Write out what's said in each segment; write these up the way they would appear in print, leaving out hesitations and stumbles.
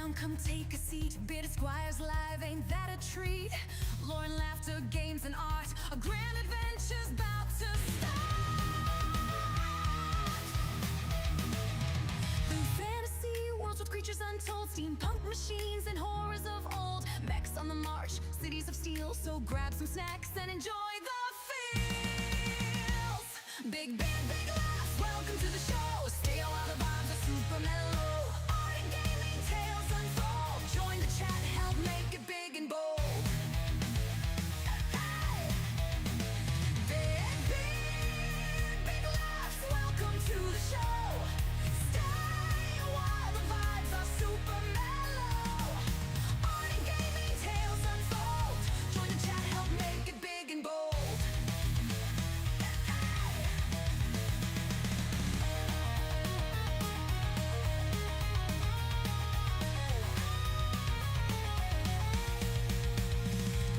down, come take a seat. Bearded Squires live, ain't that a treat? Lore and laughter, games and art, a grand adventure's about to start. Through fantasy worlds with creatures untold, steampunk machines and horrors of old, mechs on the march, cities of steel. So grab some snacks and enjoy the feels. Big band, big laughs, welcome to the show. Stay while the vibes are super mellow. Art and gaming tales unfold. Join the chat, help make it big and bold. Big laughs, welcome to the show. Stay while the vibes are super mellow. Art and gaming tales unfold. Join the chat, help make it big and bold.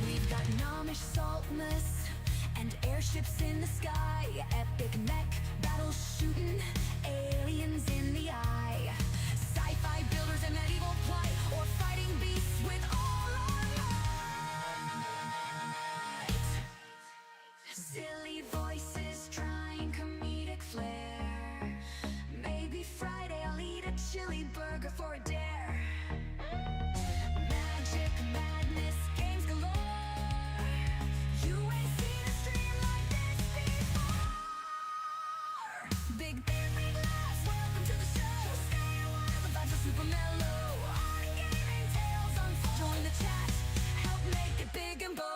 We've got Nomish saltness and airships in the sky, epic mech battles shooting aliens in the eye, sci-fi builders and medieval plight, or fighting beasts with all our might. Silly voices trying comedic flair. Maybe Friday I'll eat a chili burger for a dare. Magic, madness, games galore. You ain't seen a stream like this before. Big bear, big laughs, welcome to the show. Stay a while, the vibes are super mellow. Art and gaming tales unfold. Join the chat, help make it big and bold.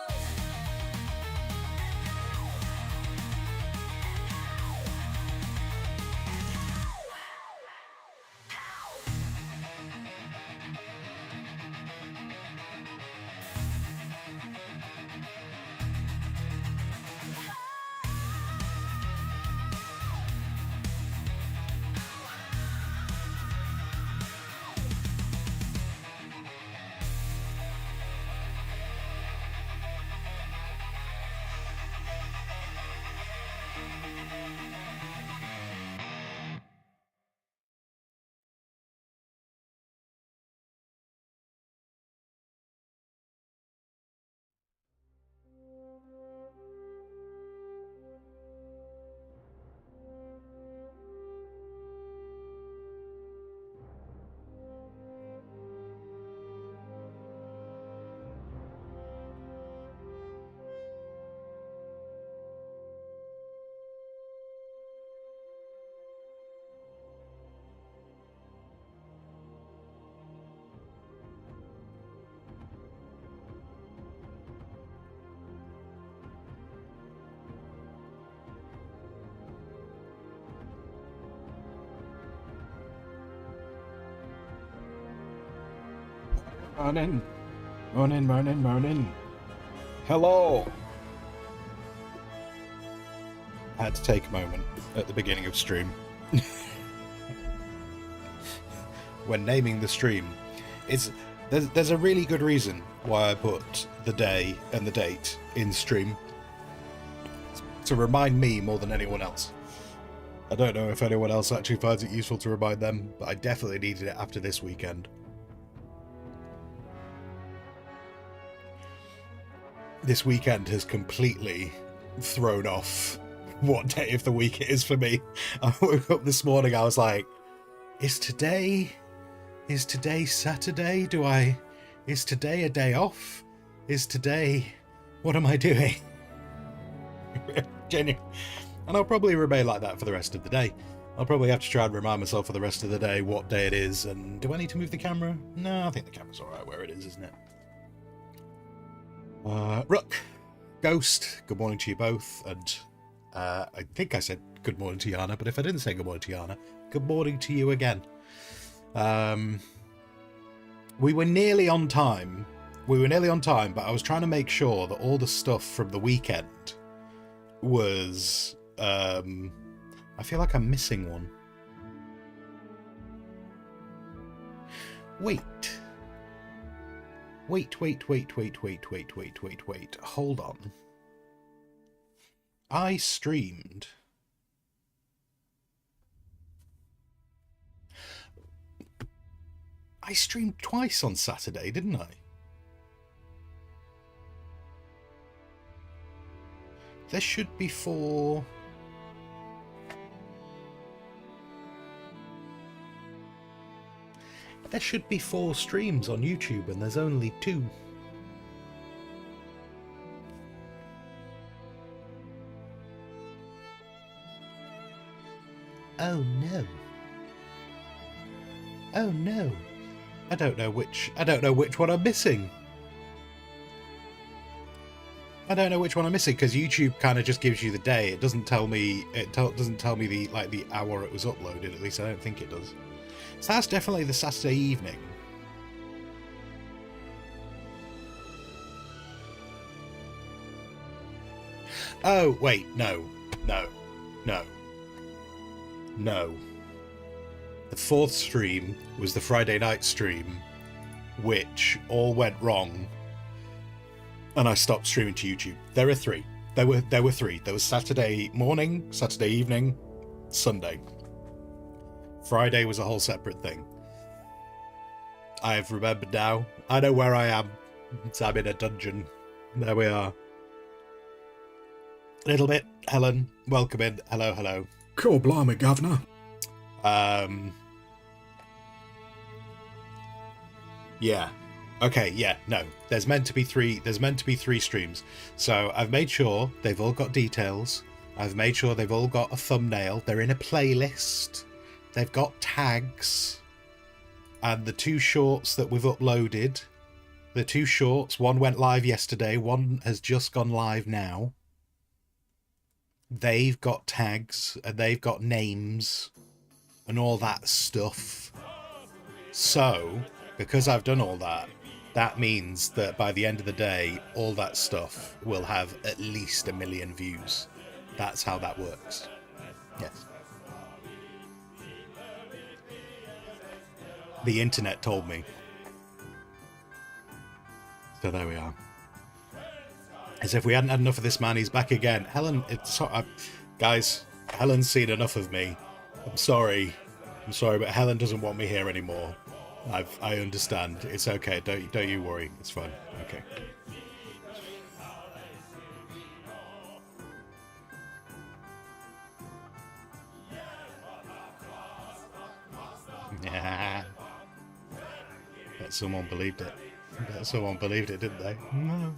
Morning. Morning, morning, morning. Hello. I had to take a moment at the beginning of stream. When naming the stream, there's a really good reason why I put the day and the date in stream. To remind me more than anyone else. I don't know if anyone else actually finds it useful to remind them, but I definitely needed it after this weekend. This weekend has completely thrown off what day of the week it is for me. I woke up this morning, I was like, is today Saturday? Is today a day off? What am I doing? Genuine. And I'll probably remain like that for the rest of the day. I'll probably have to try and remind myself for the rest of the day what day it is, and do I need to move the camera? No, I think the camera's alright where it is, isn't it? Rook, Ghost, good morning to you both, and I think I said good morning to Yana, but if I didn't say good morning to Yana, good morning to you again. We were nearly on time, but I was trying to make sure that all the stuff from the weekend was, I feel like I'm missing one. Wait. Hold on. I streamed. I streamed twice on Saturday, didn't I? There should be 4. There should be 4 streams on YouTube, and there's only 2. Oh no. Oh no. I don't know which one I'm missing. I don't know which one I'm missing, because YouTube kind of just gives you the day. It doesn't tell me. Doesn't tell me the hour it was uploaded. At least I don't think it does. So that's definitely the Saturday evening. Oh wait, no. The 4th stream was the Friday night stream, which all went wrong, and I stopped streaming to YouTube. There are 3. There were 3. There was Saturday morning, Saturday evening, Sunday. Friday was a whole separate thing. I've remembered now. I know where I am. I'm in a dungeon. There we are. Little bit. Helen, welcome in. Hello, hello. Cool, blimey, governor. Yeah. Okay, yeah, no. There's meant to be 3 streams. So I've made sure they've all got details. I've made sure they've all got a thumbnail. They're in a playlist. They've got tags. And the 2 shorts that we've uploaded, the 2 shorts, one went live yesterday, one has just gone live now. They've got tags and they've got names and all that stuff. So, because I've done all that, that means that by the end of the day, all that stuff will have at least 1 million views. That's how that works. Yes. The internet told me. So there we are. As if we hadn't had enough of this man, he's back again. Helen, guys, Helen's seen enough of me. I'm sorry, but Helen doesn't want me here anymore. I understand. It's okay. Don't you worry. It's fine. Okay. Yeah. Bet someone believed it. Bet someone believed it, didn't they? No.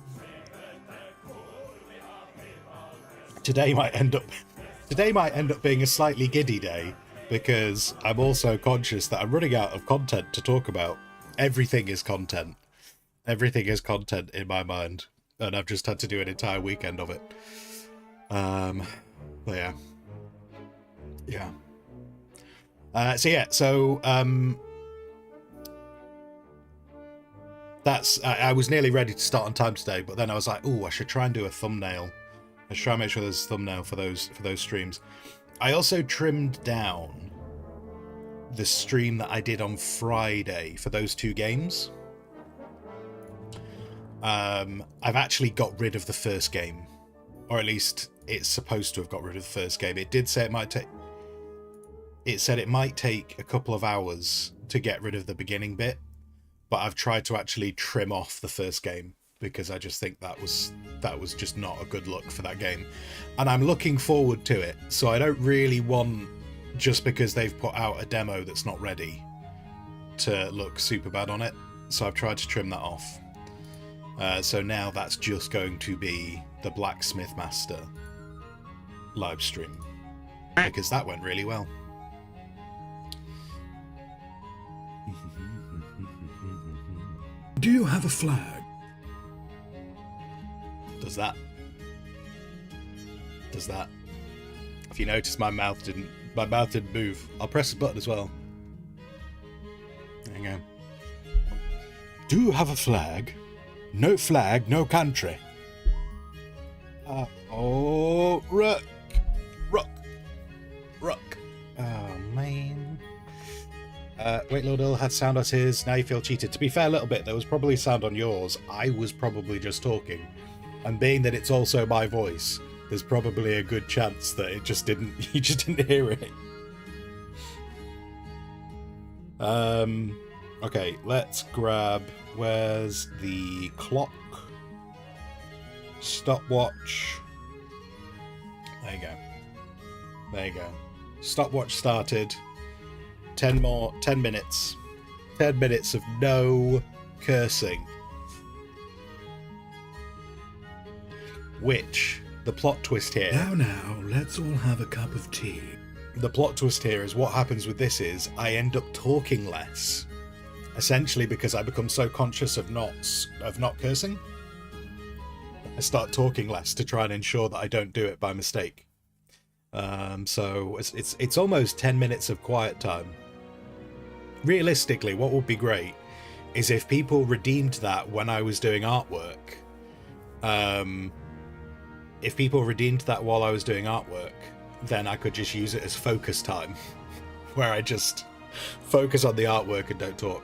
Today might end up being a slightly giddy day, because I'm also conscious that I'm running out of content to talk about. Everything is content. Everything is content in my mind, and I've just had to do an entire weekend of it. But yeah. Yeah. That's I was nearly ready to start on time today, but then I was like, oh, I should try and do a thumbnail. I should try and make sure there's a thumbnail for those streams. I also trimmed down the stream that I did on Friday for those 2 games. I've actually got rid of the first game, or at least it's supposed to have got rid of the first game. It did say it might take. It said it might take a couple of hours to get rid of the beginning bit, but I've tried to actually trim off the first game, because I just think that was just not a good look for that game. And I'm looking forward to it, so I don't really want, just because they've put out a demo that's not ready, to look super bad on it. So I've tried to trim that off. So now that's just going to be the Blacksmith Master live stream, because that went really well. Do you have a flag? Does that. If you notice, my mouth didn't move. I'll press the button as well. There you go. Do you have a flag? No flag, no country. Rook. Oh, man. Wait, Lord Earl had sound as his. Now you feel cheated. To be fair, a little bit. There was probably sound on yours. I was probably just talking. And being that it's also my voice, there's probably a good chance that you just didn't hear it. Okay, let's grab... Where's the clock? Stopwatch. There you go. There you go. Stopwatch started. 10 minutes. 10 minutes of no cursing. Which, the plot twist here... Now, let's all have a cup of tea. The plot twist here is what happens with this is I end up talking less. Essentially because I become so conscious of not cursing. I start talking less to try and ensure that I don't do it by mistake. So it's almost 10 minutes of quiet time. Realistically, what would be great is if people redeemed that when I was doing artwork. If people redeemed that while I was doing artwork, then I could just use it as focus time, where I just focus on the artwork and don't talk.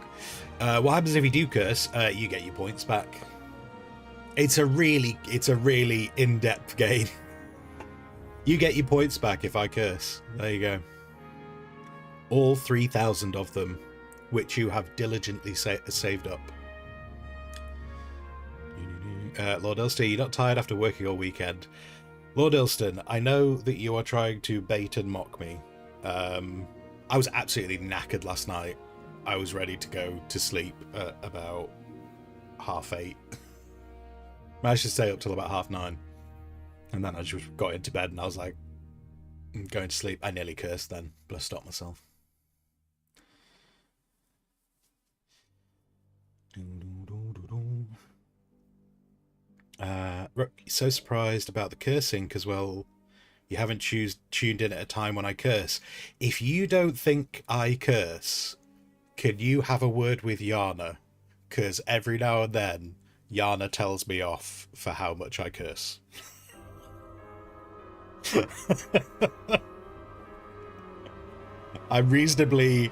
What happens if you do curse? You get your points back. It's a really in-depth game. You get your points back if I curse. There you go. All 3,000 of them, which you have diligently saved up. Lord Elston, you're not tired after working all weekend. Lord Elston, I know that you are trying to bait and mock me. I was absolutely knackered last night. I was ready to go to sleep at about 8:30. Managed to stay up till about 9:30. And then I just got into bed and I was like, I'm going to sleep. I nearly cursed then, but I stopped myself. So surprised about the cursing because, well, you haven't tuned in at a time when I curse. If you don't think I curse, can you have a word with Yana? Because every now and then, Yana tells me off for how much I curse. If I'm reasonably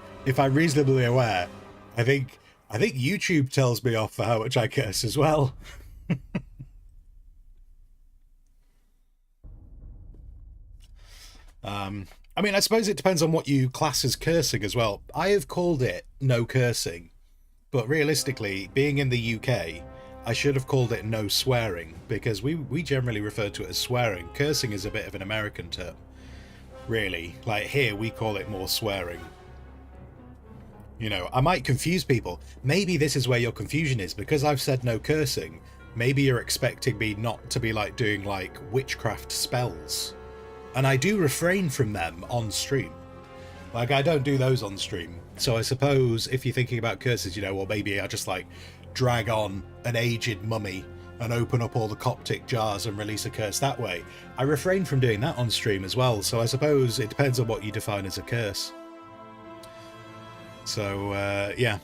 aware, I think YouTube tells me off for how much I curse as well. I mean, I suppose it depends on what you class as cursing as well. I have called it no cursing, but realistically, being in the UK, I should have called it no swearing, because we generally refer to it as swearing. Cursing is a bit of an American term, really. Like here, we call it more swearing. You know, I might confuse people. Maybe this is where your confusion is, because I've said no cursing. Maybe you're expecting me not to be like doing like witchcraft spells. And I do refrain from them on stream. Like, I don't do those on stream. So I suppose if you're thinking about curses, you know, well, maybe I just like drag on an aged mummy and open up all the Coptic jars and release a curse that way. I refrain from doing that on stream as well. So I suppose it depends on what you define as a curse. So, yeah.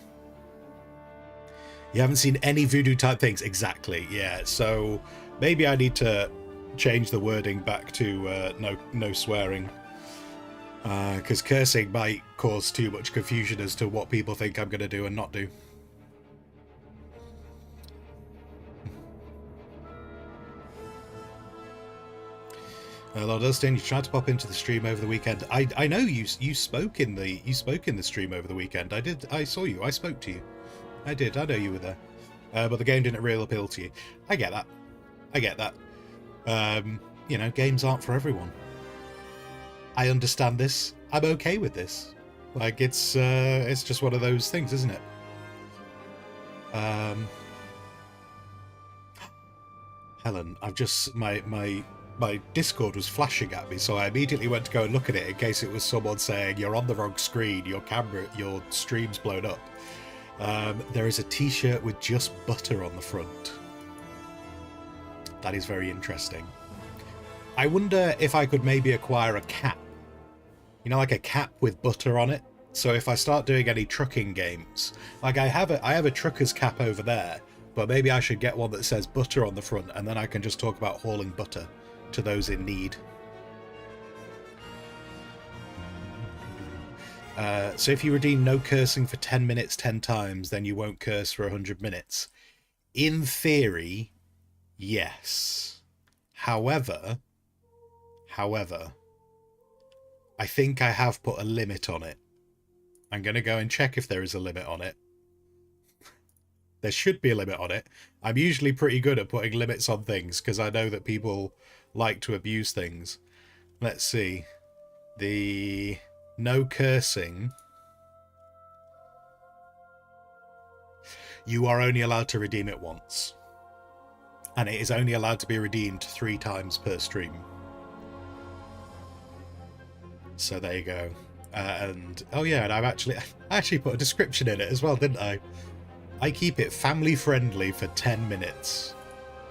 You haven't seen any voodoo type things? Exactly, yeah. So maybe I need to change the wording back to no swearing, because cursing might cause too much confusion as to what people think I'm going to do and not do. Lord Elston, you tried to pop into the stream over the weekend. I know you spoke in the stream over the weekend. I saw you. I spoke to you. I did. I know you were there. But the game didn't really appeal to you. I get that. You know, games aren't for everyone. I understand this. I'm okay with this. Like, it's just one of those things, isn't it? Helen, I've just my Discord was flashing at me, so I immediately went to go and look at it in case it was someone saying you're on the wrong screen, your stream's blown up. There is a t-shirt with just butter on the front. That is very interesting. I wonder if I could maybe acquire a cap. You know, like a cap with butter on it. So if I start doing any trucking games, like I have a trucker's cap over there, but maybe I should get one that says butter on the front, and then I can just talk about hauling butter to those in need. So if you redeem no cursing for 10 minutes 10 times, then you won't curse for 100 minutes. In theory, yes. However, I think I have put a limit on it. I'm going to go and check if there is a limit on it. There should be a limit on it. I'm usually pretty good at putting limits on things because I know that people like to abuse things. Let's see. The no cursing. You are only allowed to redeem it once. And it is only allowed to be redeemed 3 times per stream. So there you go. And oh yeah, and I actually put a description in it as well, didn't I? I keep it family friendly for 10 minutes.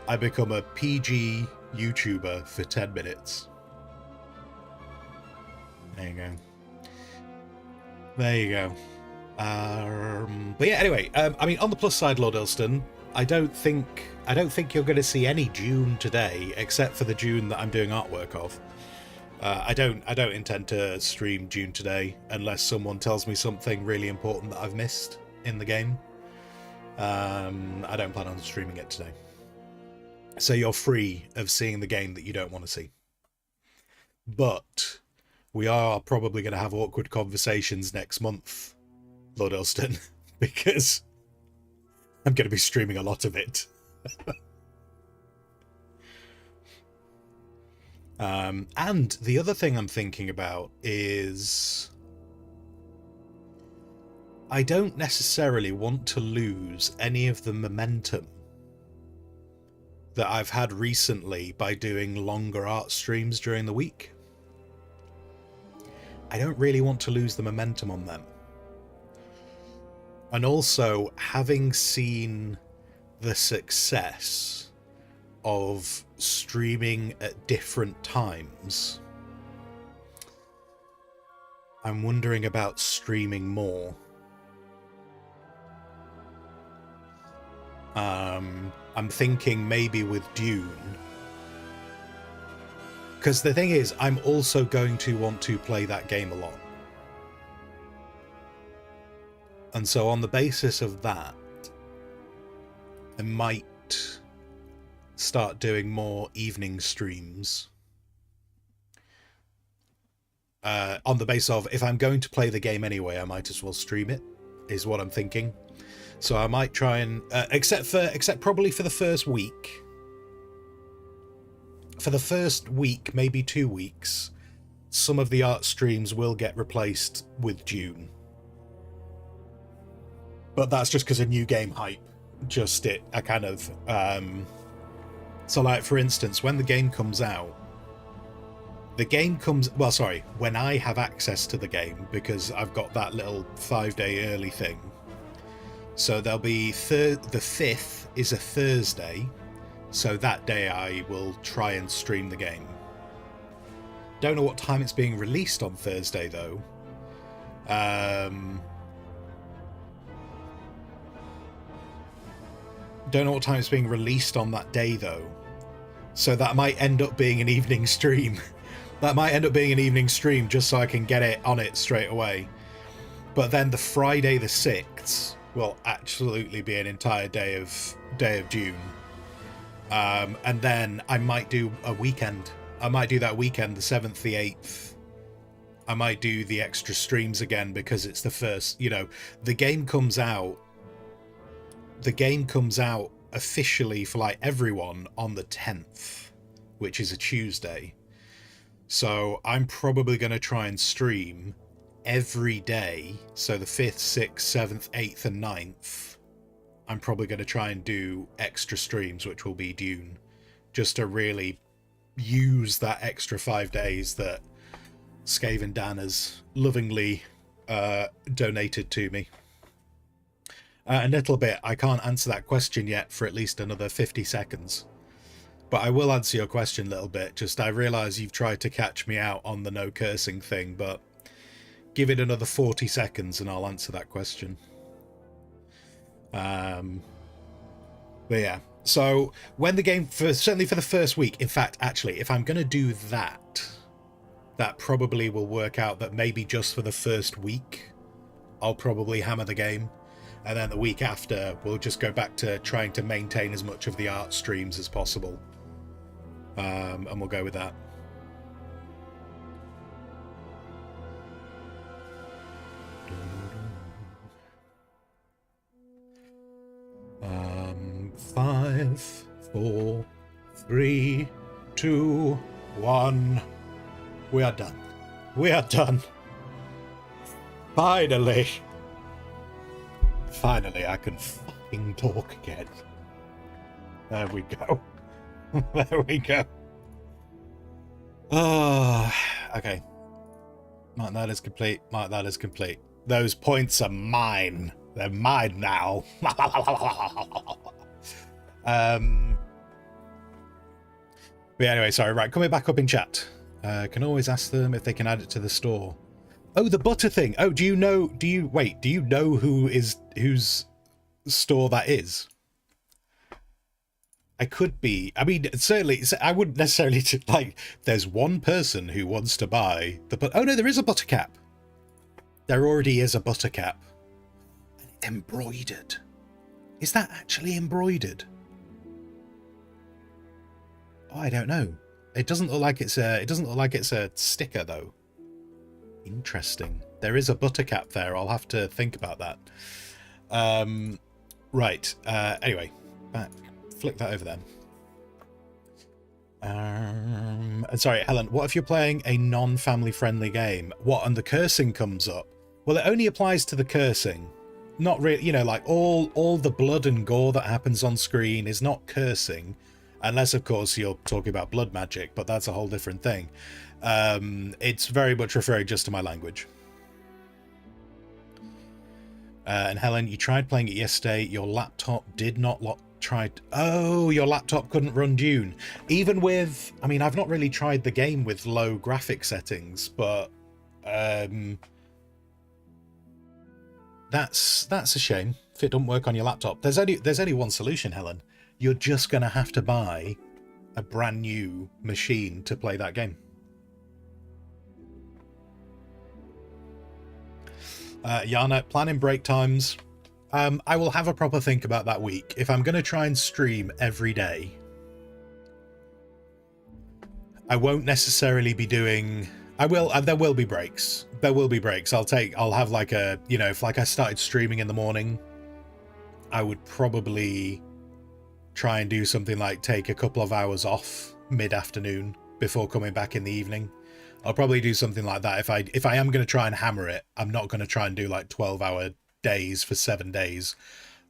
I become a PG YouTuber for 10 minutes. There you go. There you go. But yeah, anyway, I mean, on the plus side, Lord Ilston, I don't think you're going to see any June today, except for the June that I'm doing artwork of. I don't intend to stream June today unless someone tells me something really important that I've missed in the game. I don't plan on streaming it today. So you're free of seeing the game that you don't want to see. But we are probably going to have awkward conversations next month, Lord Elston, because I'm going to be streaming a lot of it. And the other thing I'm thinking about is I don't necessarily want to lose any of the momentum that I've had recently by doing longer art streams during the week. I don't really want to lose the momentum on them. And also, having seen the success of streaming at different times, I'm wondering about streaming more. I'm thinking maybe with Dune. Because the thing is, I'm also going to want to play that game a lot. And so on the basis of that, I might start doing more evening streams. On the basis of, if I'm going to play the game anyway, I might as well stream it, is what I'm thinking. So I might try and, except probably for the first week. For the first week, maybe 2 weeks, some of the art streams will get replaced with Dune. But that's just because of new game hype. So like, for instance, when the game comes out, when I have access to the game, because I've got that little 5-day early thing. So there'll be the 5th is a Thursday, so that day I will try and stream the game. Don't know what time it's being released on Thursday though. Don't know what time it's being released on that day though. So that might end up being an evening stream. That might end up being an evening stream just so I can get it on it straight away. But then the Friday the 6th will absolutely be an entire day of Dune. And then I might do a weekend. I might do that weekend, the 7th, the 8th. I might do the extra streams again because it's the first, the game comes out officially for like everyone on the 10th, which is a Tuesday. So I'm probably going to try and stream every day. So the 5th, 6th, 7th, 8th and 9th, I'm probably going to try and do extra streams, which will be Dune, just to really use that extra 5 days that Skaven Dan has lovingly donated to me. A little bit, I can't answer that question yet for at least another 50 seconds. But I will answer your question a little bit. Just, I realise you've tried to catch me out on the no cursing thing, but give it another 40 seconds and I'll answer that question. But yeah, so when the game, certainly for the first week, in fact, actually, if I'm going to do that, that probably will work out that maybe just for the first week, I'll probably hammer the game. And then the week after, we'll just go back to trying to maintain as much of the art streams as possible. And we'll go with that. 5, 4, 3, 2, 1. We are done. We are done. Finally. Finally, I can fucking talk again. There we go. There we go. Okay. Mark, that is complete. Mark, that is complete. Those points are mine. They're mine now. But anyway, sorry. Right, coming back up in chat. Can always ask them if they can add it to the store. Oh, the butter thing. Oh, do you know whose store that is? I could be. I mean, certainly, I wouldn't necessarily like. There's one person who wants to buy the. Oh no, there is a butter cap. There already is a butter cap. Embroidered. Is that actually embroidered? Oh, I don't know. It doesn't look like it's a. It doesn't look like it's a sticker though. Interesting. There is a butter cap there. I'll have to think about that. Right. Anyway, back. Flick that over then. And sorry, Helen, what if you're playing a non-family friendly game? What, and the cursing comes up? Well, it only applies to the cursing. Not really, you know, like all the blood and gore that happens on screen is not cursing. Unless, of course, you're talking about blood magic, but that's a whole different thing. It's very much referring just to my language. And Helen, you tried playing it yesterday. Your laptop did not Oh, your laptop couldn't run Dune. Even with, I mean, I've not really tried the game with low graphic settings, but that's a shame if it doesn't work on your laptop. There's only one solution, Helen. You're just gonna have to buy a brand new machine to play that game. Yana, planning break times. I will have a proper think about that week. If I'm going to try and stream every day, I won't necessarily be doing... I will. There will be breaks. There will be breaks. I'll have like a, you know, if like I started streaming in the morning, I would probably try and do something like take a couple of hours off mid-afternoon before coming back in the evening. I'll probably do something like that. If I am going to try and hammer it, I'm not going to try and do like 12-hour days for 7 days.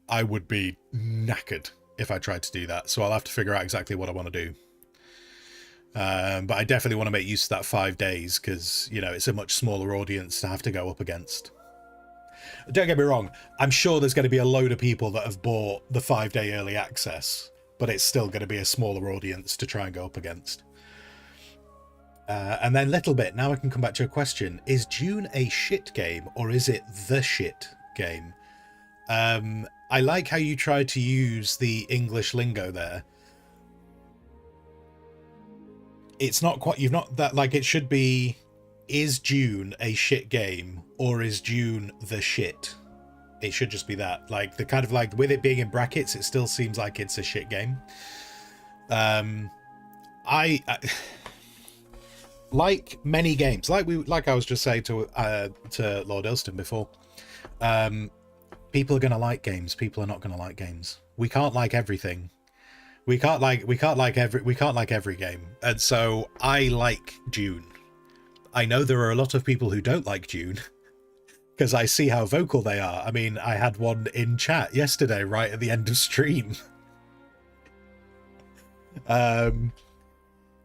I would be knackered if I tried to do that. So I'll have to figure out exactly what I want to do. But I definitely want to make use of that 5 days because, you know, it's a much smaller audience to have to go up against. Don't get me wrong. I'm sure there's going to be a load of people that have bought the 5-day early access, but it's still going to be a smaller audience to try and go up against. And then Little Bit, now I can come back to a question. Is Dune a shit game or is it the shit game? I like how you tried to use the English lingo there. It's not quite, you've not that, like, it should be, is Dune a shit game or is Dune the shit? It should just be that, like, the kind of, like, with it being in brackets, it still seems like it's a shit game. I like many games, like I was just saying to Lord Elston before, people are going to like games. People are not going to like games. We can't like everything. We can't like every game. And so I like Dune. I know there are a lot of people who don't like Dune because I see how vocal they are. I mean, I had one in chat yesterday, right at the end of stream.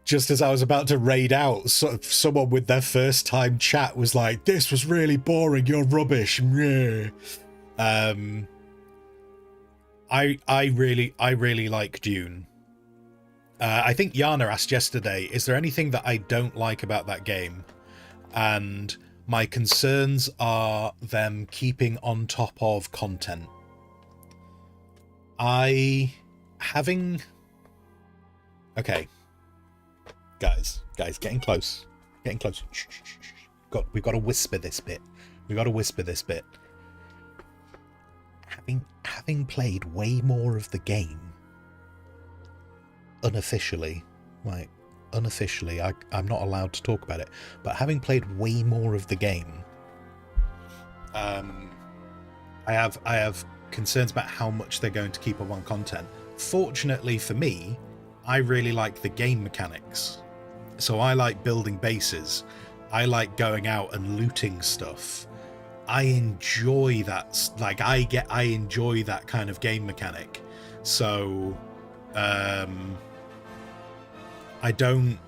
Just as I was about to raid out, someone with their first time chat was like, "This was really boring. You're rubbish." I really like Dune. I think Yana asked yesterday, is there anything that I don't like about that game? And my concerns are them keeping on top of content. Okay. Guys, getting close. Shh. We've got to whisper this bit. Having played way more of the game, unofficially, I'm not allowed to talk about it, but having played way more of the game, I have concerns about how much they're going to keep up on content. fortunately for me, I really like the game mechanics. So I like building bases. I like going out and looting stuff. I enjoy that. Like, I enjoy that kind of game mechanic. So, I don't...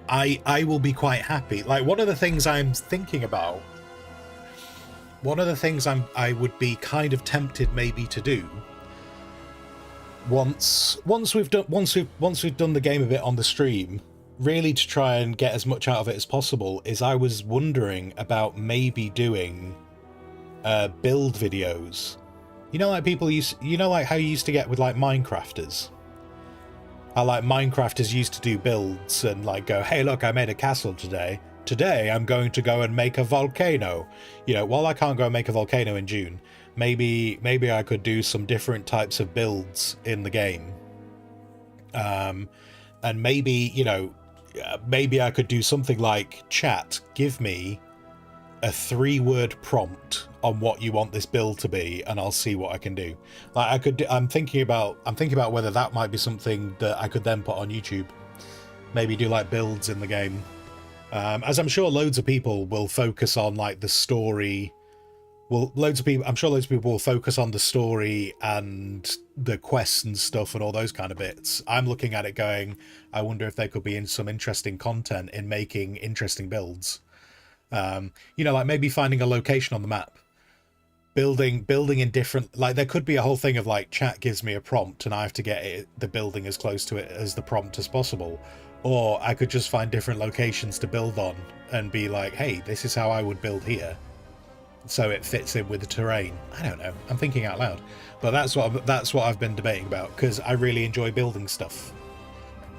I will be quite happy. Like, one of the things I'm thinking about, one of the things I would be kind of tempted maybe to do once we've done the game a bit on the stream, really to try and get as much out of it as possible, is I was wondering about maybe doing build videos. You know, like people used, you know, like how you used to get with like Minecrafters. How like Minecrafters used to do builds and like go, hey look, I made a castle today. Today I'm going to go and make a volcano. You know, while I can't go and make a volcano in June, maybe I could do some different types of builds in the game. And maybe, you know, maybe I could do something like, chat, give me a 3-word prompt on what you want this build to be, and I'll see what I can do. Like, I could, I'm thinking about whether that might be something that I could then put on YouTube. Maybe do like builds in the game. As I'm sure loads of people will focus on like the story. Well, I'm sure loads of people will focus on the story and the quests and stuff and all those kind of bits. I'm looking at it going, I wonder if there could be some interesting content in making interesting builds. You know, like maybe finding a location on the map, building in different, like there could be a whole thing of like, chat gives me a prompt and I have to get the building as close to it as the prompt as possible. Or I could just find different locations to build on and be like, hey, this is how I would build here, so it fits in with the terrain. I don't know, I'm thinking out loud, but that's what I've been debating about, because I really enjoy building stuff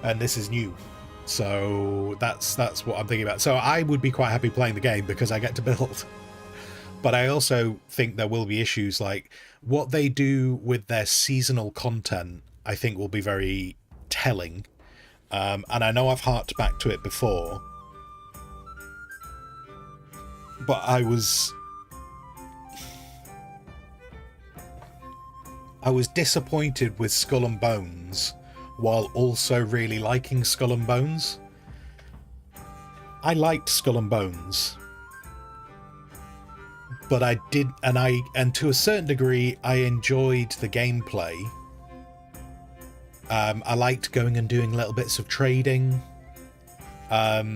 and this is new. So that's what I'm thinking about. So I would be quite happy playing the game because I get to build. But I also think there will be issues, like what they do with their seasonal content, I think will be very telling. And I know I've harked back to it before, but I was disappointed with Skull and Bones while also really liking Skull and Bones. I liked Skull and Bones, but and to a certain degree I enjoyed the gameplay. I liked going and doing little bits of trading. I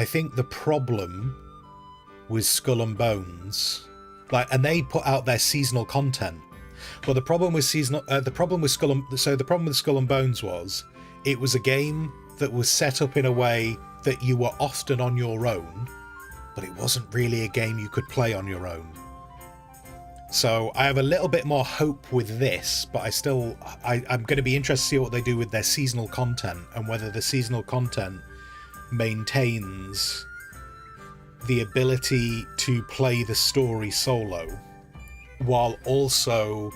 think the problem with Skull and Bones, like, and they put out their seasonal content. But the problem with Skull and Bones was, it was a game that was set up in a way that you were often on your own, but it wasn't really a game you could play on your own. So I have a little bit more hope with this, but I'm going to be interested to see what they do with their seasonal content, and whether the seasonal content maintains the ability to play the story solo, while also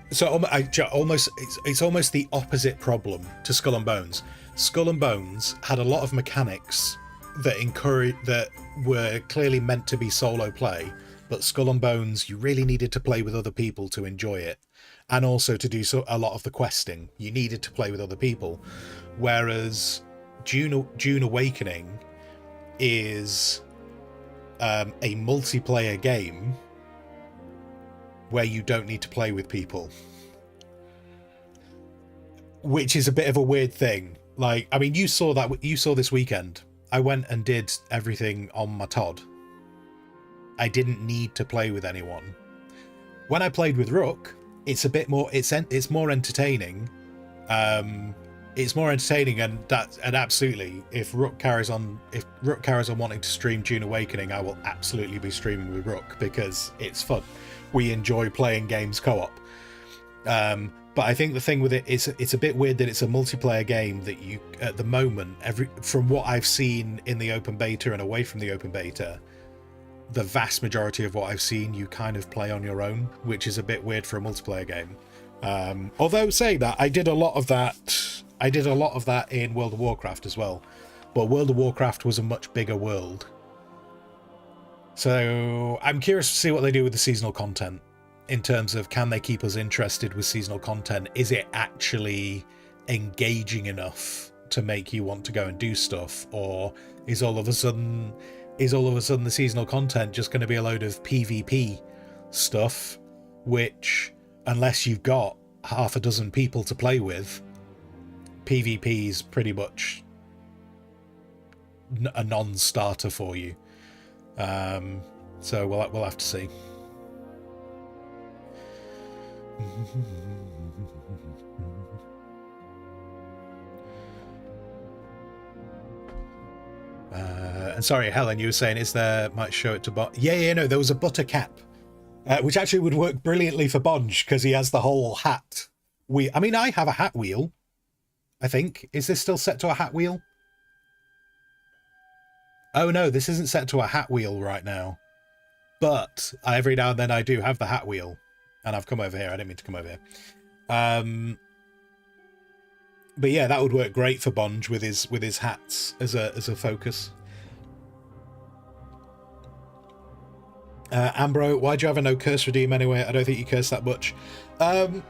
it's almost the opposite problem to Skull and Bones. Skull and Bones had a lot of mechanics that were clearly meant to be solo play, but Skull and Bones, you really needed to play with other people to enjoy it, and also to do a lot of the questing you needed to play with other people. Whereas Dune Awakening is a multiplayer game where you don't need to play with people, which is a bit of a weird thing. Like, I mean, you saw this weekend, I went and did everything on my Todd. I didn't need to play with anyone. When I played with Rook, it's a bit more, it's more entertaining. It's more entertaining, and absolutely, if Rook carries on wanting to stream Dune Awakening, I will absolutely be streaming with Rook, because it's fun. We enjoy playing games co-op. But I think the thing with it is, it's a bit weird that it's a multiplayer game that you, at the moment, from what I've seen in the open beta and away from the open beta, the vast majority of what I've seen you kind of play on your own, which is a bit weird for a multiplayer game. Although saying that, I did a lot of that in World of Warcraft as well, but World of Warcraft was a much bigger world. So I'm curious to see what they do with the seasonal content in terms of, can they keep us interested with seasonal content? Is it actually engaging enough to make you want to go and do stuff, or is all of a sudden the seasonal content just going to be a load of PvP stuff, which, unless you've got half a dozen people to play with, PvP is pretty much a non-starter for you. So we'll have to see. And sorry, Helen, you were saying, is there, might show it to Bot? Yeah, no, there was a butter cap, which actually would work brilliantly for Bonge, because he has the whole hat wheel. I mean, I have a hat wheel, I think. Is this still set to a hat wheel? Oh no, this isn't set to a hat wheel right now. But every now and then I do have the hat wheel. And I've come over here. I didn't mean to come over here. But yeah, that would work great for Bonge with his hats as a focus. Ambro, why do you have a no curse redeem anyway? I don't think you curse that much. I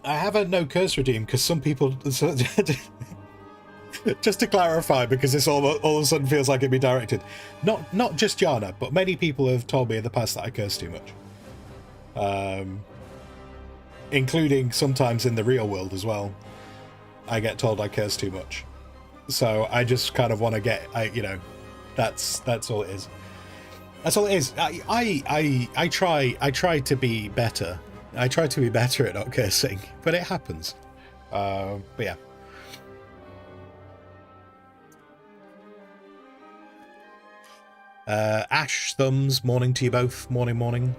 have a no curse redeem because some people... Just to clarify, because this all of a sudden feels like it'd be directed. Not just Jana, but many people have told me in the past that I curse too much. Including sometimes in the real world as well. I get told I curse too much. So I just kind of want to get, that's all it is. That's all it is. I try to be better. I try to be better at not cursing, but it happens. But yeah. Ash, thumbs, morning to you both. Morning.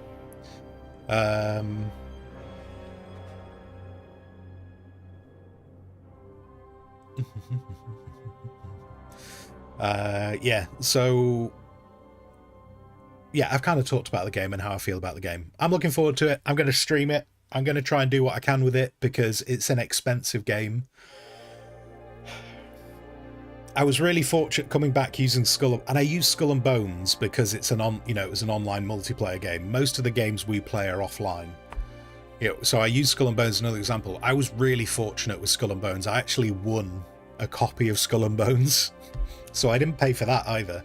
Yeah, so yeah, I've kind of talked about the game and how I feel about the game. I'm looking forward to it. I'm going to stream it. I'm going to try and do what I can with it because it's an expensive game. I was really fortunate coming back using and I use Skull and Bones because it's it was an online multiplayer game. Most of the games we play are offline. So I use Skull and Bones as another example. I was really fortunate with Skull and Bones. I actually won a copy of Skull and Bones, so I didn't pay for that either.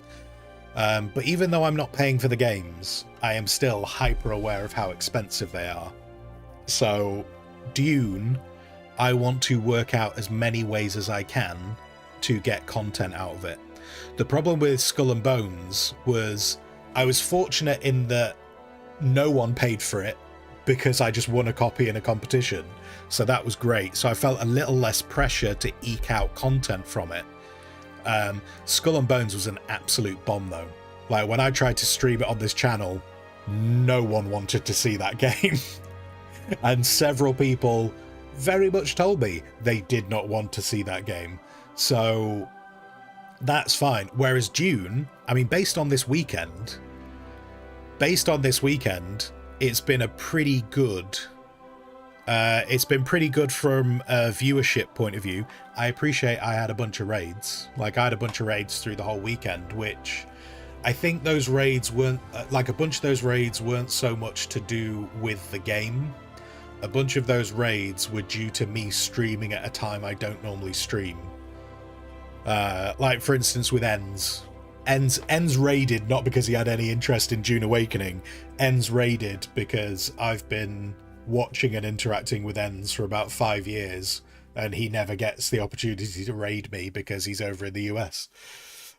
But even though I'm not paying for the games, I am still hyper aware of how expensive they are. So Dune, I want to work out as many ways as I can to get content out of it. The problem with Skull and Bones was I was fortunate in that no one paid for it because I just won a copy in a competition. So that was great. So I felt a little less pressure to eke out content from it. Skull and Bones was an absolute bomb though. Like when I tried to stream it on this channel, no one wanted to see that game. And several people very much told me they did not want to see that game. So that's fine. Whereas Dune, I mean, based on this weekend, it's been a pretty good. It's been pretty good from a viewership point of view. I appreciate I had a bunch of raids. Like I had a bunch of raids through the whole weekend, which I think those raids weren't like a bunch of those raids weren't so much to do with the game. A bunch of those raids were due to me streaming at a time I don't normally stream. Like for instance with Enz raided not because he had any interest in Dune Awakening. Enz raided because I've been watching and interacting with Enz for about 5 years and he never gets the opportunity to raid me because he's over in the US.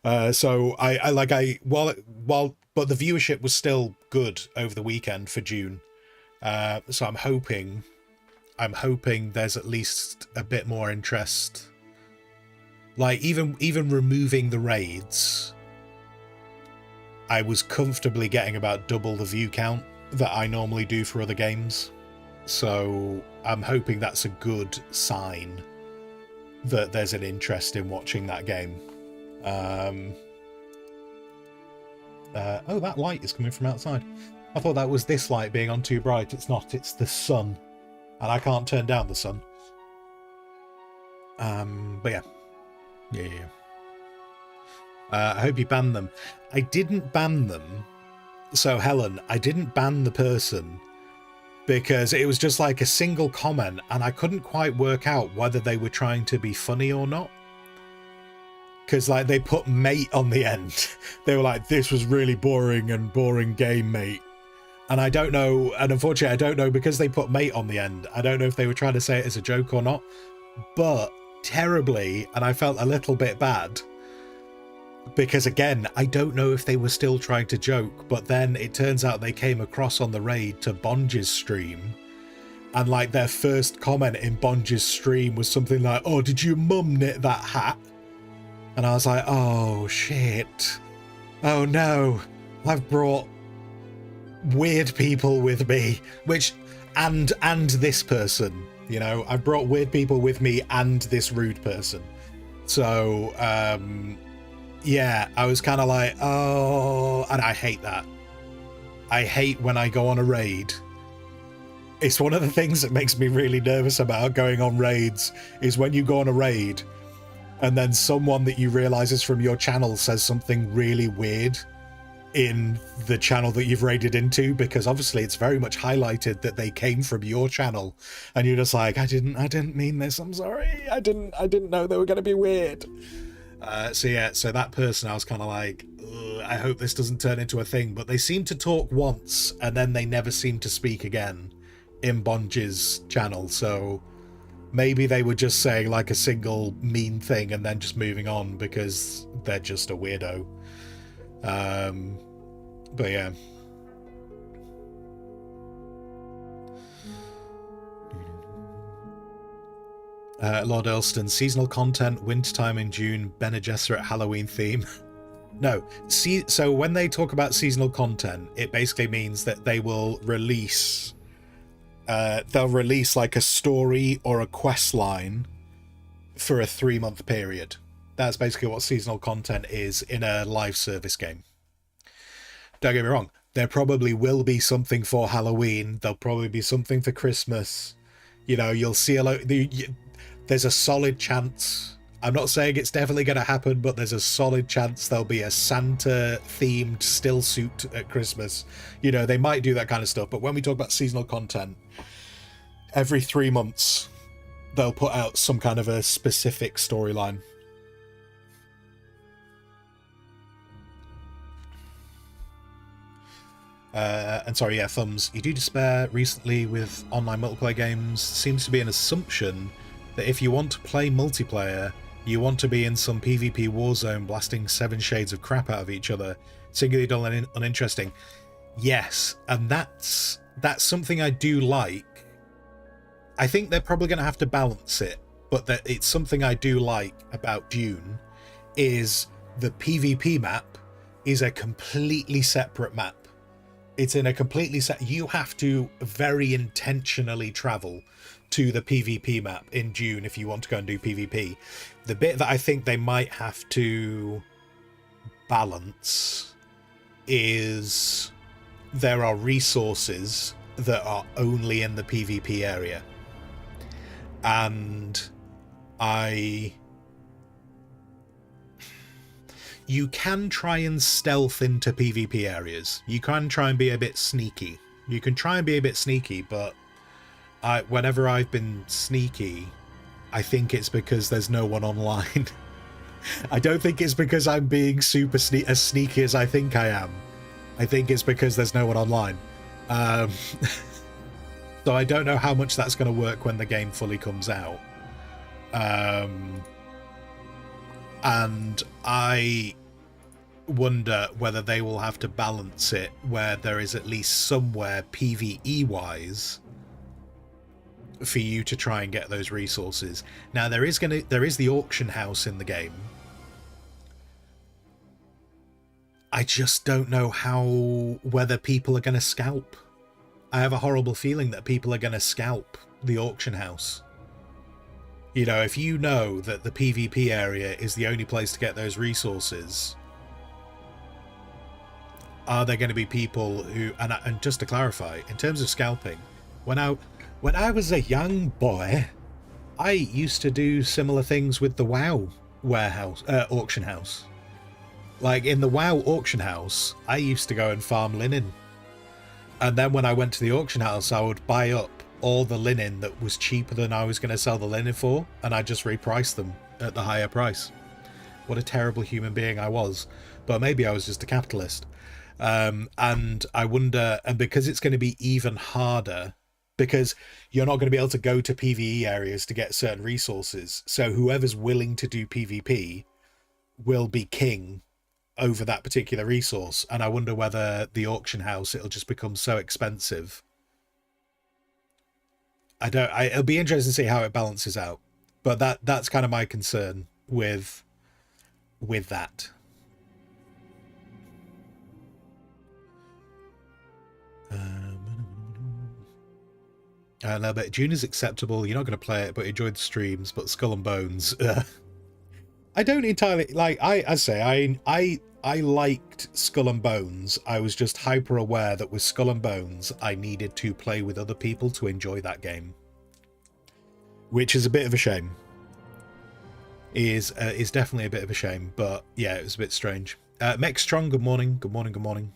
So but the viewership was still good over the weekend for Dune. So I'm hoping there's at least a bit more interest. Like even removing the raids, I was comfortably getting about double the view count that I normally do for other games. So I'm hoping that's a good sign that there's an interest in watching that game. Oh, that light is coming from outside. I thought that was this light being on too bright. It's not, it's the sun. And I can't turn down the sun. But yeah. Yeah. I hope you ban them. I didn't ban them. So, Helen, I didn't ban the person because it was just like a single comment and I couldn't quite work out whether they were trying to be funny or not. Because, like, they put mate on the end. They were like, this was really boring and boring game, mate. And I don't know, and unfortunately I don't know, because they put mate on the end, I don't know if they were trying to say it as a joke or not. But terribly, and I felt a little bit bad. Because again, I don't know if they were still trying to joke, but then it turns out they came across on the raid to Bonge's stream. And like their first comment in Bonge's stream was something like, oh, did your mum knit that hat? And I was like, oh shit. Oh no. I've brought weird people with me. Which, and this person, you know, I've brought weird people with me and this rude person. So, yeah, I was kind of like, oh, and I hate that. I hate when I go on a raid. It's one of the things that makes me really nervous about going on raids, is when you go on a raid and then someone that you realise is from your channel says something really weird in the channel that you've raided into, because obviously it's very much highlighted that they came from your channel, and you're just like, I didn't mean this, I'm sorry, I didn't know they were going to be weird. So yeah, so that person, I was kind of like, I hope this doesn't turn into a thing, but they seem to talk once and then they never seem to speak again in Bonge's channel, so maybe they were just saying like a single mean thing and then just moving on because they're just a weirdo. But yeah. Lord Elston, seasonal content, wintertime in June, Bene Gesserit Halloween theme. No, see, so when they talk about seasonal content, it basically means that they will release, they'll release like a story or a quest line for a 3-month period. That's basically what seasonal content is in a live service game. Don't get me wrong, there probably will be something for Halloween, there'll probably be something for Christmas. You know, you'll see a lot. There's a solid chance, I'm not saying it's definitely going to happen, but there's a solid chance there'll be a Santa-themed still suit at Christmas. You know, they might do that kind of stuff, but when we talk about seasonal content, every 3 months, they'll put out some kind of a specific storyline. And sorry, yeah, Thumbs, you do despair recently with online multiplayer games. Seems to be an assumption that if you want to play multiplayer, you want to be in some PvP war zone blasting 7 shades of crap out of each other. Singularly dull and uninteresting. Yes, and that's something I do like. I think they're probably going to have to balance it, but that it's something I do like about Dune is the PvP map is a completely separate map. It's in a completely you have to very intentionally travel to the PvP map in Dune if you want to go and do PvP. The bit that I think they might have to balance is there are resources that are only in the PvP area. And you can try and stealth into PvP areas. You can try and be a bit sneaky. But whenever I've been sneaky, I think it's because there's no one online. I don't think it's because I'm being super as sneaky as I think I am. I think it's because there's no one online. So I don't know how much that's going to work when the game fully comes out. And I wonder whether they will have to balance it where there is at least somewhere PvE-wise for you to try and get those resources. Now there is the auction house in the game. I just don't know whether people are going to scalp. I have a horrible feeling that people are going to scalp the auction house. You know, if you know that the PvP area is the only place to get those resources, are there going to be people who, and just to clarify, in terms of scalping, when I was a young boy, I used to do similar things with the WoW warehouse, auction house. Like in the WoW auction house, I used to go and farm linen. And then when I went to the auction house, I would buy up all the linen that was cheaper than I was going to sell the linen for, and I just reprice them at the higher price. What a terrible human being I was. But maybe I was just a capitalist. And I wonder, and because it's going to be even harder, because you're not going to be able to go to PvE areas to get certain resources. So whoever's willing to do PvP will be king over that particular resource. And I wonder whether the auction house, it'll just become so expensive. It'll be interesting to see how it balances out. But that's kind of my concern with that. No, but June is acceptable. You're not going to play it, but enjoy the streams. But Skull and Bones, I don't entirely like. I liked Skull and Bones. I was just hyper aware that with Skull and Bones, I needed to play with other people to enjoy that game, which is a bit of a shame. Is definitely a bit of a shame, but yeah, it was a bit strange. Mextron, good morning, good morning, good morning.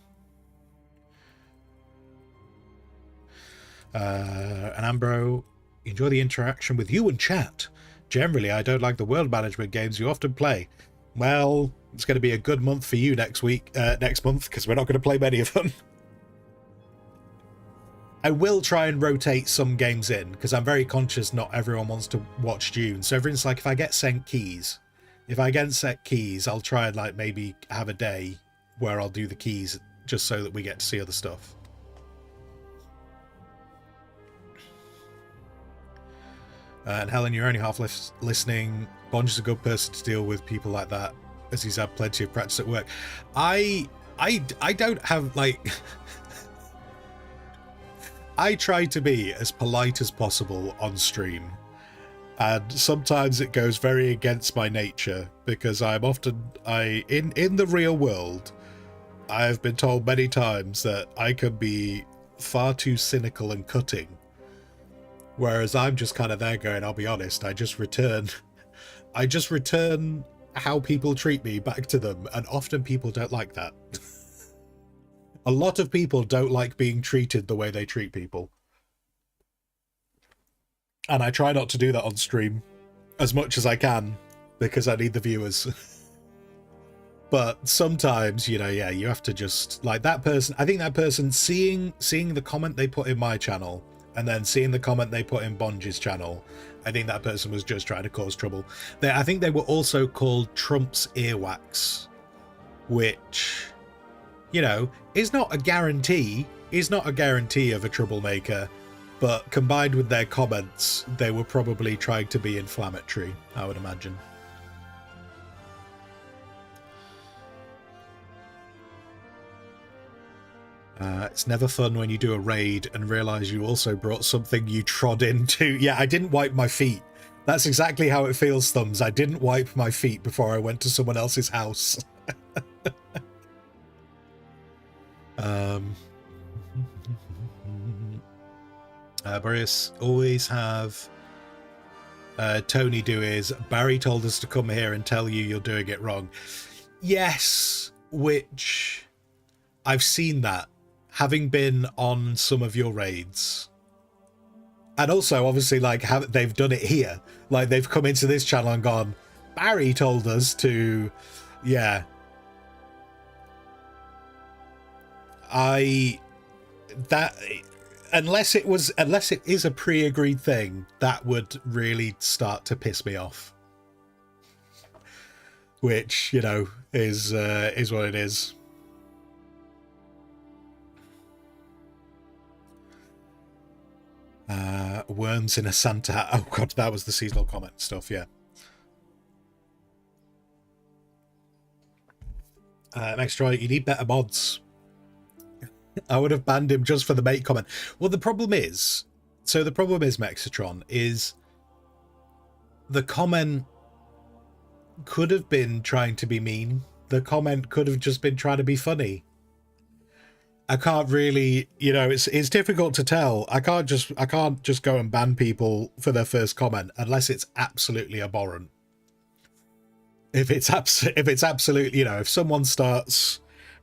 And Ambro, enjoy the interaction with you and chat. Generally, I don't like the world management games you often play. Well, it's going to be a good month for you next month, because we're not going to play many of them. I will try and rotate some games in, because I'm very conscious not everyone wants to watch Dune. So for instance, like if I get sent keys, I'll try and like maybe have a day where I'll do the keys just so that we get to see other stuff. And Helen, you're only half listening. Bonge is a good person to deal with people like that, as he's had plenty of practice at work. I don't have like. I try to be as polite as possible on stream, and sometimes it goes very against my nature because I'm often in the real world. I have been told many times that I can be far too cynical and cutting. Whereas I'm just kind of there going, I'll be honest, I just return how people treat me back to them, and often people don't like that. A lot of people don't like being treated the way they treat people. And I try not to do that on stream as much as I can, because I need the viewers. But sometimes, you know, yeah, you have to just, like that person, I think that person seeing the comment they put in my channel, and then seeing the comment they put in Bonge's channel, I think that person was just trying to cause trouble. I think they were also called Trump's earwax, which, you know, is not a guarantee of a troublemaker, but combined with their comments, they were probably trying to be inflammatory, I would imagine. It's never fun when you do a raid and realise you also brought something you trod into. Yeah, I didn't wipe my feet. That's exactly how it feels, Thumbs. I didn't wipe my feet before I went to someone else's house. Boris, always have Tony do is, Barry told us to come here and tell you you're doing it wrong. Yes, which I've seen that, having been on some of your raids. And also, obviously, like, they've done it here. Like, they've come into this channel and gone, Barry told us to... Yeah. Unless it is a pre-agreed thing, that would really start to piss me off. Which, you know, is what it is. Worms in a Santa hat. Oh god, that was the seasonal comment stuff, yeah. Next try, you need better mods. I would have banned him just for the mate comment. Well, the problem is, Mexitron, is the comment could have been trying to be mean. The comment could have just been trying to be funny. I can't really, you know, it's difficult to tell. I can't just go and ban people for their first comment unless it's absolutely abhorrent. if it's absolute, you know, if someone starts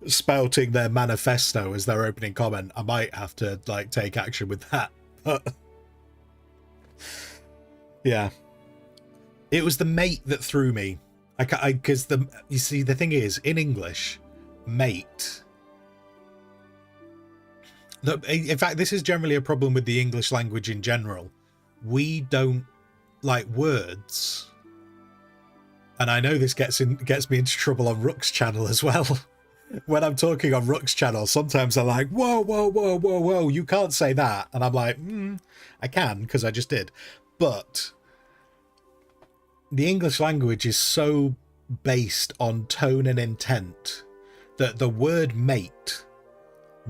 spouting their manifesto as their opening comment, I might have to like take action with that. But yeah, it was the mate that threw me. Because you see, the thing is, in English, mate. In fact, this is generally a problem with the English language in general. We don't like words, and I know this gets me into trouble on Rook's channel as well. When I'm talking on Rook's channel, sometimes I'm like, whoa, whoa, whoa, whoa, whoa, you can't say that. And I'm like, I can, because I just did. But the English language is so based on tone and intent that the word mate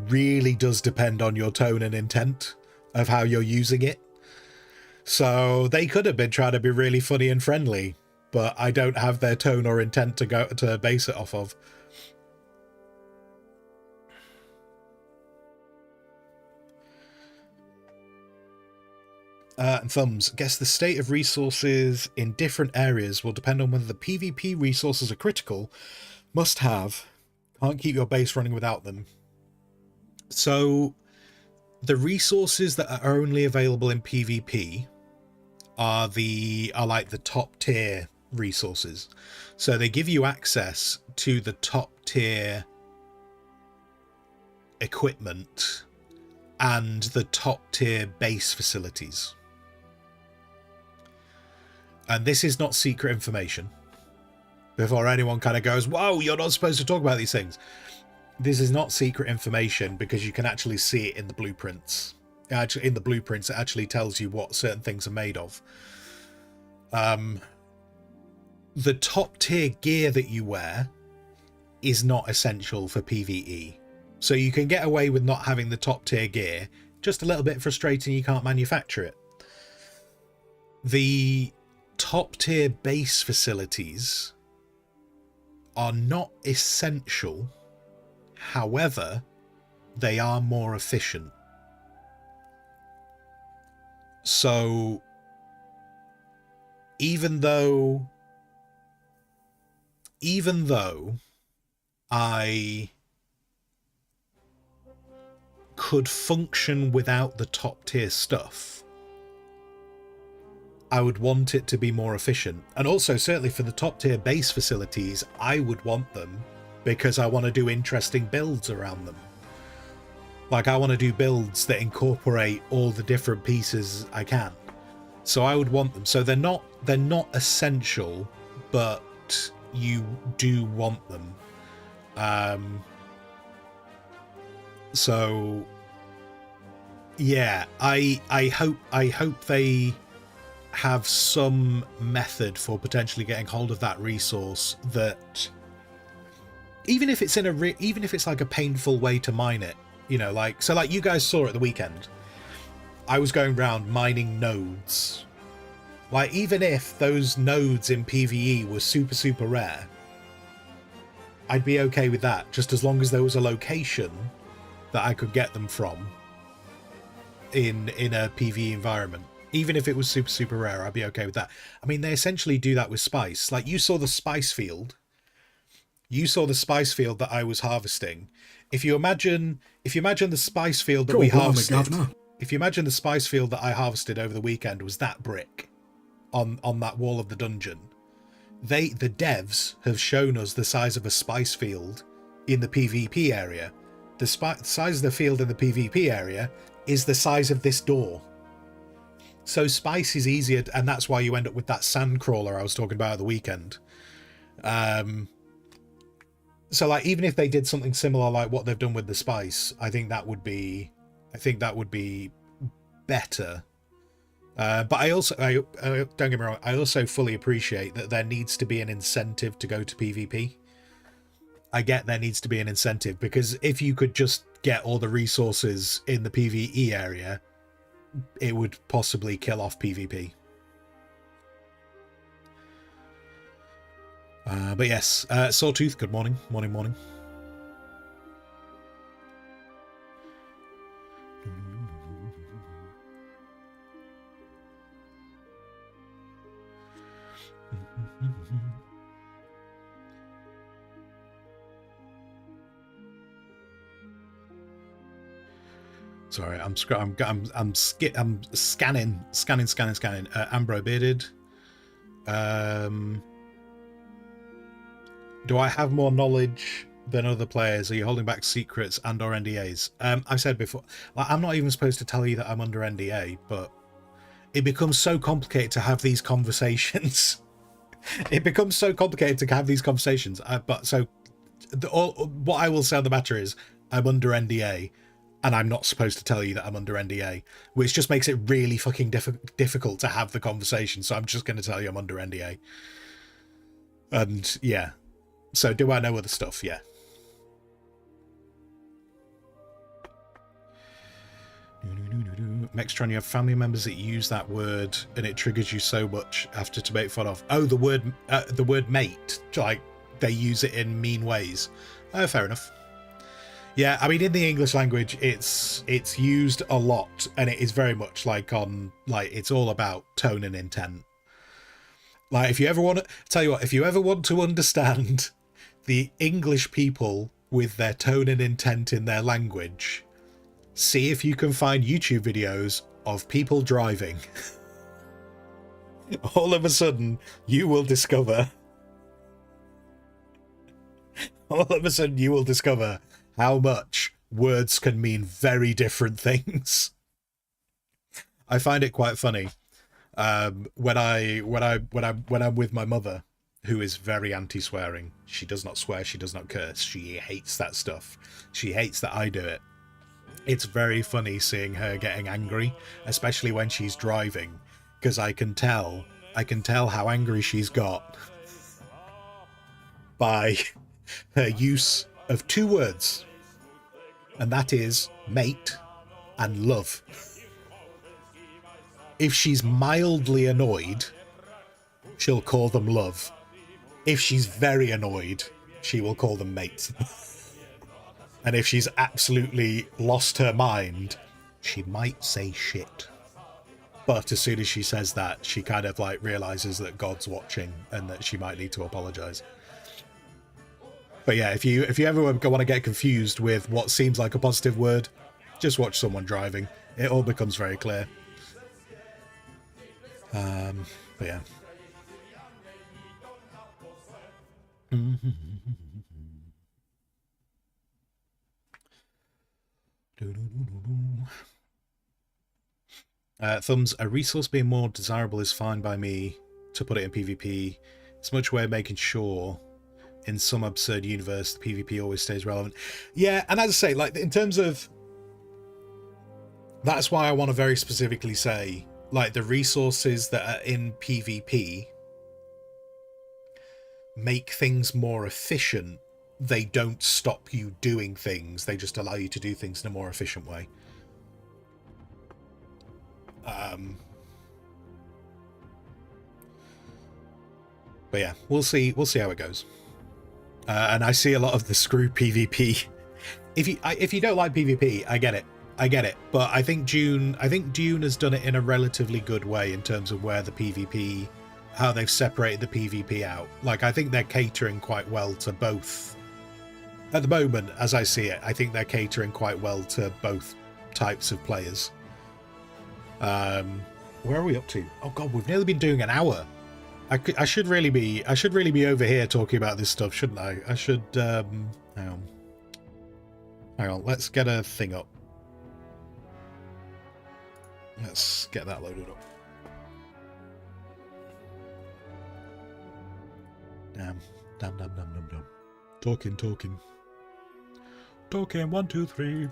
really does depend on your tone and intent of how you're using it. So they could have been trying to be really funny and friendly, but I don't have their tone or intent to base it off of. And Thumbs, guess the state of resources in different areas will depend on whether the PvP resources are critical, must have, can't keep your base running without them. So the resources that are only available in PvP are like the top tier resources. So they give you access to the top tier equipment and the top tier base facilities. And this is not secret information. Before anyone kind of goes, whoa, you're not supposed to talk about these things. This is not secret information because you can actually see it in the blueprints. Actually, in the blueprints, it actually tells you what certain things are made of. The top tier gear that you wear is not essential for PvE. So you can get away with not having the top tier gear. Just a little bit frustrating you can't manufacture it. The top tier base facilities are not essential. However, they are more efficient. So even though I could function without the top tier stuff, I would want it to be more efficient. And also, certainly for the top tier base facilities, I would want them because I want to do interesting builds around them. Like, I want to do builds that incorporate all the different pieces I can. So I would want them. So they're not essential, but you do want them. So yeah, I hope they have some method for potentially getting hold of that resource, that even if it's even if it's like a painful way to mine it, you know, like, so like you guys saw at the weekend, I was going around mining nodes. Like, even if those nodes in PvE were super rare, I'd be okay with that, just as long as there was a location that I could get them from in a PvE environment. Even if it was super rare, I'd be okay with that. I mean, they essentially do that with spice. Like, you saw the spice field. You saw the spice field that I was harvesting. If you imagine the spice field that we harvested, if you imagine the spice field that I harvested over the weekend was that brick on that wall of the dungeon, the devs have shown us the size of a spice field in the PvP area. The size of the field in the PvP area is the size of this door. So spice is easier, and that's why you end up with that sand crawler I was talking about at the weekend. So like, even if they did something similar like what they've done with the spice, I think that would be better. But I don't get me wrong, I also fully appreciate that there needs to be an incentive to go to PvP. I get there needs to be an incentive, because if you could just get all the resources in the PvE area, it would possibly kill off PvP. But yes, Sawtooth, good morning. Morning. Sorry, I'm scanning. Ambro bearded. Do I have more knowledge than other players? Are you holding back secrets and or NDAs? I've said before, like, I'm not even supposed to tell you that I'm under NDA, but it becomes so complicated to have these conversations. It becomes so complicated to have these conversations. What I will say on the matter is I'm under NDA, and I'm not supposed to tell you that I'm under NDA, which just makes it really fucking difficult to have the conversation. So I'm just going to tell you I'm under NDA. And yeah. So do I know other stuff? Yeah. Mextron, you have family members that use that word and it triggers you so much after to make fun of. Oh, the word mate. Like, they use it in mean ways. Fair enough. Yeah, I mean, in the English language, it's used a lot, and it is very much like it's all about tone and intent. Like, if you ever want to understand the English people with their tone and intent in their language, see if you can find YouTube videos of people driving. All of a sudden, you will discover how much words can mean very different things. I find it quite funny when I'm with my mother, who is very anti-swearing. She does not swear, she does not curse. She hates that stuff. She hates that I do it. It's very funny seeing her getting angry, especially when she's driving, because I can tell how angry she's got by her use of two words, and that is mate and love. If she's mildly annoyed, she'll call them love. If she's very annoyed, she will call them mate. And if she's absolutely lost her mind, she might say shit. But as soon as she says that, she kind of like realizes that God's watching and that she might need to apologize. But yeah, if you ever want to get confused with what seems like a positive word, just watch someone driving. It all becomes very clear. But yeah. Thumbs, a resource being more desirable is fine by me to put it in PvP. It's much way of making sure in some absurd universe the PvP always stays relevant. Yeah, and as I say, like, in terms of, that's why I want to very specifically say, like, the resources that are in PvP make things more efficient. They don't stop you doing things, they just allow you to do things in a more efficient way. But yeah, we'll see how it goes. And I see a lot of the screw PvP. If you don't like PvP, I get it. But I think Dune has done it in a relatively good way in terms of where the PvP, how they've separated the PvP out. Like, I think they're catering quite well to both. At the moment, as I see it, I think they're catering quite well to both types of players. Where are we up to? Oh god, we've nearly been doing an hour. I should really be over here talking about this stuff, shouldn't I? I should hang on, let's get a thing up. Let's get that loaded up. Damn. Talking. 1, 2, 3.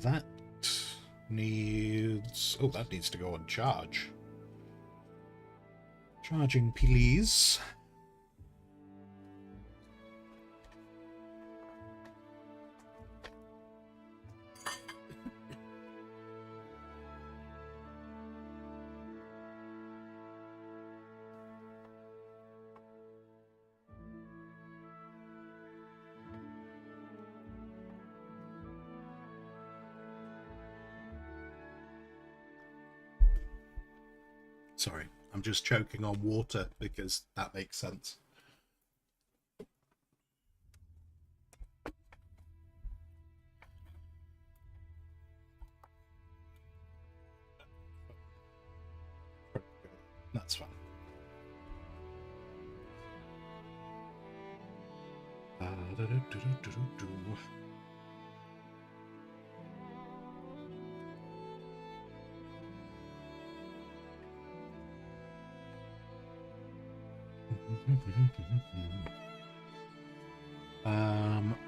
That needs... Oh, that needs to go on charge. Charging, please. Sorry, I'm just choking on water because that makes sense. That's fine.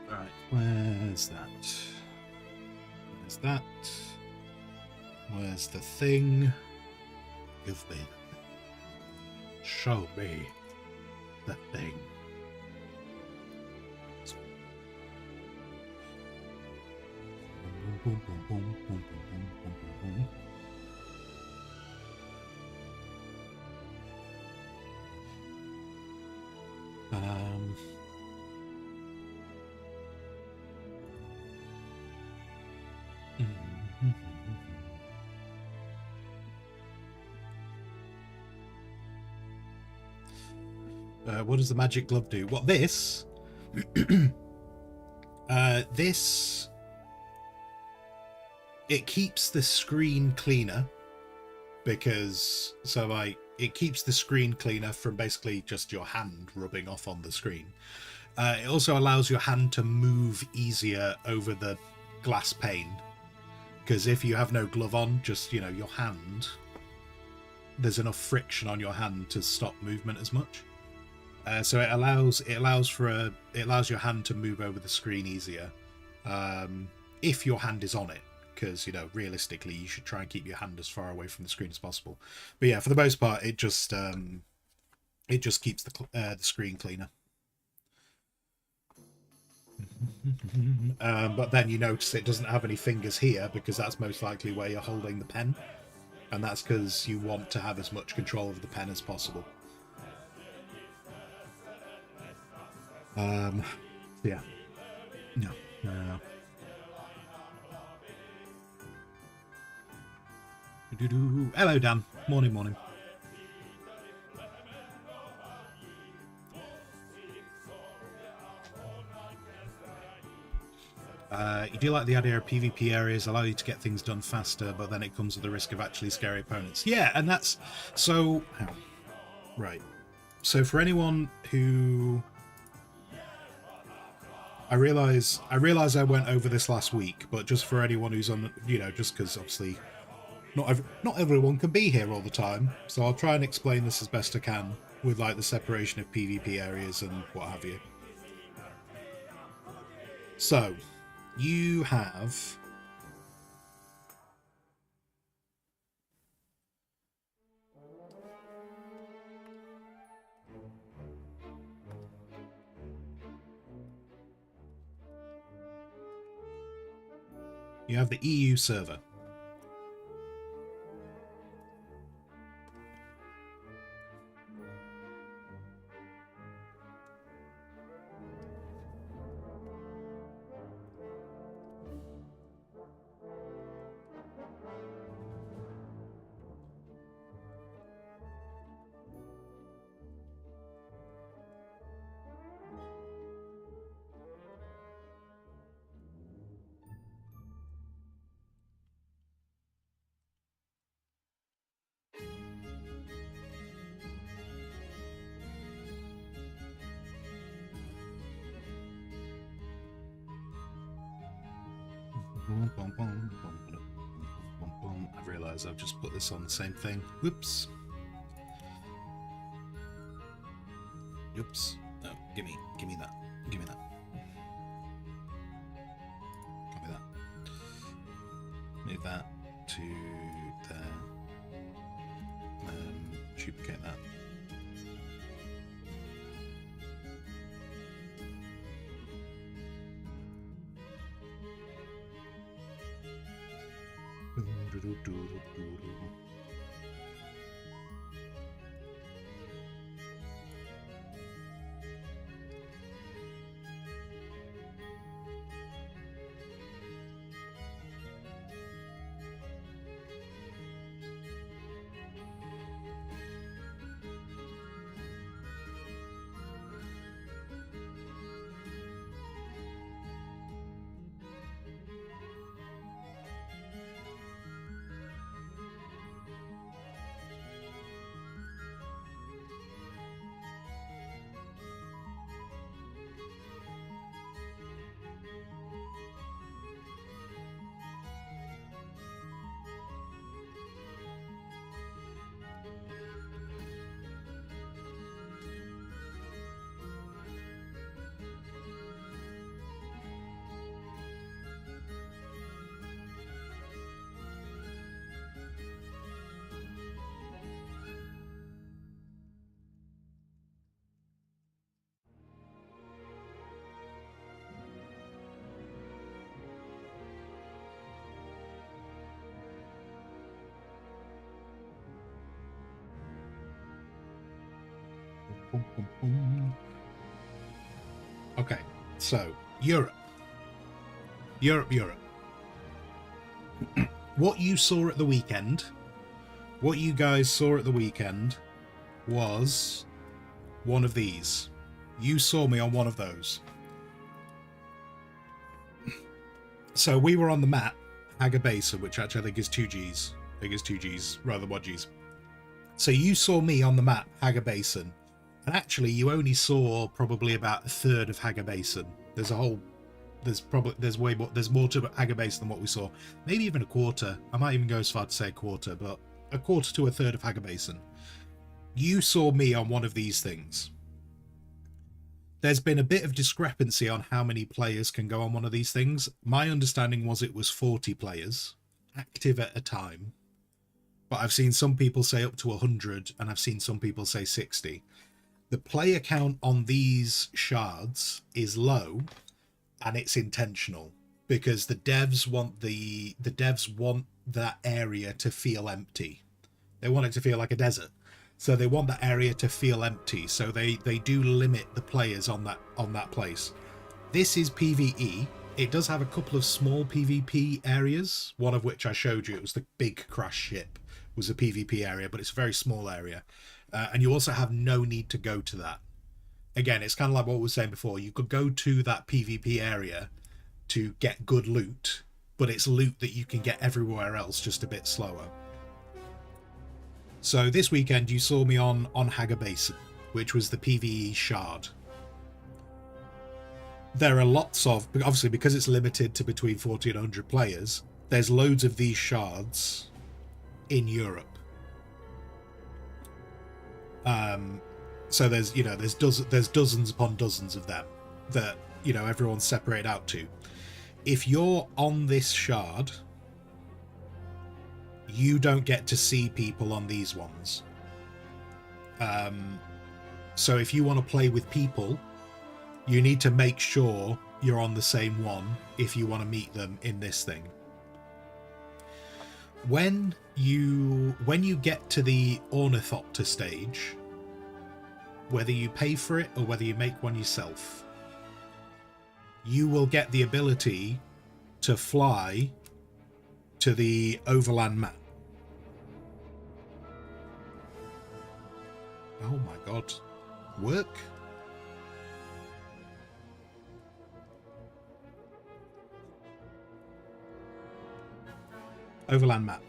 Right, where's that? Where's that? Where's the thing? Give me the thing. Show me the thing. Boom, boom, boom, boom, boom, boom, boom, boom, boom. What does the magic glove do? What, this? This... It keeps the screen cleaner, because... So, like, it keeps the screen cleaner from basically just your hand rubbing off on the screen. It also allows your hand to move easier over the glass pane, because if you have no glove on, just, you know, your hand... There's enough friction on your hand to stop movement as much. So it allows your hand to move over the screen easier, if your hand is on it, because, you know, realistically you should try and keep your hand as far away from the screen as possible. But yeah, for the most part, it just keeps the screen cleaner. But then you notice it doesn't have any fingers here, because that's most likely where you're holding the pen, and that's because you want to have as much control of the pen as possible. Yeah. No. Hello, Dan. Morning. You do like the idea of PvP areas allow you to get things done faster, but then it comes with the risk of actually scary opponents. Yeah, and that's... So... Right. So for anyone who... I realise I went over this last week, but just for anyone who's on, you know, just because obviously not everyone can be here all the time, so I'll try and explain this as best I can with, like, the separation of PvP areas and what have you. So, you have... You have the EU server. I've realised I've just put this on the same thing. Whoops. Oops. No, give me that. Give me that. Copy that. Move that to there. Duplicate that. Boom, boom, boom. Okay, so Europe. Europe. What you saw at the weekend, what you guys saw at the weekend was one of these. You saw me on one of those. So we were on the map, Haga Basin, which actually I think is 2Gs. I think it's 2Gs rather than 1Gs. So you saw me on the map, Haga Basin. And actually you only saw probably about a third of Haga Basin. There's more to Haga Basin than what we saw. Maybe even a quarter. I might even go as far to say a quarter, but a quarter to a third of Haga Basin. You saw me on one of these things. There's been a bit of discrepancy on how many players can go on one of these things. My understanding was it was 40 players active at a time. But I've seen some people say up to 100, and I've seen some people say 60. The player count on these shards is low, and it's intentional because the devs want that area to feel empty. They want it to feel like a desert. So they want that area to feel empty. So they do limit the players on that place. This is PvE. It does have a couple of small PvP areas, one of which I showed you. It was the big crash ship was a PvP area, but it's a very small area. And you also have no need to go to that. Again, it's kind of like what we were saying before. You could go to that PvP area to get good loot, but it's loot that you can get everywhere else just a bit slower. So this weekend you saw me on Haga Basin, which was the PvE shard. There are lots of, obviously because it's limited to between 40 and 100 players, there's loads of these shards in Europe. So there's dozens upon dozens of them that, everyone's separated out to. If you're on this shard, you don't get to see people on these ones. So if you want to play with people, you need to make sure you're on the same one if you want to meet them in this thing. When you get to the Ornithopter stage, whether you pay for it or whether you make one yourself, you will get the ability to fly to the overland map. Oh my god. Work? Overland map.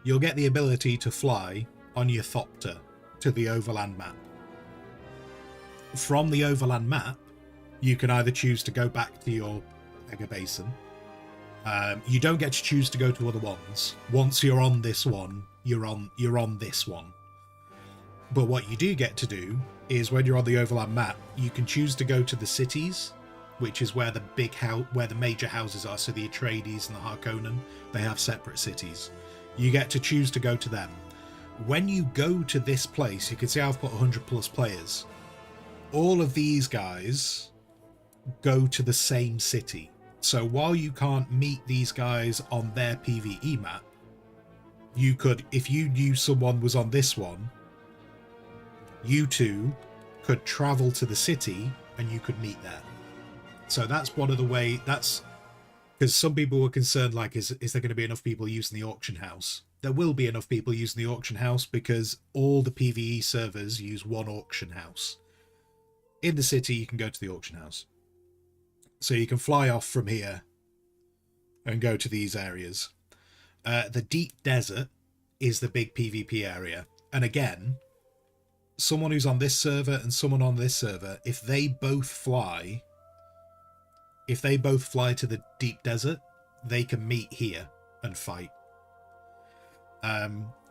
You'll get the ability to fly on your Thopter to the overland map. From the overland map, you can either choose to go back to your Haga Basin. You don't get to choose to go to other ones. Once you're on this one, you're on this one. But what you do get to do is when you're on the overland map, you can choose to go to the cities, which is where the major houses are. So the Atreides and the Harkonnen, they have separate cities. You get to choose to go to them. When you go to this place, you can see I've put 100 plus players. All of these guys go to the same city. So while you can't meet these guys on their PvE map, you could, if you knew someone was on this one, you two could travel to the city and you could meet there. So that's one of the way, that's because some people were concerned, like, is there going to be enough people using the auction house? There will be enough people using the auction house because all the PvE servers use one auction house. In the city, you can go to the auction house. So you can fly off from here and go to these areas. The deep desert is the big PvP area. And again, someone who's on this server and someone on this server, if they both fly to the deep desert, they can meet here and fight.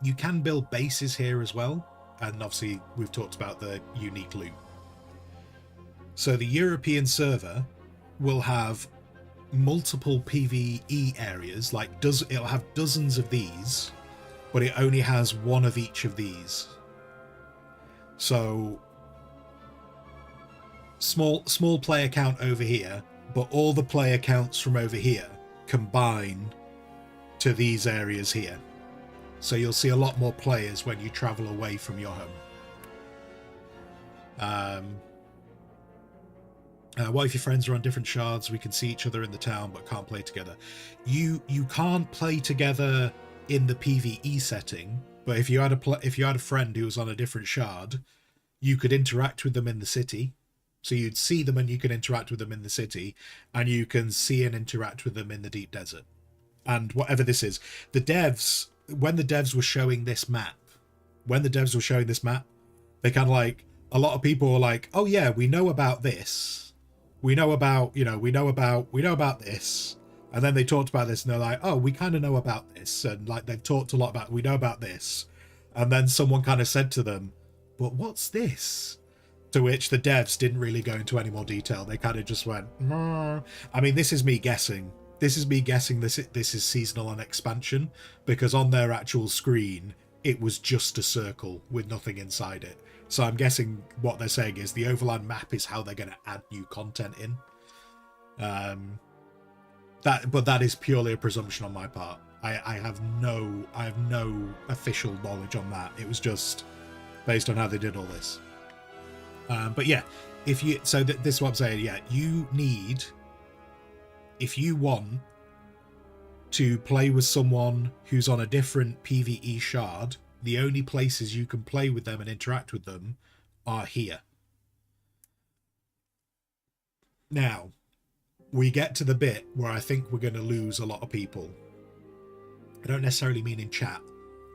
You can build bases here as well. And obviously we've talked about the unique loot. So the European server will have multiple PvE areas, like it'll have dozens of these, but it only has one of each of these. So small player count over here, but all the player counts from over here combine to these areas here. So you'll see a lot more players when you travel away from your home. What if your friends are on different shards? We can see each other in the town, but can't play together. You can't play together in the PvE setting, but if you had a friend who was on a different shard, you could interact with them in the city. So you'd see them and you can interact with them in the city, and you can see and interact with them in the deep desert. And whatever this is, when the devs were showing this map, they kind of like, a lot of people were like, oh yeah, we know about this. We know about this. And then they talked about this and they're like, oh, we kind of know about this. And like, they've talked a lot about, we know about this. And then someone kind of said to them, but what's this? To which the devs didn't really go into any more detail. They kind of just went, I mean, this is me guessing. This is seasonal and expansion, because on their actual screen, it was just a circle with nothing inside it. So I'm guessing what they're saying is the overland map is how they're going to add new content in. But that is purely a presumption on my part. I have no official knowledge on that. It was just based on how they did all this. But yeah, this is what I'm saying. Yeah, if you want to play with someone who's on a different PvE shard, the only places you can play with them and interact with them are here. Now, we get to the bit where I think we're going to lose a lot of people. I don't necessarily mean in chat.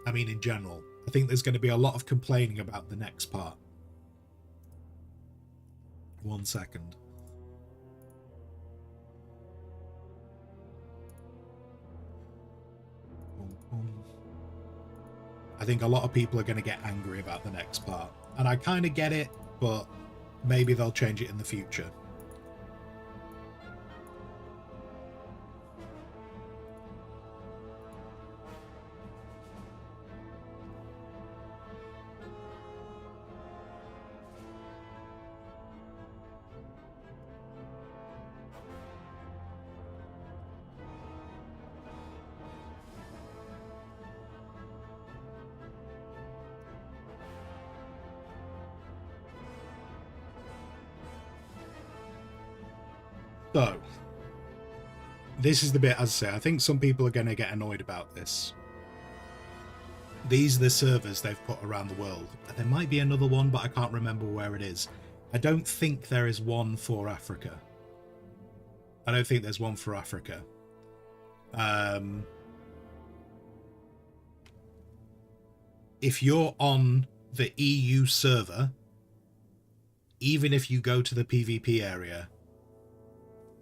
I mean in general. I think there's going to be a lot of complaining about the next part. 1 second. I think a lot of people are going to get angry about the next part. And I kind of get it, but maybe they'll change it in the future. So, this is the bit, as I say, I think some people are going to get annoyed about this. These are the servers they've put around the world. There might be another one, but I can't remember where it is. I don't think there is one for Africa. I don't think there's one for Africa. If you're on the EU server, even if you go to the PvP area,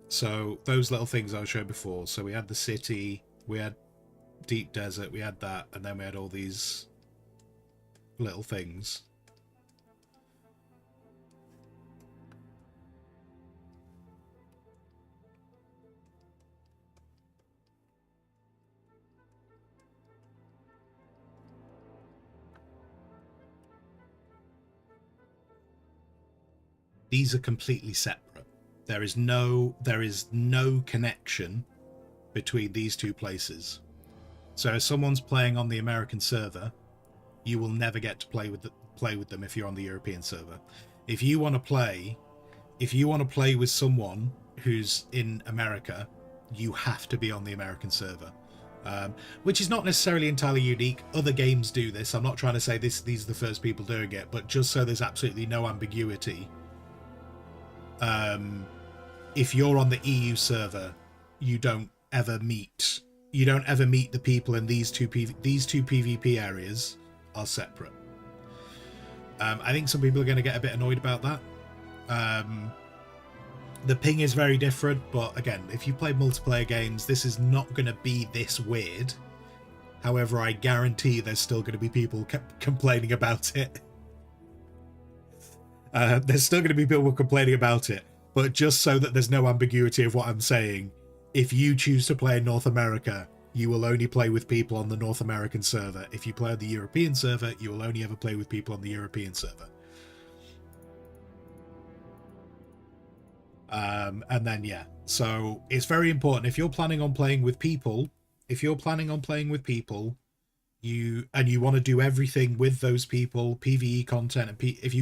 so those little things I showed before. So we had the city, we had deep desert, we had that, and then we had all these little things. These are completely separate. There is no connection between these two places. So if someone's playing on the American server, you will never get to play with them if you're on the European server. If you want to play with someone who's in America, you have to be on the American server. Which is not necessarily entirely unique. Other games do this. I'm not trying to say these are the first people doing it, but just so there's absolutely no ambiguity. If you're on the EU server, you don't ever meet the people in these two PvP areas are separate. I think some people are going to get a bit annoyed about that. The ping is very different, but again, if you play multiplayer games, this is not going to be this weird. However, I guarantee there's still going to be people complaining about it. There's still going to be people complaining about it. But just so that there's no ambiguity of what I'm saying, if you choose to play in North America, you will only play with people on the North American server. If you play on the European server, you will only ever play with people on the European server. And then, yeah. So it's very important. If you're planning on playing with people, you want to do everything with those people, PvE content, and if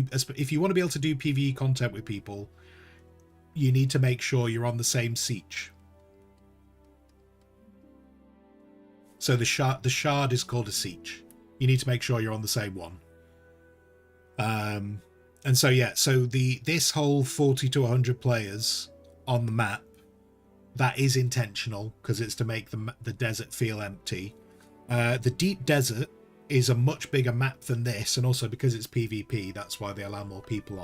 you want to be able to do PvE content with people, you need to make sure you're on the same siege. So the shard is called a siege. You need to make sure you're on the same one. And so yeah, so this whole 40 to 100 players on the map, that is intentional because it's to make the desert feel empty. The deep desert is a much bigger map than this, and also because it's PvP, that's why they allow more people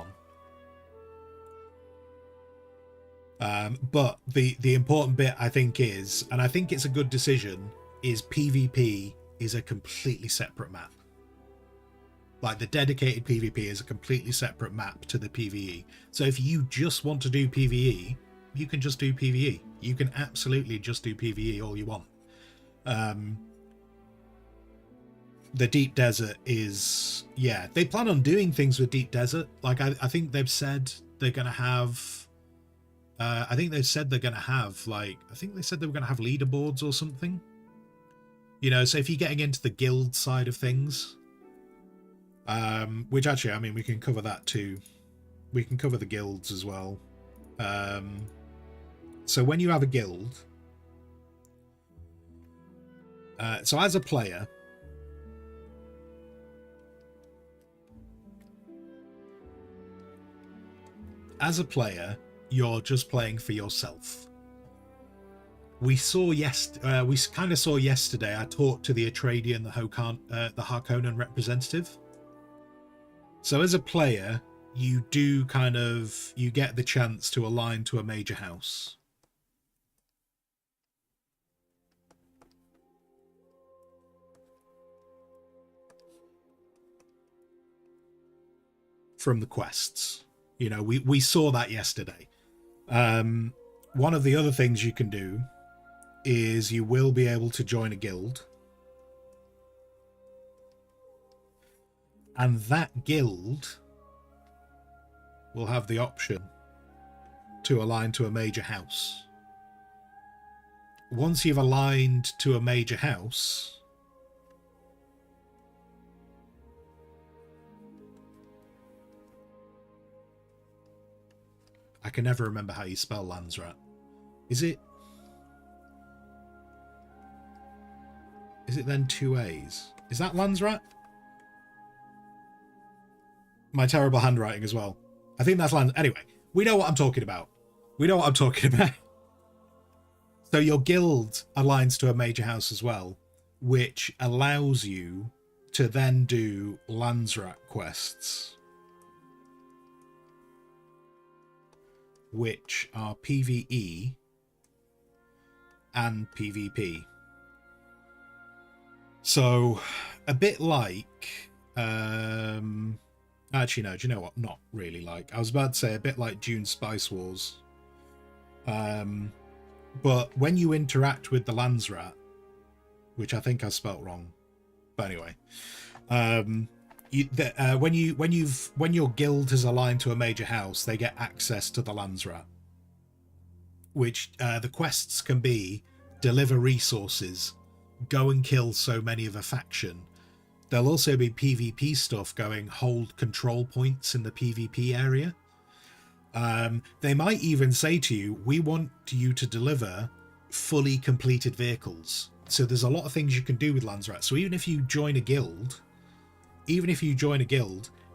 on. But the important bit, I think, is, and I think it's a good decision, is PvP is a completely separate map. Like, the dedicated PvP is a completely separate map to the PvE. So if you just want to do PvE, you can just do PvE. You can absolutely just do PvE all you want. The Deep Desert is, yeah, they plan on doing things with Deep Desert. Like, I think they've said they're going to have, I think they said they were going to have leaderboards or something. You know, so if you're getting into the guild side of things, which actually, I mean, we can cover that too. We can cover the guilds as well. So when you have a guild, so as a player, you're just playing for yourself. We kind of saw yesterday, I talked to the Atreidian, the Harkonnen representative. So as a player, you get the chance to align to a major house. From the quests. You know, we saw that yesterday. One of the other things you can do is you will be able to join a guild. And that guild will have the option to align to a major house. Once you've aligned to a major house, I can never remember how you spell Landsrat. Is it then 2 A's? Is that Landsrat? My terrible handwriting as well. I think that's Lands. Anyway, we know what I'm talking about. So your guild aligns to a major house as well, which allows you to then do Landsrat quests, which are PvE and PvP. So a bit like actually, no, do you know what? Not really like. I was about to say a bit like Dune Spice Wars. But when you interact with the Landsrat, which I think I spelt wrong, but anyway, when your guild is aligned to a major house, they get access to the Landsrat, which the quests can be deliver resources, go and kill so many of a faction. There'll also be PvP stuff going, hold control points in the PvP area. They might even say to you, we want you to deliver fully completed vehicles. So there's a lot of things you can do with Landsrat. So even if you join a guild,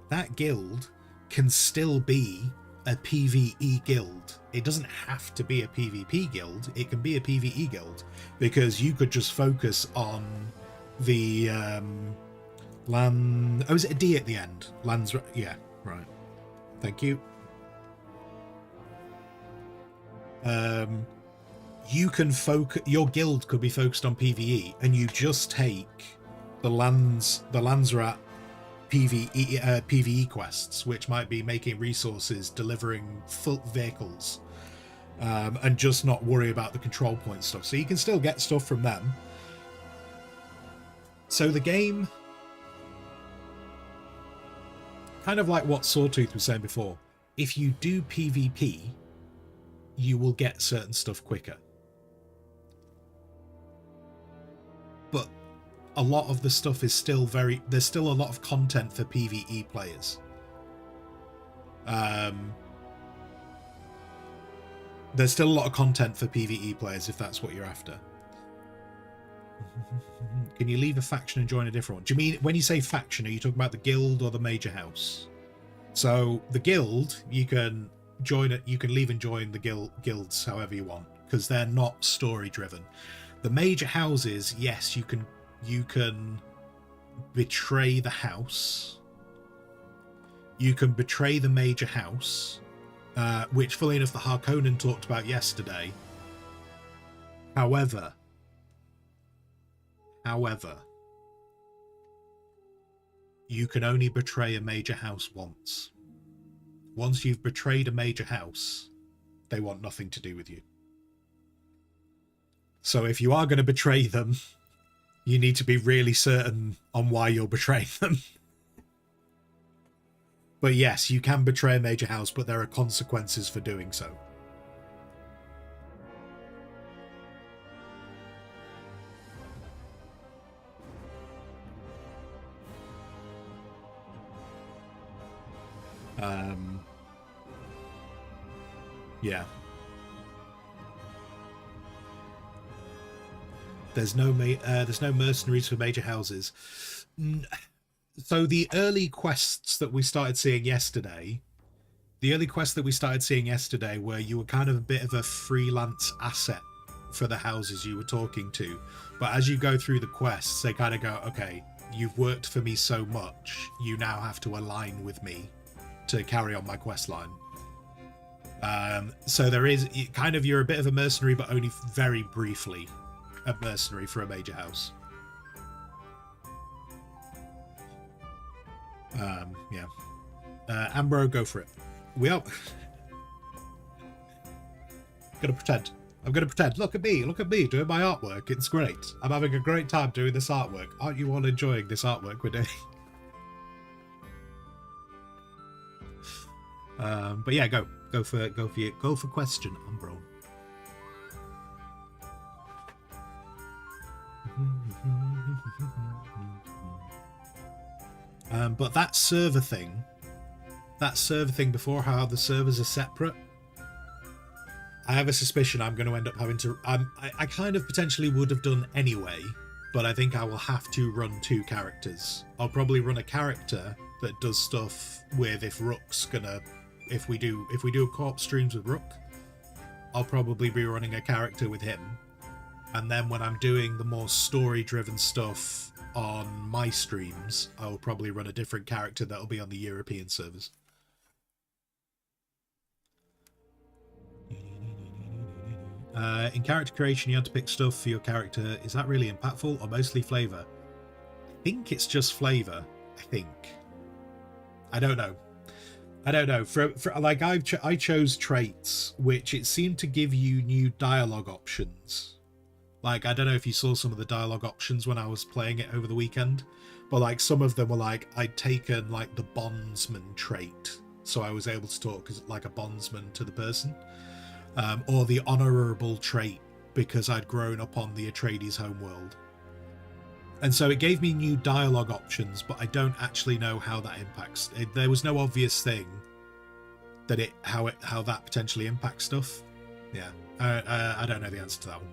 that guild can still be a PvE guild. It doesn't have to be a PvP guild. It can be a PvE guild, because you could just focus on the oh, is it a D at the end? Landsrat, yeah, right. Thank you. You can focus. Your guild could be focused on PvE, and you just take the Landsrat PvE quests, which might be making resources, delivering full vehicles, and just not worry about the control point stuff. So you can still get stuff from them. So the game, kind of like what Sawtooth was saying before, if you do PvP, you will get certain stuff quicker. But a lot of the stuff is still there's still a lot of content for PvE players. There's still a lot of content for PvE players if that's what you're after. Can you leave a faction and join a different one? Do you mean, when you say faction, are you talking about the guild or the major house? So the guild, you can join it, you can leave and join the guilds however you want, because they're not story driven. The major houses, yes, you can betray the house. You can betray the major house, which, fully enough, the Harkonnen talked about yesterday. However, you can only betray a major house once. Once you've betrayed a major house, they want nothing to do with you. So if you are going to betray them, you need to be really certain on why you're betraying them. But yes, you can betray a major house, but there are consequences for doing so. Yeah. There's no mercenaries for major houses. So the early quests that we started seeing yesterday, where you were kind of a bit of a freelance asset for the houses you were talking to. But as you go through the quests, they kind of go, okay, you've worked for me so much, you now have to align with me to carry on my quest line. So there is kind of, you're a bit of a mercenary, but only very briefly a mercenary for a major house. Yeah. Ambro, go for it. We are gonna pretend. I'm gonna pretend. Look at me doing my artwork. It's great. I'm having a great time doing this artwork. Aren't you all enjoying this artwork we're doing? But yeah, go for question, Umbro. But that server thing before, how the servers are separate, I have a suspicion I'm going to end up having to. I kind of potentially would have done anyway, but I think I will have to run 2 characters. I'll probably run a character that does stuff with if we do co-op streams with Rook, I'll probably be running a character with him. And then when I'm doing the more story-driven stuff on my streams, I'll probably run a different character that'll be on the European servers. In character creation, you have to pick stuff for your character. Is that really impactful or mostly flavor? I think it's just flavor. I think. I don't know. For like, I chose traits, which it seemed to give you new dialogue options. Like, I don't know if you saw some of the dialogue options when I was playing it over the weekend, but like some of them were like, I'd taken like the bondsman trait, so I was able to talk as like a bondsman to the person, or the honorable trait because I'd grown up on the Atreides homeworld. And so it gave me new dialogue options, but I don't actually know how that impacts. There was no obvious thing that how that potentially impacts stuff. Yeah, I don't know the answer to that one.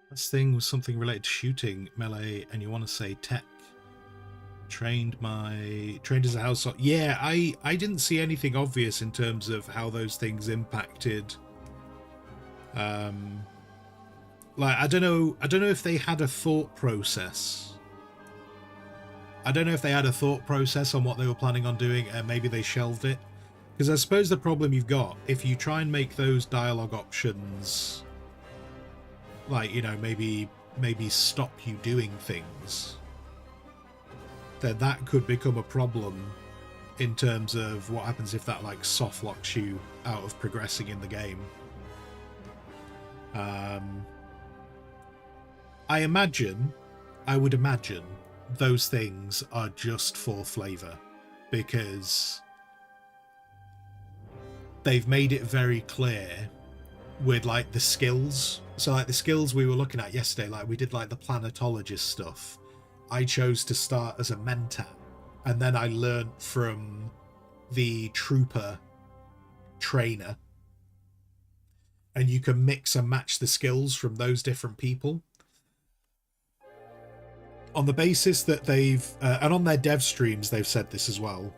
This thing was something related to shooting, melee, and you want to say tech. Trained as a house. Yeah, I didn't see anything obvious in terms of how those things impacted. Like I don't know if they had a thought process. I don't know if they had a thought process on what they were planning on doing, and maybe they shelved it. Because I suppose the problem you've got, if you try and make those dialogue options, like, you know, maybe stop you doing things, then that could become a problem in terms of what happens if that, like, soft locks you out of progressing in the game. I would imagine those things are just for flavor, because they've made it very clear with, like, the skills. So, like, the skills we were looking at yesterday, like, we did, like, the planetologist stuff. I chose to start as a mentat, and then I learnt from the trooper trainer, and you can mix and match the skills from those different people on the basis that they've and on their dev streams they've said this as well,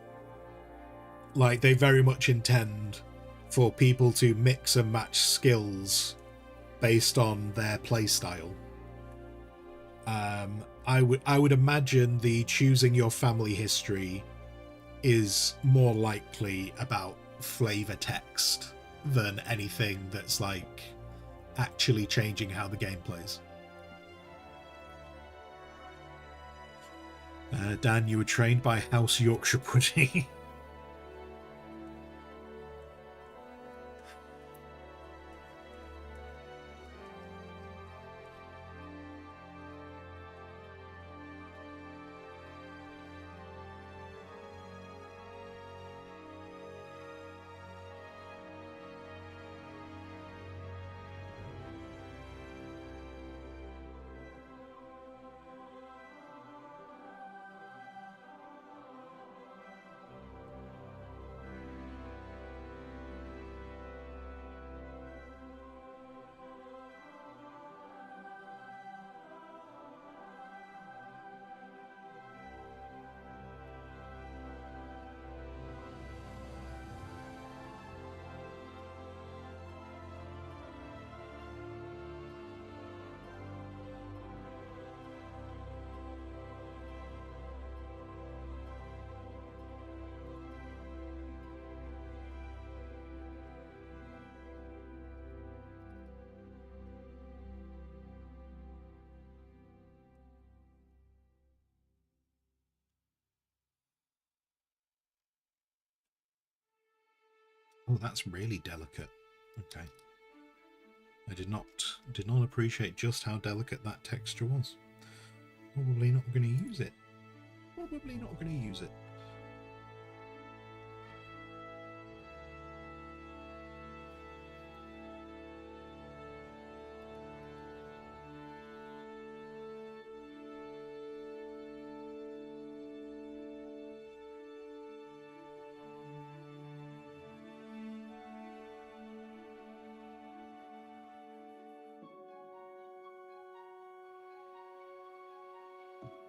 like, they very much intend for people to mix and match skills based on their playstyle. I would imagine the choosing your family history is more likely about flavor text than anything that's, like, actually changing how the game plays. Dan, you were trained by House Yorkshire Pudding. Oh, that's really delicate. Okay. I did not appreciate just how delicate that texture was. Probably not going to use it. Probably not going to use it.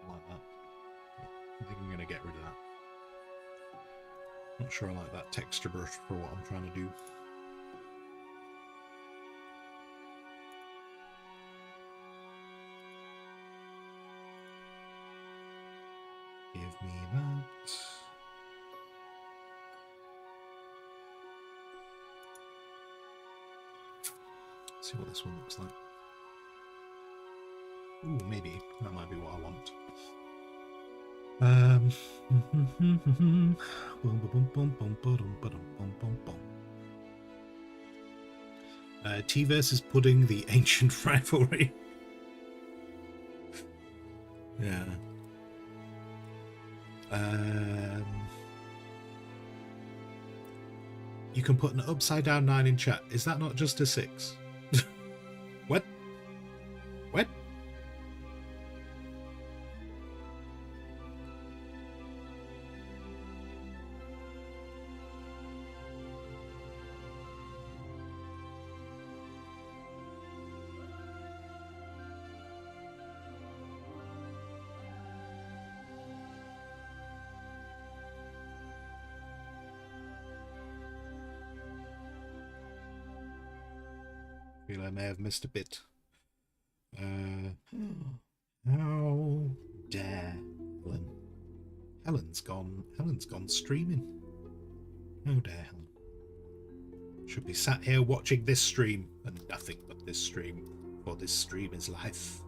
Like that. I think I'm going to get rid of that. Not sure I like that texture brush for what I'm trying to do. Give me that. Let's see what this one looks like. Ooh, maybe that might be what I want. Tea versus pudding, the ancient rivalry. Yeah. You can put an upside down 9 in chat. Is that not just a 6? What? What? feel I may have missed a bit. How dare Helen? Helen's gone streaming. How dare Helen? Should be sat here watching this stream and nothing but this stream, for this stream is life.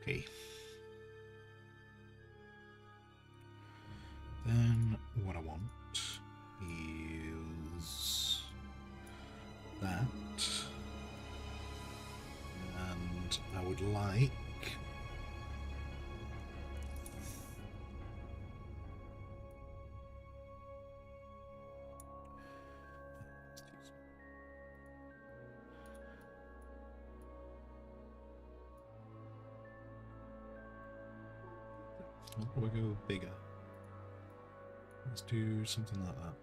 Okay. Then what I want is that, and I would like I'll probably go bigger. Let's do something like that.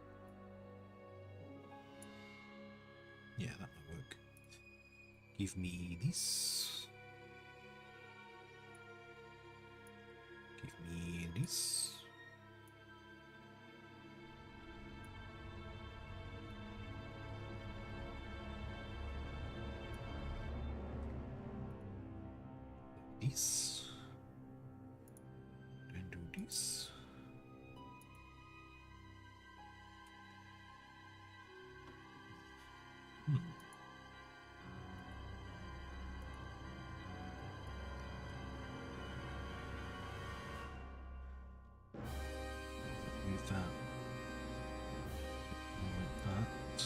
Yeah, that might work. Give me this. Give me this. This. And do this. Move that. Like that.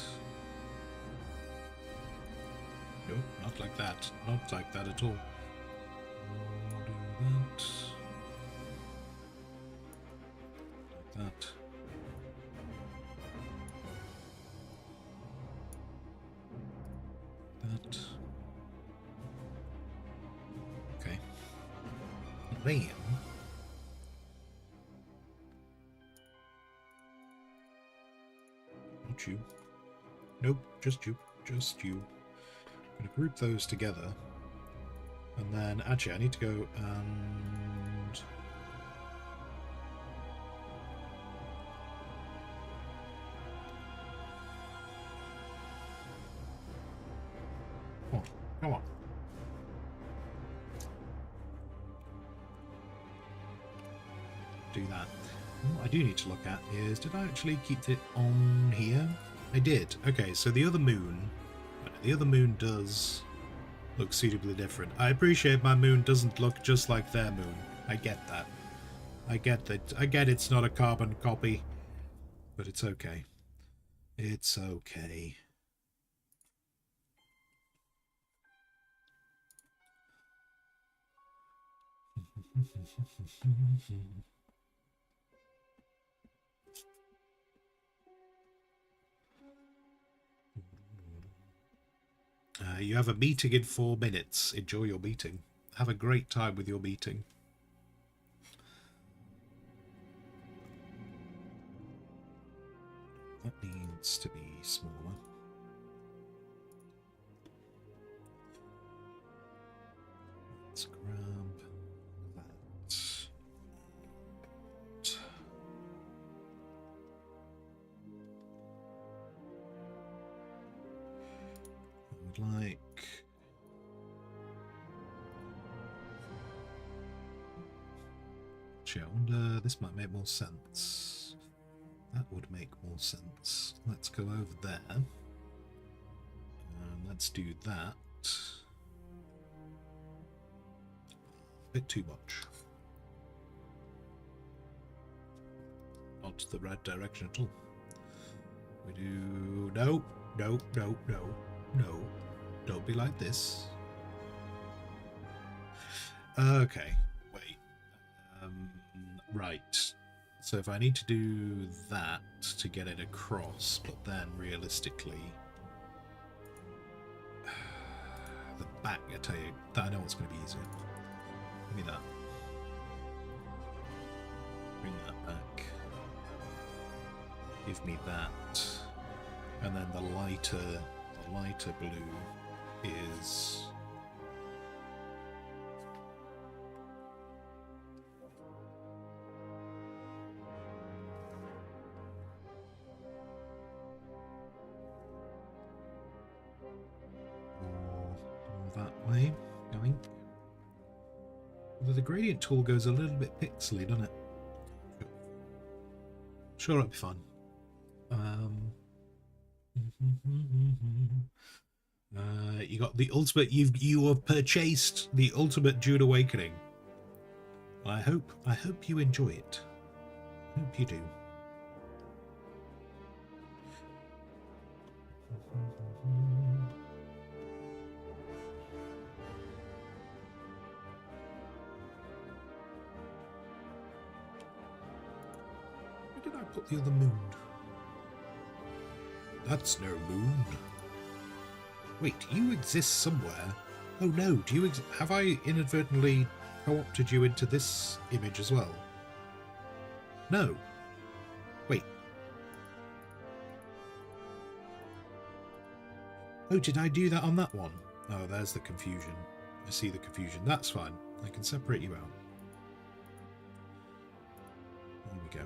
Nope, not like that. Not like that at all. We'll do that. Like that. That. Okay. Then. Not you. Nope, just you. Just you. I'm gonna group those together. And then, actually, I need to go and... Come on, come on. Do that. What I do need to look at is, did I actually keep it on here? I did. Okay, so the other moon does look suitably different. I appreciate my moon doesn't look just like their moon. I get that. I get that. I get it's not a carbon copy, but it's okay. It's okay. You have a meeting in 4 minutes. Enjoy your meeting. Have a great time with your meeting. That needs to be smaller. Let's grab that. I would like... Actually, I wonder, this might make more sense. That would make more sense. Let's go over there. And let's do that. Bit too much. Not the right direction at all. We do... No, no, no, no, no. Don't be like this. Okay, wait. Right. So if I need to do that to get it across, but then realistically... the back, I tell you, I know it's going to be easier. Give me that. Bring that back. Give me that. And then the lighter blue is... that way, going. Although the gradient tool goes a little bit pixely, doesn't it? Sure, it'll be fun. You got the ultimate. You have purchased the ultimate June Awakening. I hope you enjoy it. I hope you do. Where did I put the other moon? That's no moon. Wait, you exist somewhere? Oh no, do you have I inadvertently co-opted you into this image as well? No. Wait. Oh, did I do that on that one? Oh, there's the confusion. I see the confusion. That's fine. I can separate you out. There we go.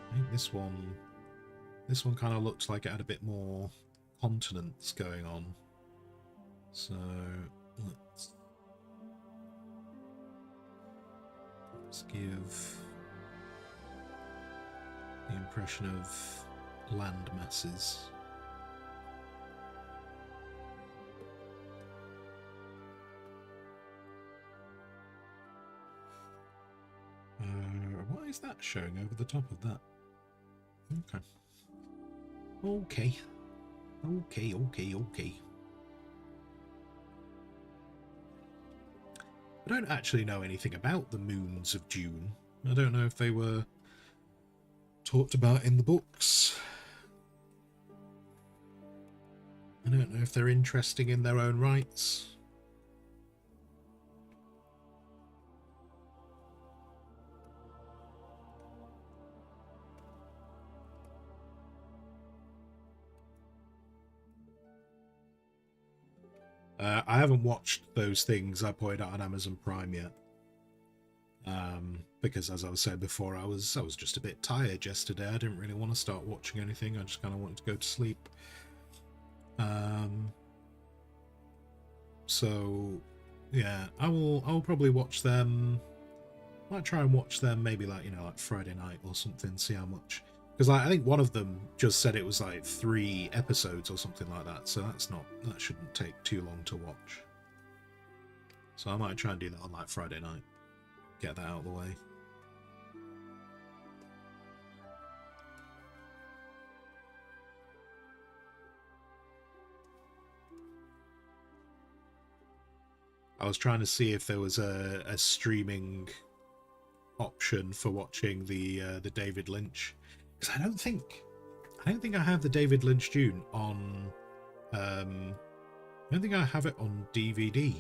I think this one kind of looks like it had a bit more continents going on. So let's give the impression of land masses. Why is that showing over the top of that? Okay. Okay. I don't actually know anything about the moons of June. I don't know if they were talked about in the books. I don't know if they're interesting in their own rights. I haven't watched those things I pointed out on Amazon Prime yet, because as I was saying before, I was just a bit tired yesterday. I didn't really want to start watching anything. I just kind of wanted to go to sleep. So yeah, I'll probably watch them. Might try and watch them maybe like like Friday night or something. See how much. Because I think one of them just said it was like 3 episodes or something like that, so that shouldn't take too long to watch. So I might try and do that on like Friday night. Get that out of the way. I was trying to see if there was a streaming option for watching the David Lynch. Because I don't think I have the David Lynch Dune on. I don't think I have it on DVD.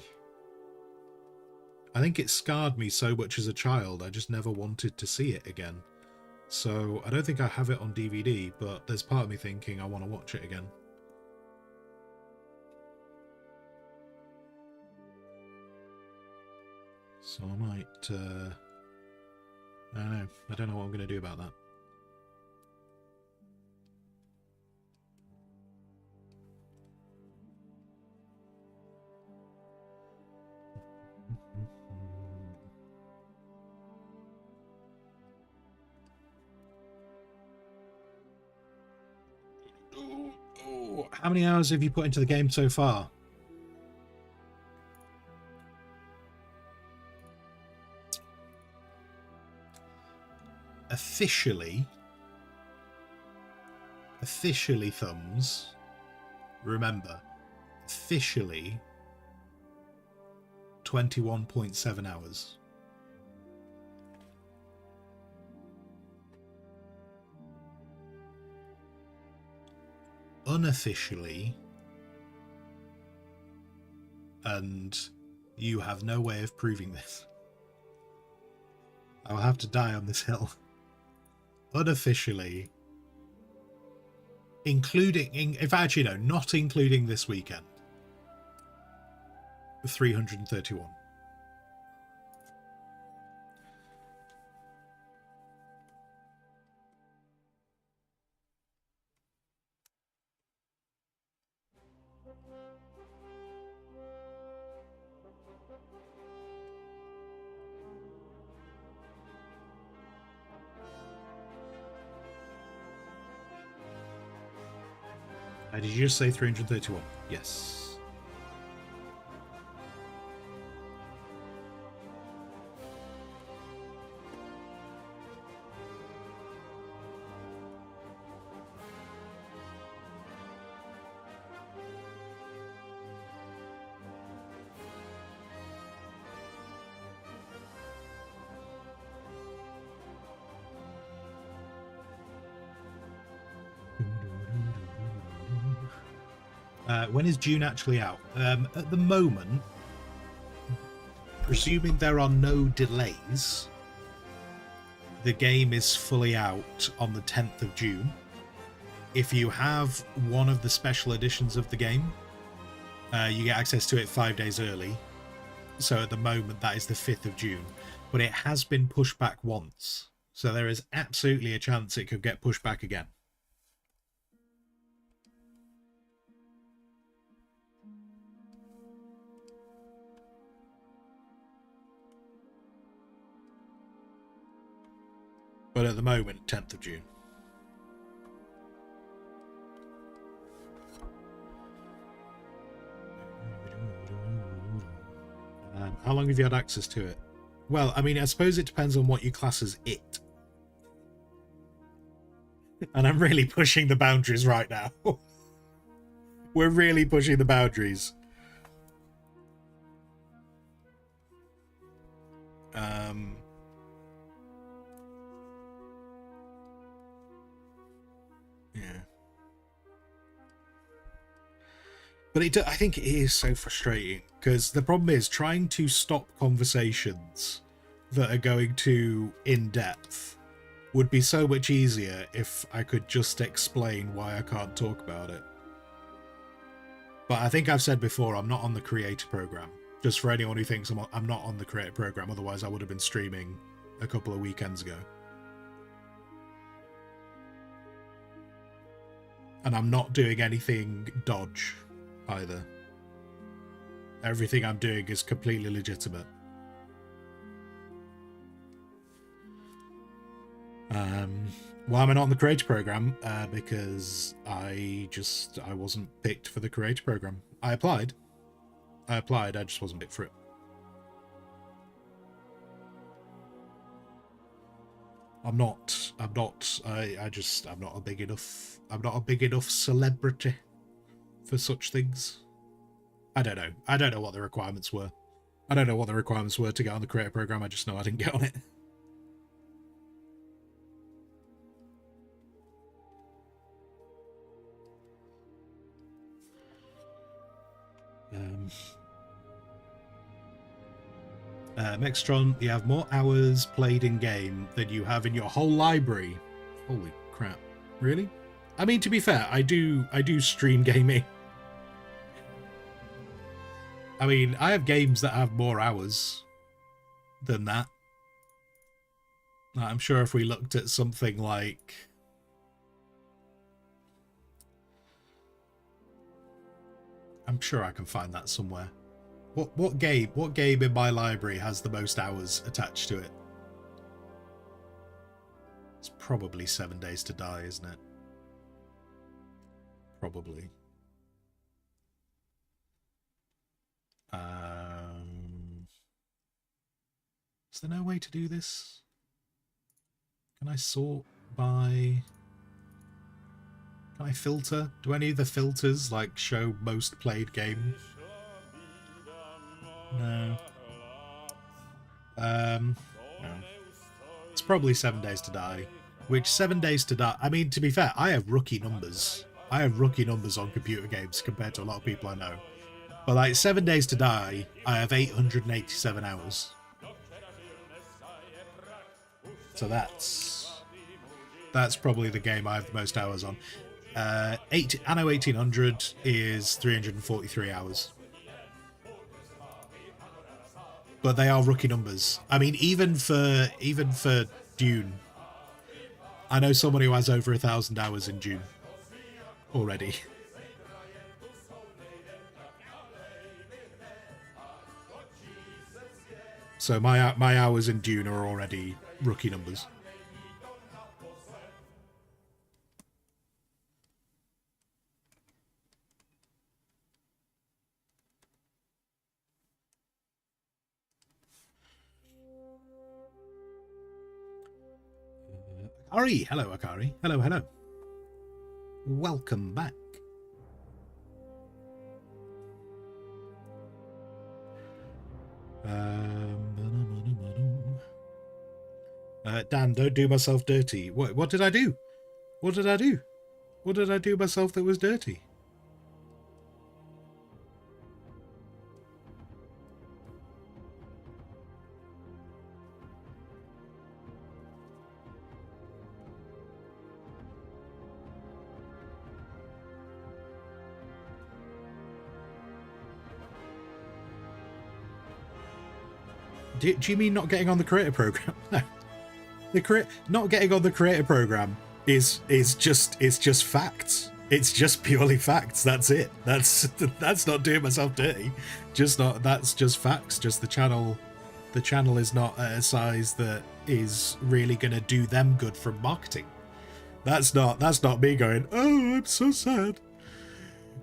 I think it scarred me so much as a child. I just never wanted to see it again. So I don't think I have it on DVD. But there's part of me thinking I want to watch it again. So I might. I don't know. I don't know what I'm going to do about that. Ooh. How many hours have you put into the game so far? Officially, thumbs, remember, officially 21.7 hours. Unofficially, and you have no way of proving this, I'll have to die on this hill. Unofficially, if actually no, not including this weekend, 331. Did you just say 331? Yes. When is June actually out? At the moment, presuming there are no delays, the game is fully out on the 10th of June. If you have one of the special editions of the game, you get access to it 5 days early. So at the moment, that is the 5th of June. But it has been pushed back once. So there is absolutely a chance it could get pushed back again. But at the moment, 10th of June. How long have you had access to it? Well, I mean, I suppose it depends on what you class as it. And I'm really pushing the boundaries right now. We're really pushing the boundaries. Yeah. But I think it is so frustrating, because the problem is trying to stop conversations that are going too in-depth would be so much easier if I could just explain why I can't talk about it. But I think I've said before, I'm not on the creator program. Just for anyone who thinks I'm not on the creator program, otherwise I would have been streaming a couple of weekends ago. And I'm not doing anything dodge either. Everything I'm doing is completely legitimate. Why am I not on the creator program? Because I wasn't picked for the creator program. I applied, I just wasn't picked for it. I'm not a big enough celebrity for such things. I don't know what the requirements were. I don't know what the requirements were to get on the creator program. I just know I didn't get on it. Mextron, you have more hours played in game than you have in your whole library. Holy crap. Really? I mean, to be fair, I do stream gaming. I mean, I have games that have more hours than that. I'm sure if we looked at something like... I'm sure I can find that somewhere. What game in my library has the most hours attached to it? It's probably 7 Days to Die, isn't it? probably. Is there no way to do this? Can I sort by... Can I filter? Do any of the filters, like, show most played game? No. No. It's probably 7 Days to Die. Which 7 Days to Die... I mean, to be fair, I have rookie numbers. I have rookie numbers on computer games compared to a lot of people I know. But, like, 7 Days to Die, I have 887 hours. So that's probably the game I have the most hours on. Anno 1800 is 343 hours. But they are rookie numbers. I mean, even for Dune, I know someone who has over 1,000 hours in Dune already. So my hours in Dune are already rookie numbers. Akari, hello Akari, hello. Welcome back. Dan, don't do myself dirty. What did I do? What did I do? What did I do myself that was dirty? Do you mean not getting on the creator program? No. Not getting on the creator program is just facts. It's just purely facts. That's it. That's not doing myself dirty. That's just facts. Just the channel is not at a size that is really gonna do them good from marketing. That's not me going, oh, I'm so sad.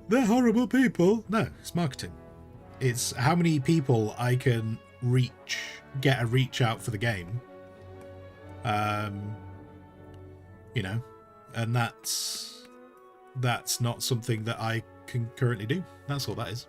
They're horrible people. No, it's marketing. It's how many people I can get a reach out for the game. You know, and that's not something that I can currently do. That's all that is.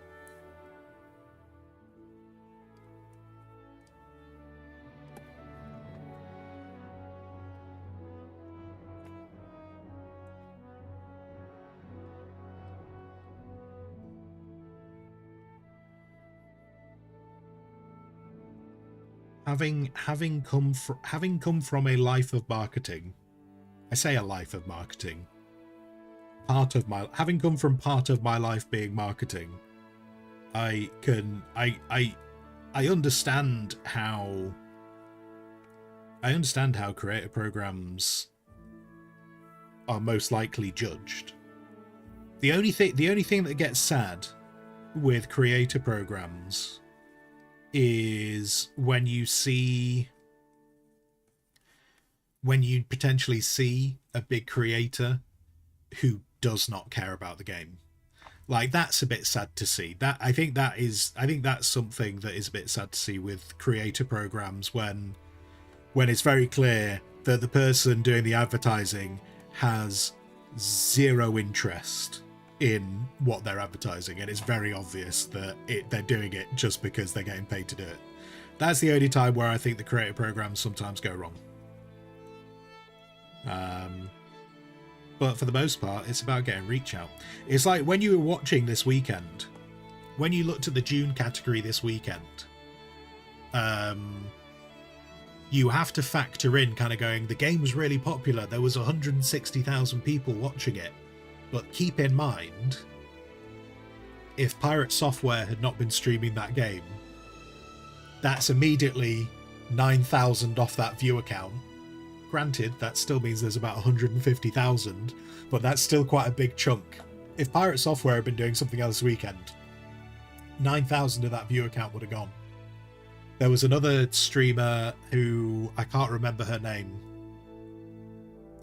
Having come from a life of marketing, I say a life of marketing. Having come from part of my life being marketing, I understand how creator programs are most likely judged. The only thing that gets sad with creator programs is when you potentially see a big creator who does not care about the game. Like, that's a bit sad to see. I think that's something that is a bit sad to see with creator programs when it's very clear that the person doing the advertising has zero interest in what they're advertising, and it's very obvious that they're doing it just because they're getting paid to do it. That's the only time where I think the creator programs sometimes go wrong. But for the most part, it's about getting reach out. It's like when you were watching this weekend, when you looked at the June category this weekend, you have to factor in kind of going, the game was really popular. There was 160,000 people watching it. But keep in mind, if Pirate Software had not been streaming that game, that's immediately 9,000 off that view account. Granted, that still means there's about 150,000, but that's still quite a big chunk. If Pirate Software had been doing something else this weekend, 9,000 of that view account would have gone. There was another streamer who, I can't remember her name.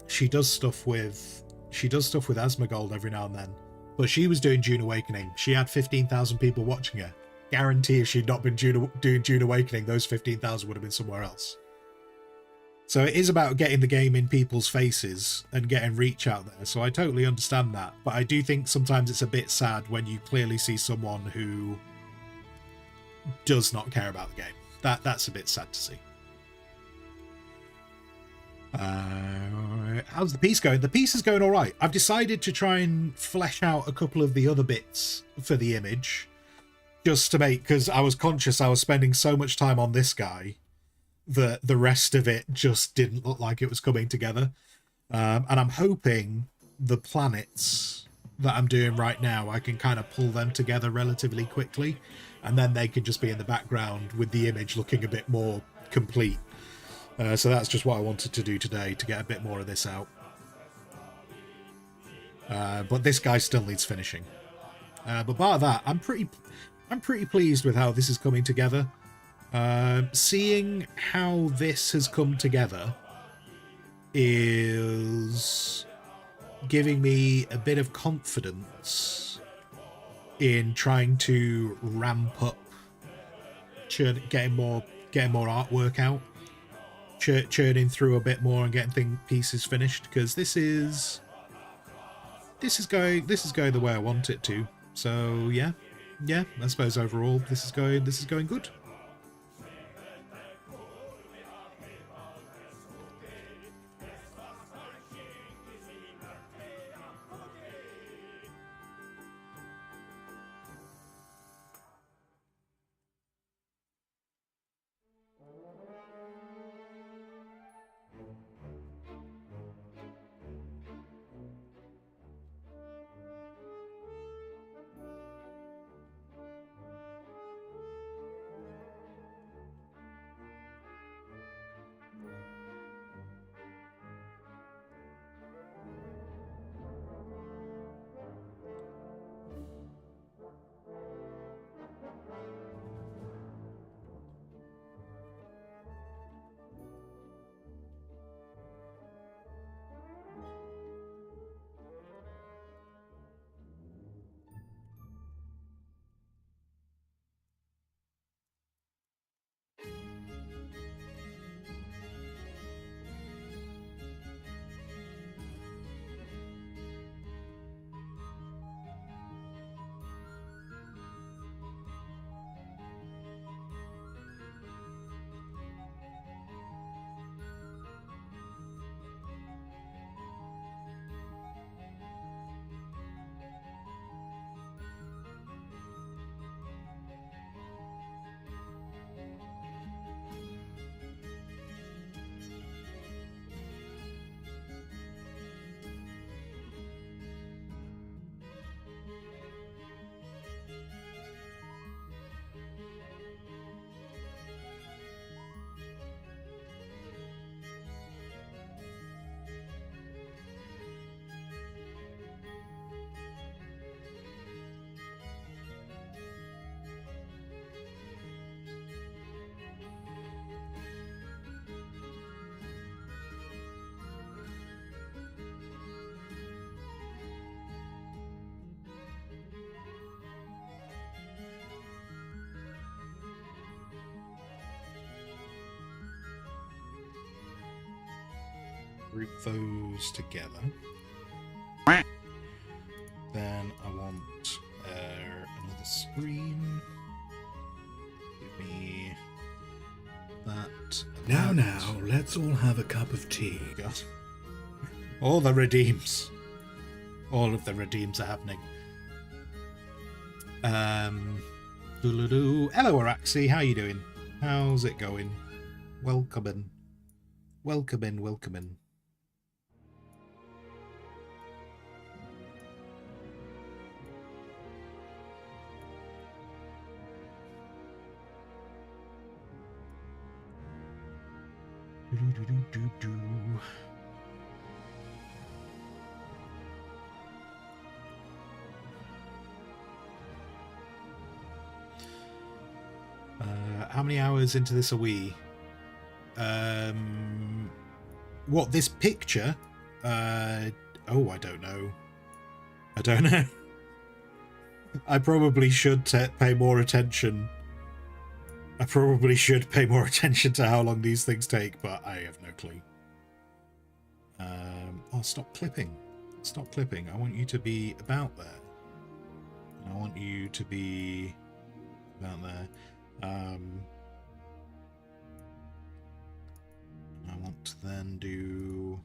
She does stuff with Asmongold every now and then. But she was doing June Awakening. She had 15,000 people watching her. Guarantee if she'd not been doing June Awakening, those 15,000 would have been somewhere else. So it is about getting the game in people's faces and getting reach out there. So I totally understand that. But I do think sometimes it's a bit sad when you clearly see someone who does not care about the game. That's a bit sad to see. How's the piece going? The piece is going all right. I've decided to try and flesh out a couple of the other bits for the image, just to make, because I was conscious I was spending so much time on this guy that the rest of it just didn't look like it was coming together. And I'm hoping the planets that I'm doing right now, I can kind of pull them together relatively quickly, and then they can just be in the background with the image looking a bit more complete. So that's just what I wanted to do today, to get a bit more of this out. But this guy still needs finishing. But bar that, I'm pretty pleased with how this is coming together. Seeing how this has come together is giving me a bit of confidence in trying to ramp up, getting more artwork out, churning through a bit more and getting pieces finished, because this is going the way I want it to. So yeah, I suppose overall this is going good. Group those together. Then I want another screen. Give me that. Now, let's all have a cup of tea. God. All the redeems. All of the redeems are happening. Hello, Araxi. How you doing? How's it going? Welcome in. Welcome in, welcome in. How many hours into this are we? What, this picture? Oh, I don't know. I probably should pay more attention. I probably should pay more attention to how long these things take, but I have no clue. Oh, stop clipping. Stop clipping. I want you to be about there. And I want you to be about there. I want to then do...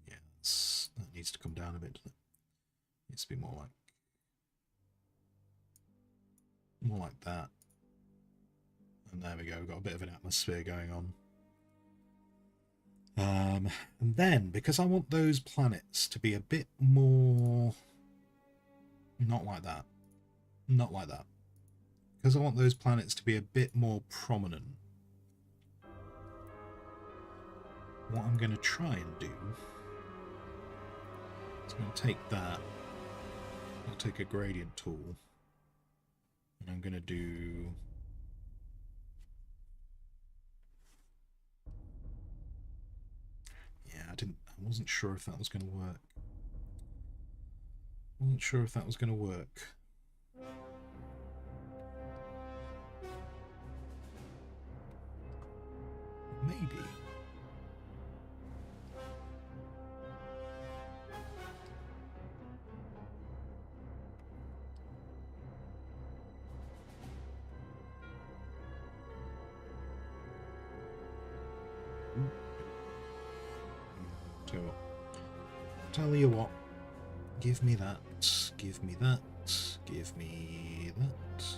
Yes, that needs to come down a bit, doesn't it? Needs to be more like that. And there we go, we've got a bit of an atmosphere going on. And then, because I want those planets to be a bit more... Not like that. Not like that. Because I want those planets to be a bit more prominent. What I'm going to try and do is I'm going to take that. I'll take a gradient tool. And I'm going to do... Yeah, I wasn't sure if that was going to work. Wasn't sure if that was going to work. Maybe. Tell you what, give me that, give me that, give me that.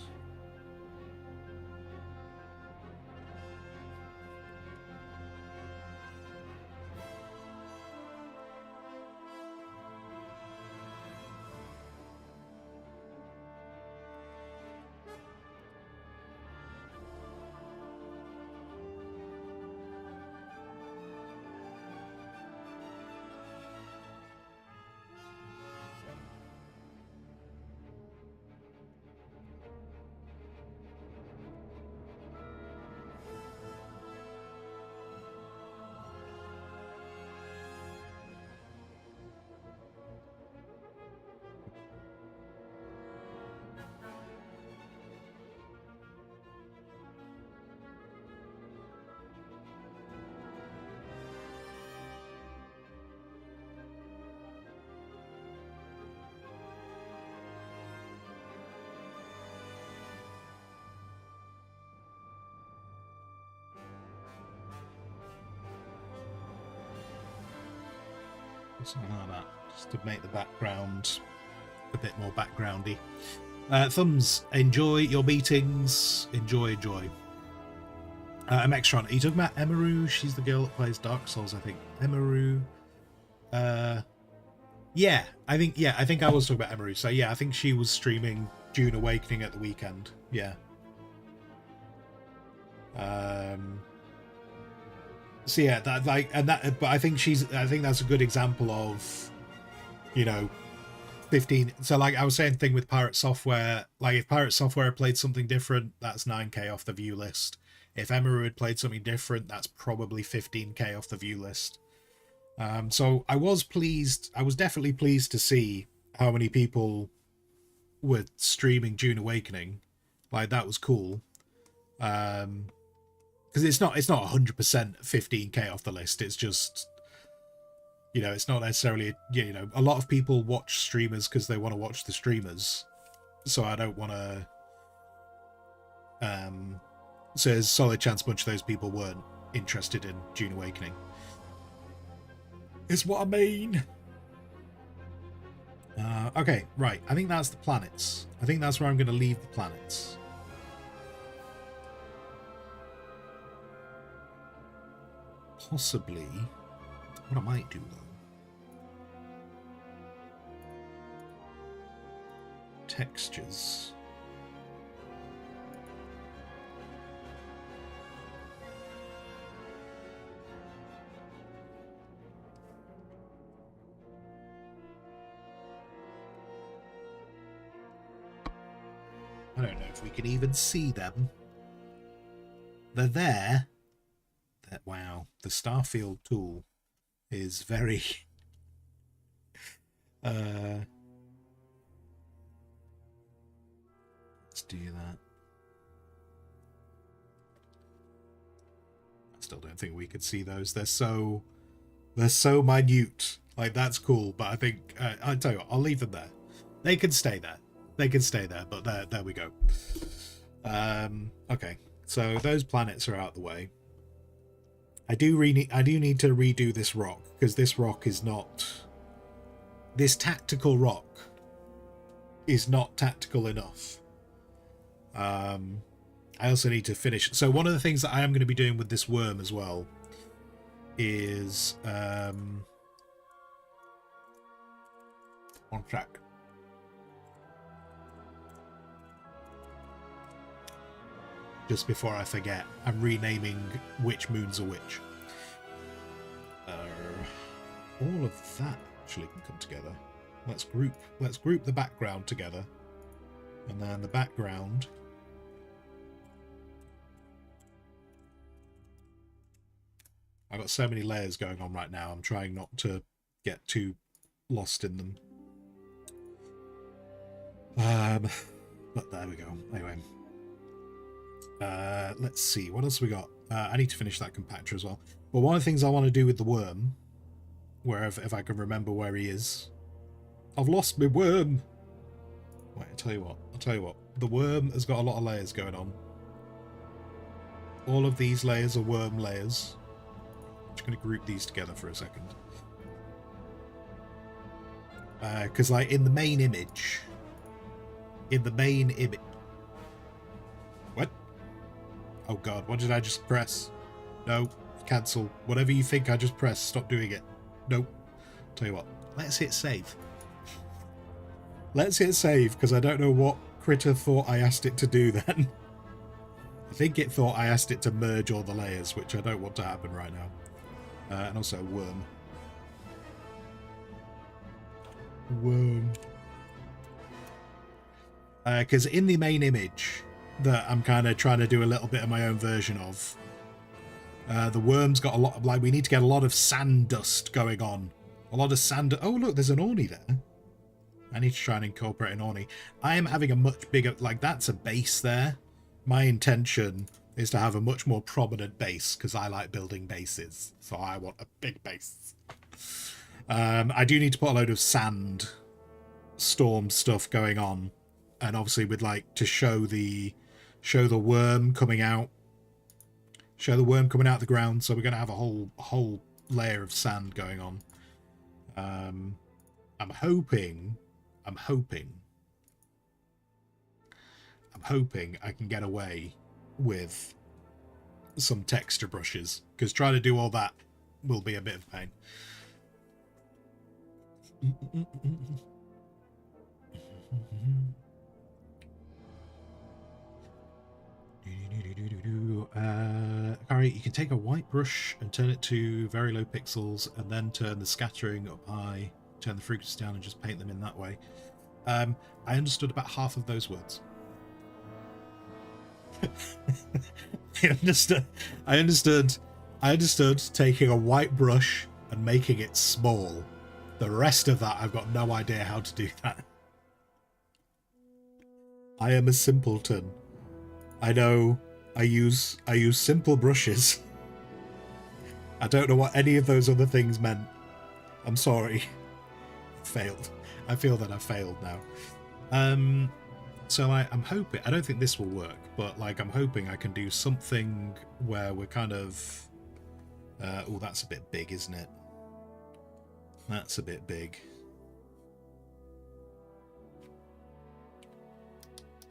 Something like that, just to make the background a bit more backgroundy. Thumbs, enjoy your meetings. Enjoy. Mextron, are you talking about Emaru? She's the girl that plays Dark Souls, I think. Emaru. Yeah, I think I was talking about Emaru. So yeah, I think she was streaming June Awakening at the weekend. Yeah. So yeah, but I think that's a good example of, 15. So like I was saying, thing with Pirate Software, like if Pirate Software played something different, that's 9k off the view list. If Emaru had played something different, that's probably 15k off the view list. So I was definitely pleased to see how many people were streaming June Awakening. Like that was cool. Because it's not 100% 15k off the list. It's just, it's not necessarily, a lot of people watch streamers because they want to watch the streamers. So I don't want to, so there's a solid chance a bunch of those people weren't interested in June Awakening. Is what I mean. Okay, right. I think that's the planets. I think that's where I'm going to leave the planets. Possibly, what I might do though, textures. I don't know if we can even see them. They're there. Wow, the Starfield tool is very Let's do that. I still don't think we could see those. They're so minute. Like, that's cool, but I think I'll tell you what, I'll leave them there. They can stay there. They can stay there, but there we go. Okay, so those planets are out the way. I do need to redo this rock, because this rock is not... This tactical rock is not tactical enough. I also need to finish... So one of the things that I am going to be doing with this worm as well is... One sec. Just before I forget, I'm renaming which moons are which. All of that actually can come together. Let's group the background together, and then the background. I've got so many layers going on right now. I'm trying not to get too lost in them. But there we go. Anyway. Let's see, what else we got? I need to finish that compactor as well. But one of the things I want to do with the worm, if I can remember where he is. I've lost my worm. Wait, I'll tell you what. The worm has got a lot of layers going on. All of these layers are worm layers. I'm just going to group these together for a second. Because, like, in the main image... What? Oh god, what did I just press? No, cancel. Whatever you think I just pressed, stop doing it. Nope. Tell you what, let's hit save. Let's hit save, because I don't know what critter thought I asked it to do then. I think it thought I asked it to merge all the layers, which I don't want to happen right now. And also worm. Worm. Because in the main image that I'm kind of trying to do a little bit of my own version of, the worm's got a lot of, like, we need to get a lot of sand dust going on. A lot of sand. Oh, look, there's an Orny there. I need to try and incorporate an Orny. I am having a much bigger, like, that's a base there. My intention is to have a much more prominent base, because I like building bases. So I want a big base. I do need to put a load of sand storm stuff going on. And obviously we'd like to show the worm coming out. Show the worm coming out of the ground, so we're going to have a whole layer of sand going on. I'm hoping I can get away with some texture brushes, because trying to do all that will be a bit of a pain. Alright, you can take a white brush and turn it to very low pixels, and then turn the scattering up high, turn the frequency down, and just paint them in that way. I understood about half of those words. I understood taking a white brush and making it small. The rest of that, I've got no idea how to do that. I am a simpleton. I know I use simple brushes. I don't know what any of those other things meant. I'm sorry. Failed. I feel that I failed now. So I'm hoping, I don't think this will work, but like I'm hoping I can do something where we're kind of oh, that's a bit big, isn't it? That's a bit big.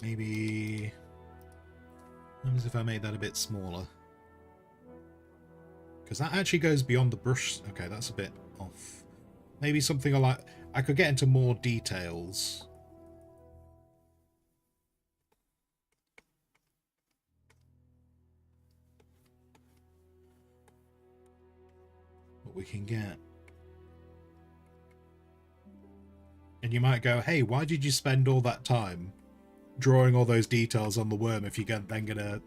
Maybe what happens if I made that a bit smaller? Because that actually goes beyond the brush. Okay, that's a bit off. Maybe something like, I could get into more details. What we can get. And you might go, hey, why did you spend all that time drawing all those details on the worm if you're then going to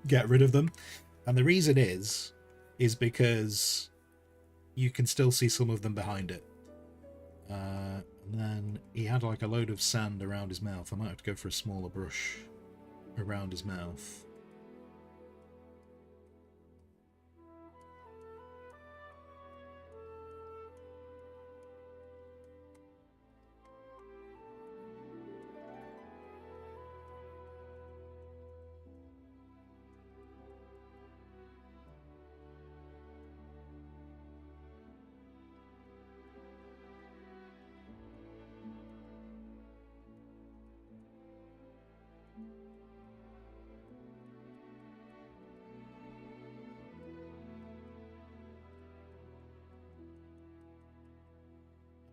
get rid of them? And the reason is because you can still see some of them behind it. And then he had like a load of sand around his mouth. I might have to go for a smaller brush. around his mouth.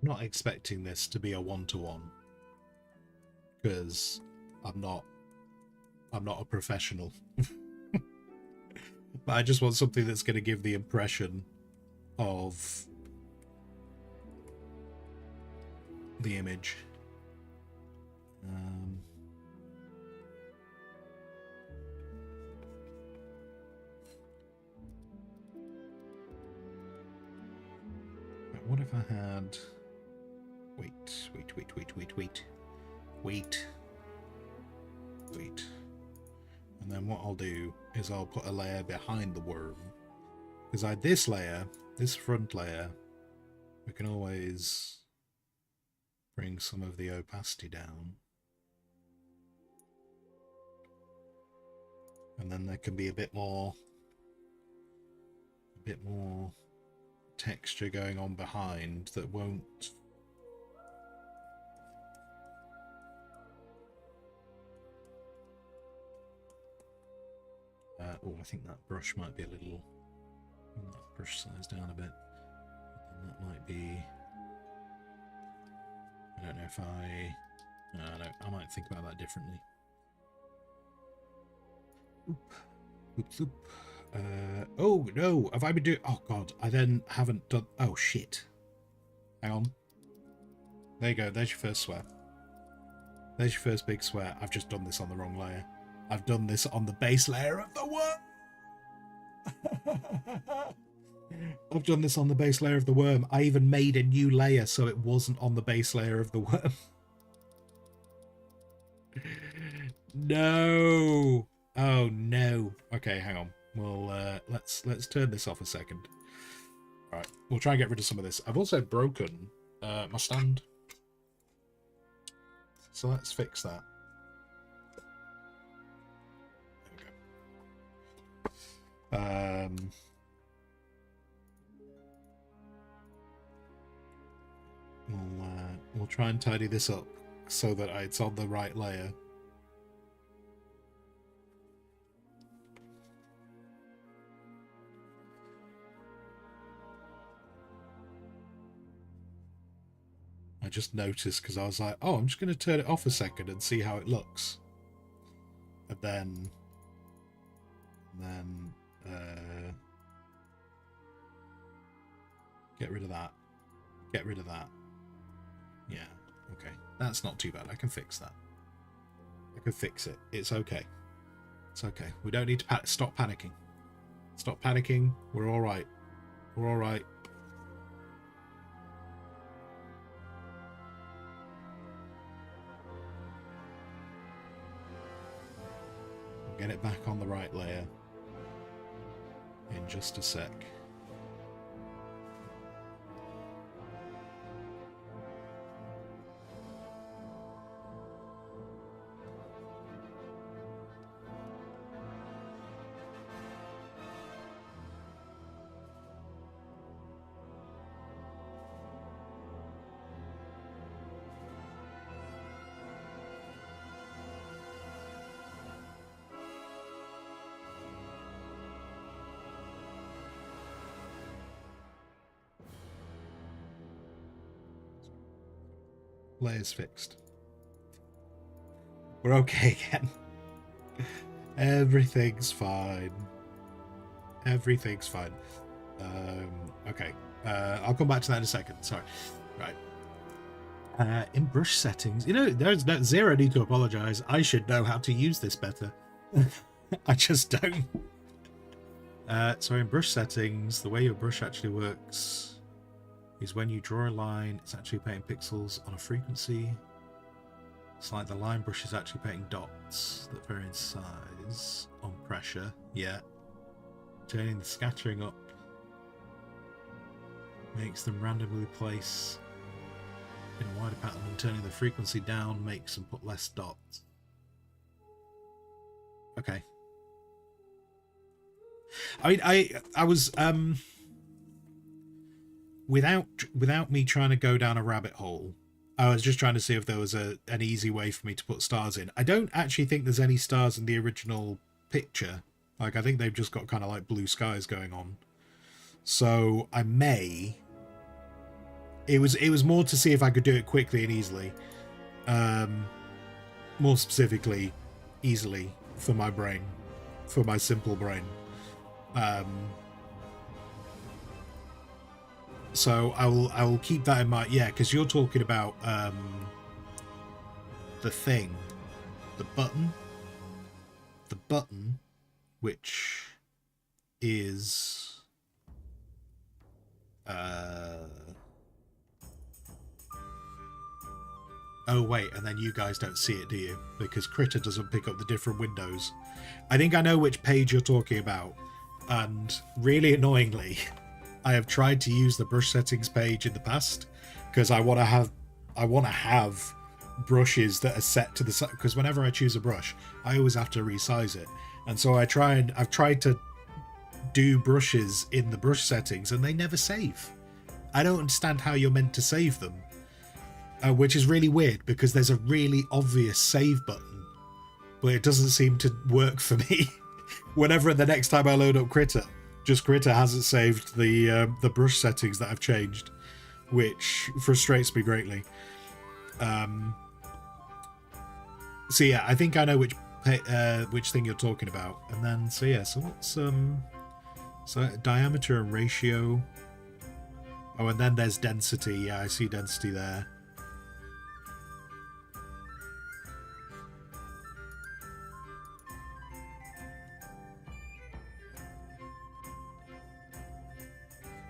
I'm not expecting this to be a one-to-one because I'm not a professional. But I just want something that's going to give the impression of the image. What if I had... Wait. And then what I'll do is I'll put a layer behind the worm. Because I had this layer, this front layer, we can always bring some of the opacity down. And then there can be a bit more texture going on behind that won't... oh, I think that brush might be a little... brush size down a bit. And that might be... I don't know if I... I might think about that differently. Oop. Oh no, have I been doing... Oh god, I then haven't done... Oh shit. Hang on. There you go, there's your first swear. There's your first big swear. I've just done this on the wrong layer. I've done this on the base layer of the worm. I've done this on the base layer of the worm. I even made a new layer so it wasn't on the base layer of the worm. No. Oh no. Okay, hang on. Well, let's turn this off a second. All right, we'll try and get rid of some of this. I've also broken my stand, so let's fix that. There we go. We'll try and tidy this up so that it's on the right layer. I just noticed because I was like, oh, I'm just going to turn it off a second and see how it looks. And then get rid of that. Get rid of that. Yeah, okay. That's not too bad. I can fix that. I can fix it. It's okay. It's okay. We don't need to stop panicking. Stop panicking. We're all right. We're all right. We'll get it back on the right layer in just a sec. Layers fixed. We're okay again. Everything's fine. Everything's fine. Okay. I'll come back to that in a second. Sorry. Right. In brush settings, you know, there's zero need to apologize. I should know how to use this better. I just don't. So in brush settings, the way your brush actually works is when you draw a line, it's actually painting pixels on a frequency. It's like the line brush is actually painting dots that vary in size on pressure. Yeah. Turning the scattering up makes them randomly place in a wider pattern, and turning the frequency down makes them put less dots. Okay. I mean, I was without me trying to go down a rabbit hole, I was just trying to see if there was an easy way for me to put stars in. I don't actually think there's any stars in the original picture. Like, I think they've just got kind of like blue skies going on. So I may. It was more to see if I could do it quickly and easily. More specifically, easily for my brain, for my simple brain. So I will keep that in mind. Yeah, because you're talking about the thing, the button, which is oh wait, and then you guys don't see it, do you? Because Critter doesn't pick up the different windows. I think I know which page you're talking about, and really annoyingly, I have tried to use the brush settings page in the past because I want to have brushes that are set to the side, because whenever I choose a brush, I always have to resize it, and so I've tried to do brushes in the brush settings and they never save. I don't understand how you're meant to save them. Which is really weird because there's a really obvious save button, but it doesn't seem to work for me. Whenever the next time I load up Critter hasn't saved the brush settings that I've changed, which frustrates me greatly. So yeah, I think I know which thing you're talking about, and then so what's so diameter and ratio. Oh, and then there's density. Yeah, I see density there.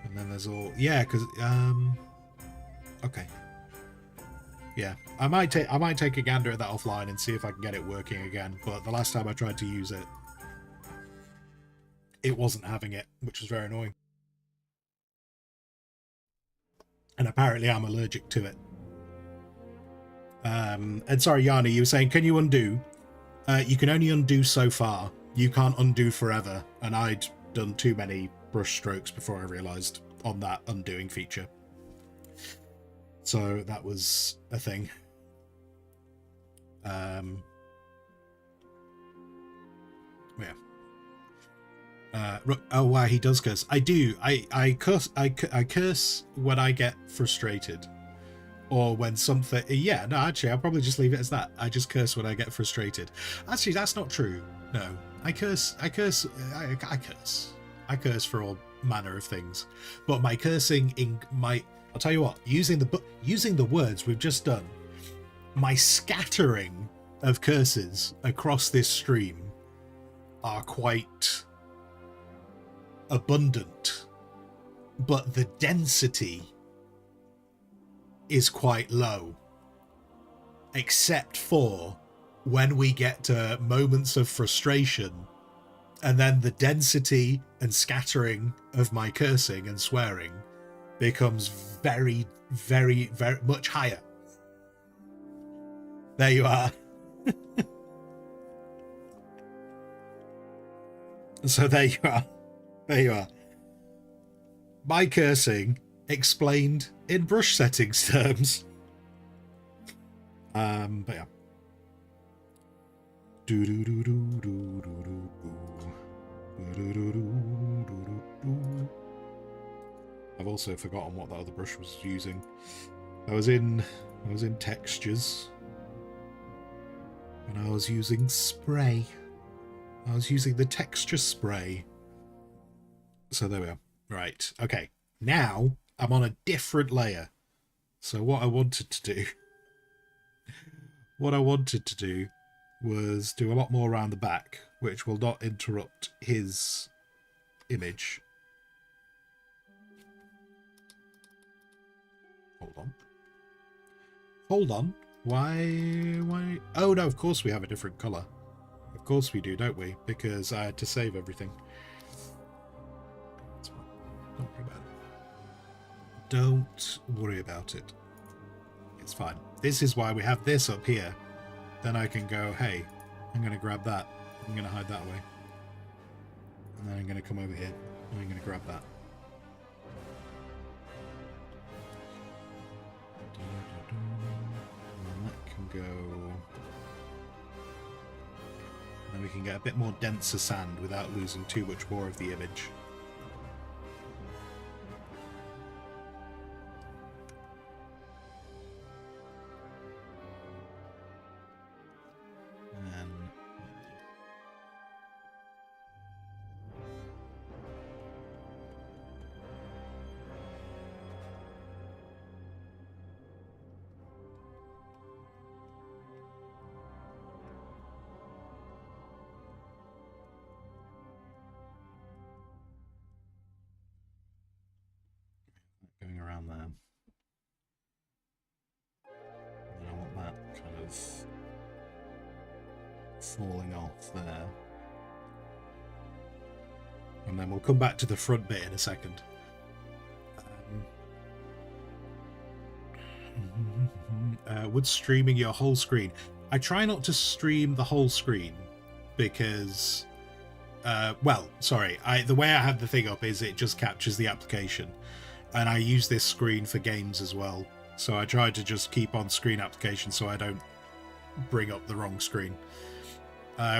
And then there's all, yeah, because okay, yeah, I might take a gander at that offline and see if I can get it working again. But the last time I tried to use it, it wasn't having it, which was very annoying. And apparently I'm allergic to it. And sorry, Yana, you were saying, can you undo? You can only undo so far. You can't undo forever. And I'd done too many brush strokes before I realized on that undoing feature. So that was a thing. Yeah. Oh wow, he does curse. I do. I curse. I curse when I get frustrated, or when something. Yeah, no, actually, I'll probably just leave it as that. I just curse when I get frustrated. Actually, that's not true. No, I curse. I curse. I curse. I curse for all manner of things. But my cursing in my. I'll tell you what. Using the words we've just done, my scattering of curses across this stream are quite abundant, but the density is quite low, except for when we get to moments of frustration, and then the density and scattering of my cursing and swearing becomes very, very, very much higher. There you are. So there you are. There you are. My cursing explained in brush settings terms. But yeah. I've also forgotten what that other brush was using. I was in textures, and I was using spray. I was using the texture spray. So there we are. Right. Okay. Now I'm on a different layer. So what I wanted to do was do a lot more around the back, which will not interrupt his image. Hold on. Why? Oh, no, of course we have a different colour. Of course we do, don't we? Because I had to save everything. That's fine. Don't worry about it. Don't worry about it. It's fine. This is why we have this up here. Then I can go, hey, I'm going to grab that. I'm going to hide that way. And then I'm going to come over here. And I'm going to grab that. And that can go... And then we can get a bit more denser sand without losing too much more of the image. Going around there. And I want that kind of falling off there. And then we'll come back to the front bit in a second. Would streaming your whole screen? I try not to stream the whole screen because, well, sorry, the way I have the thing up is it just captures the application. And I use this screen for games as well. So I try to just keep on screen application so I don't bring up the wrong screen.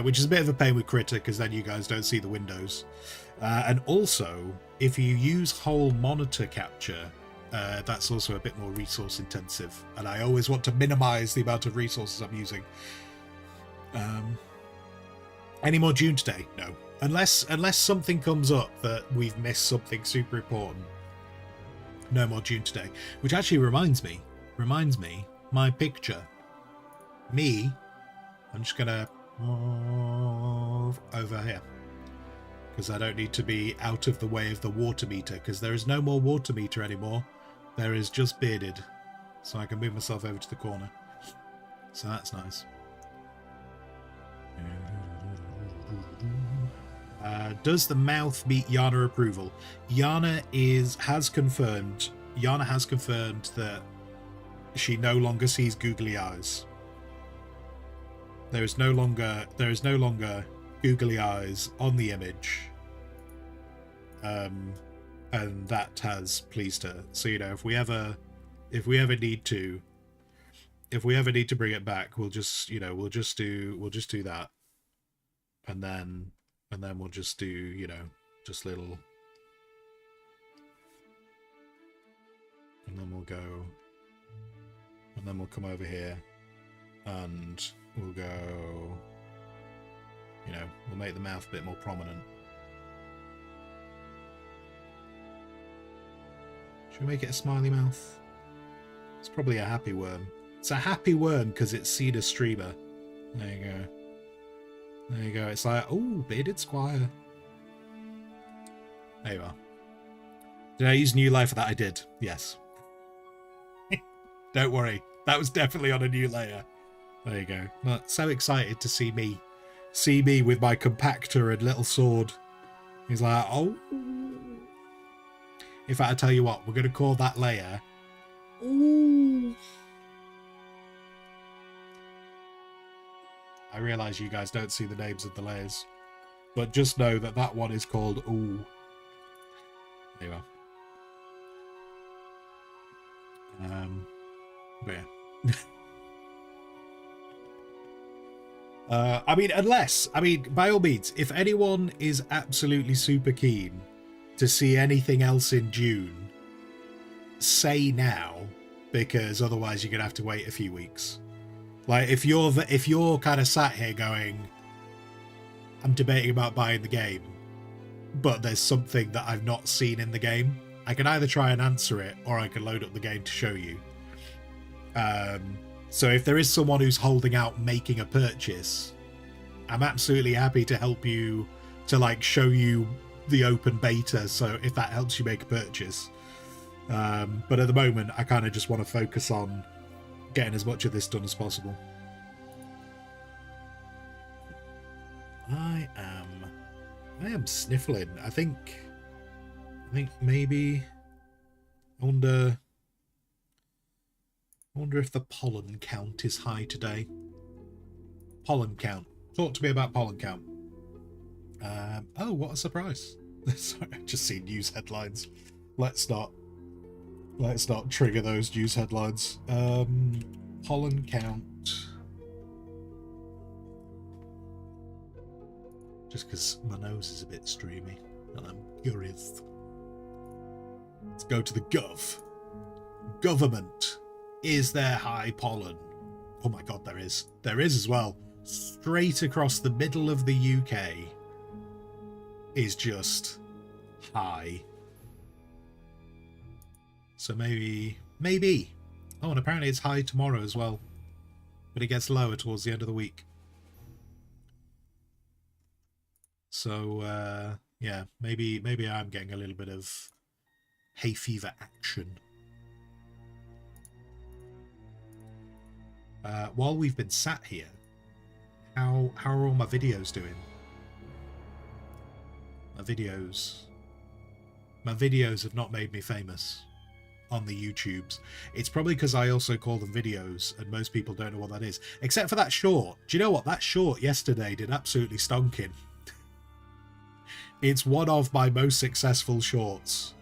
Which is a bit of a pain with Critter because then you guys don't see the windows. And also, if you use whole monitor capture, that's also a bit more resource intensive. And I always want to minimize the amount of resources I'm using. Any more June today? No. Unless something comes up that we've missed something super important. No more June today. Which actually reminds me, my picture. Me, I'm just gonna move over here. Because I don't need to be out of the way of the water meter, because there is no more water meter anymore. There is just bearded. So I can move myself over to the corner. So that's nice. Does the mouth meet Yana approval? Yana has confirmed that she no longer sees googly eyes. There is no longer googly eyes on the image. And that has pleased her. So, you know, if we ever need to bring it back, we'll just do that. And then we'll just do, you know, just little, and then we'll go, and then we'll come over here and we'll go, you know, we'll make the mouth a bit more prominent. Should we make it a smiley mouth? It's probably a happy worm. It's a happy worm because it's seen a streamer. There you go. There you go. It's like, oh, bearded squire. There you are. Did I use new layer for that? I did. Yes. Don't worry. That was definitely on a new layer. There you go. Well, so excited to see me with my compactor and little sword. He's like, oh. In fact, I tell you what, we're going to call that layer. Ooh. I realise you guys don't see the names of the layers, but just know that that one is called Ooh. There you are. But yeah. I mean, by all means, if anyone is absolutely super keen to see anything else in June, say now, because otherwise you're going to have to wait a few weeks. Like, if you're kind of sat here going, I'm debating about buying the game, but there's something that I've not seen in the game, I can either try and answer it, or I can load up the game to show you. So if there is someone who's holding out making a purchase, I'm absolutely happy to help you to, like, show you the open beta, so if that helps you make a purchase. But at the moment, I kind of just want to focus on getting as much of this done as possible. I am sniffling. I think maybe I wonder if the pollen count is high today. Pollen count. Talk to me about pollen count. Oh, what a surprise. Sorry, I just seen news headlines. Let's not trigger those news headlines. Pollen count. Just because my nose is a bit streamy and I'm curious. Let's go to the gov. Government. Is there high pollen? Oh my god, there is. There is as well. Straight across the middle of the UK is just high. So maybe. Oh, and apparently it's high tomorrow as well. But it gets lower towards the end of the week. So, yeah, maybe I'm getting a little bit of hay fever action. While we've been sat here, how are all my videos doing? My videos have not made me famous on the YouTubes. It's probably because I also call them videos and most people don't know what that is. Except for that short. Do you know what? That short yesterday did absolutely stonking. It's one of my most successful shorts.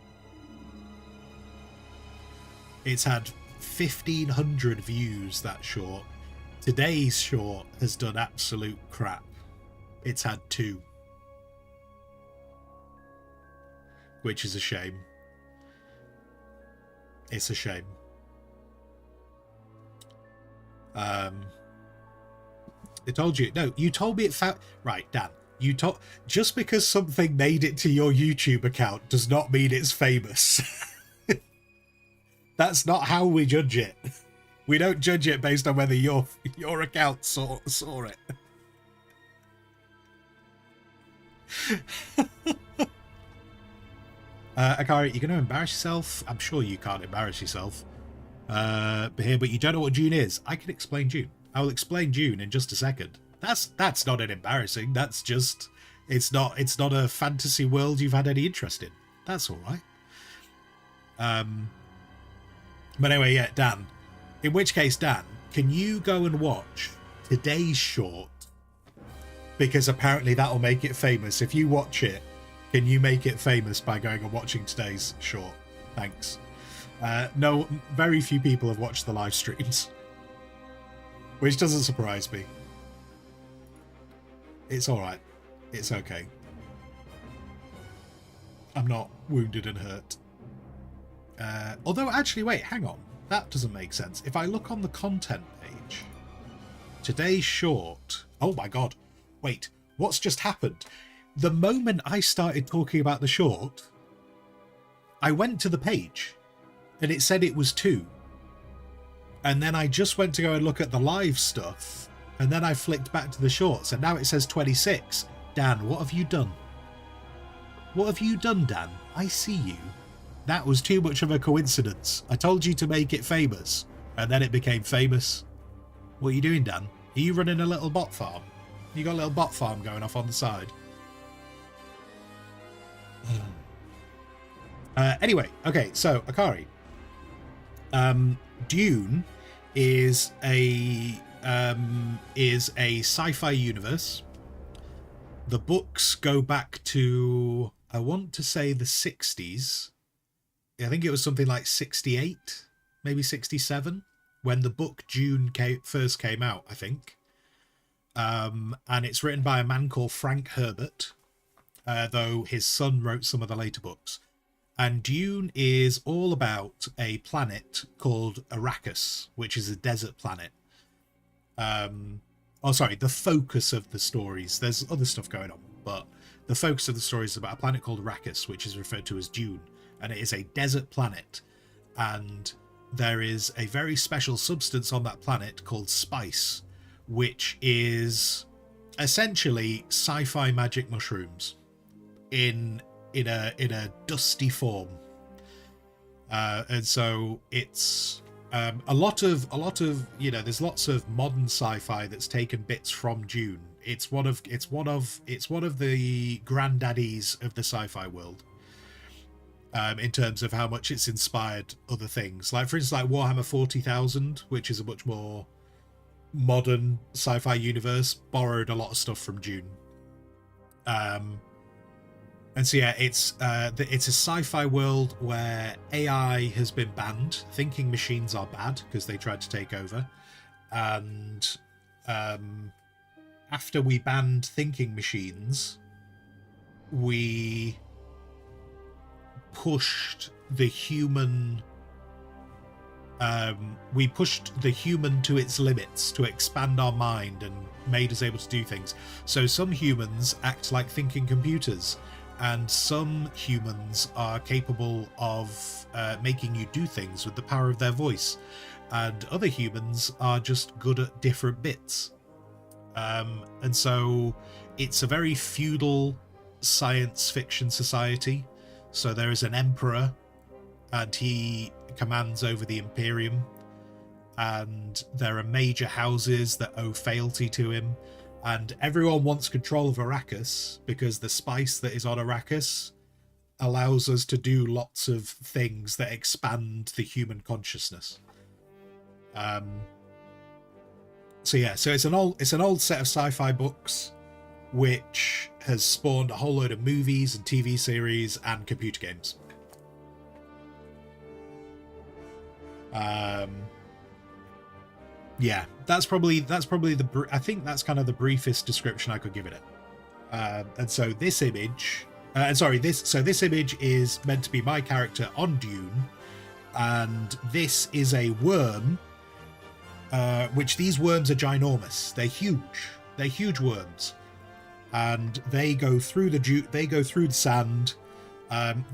It's had 1,500 views, that short. Today's short has done absolute crap. It's had 2. Which is a shame. It's a shame. I told you. No, you told me it found... Right, Dan. You told... Just because something made it to your YouTube account does not mean it's famous. That's not how we judge it. We don't judge it based on whether your account saw it. Akari, you're going to embarrass yourself? I'm sure you can't embarrass yourself. But you don't know what June is. I can explain June. I will explain June in just a second. That's not an embarrassing. That's just it's not a fantasy world you've had any interest in. That's all right. But anyway, yeah, Dan. In which case, Dan, can you go and watch today's short? Because apparently that'll make it famous. If you watch it, can you make it famous by going and watching today's short? Thanks. No, very few people have watched the live streams. Which doesn't surprise me. It's alright. It's okay. I'm not wounded and hurt. Although, actually, wait, hang on. That doesn't make sense. If I look on the content page, today's short... Oh my god. Wait, what's just happened? The moment I started talking about the short, I went to the page, and it said it was 2. And then I just went to go and look at the live stuff, and then I flicked back to the shorts, and now it says 26. Dan, what have you done? What have you done, Dan? I see you. That was too much of a coincidence. I told you to make it famous, and then it became famous. What are you doing, Dan? Are you running a little bot farm? You got a little bot farm going off on the side? Anyway, okay, so, Akari. Dune is a sci-fi universe. The books go back to, I want to say, the 60s. I think it was something like 68, maybe 67, when the book Dune first came out, I think. And it's written by a man called Frank Herbert, though his son wrote some of the later books. And Dune is all about a planet called Arrakis, which is a desert planet. The focus of the stories. There's other stuff going on, but the focus of the story is about a planet called Arrakis, which is referred to as Dune. And it is a desert planet. And there is a very special substance on that planet called spice, which is essentially sci-fi magic mushrooms in a dusty form. And so it's A lot of there's lots of modern sci-fi that's taken bits from Dune. It's one of the granddaddies of the sci-fi world. In terms of how much it's inspired other things, like for instance, like Warhammer 40,000, which is a much more modern sci-fi universe, borrowed a lot of stuff from Dune. And so yeah, it's a sci-fi world where AI has been banned. Thinking machines are bad because they tried to take over, and after we banned thinking machines, we pushed the human to its limits, to expand our mind and made us able to do things. So some humans act like thinking computers, and some humans are capable of making you do things with the power of their voice, and other humans are just good at different bits. And so it's a very feudal science fiction society. So there is an emperor, and he commands over the Imperium, and there are major houses that owe fealty to him, and everyone wants control of Arrakis because the spice that is on Arrakis allows us to do lots of things that expand the human consciousness. So it's an old set of sci-fi books which has spawned a whole load of movies and TV series and computer games. Yeah, that's probably I think that's kind of the briefest description I could give it. And so this image, this image is meant to be my character on Dune, and this is a worm. Which these worms are ginormous. They're huge worms, and they go through the sand.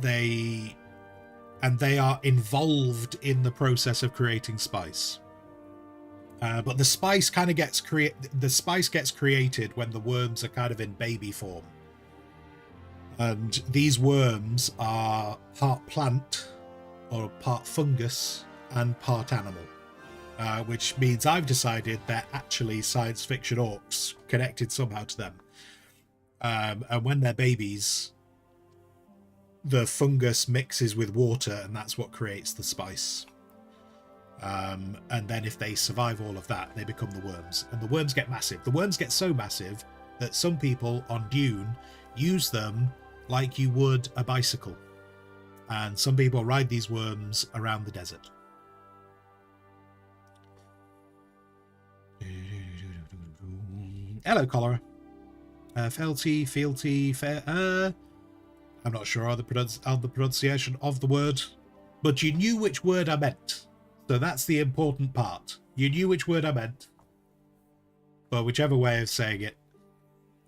They are involved in the process of creating spice. But the spice kind of gets created when the worms are kind of in baby form. And these worms are part plant, or part fungus, and part animal. Which means I've decided they're actually science fiction orcs connected somehow to them. And when they're babies, the fungus mixes with water, and that's what creates the spice. And then if they survive all of that, they become the worms. And the worms get massive. The worms get so massive that some people on Dune use them like you would a bicycle. And some people ride these worms around the desert. Hello, Cholera. Fealty, fair. I'm not sure of the pronunciation of the word, but you knew which word I meant. So that's the important part. You knew which word I meant, but whichever way of saying it.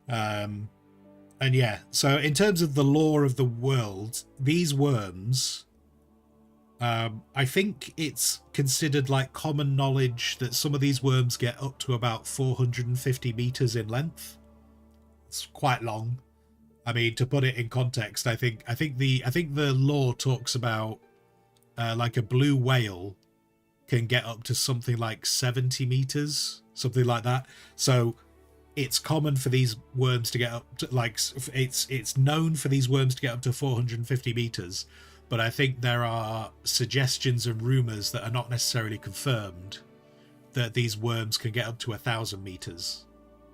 And yeah, so in terms of the lore of the world, these worms, I think it's considered like common knowledge that some of these worms get up to about 450 meters in length. It's quite long. I mean, to put it in context, I think the lore talks about like a blue whale can get up to something like 70 meters, something like that. So it's common for these worms to get up to, like, it's known for these worms to get up to 450 meters. But I think there are suggestions and rumors that are not necessarily confirmed that these worms can get up to 1,000 meters.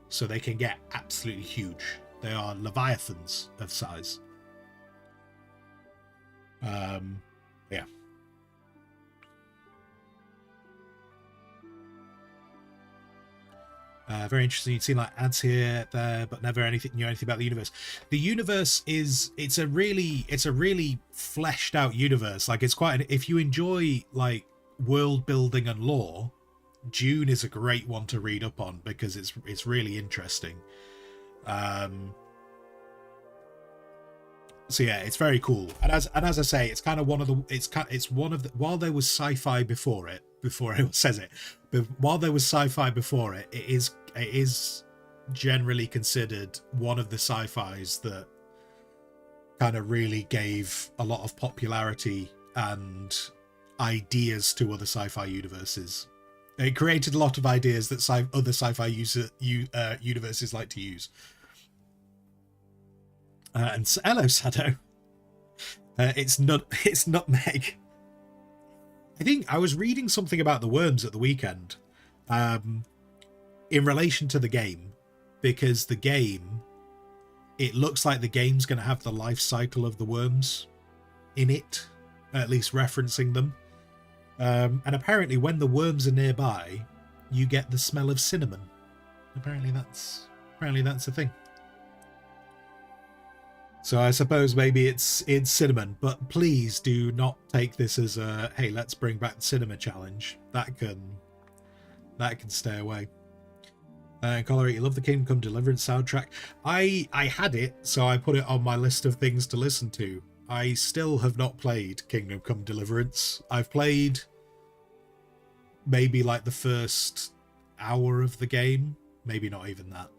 So they can get absolutely huge. They are leviathans of size. Yeah. Very interesting. You'd see like ads here, there, but never anything about the universe. The universe it's a really fleshed out universe. Like it's quite if you enjoy like world building and lore, Dune is a great one to read up on because it's really interesting. So yeah, it's very cool. And as I say, it's kind of one of the while there was sci-fi before anyone says it, but while there was sci-fi before it, it is generally considered one of the sci-fis that kind of really gave a lot of popularity and ideas to other sci-fi universes. It created a lot of ideas that other sci-fi universes like to use. And hello, Sado. It's nutmeg. I think I was reading something about the worms at the weekend, in relation to the game, because the game, it looks like the game's going to have the life cycle of the worms in it, at least referencing them. And apparently when the worms are nearby, you get the smell of cinnamon. Apparently that's a thing. So I suppose maybe it's cinnamon, but please do not take this as a, hey, let's bring back the cinema challenge. That can stay away. Colorado, you love the Kingdom Come Deliverance soundtrack. I had it, so I put it on my list of things to listen to. I still have not played Kingdom Come Deliverance. I've played maybe like the first hour of the game, maybe not even that.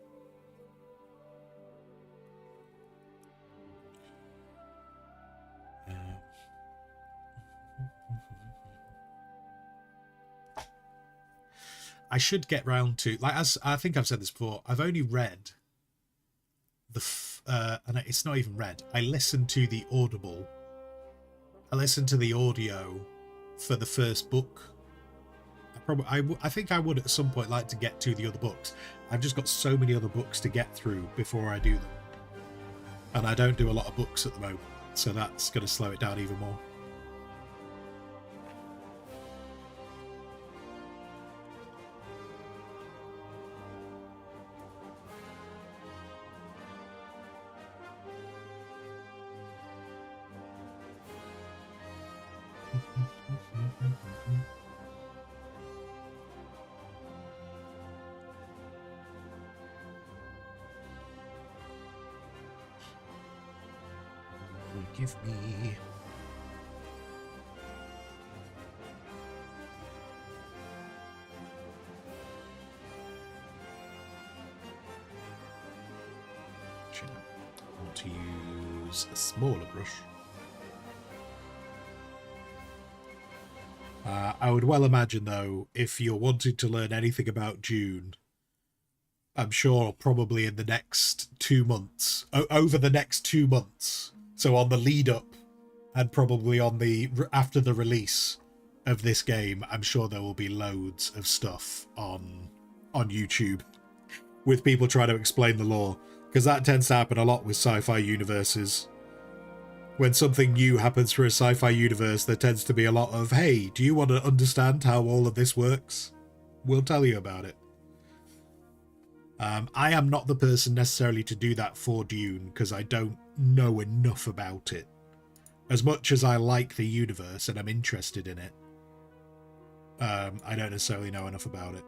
I should get round to, like, as I think I've said this before, I've only read and it's not even read. I listened to the Audible. I listened to the audio for the first book. I think I would at some point like to get to the other books. I've just got so many other books to get through before I do them. And I don't do a lot of books at the moment, so that's going to slow it down even more. Give me... I want to use a smaller brush. I would well imagine, though, if you're wanting to learn anything about Dune, I'm sure probably in the next 2 months, over the next 2 months, so on the lead up and probably on the after the release of this game, I'm sure there will be loads of stuff on YouTube with people trying to explain the lore, because that tends to happen a lot with sci-fi universes. When something new happens for a sci-fi universe, there tends to be a lot of, hey, do you want to understand how all of this works? We'll tell you about it. I am not the person necessarily to do that for Dune, because I don't know enough about it. As much as I like the universe and I'm interested in it, I don't necessarily know enough about it.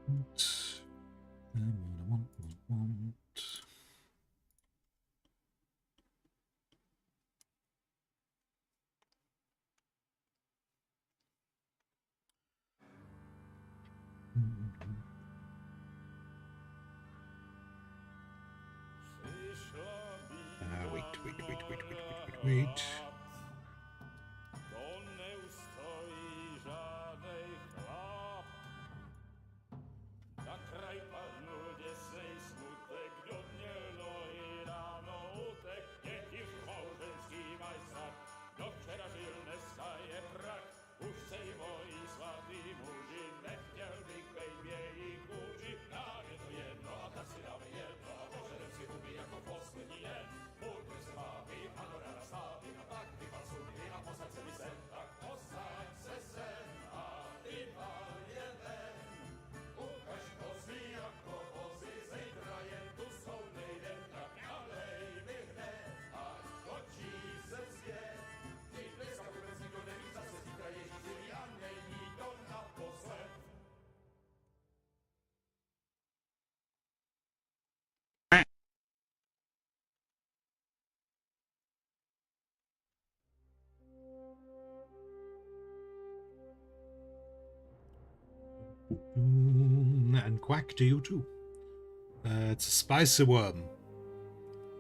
Want. Wait. And quack to you too. It's a spicy worm.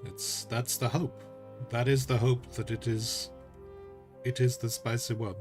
That's the hope. That is the hope that it is the spicy worm.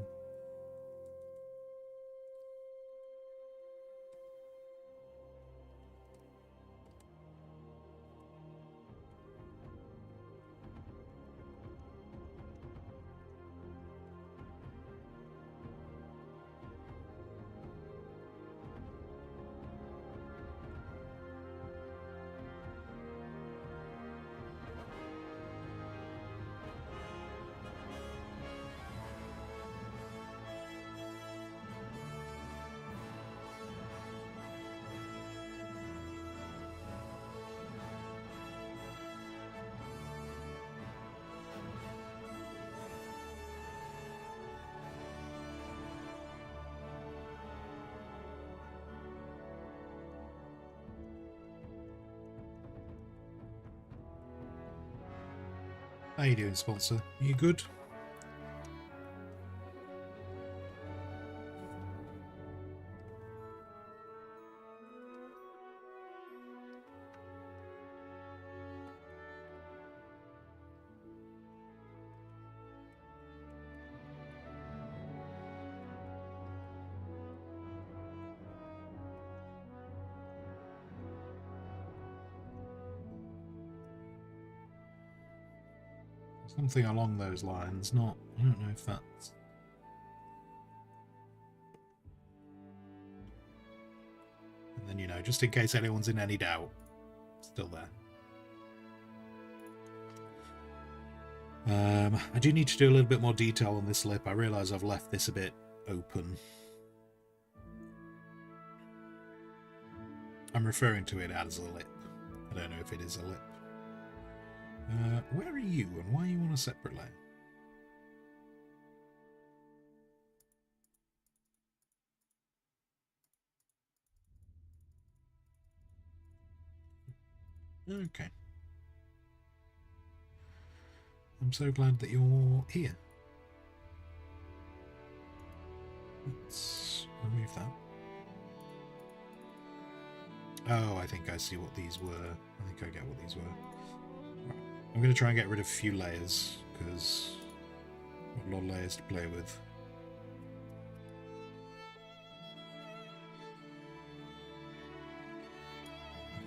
How you doing, sponsor? You good? Something along those lines. I don't know if that's... And then, you know, just in case anyone's in any doubt, still there. I do need to do a little bit more detail on this lip. I realise I've left this a bit open. I'm referring to it as a lip. I don't know if it is a lip. Where are you, and why are you on a separate layer? Okay. I'm so glad that you're here. Let's remove that. Oh, I think I see what these were. I think I get what these were. Right. I'm going to try and get rid of a few layers, because I've got a lot of layers to play with.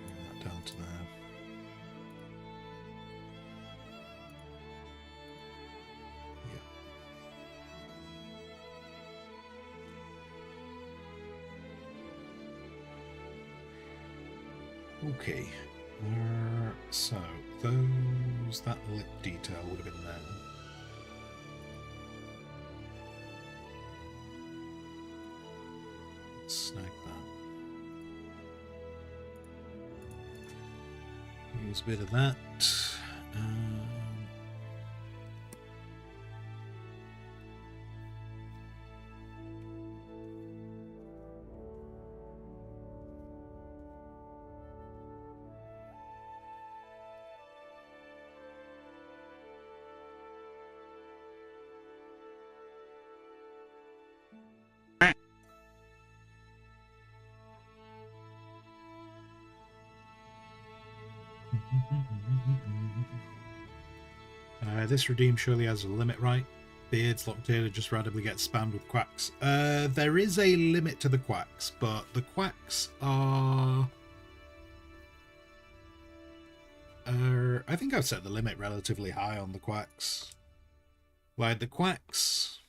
Bring that down to there. Okay, so that lip detail would have been there. Let's snag that. Use a bit of that. This redeem surely has a limit, right? Beards locked in and just randomly get spammed with quacks. There is a limit to the quacks, but the quacks are... I think I've set the limit relatively high on the quacks. Like, the quacks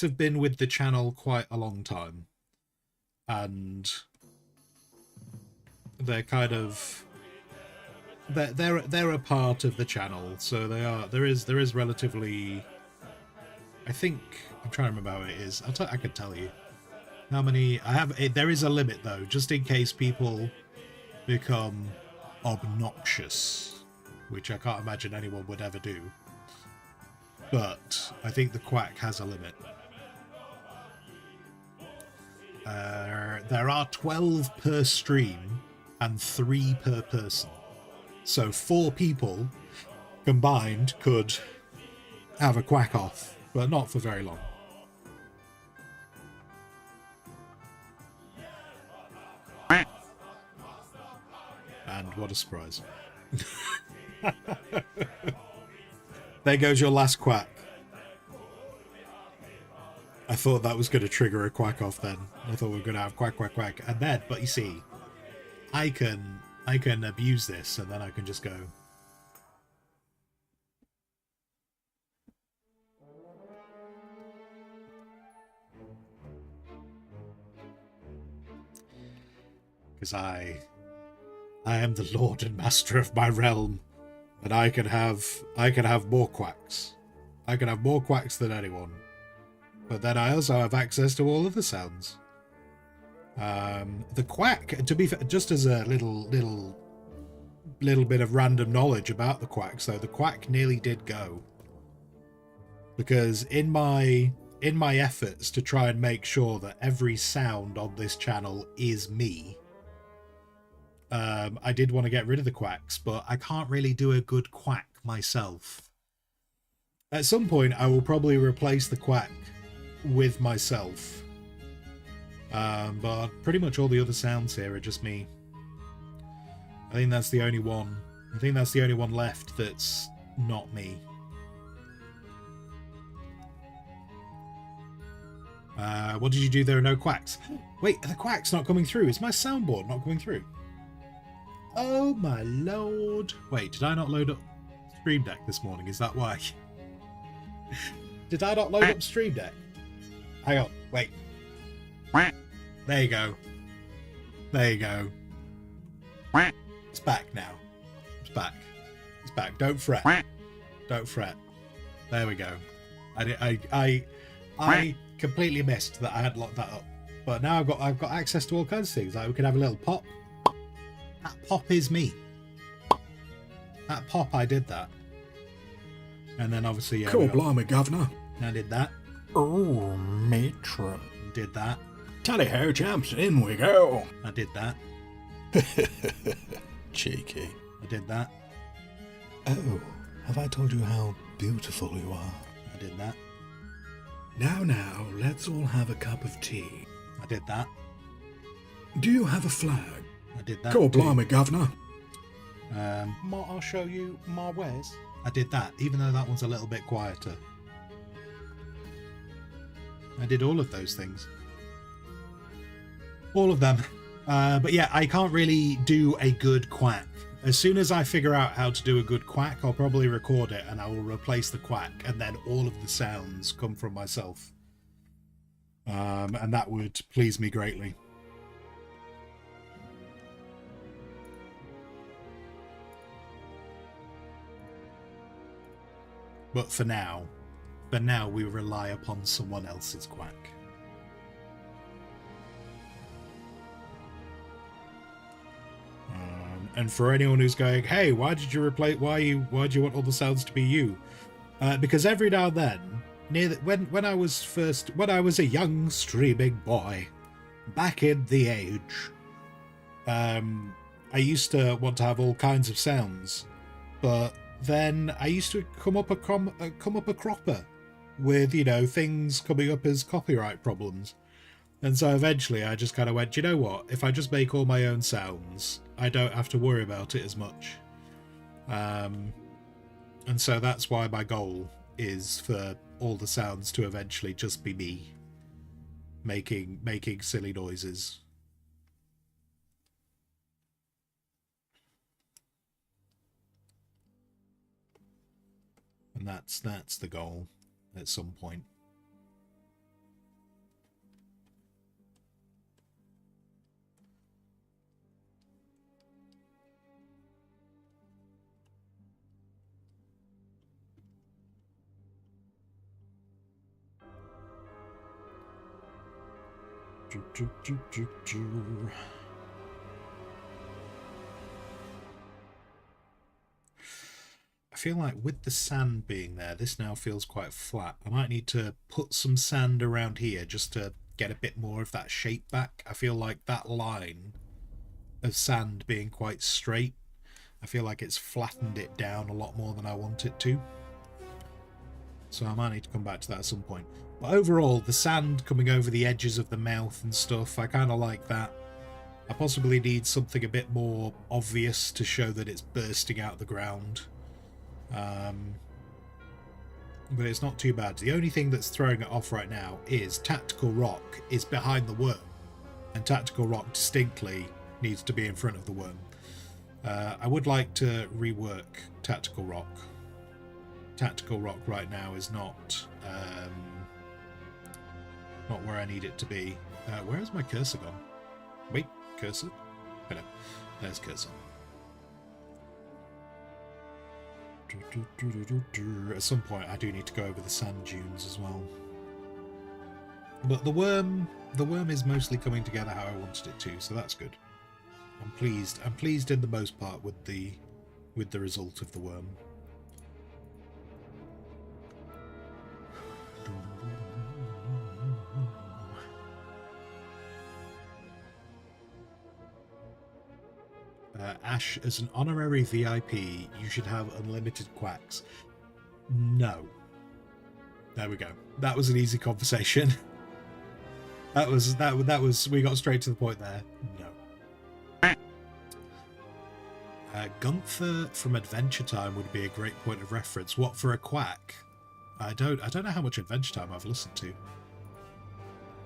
have been with the channel quite a long time. And they're kind of... They're a part of the channel, so they are. There is relatively. I think I'm trying to remember how it is. I can tell you how many I have. There is a limit though, just in case people become obnoxious, which I can't imagine anyone would ever do. But I think the quack has a limit. There are 12 per stream and 3 per person. So 4 people combined could have a quack off, but not for very long. And what a surprise. There goes your last quack. I thought that was going to trigger a quack off then. I thought we were going to have quack, quack, quack. And then, but you see, I can abuse this, and then I can just go. Because I am the lord and master of my realm, and I can have more quacks. I can have more quacks than anyone. But then I also have access to all of the sounds. The quack, to be fair, just as a little bit of random knowledge about the quacks, though, the quack nearly did go. Because in my efforts to try and make sure that every sound on this channel is me, I did want to get rid of the quacks, but I can't really do a good quack myself. At some point, I will probably replace the quack with myself. But pretty much all the other sounds here are just me. I think that's the only one. I think that's the only one left that's not me. What did you do? There are no quacks. Wait, the quack's not coming through. Is my soundboard not coming through? Oh my lord. Wait, did I not load up Stream Deck this morning? Is that why? Did I not load up Stream Deck? Hang on, wait. There you go. There you go. It's back now. It's back. It's back. Don't fret. Don't fret. There we go. I completely missed that I had locked that up. But now I've got access to all kinds of things. Like we can have a little pop. That pop is me. That pop, I did that. And then obviously, yeah. Cool, blimey, governor. I did that. Oh, matron. Did that. Tally ho, champs, in we go. I did that. Cheeky. I did that. Oh, have I told you how beautiful you are? I did that. Now, let's all have a cup of tea. I did that. Do you have a flag? I did that. Cool, blimey, governor. I'll show you my wares. I did that, even though that one's a little bit quieter. I did all of those things. All of them. But yeah, I can't really do a good quack. As soon as I figure out how to do a good quack, I'll probably record it and I will replace the quack, and then all of the sounds come from myself. And that would please me greatly. But for now we rely upon someone else's quack. And for anyone who's going, hey, why did you want all the sounds to be you? Because every now and then, when I was a young streaming boy, back in the age, I used to want to have all kinds of sounds, but then I used to come up a cropper with, you know, things coming up as copyright problems. And so eventually I just kind of went, you know what, if I just make all my own sounds, I don't have to worry about it as much. And so that's why my goal is for all the sounds to eventually just be me making silly noises. And that's the goal at some point. I feel like with the sand being there, this now feels quite flat. I might need to put some sand around here just to get a bit more of that shape back. I feel like that line of sand being quite straight, I feel like it's flattened it down a lot more than I want it to. So I might need to come back to that at some point. But overall, the sand coming over the edges of the mouth and stuff, I kind of like that. I possibly need something a bit more obvious to show that it's bursting out of the ground. But it's not too bad. The only thing that's throwing it off right now is Tactical Rock is behind the worm. And Tactical Rock distinctly needs to be in front of the worm. I would like to rework Tactical Rock. Tactical Rock right now is not where I need it to be. Where has my cursor gone? Wait, cursor? Hello. There's cursor. At some point I do need to go over the sand dunes as well. But the worm is mostly coming together how I wanted it to, so that's good. I'm pleased in the most part with the result of the worm. Ash, as an honorary VIP, you should have unlimited quacks. No. There we go. That was an easy conversation. that was we got straight to the point there. No. Gunther from Adventure Time would be a great point of reference. What for a quack? I don't know how much Adventure Time I've listened to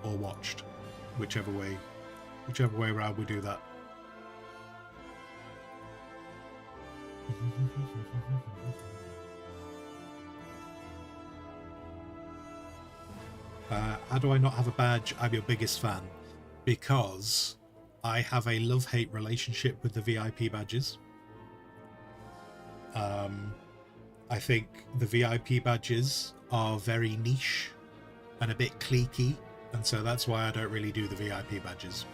or watched, whichever way around we do that. How do I not have a badge? I'm your biggest fan. Because I have a love-hate relationship with the VIP badges. I think the VIP badges are very niche and a bit cliquey, and so that's why I don't really do the VIP badges.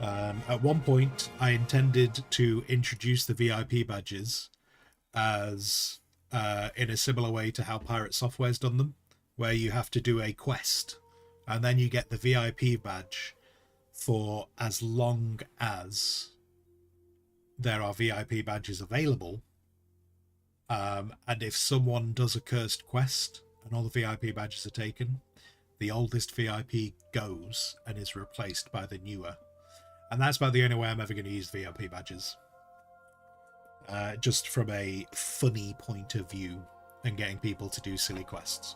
At one point, I intended to introduce the VIP badges as in a similar way to how Pirate Software's done them, where you have to do a quest, and then you get the VIP badge for as long as there are VIP badges available. And if someone does a cursed quest and all the VIP badges are taken, the oldest VIP goes and is replaced by the newer. And that's about the only way I'm ever going to use VIP badges. Just from a funny point of view and getting people to do silly quests.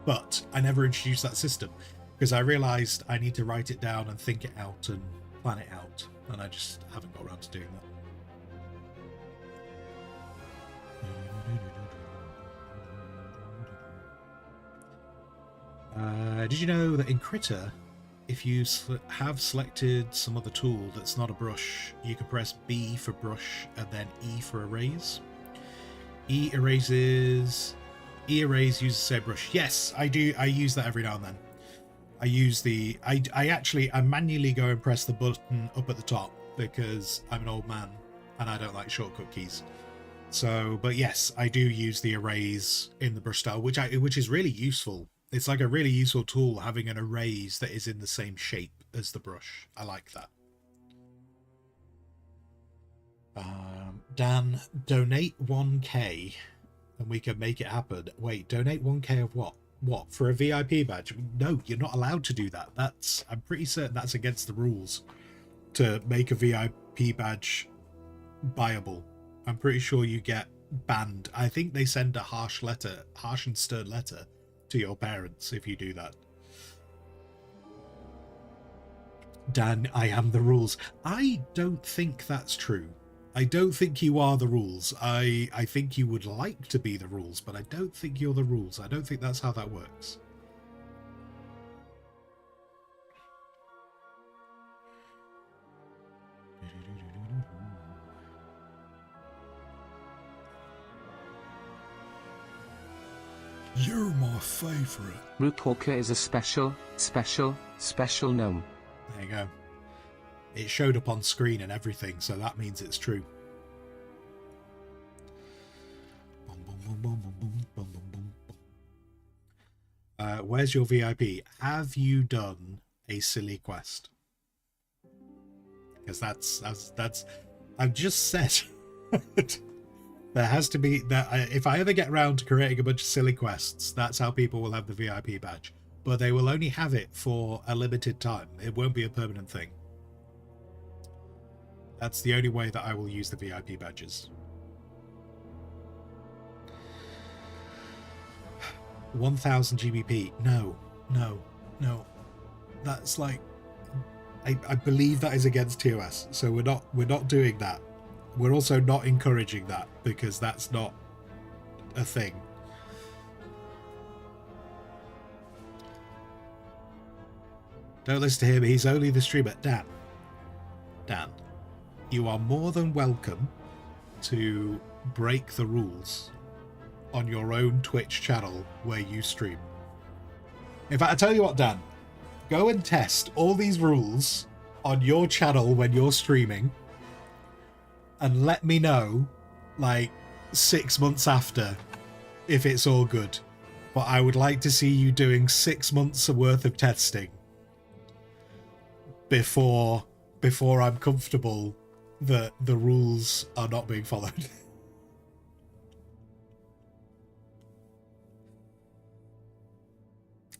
But I never introduced that system because I realised I need to write it down and think it out and plan it out. And I just haven't got around to doing that. Did you know that in Critter, if you have selected some other tool that's not a brush, you can press B for brush and then E for erase? E-erase uses the same brush. Yes, I do. I use that every now and then. I use the... I manually go and press the button up at the top because I'm an old man and I don't like shortcut keys. So, but yes, I do use the erase in the brush style, which is really useful. It's like a really useful tool having an erase that is in the same shape as the brush. I like that. Dan, donate 1k and we can make it happen. Wait, donate 1k of what? What, for a VIP badge? No, you're not allowed to do that. I'm pretty certain that's against the rules to make a VIP badge buyable. I'm pretty sure you get banned. I think they send a harsh and stern letter to your parents if you do that. Dan, I am the rules. I don't think that's true. I don't think you are the rules. I think you would like to be the rules, but I don't think you're the rules. I don't think that's how that works. You're my favourite. Root Hawker is a special gnome. There you go. It showed up on screen and everything, so that means it's true. Where's your VIP? Have you done a silly quest? Because that's I've just said there has to be that. If I ever get around to creating a bunch of silly quests, that's how people will have the VIP badge. But they will only have it for a limited time. It won't be a permanent thing. That's the only way that I will use the VIP badges. 1000 GBP. No. That's like, I believe that is against TOS. So we're not doing that. We're also not encouraging that because that's not a thing. Don't listen to him. He's only the streamer. Dan, you are more than welcome to break the rules on your own Twitch channel where you stream. In fact, I tell you what, Dan, go and test all these rules on your channel when you're streaming and let me know, like, 6 months after if it's all good. But I would like to see you doing 6 months worth of testing before I'm comfortable that the rules are not being followed.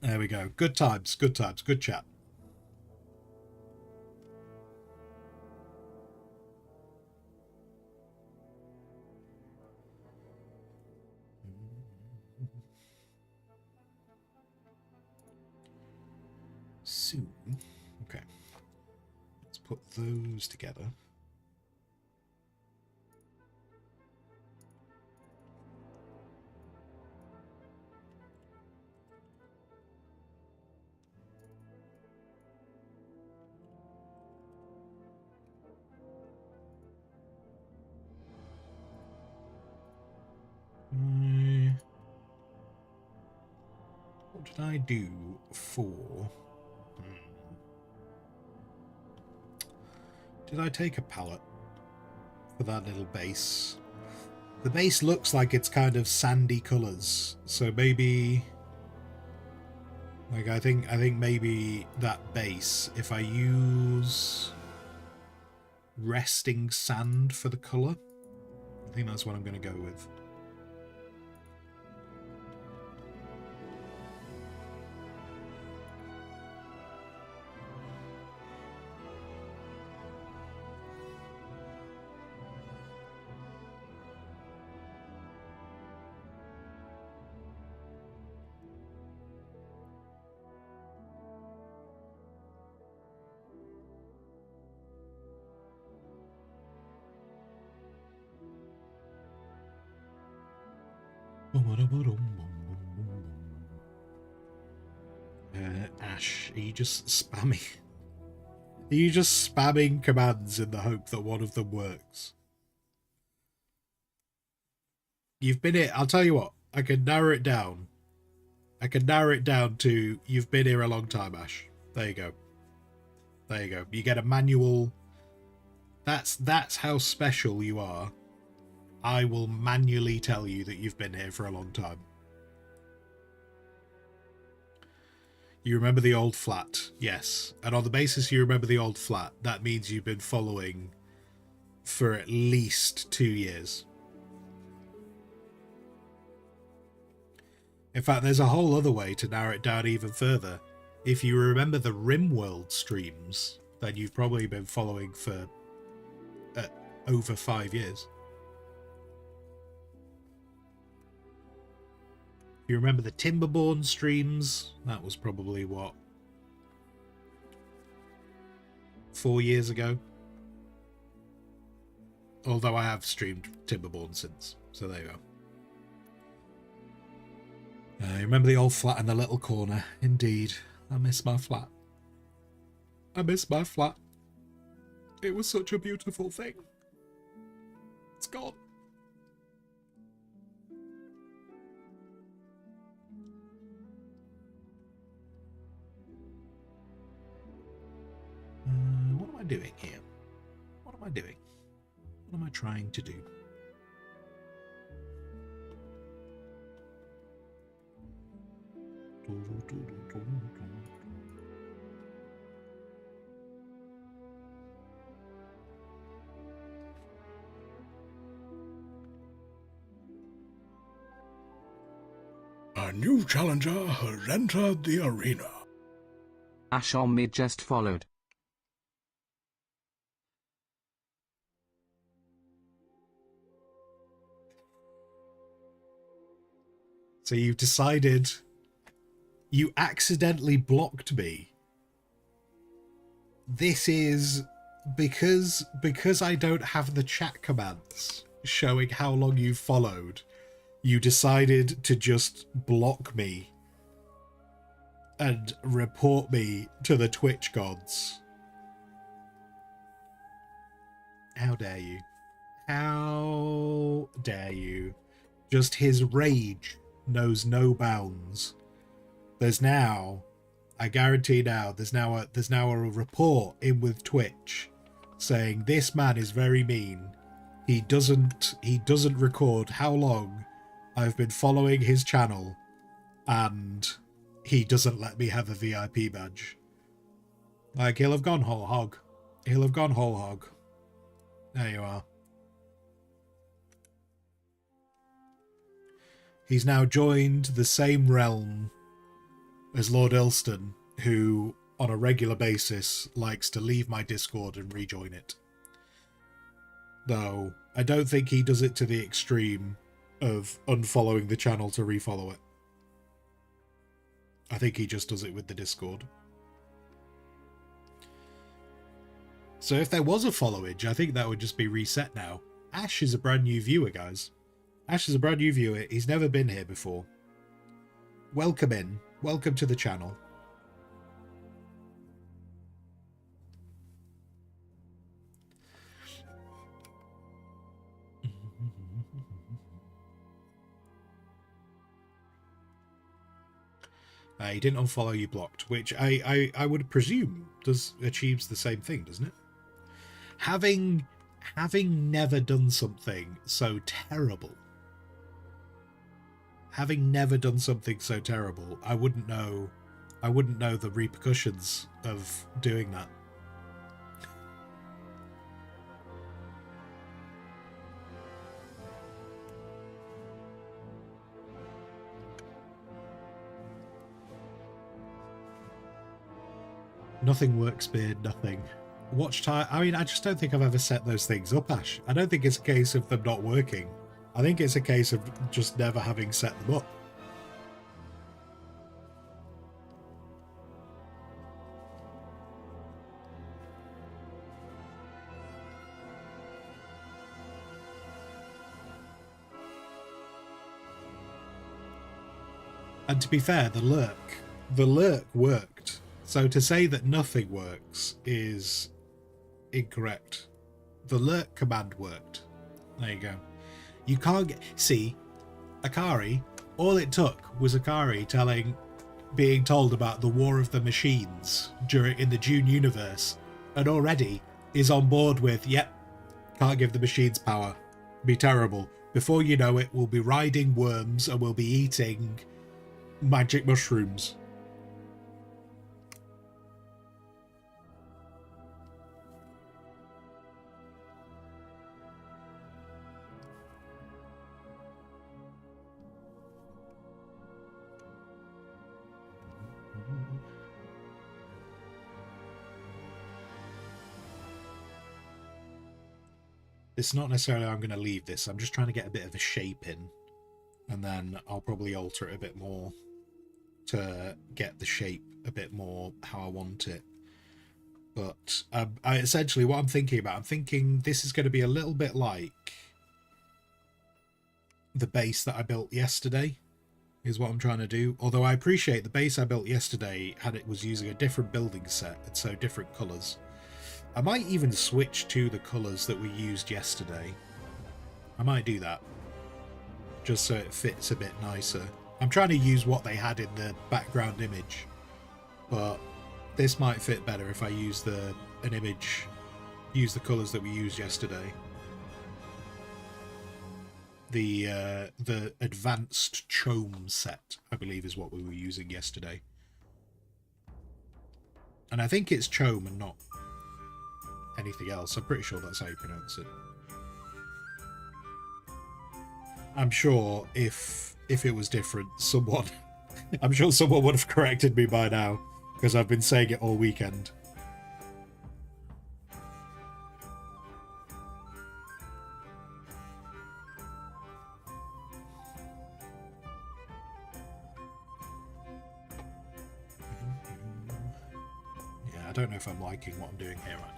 There we go. Good times, good chat. Soon. Okay. Let's put those together. What did I do for... Did I take a palette for that little base? The base looks like it's kind of sandy colours, so maybe... Like, I think maybe that base, if I use resting sand for the colour, I think that's what I'm going to go with. Ash, are you just spamming? Are you just spamming commands in the hope that one of them works? You've been here. I'll tell you what. I can narrow it down. I can narrow it down to you've been here a long time, Ash. There you go. There you go. You get a manual. That's how special you are. I will manually tell you that you've been here for a long time. You remember the old flat, yes. And on the basis you remember the old flat, that means you've been following for at least 2 years. In fact, there's a whole other way to narrow it down even further. If you remember the RimWorld streams, then you've probably been following for over 5 years. If you remember the Timberborn streams, that was probably, what, 4 years ago? Although I have streamed Timberborn since, so there you go. You remember the old flat in the little corner? Indeed. I miss my flat. I miss my flat. It was such a beautiful thing. It's gone. What am I doing here? What am I doing? What am I trying to do? A new challenger has entered the arena. Ashomid just followed. So you've decided you accidentally blocked me. This is because I don't have the chat commands showing how long you've followed. You decided to just block me and report me to the Twitch gods. How dare you? How dare you? Just his rage knows no bounds. There's now, I guarantee now, there's now a report in with Twitch saying this man is very mean. He doesn't record how long I've been following his channel, and he doesn't let me have a VIP badge. Like, he'll have gone whole hog. He'll have gone whole hog. There you are. He's now joined the same realm as Lord Ilston, who, on a regular basis, likes to leave my Discord and rejoin it. Though, I don't think he does it to the extreme of unfollowing the channel to refollow it. I think he just does it with the Discord. So if there was a followage, I think that would just be reset now. Ash is a brand new viewer, guys. Ash is a brand new viewer. He's never been here before. Welcome in. Welcome to the channel. He didn't unfollow, you blocked, which I would presume achieves the same thing, doesn't it? Having never done something so terrible, I wouldn't know the repercussions of doing that. Nothing works, Beard, nothing. Watch time. I mean, I just don't think I've ever set those things up, Ash. I don't think it's a case of them not working. I think it's a case of just never having set them up. And to be fair, the lurk worked. So to say that nothing works is incorrect. The lurk command worked. There you go. You can't get... See, Akari, all it took was Akari being told about the War of the Machines in the Dune universe, and already is on board with, yep, can't give the machines power. Be terrible. Before you know it, we'll be riding worms and we'll be eating magic mushrooms. It's not necessarily I'm going to leave this. I'm just trying to get a bit of a shape in. And then I'll probably alter it a bit more to get the shape a bit more how I want it. But essentially what I'm thinking about, I'm thinking this is going to be a little bit like the base that I built yesterday, is what I'm trying to do. Although I appreciate the base I built yesterday was using a different building set, and so different colours. I might even switch to the colours that we used yesterday. I might do that, just so it fits a bit nicer. I'm trying to use what they had in the background image, but this might fit better if I use the colours that we used yesterday. The advanced Chome set, I believe, is what we were using yesterday. And I think it's Chome and not anything else. I'm pretty sure that's how you pronounce it. I'm sure if it was different, I'm sure someone would have corrected me by now, because I've been saying it all weekend. Yeah, I don't know if I'm liking what I'm doing here right now.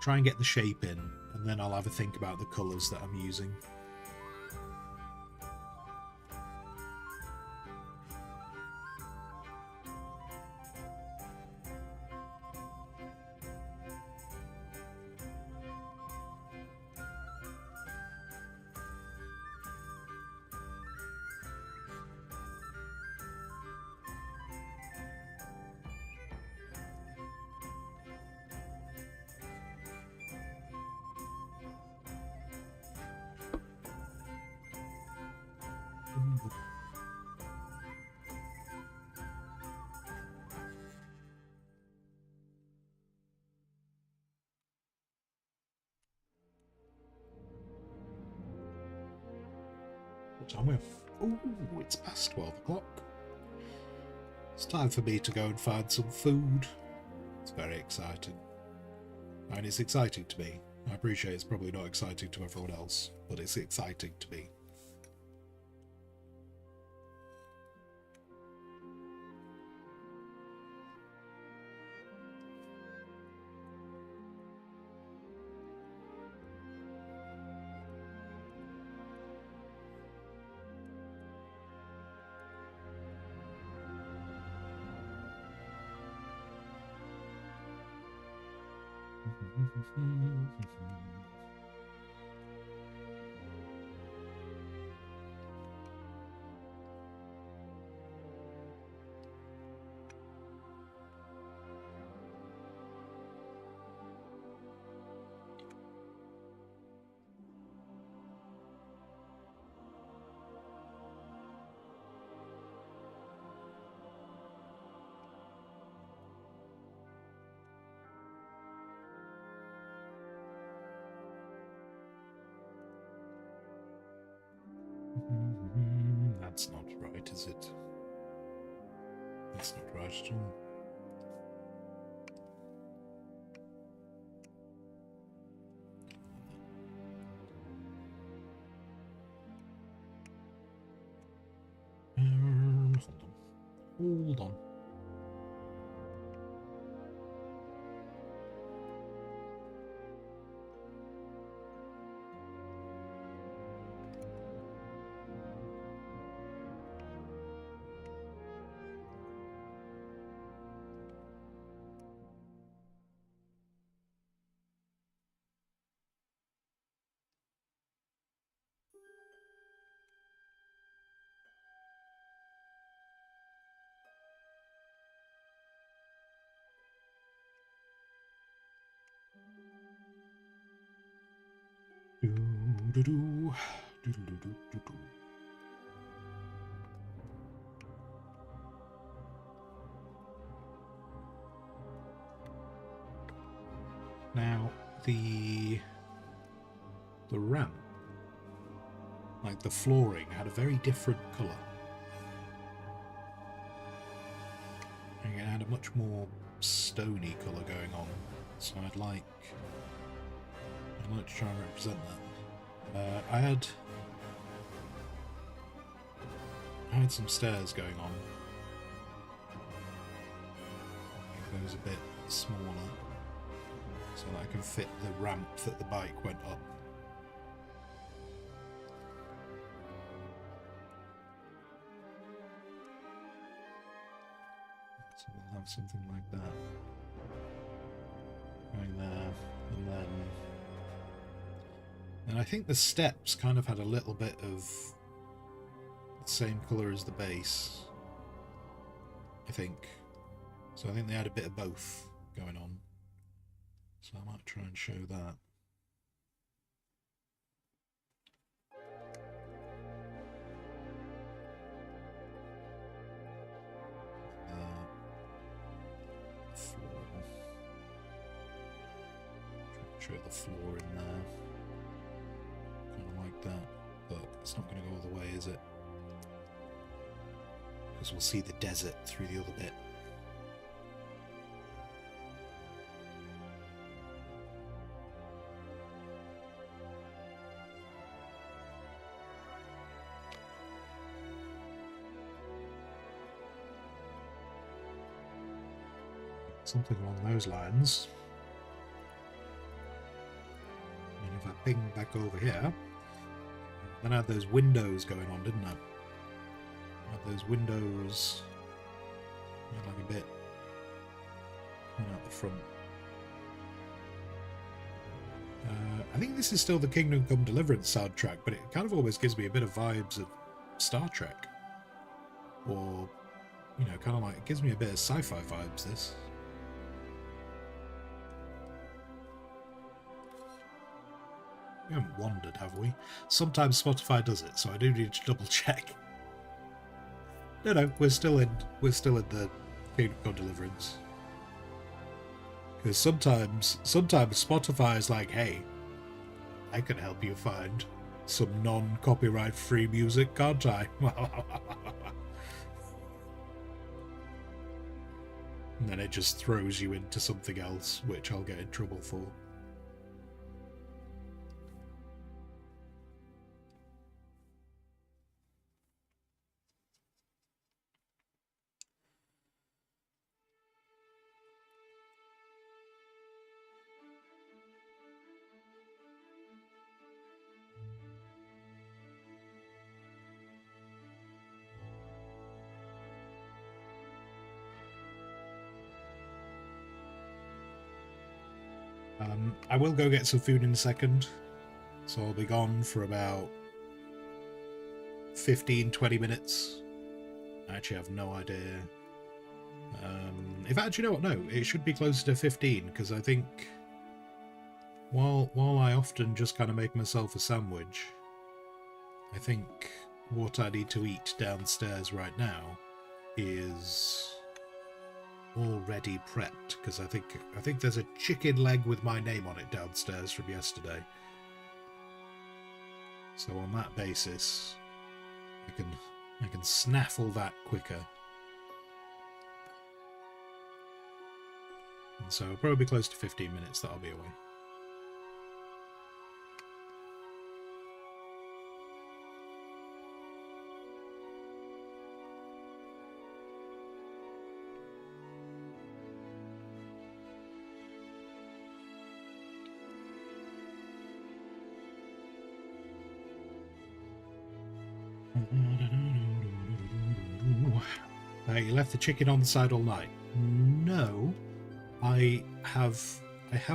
Try and get the shape in, and then I'll have a think about the colours that I'm using. What time are we? Oh, it's past 12 o'clock. It's time for me to go and find some food. It's very exciting. And it's exciting to me. I appreciate it's probably not exciting to everyone else, but it's exciting to me. That's not right, is it? That's not right at all. Hold on. Now, the ramp, like the flooring, had a very different colour I'm going to add a much more stony colour going on. So I'd like to try and represent that. I had some stairs going on. Make those a bit smaller so that I can fit the ramp that the bike went up. So we'll have something like that going there, and I think the steps kind of had a little bit of the same colour as the base, I think. So I think they had a bit of both going on. So I might try and show that. Floor. Try and show the floor in there. Kind of like that, but it's not going to go all the way, is it? Because we'll see the desert through the other bit. Something along those lines. And if I ping back over here, then I had those windows going on, didn't I? I had those windows, like a bit coming out the front. I think this is still the Kingdom Come Deliverance soundtrack, but it kind of always gives me a bit of vibes of Star Trek. Or, you know, kind of like, it gives me a bit of sci-fi vibes, this. We haven't wandered, have we? Sometimes Spotify does it, so I do need to double check. No, we're still in the Kingdom Come Deliverance. Because sometimes Spotify is like, hey, I can help you find some non-copyright free music, can't I? And then it just throws you into something else, which I'll get in trouble for. I will go get some food in a second, so I'll be gone for about 15-20 minutes. I actually have no idea. In fact, you know what? No, it should be closer to 15, because I think while I often just kind of make myself a sandwich, I think what I need to eat downstairs right now is already prepped, because I think there's a chicken leg with my name on it downstairs from yesterday. So on that basis, I can snaffle that quicker. And so probably close to 15 minutes that I'll be away. You left the chicken on the side all night. No, I have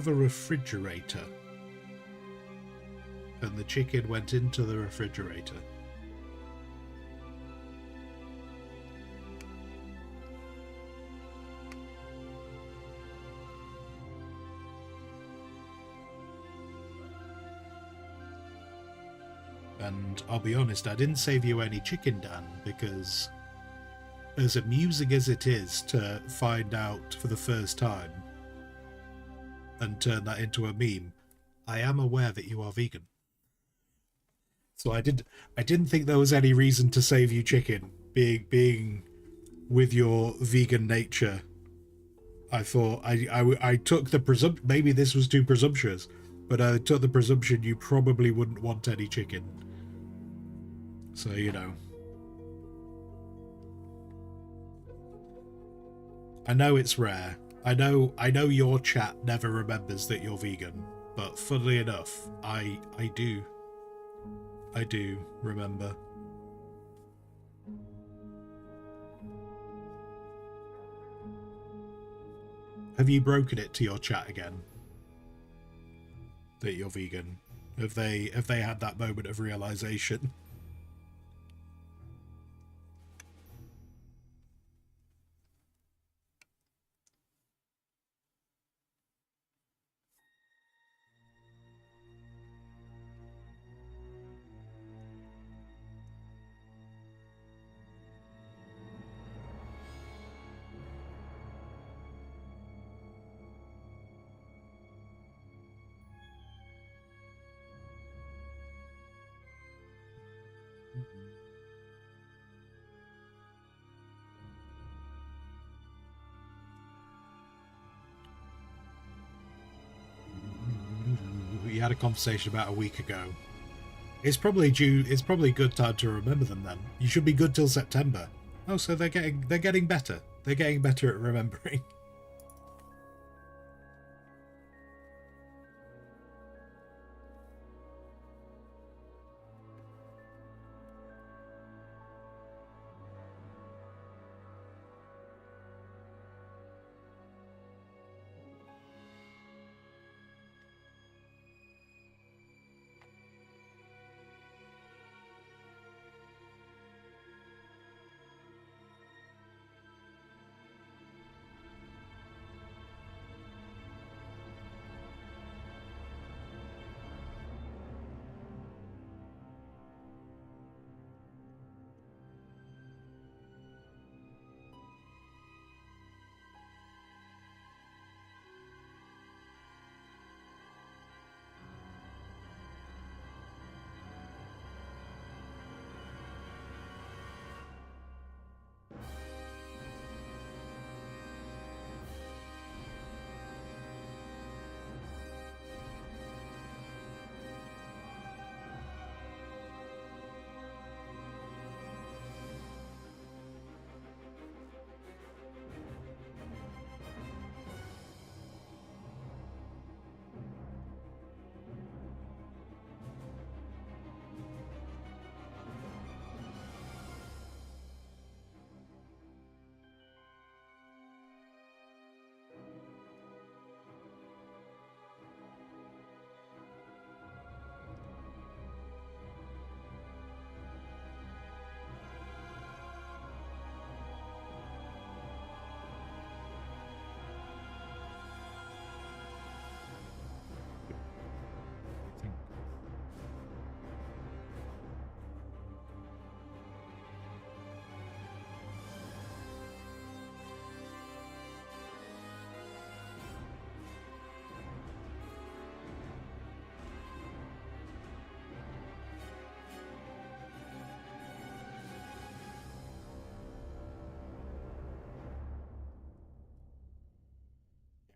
a refrigerator, and the chicken went into the refrigerator. And I'll be honest, I didn't save you any chicken, Dan, because as amusing as it is to find out for the first time and turn that into a meme, I am aware that you are vegan. So I didn't think there was any reason to save you chicken, being with your vegan nature, I thought I took the presumption, maybe this was too presumptuous, but I took the presumption you probably wouldn't want any chicken. So, you know. I know it's rare. I know your chat never remembers that you're vegan, but funnily enough, I do. I do remember. Have you broken it to your chat again? That you're vegan? Have they had that moment of realization? We had a conversation about a week ago. It's probably a good time to remember them then. You should be good till September. Oh, so they're getting better. They're getting better at remembering.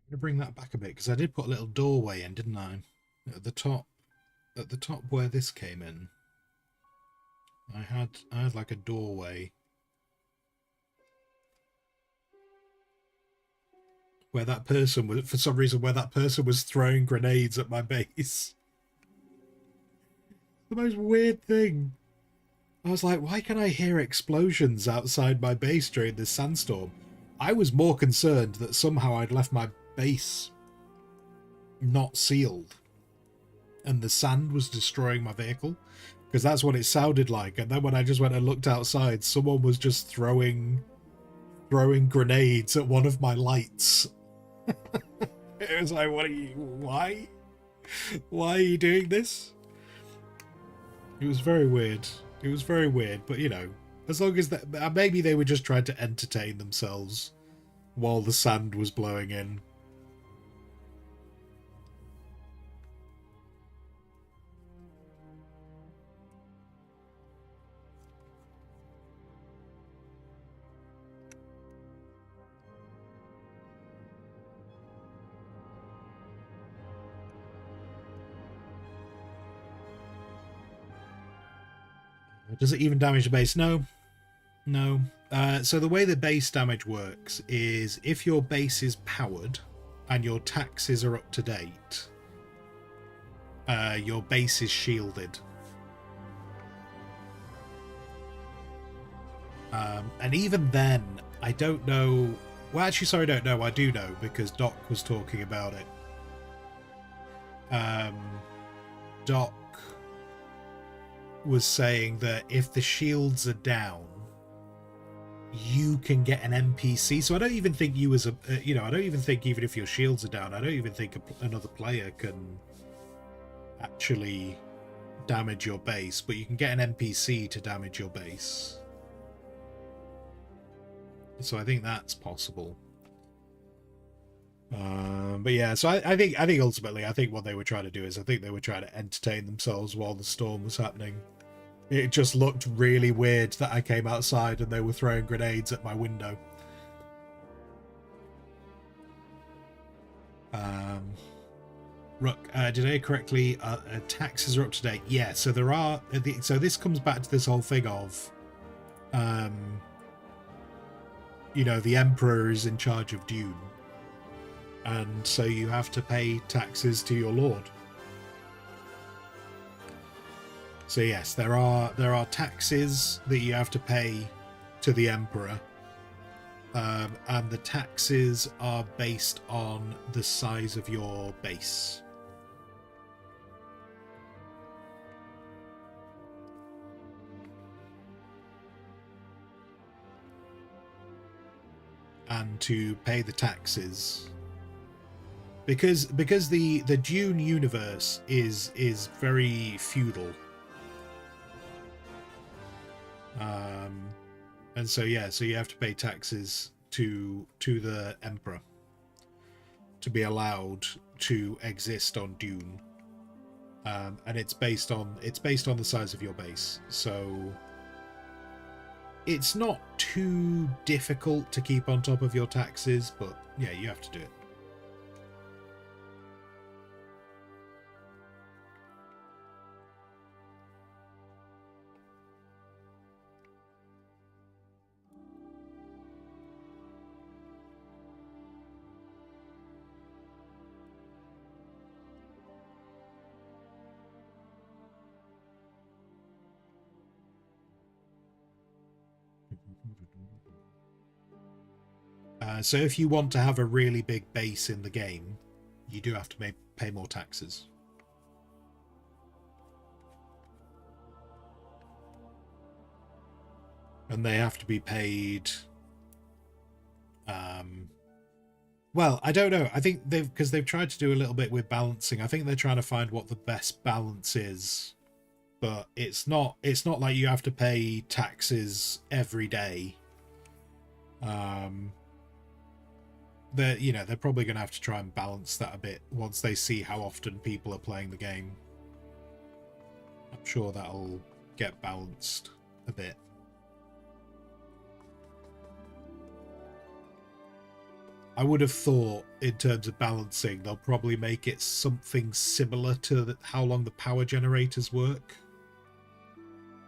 To bring that back a bit because I did put a little doorway in, didn't I? At the top where this came in, I had like a doorway where that person was, for some reason, where that person was throwing grenades at my base. The most weird thing. I was like, why can I hear explosions outside my base during this sandstorm? I was more concerned that somehow I'd left my base not sealed and the sand was destroying my vehicle, because that's what it sounded like. And then when I just went and looked outside, someone was just throwing grenades at one of my lights. It was like, why are you doing this? It was very weird. It was very weird, but you know, as long as that, maybe they were just trying to entertain themselves while the sand was blowing in. Does it even damage the base? No. No. So the way the base damage works is if your base is powered and your taxes are up to date, your base is shielded. And even then, I don't know... Well, actually, sorry, I don't know. I do know, because Doc was talking about it. Doc was saying that if the shields are down, you can get an NPC. So I don't even think you as a... I don't even think even if your shields are down, I don't even think another player can actually damage your base. But you can get an NPC to damage your base. So I think that's possible. But yeah, so I think ultimately, I think what they were trying to do is I think they were trying to entertain themselves while the storm was happening. It just looked really weird that I came outside and they were throwing grenades at my window. Rook, did I hear correctly? Taxes are up to date. Yeah, so there are... So this comes back to this whole thing of... the Emperor is in charge of Dune. And so you have to pay taxes to your lord. So yes, there are taxes that you have to pay to the Emperor. And the taxes are based on the size of your base. And to pay the taxes, because the Dune universe is very feudal, and so yeah, so you have to pay taxes to the Emperor to be allowed to exist on Dune, and it's based on the size of your base. So it's not too difficult to keep on top of your taxes, but yeah, you have to do it. So if you want to have a really big base in the game, you do have to pay more taxes. And they have to be paid... well, I don't know. I think because they've tried to do a little bit with balancing. I think they're trying to find what the best balance is. But it's not like you have to pay taxes every day. They're probably going to have to try and balance that a bit once they see how often people are playing the game. I'm sure that'll get balanced a bit. I would have thought, in terms of balancing, they'll probably make it something similar to how long the power generators work.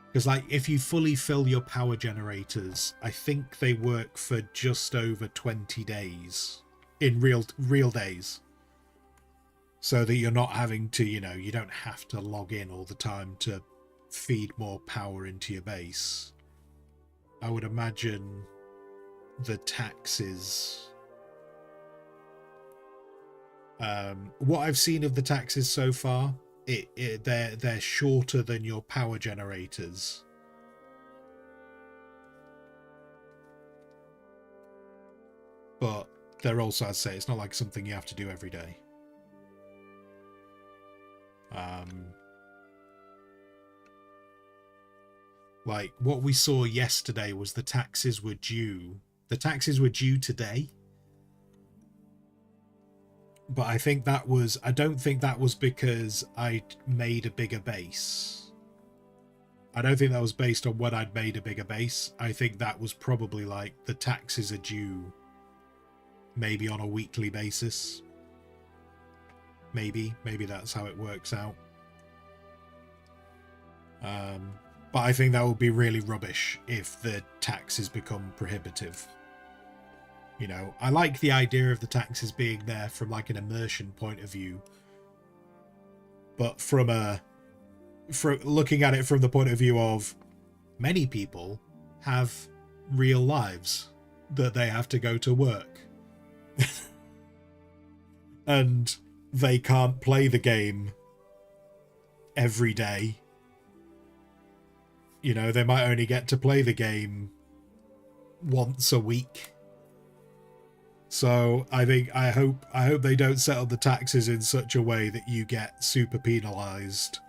Because, like, if you fully fill your power generators, I think they work for just over 20 days in real days. So that you're not having to, you don't have to log in all the time to feed more power into your base. I would imagine the taxes... what I've seen of the taxes so far, they're shorter than your power generators. But they're also, I'd say, it's not like something you have to do every day. Like, what we saw yesterday was the taxes were due. The taxes were due today. But I think that was... I don't think that was because I made a bigger base. I don't think that was based on when I'd made a bigger base. I think that was probably like the taxes are due maybe on a weekly basis. Maybe that's how it works out. But I think that would be really rubbish if the taxes become prohibitive. You know, I like the idea of the taxes being there from like an immersion point of view, but from looking at it from the point of view of many people have real lives that they have to go to work and they can't play the game every day. You know, they might only get to play the game once a week. So I hope they don't set up the taxes in such a way that you get super penalized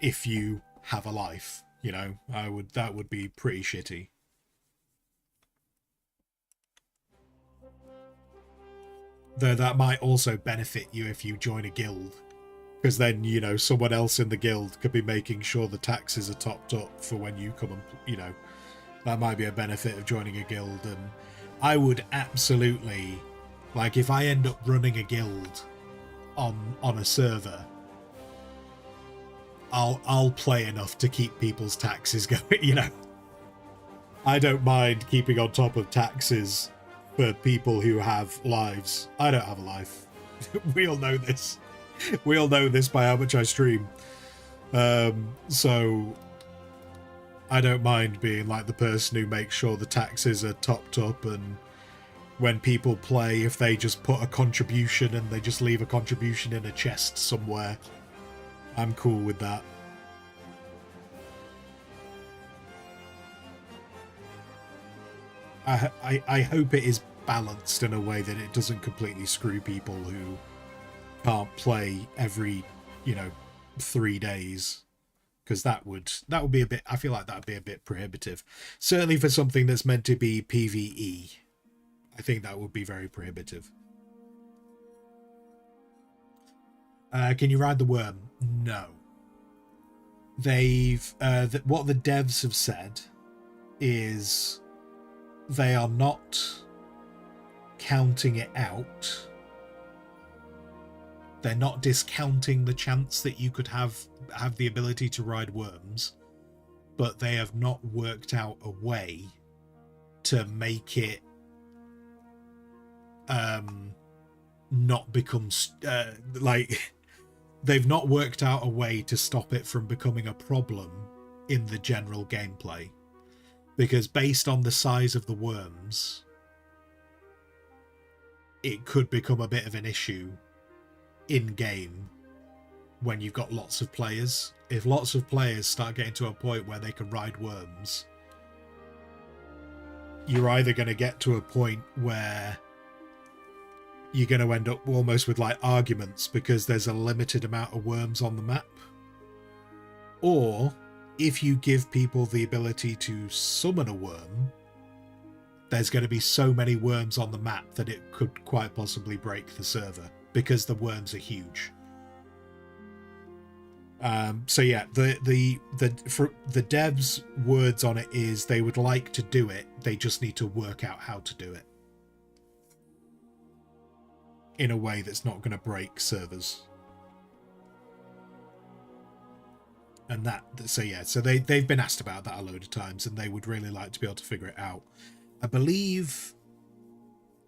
if you have a life. You know, that would be pretty shitty. Though that might also benefit you if you join a guild, because then, you know, someone else in the guild could be making sure the taxes are topped up for when you come and, you know, that might be a benefit of joining a guild. And I would absolutely, like, if I end up running a guild on a server, I'll play enough to keep people's taxes going, you know. I don't mind keeping on top of taxes for people who have lives. I don't have a life. We all know this. We all know this by how much I stream. So I don't mind being like the person who makes sure the taxes are topped up, and when people play, if they just put a contribution and they just leave a contribution in a chest somewhere, I'm cool with that. I hope it is balanced in a way that it doesn't completely screw people who can't play every, you know, 3 days, because that would be a bit, I feel like that would be a bit prohibitive. Certainly for something that's meant to be PvE, I think that would be very prohibitive. Can you ride the worm? No. They've what the devs have said is they are not counting it out. They're not discounting the chance that you could have the ability to ride worms, but they have not worked out a way to make it not become like, they've not worked out a way to stop it from becoming a problem in the general gameplay, because based on the size of the worms, it could become a bit of an issue in game when you've got lots of players. If lots of players start getting to a point where they can ride worms, you're either going to get to a point where you're going to end up almost with like arguments because there's a limited amount of worms on the map, or if you give people the ability to summon a worm, there's going to be so many worms on the map that it could quite possibly break the server, because the worms are huge. So yeah, the devs' words on it is they would like to do it, they just need to work out how to do it in a way that's not going to break servers. And that, so yeah, so they've been asked about that a load of times, and they would really like to be able to figure it out. I believe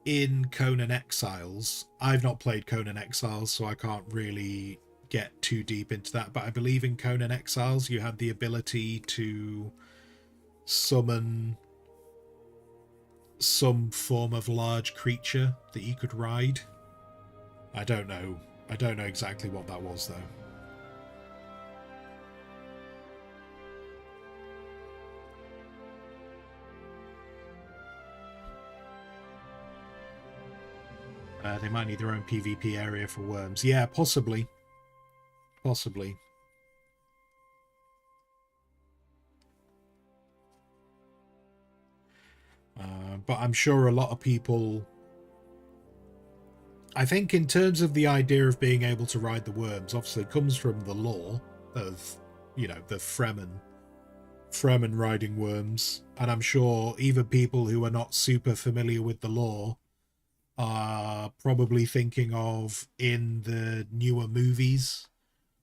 in Conan Exiles, I've not played Conan Exiles, so I can't really get too deep into that, but I believe in Conan Exiles you had the ability to summon some form of large creature that you could ride. I don't know exactly what that was though. They might need their own PvP area for worms. Yeah, possibly. Possibly. But I'm sure a lot of people... I think in terms of the idea of being able to ride the worms, obviously it comes from the lore of, you know, the Fremen riding worms. And I'm sure even people who are not super familiar with the lore are probably thinking of, in the newer movies,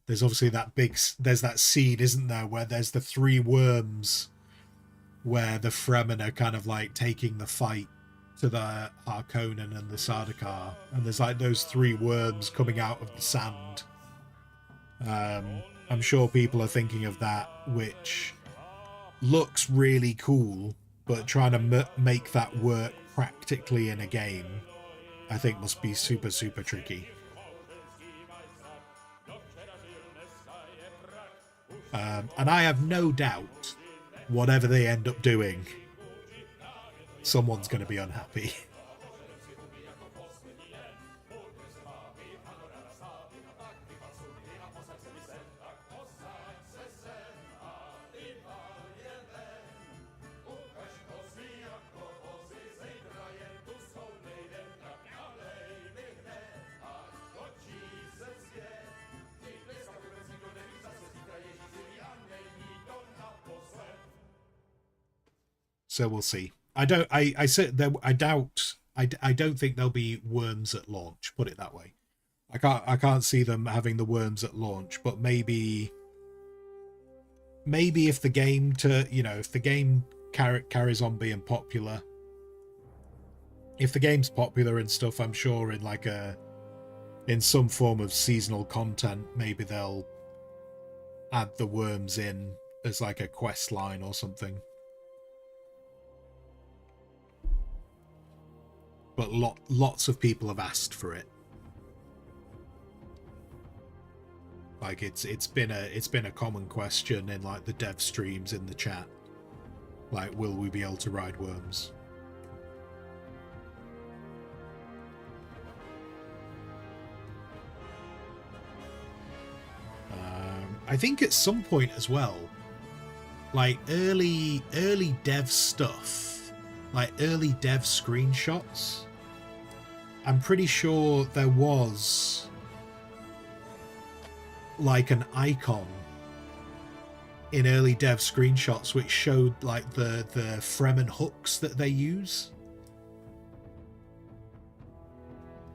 There's obviously there's that scene, isn't there, where there's the three worms, where the Fremen are kind of like taking the fight to the Harkonnen and the Sardaukar, and there's like those three worms coming out of the sand. I'm sure people are thinking of that, which looks really cool, but trying to make that work practically in a game, I think must be super, super tricky. And I have no doubt, whatever they end up doing, someone's going to be unhappy. So we'll see. I don't think there'll be worms at launch, put it that way. I can't see them having the worms at launch, but maybe if the game carries on being popular, if the game's popular and stuff, I'm sure in some form of seasonal content, maybe they'll add the worms in as like a quest line or something. But lots of people have asked for it. Like it's been a common question in like the dev streams in the chat. Like, will we be able to ride worms? I think at some point as well, like early dev stuff, like early dev screenshots, I'm pretty sure there was like an icon in early dev screenshots which showed like the Fremen hooks that they use.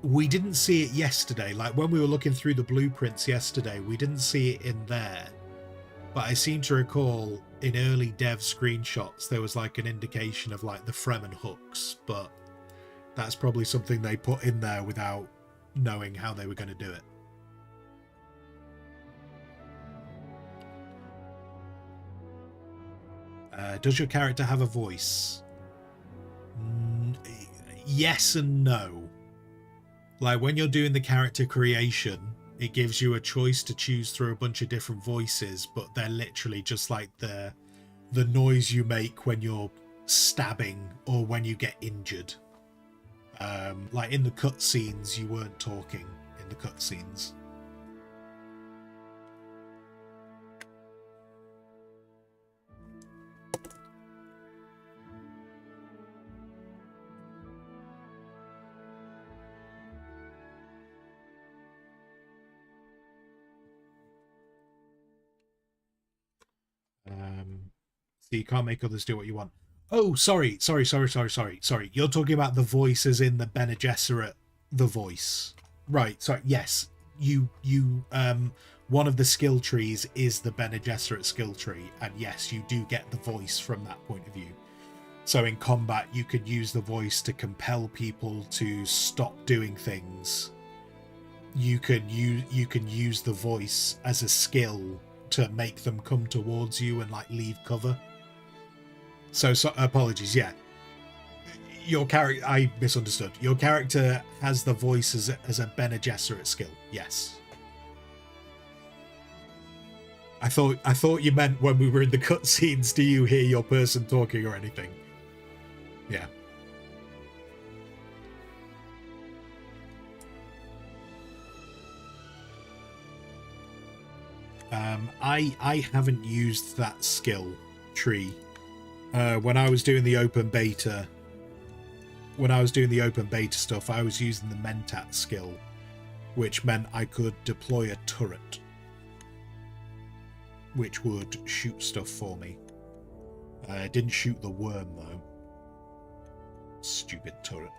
We didn't see it yesterday. Like when we were looking through the blueprints yesterday, we didn't see it in there. But I seem to recall in early dev screenshots there was like an indication of like the Fremen hooks, but that's probably something they put in there without knowing how they were going to do it. Does your character have a voice? Yes and no. Like when you're doing the character creation, it gives you a choice to choose through a bunch of different voices, but they're literally just like the noise you make when you're stabbing or when you get injured. Like in the cutscenes, you weren't talking in the cutscenes. So you can't make others do what you want. Oh, sorry. You're talking about the voice as in the Bene Gesserit, the voice. Right, sorry, yes. You one of the skill trees is the Bene Gesserit skill tree, and yes, you do get the voice from that point of view. So in combat, you could use the voice to compel people to stop doing things. You can use the voice as a skill to make them come towards you and like leave cover. So apologies, yeah. Your character, I misunderstood. Your character has the voice as a Bene Gesserit skill. Yes. I thought you meant when we were in the cutscenes, do you hear your person talking or anything? Yeah. I haven't used that skill tree. When I was doing the open beta stuff, I was using the Mentat skill, which meant I could deploy a turret, which would shoot stuff for me. It didn't shoot the worm though. Stupid turret.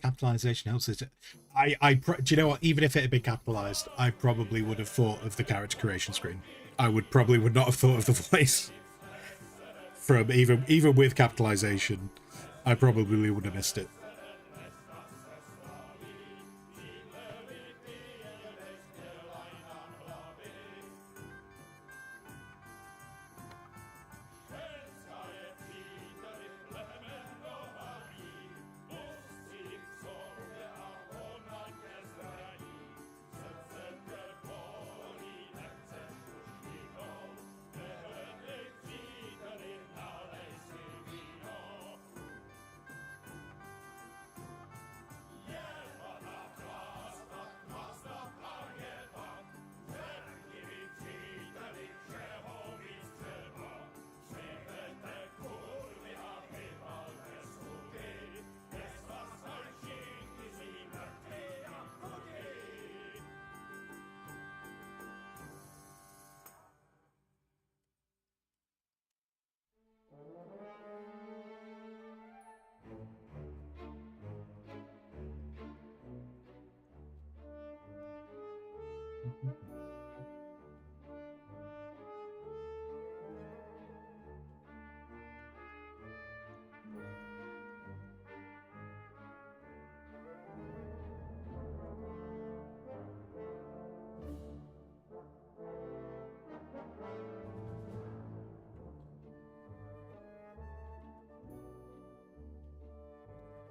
capitalization helps it. Do you know what? Even if it had been capitalized, I probably would have thought of the character creation screen. I would not have thought of the voice from even with capitalization. I probably would have missed it.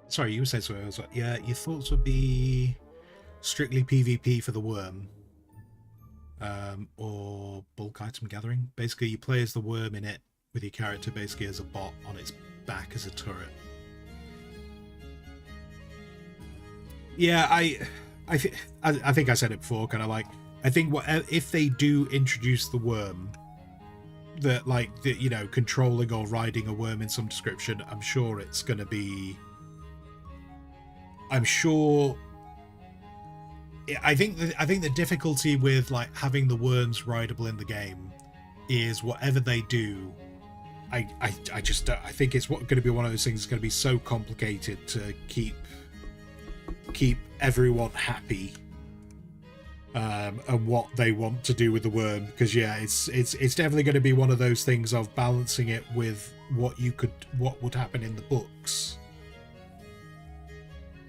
Sorry, you were saying something. I was like, yeah, your thoughts would be strictly PvP for the worm, or bulk item gathering. Basically, you play as the worm in it with your character basically as a bot on its back as a turret. Yeah, I think I said it before. Kind of like, I think what if they do introduce the worm, that like the, you know, controlling or riding a worm in some description. I'm sure it's going to be. I'm sure. I think the difficulty with like having the worms rideable in the game is whatever they do. I think it's going to be one of those things that's going to be so complicated to keep everyone happy, and what they want to do with the worm, because yeah, it's definitely going to be one of those things of balancing it with what would happen in the books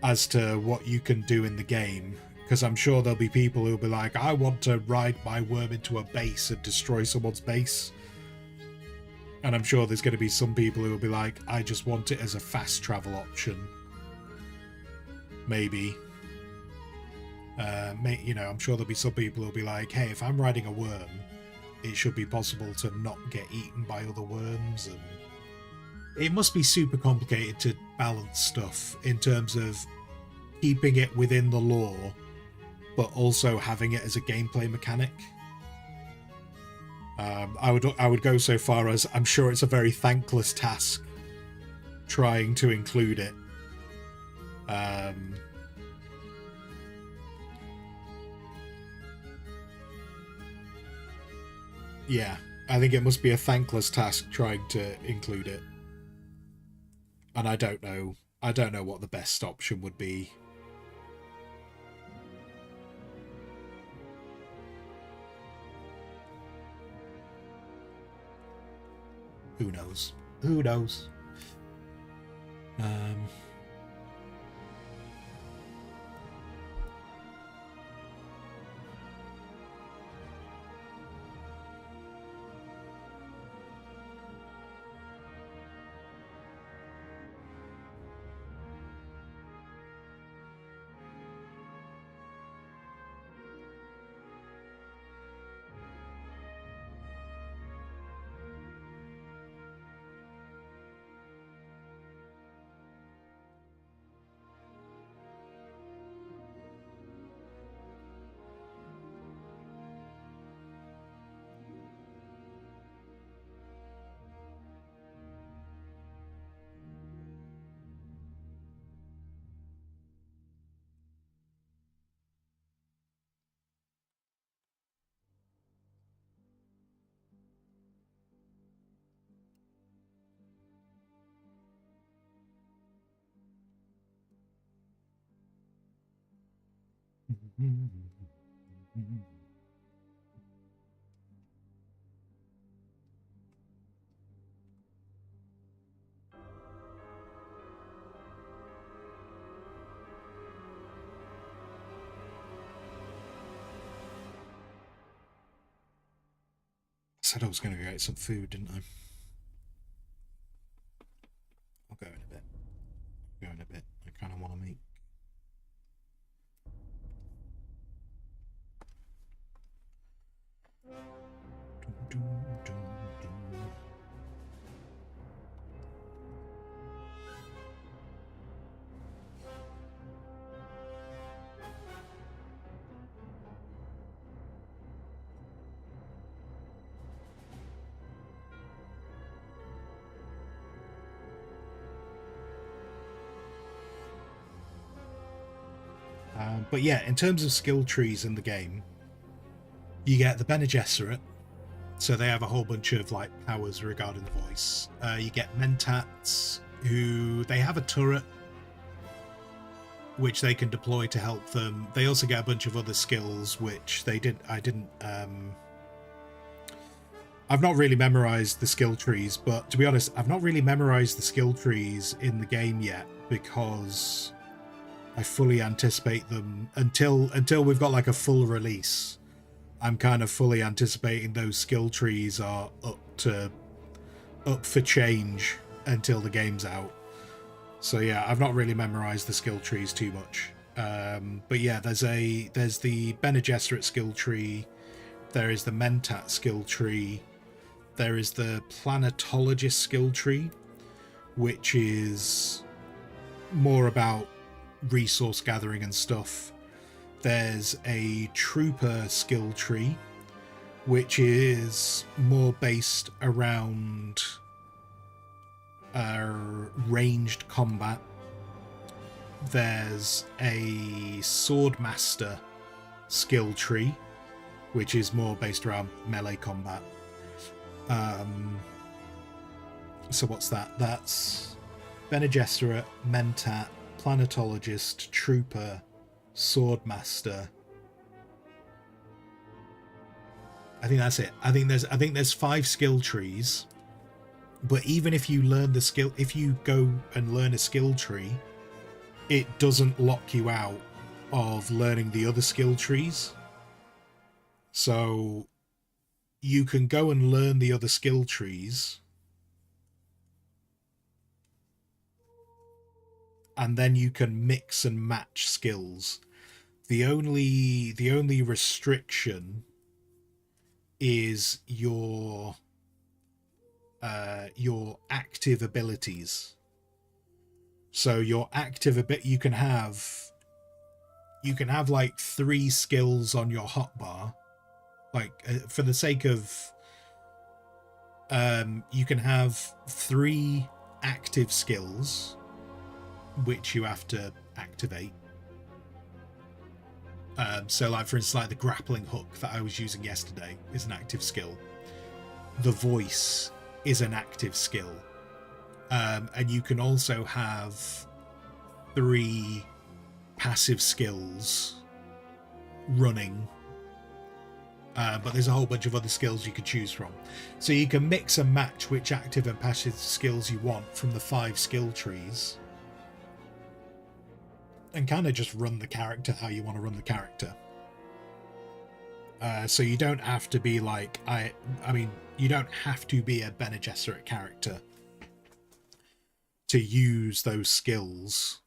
as to what you can do in the game, because I'm sure there'll be people who'll be like, I want to ride my worm into a base and destroy someone's base, and I'm sure there's going to be some people who will be like, I just want it as a fast travel option, maybe. You know, I'm sure there'll be some people who'll be like, hey, if I'm riding a worm, it should be possible to not get eaten by other worms, and it must be super complicated to balance stuff in terms of keeping it within the lore, but also having it as a gameplay mechanic. I would go so far as I'm sure it's a very thankless task trying to include it. Yeah, I think it must be a thankless task trying to include it. And I don't know what the best option would be. Who knows? Who knows? Said I was going to go get some food, didn't I? I'll go in a bit. Go in a bit. I kind of want to make. Dum, dum, dum, dum. But yeah, in terms of skill trees in the game, you get the Bene Gesserit, so they have a whole bunch of like powers regarding the voice. You get Mentats, who they have a turret which they can deploy to help them. They also get a bunch of other skills which they did. I've not really memorized the skill trees, but to be honest, I've not really memorized the skill trees in the game yet because I fully anticipate them until we've got like a full release. I'm kind of fully anticipating those skill trees are up for change until the game's out. So yeah, I've not really memorized the skill trees too much. But yeah, there's the Bene Gesserit skill tree, there is the Mentat skill tree, there is the Planetologist skill tree, which is more about resource gathering and stuff. There's a Trooper skill tree, which is more based around ranged combat. There's a Swordmaster skill tree, which is more based around melee combat. So what's that? That's Bene Gesserit, Mentat, Planetologist, Trooper, Swordmaster. I think that's it. I think there's 5 skill trees. But even if you learn the skill, if you go and learn a skill tree, it doesn't lock you out of learning the other skill trees. So you can go and learn the other skill trees, and then you can mix and match skills. The only restriction is your active abilities. So your active you can have like 3 skills on your hotbar. Like for the sake of you can have 3 active skills which you have to activate. So like for instance, like the grappling hook that I was using yesterday is an active skill. The voice is an active skill. And you can also have 3 passive skills running. But there's a whole bunch of other skills you could choose from. So you can mix and match which active and passive skills you want from the 5 skill trees. And kind of just run the character how you want to run the character. So you don't have to be like... I mean, you don't have to be a Bene Gesserit character to use those skills.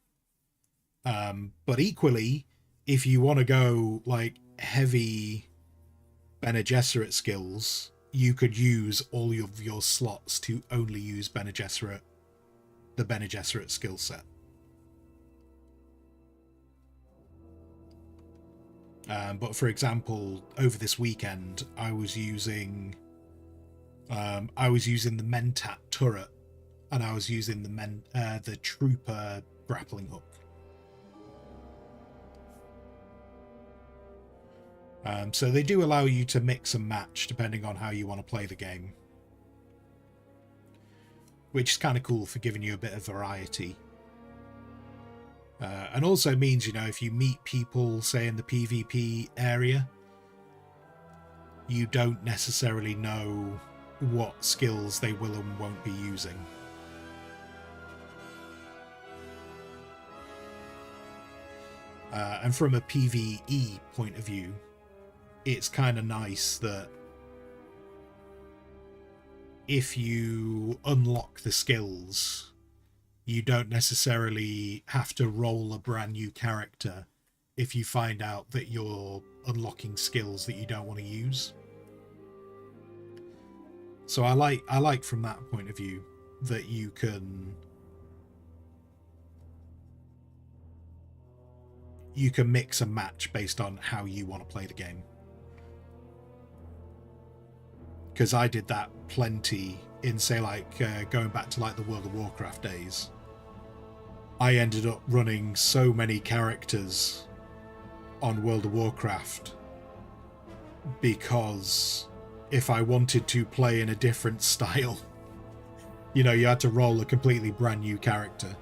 But equally, if you want to go like heavy Bene Gesserit skills, you could use all of your slots to only use Bene Gesserit, the Bene Gesserit skill set. But for example, over this weekend, I was using the Mentat turret, and I was using the Trooper grappling hook. So they do allow you to mix and match depending on how you want to play the game, which is kind of cool for giving you a bit of variety. And also means, you know, if you meet people, say, in the PvP area, you don't necessarily know what skills they will and won't be using. And from a PvE point of view, it's kind of nice that if you unlock the skills, you don't necessarily have to roll a brand new character if you find out that you're unlocking skills that you don't want to use. So I like from that point of view that you can mix and match based on how you want to play the game. Because I did that plenty in, say, like going back to like the World of Warcraft days. I ended up running so many characters on World of Warcraft because if I wanted to play in a different style, you know, you had to roll a completely brand new character.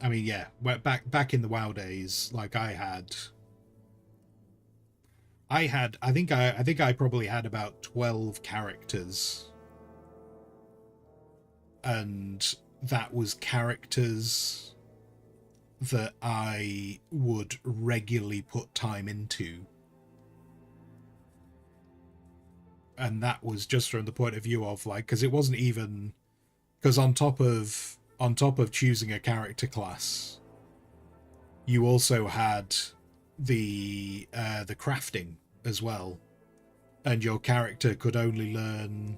I mean, yeah, back in the WoW days, like I think I probably had about 12 characters, and that was characters that I would regularly put time into, and that was just from the point of view of like, because it wasn't even, because on top of choosing a character class, you also had the crafting as well, and your character could only learn,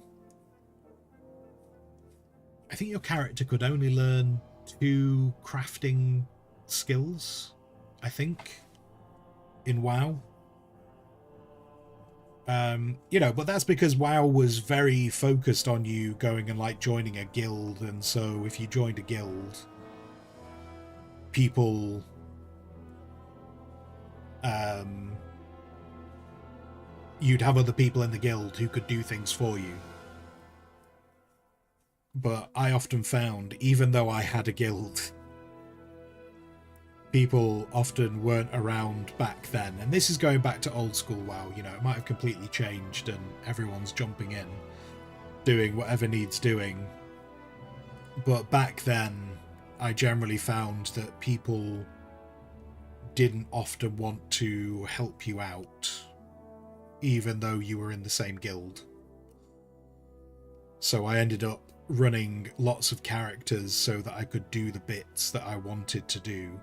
I think your character could only learn 2 crafting skills, I think, in WoW. You know, but that's because WoW was very focused on you going and like joining a guild, and so if you joined a guild, people you'd have other people in the guild who could do things for you. But I often found, even though I had a guild, people often weren't around back then. And this is going back to old school WoW, you know, it might have completely changed and everyone's jumping in, doing whatever needs doing. But back then, I generally found that people didn't often want to help you out, even though you were in the same guild. So I ended up running lots of characters so that I could do the bits that I wanted to do.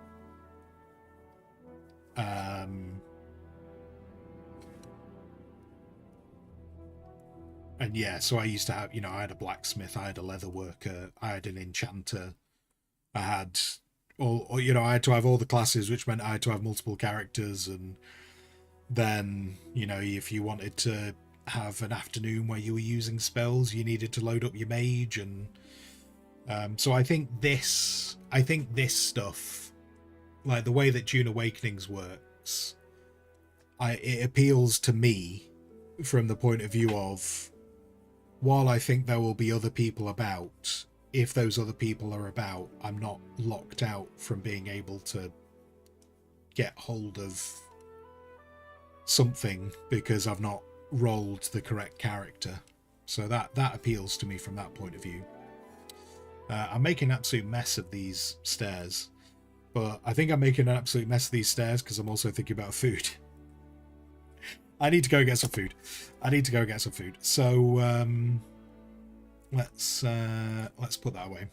And yeah, so I used to have, you know, I had a blacksmith, I had a leather worker, I had an enchanter, I had all, you know, I had to have all the classes, which meant I had to have multiple characters. And then, you know, if you wanted to have an afternoon where you were using spells, you needed to load up your mage. And so I think this stuff, like the way that Dune Awakenings works, it appeals to me from the point of view of, while I think there will be other people about, if those other people are about, I'm not locked out from being able to get hold of something because I've not rolled the correct character. So that appeals to me from that point of view. I'm making an absolute mess of these stairs, but I think I'm making an absolute mess of these stairs because I'm also thinking about food. I need to go get some food. So let's put that away.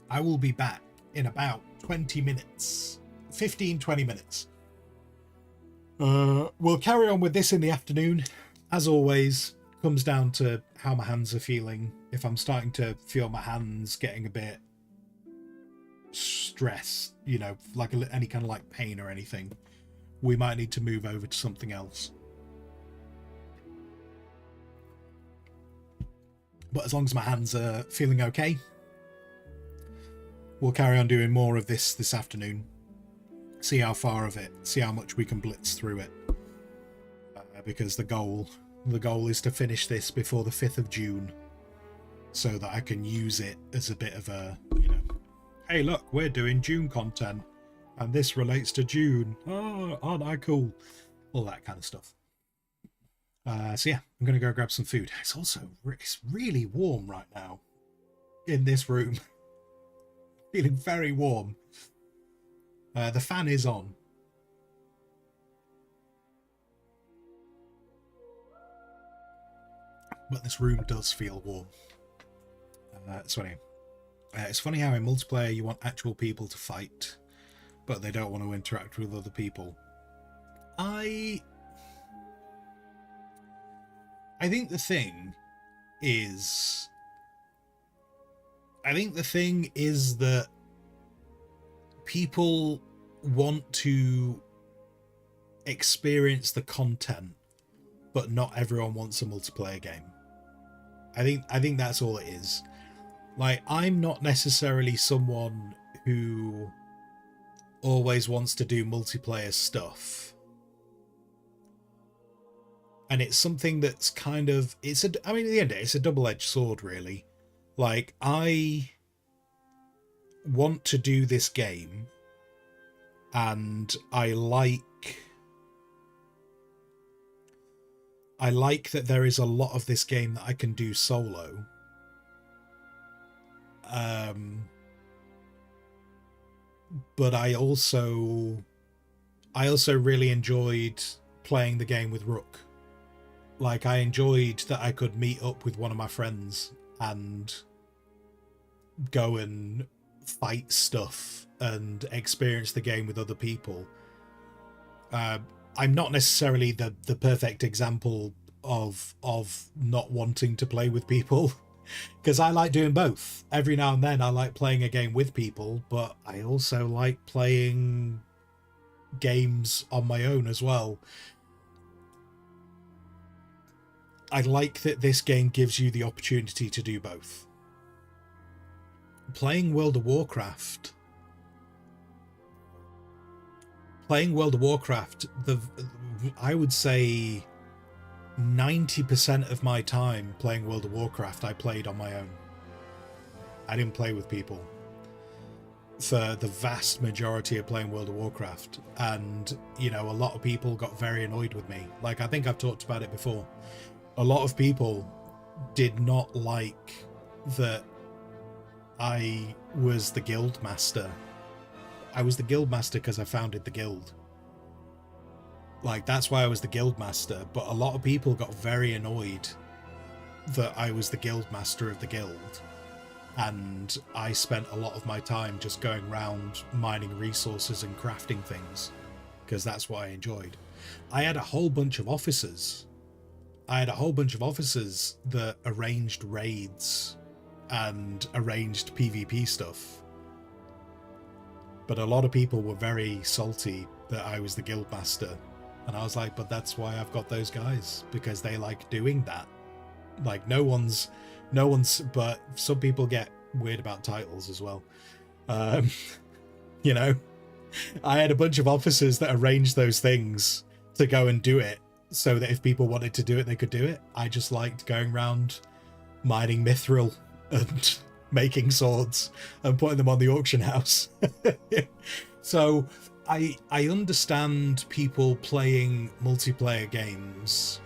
I will be back in about 20 minutes, 15-20 minutes. We'll carry on with this in the afternoon. As always, comes down to how my hands are feeling. If I'm starting to feel my hands getting a bit stressed, you know, like any kind of like pain or anything, we might need to move over to something else. But as long as my hands are feeling okay, we'll carry on doing more of this afternoon. See how far of it, see how much we can blitz through it. Because the goal is to finish this before the 5th of June, so that I can use it as a bit of a, you know, hey look, we're doing June content, and this relates to June. Oh, aren't I cool? All that kind of stuff. So yeah, I'm going to go grab some food. It's really warm right now in this room. Feeling very warm. The fan is on. But this room does feel warm. It's funny. It's funny how in multiplayer you want actual people to fight, but they don't want to interact with other people. I think the thing is that people want to experience the content, but not everyone wants a multiplayer game. I think that's all it is. Like, I'm not necessarily someone who always wants to do multiplayer stuff. And it's something that's kind of, at the end of the day, it's a double-edged sword, really. Like, I want to do this game, and I like that there is a lot of this game that I can do solo. But I also really enjoyed playing the game with Rook. Like, I enjoyed that I could meet up with one of my friends and go and fight stuff and experience the game with other people. I'm not necessarily the perfect example of not wanting to play with people, because I like doing both. Every now and then I like playing a game with people, but I also like playing games on my own as well. I like that this game gives you the opportunity to do both. Playing World of Warcraft, I would say 90% of my time playing World of Warcraft I played on my own. I didn't play with people for the vast majority of playing World of Warcraft, and you know, a lot of people got very annoyed with me. Like, I think I've talked about it before. A lot of people did not like that I was the guild master. I was the guild master because I founded the guild. Like, that's why I was the guild master. But a lot of people got very annoyed that I was the guild master of the guild. And I spent a lot of my time just going around mining resources and crafting things, because that's what I enjoyed. I had a whole bunch of officers. That arranged raids and arranged PvP stuff. But a lot of people were very salty that I was the guild master. And I was like, but that's why I've got those guys, because they like doing that. Like, no one's, but some people get weird about titles as well. You know, I had a bunch of officers that arranged those things to go and do it, so that if people wanted to do it, they could do it. I just liked going around mining mithril and making swords and putting them on the auction house. So I understand people playing multiplayer games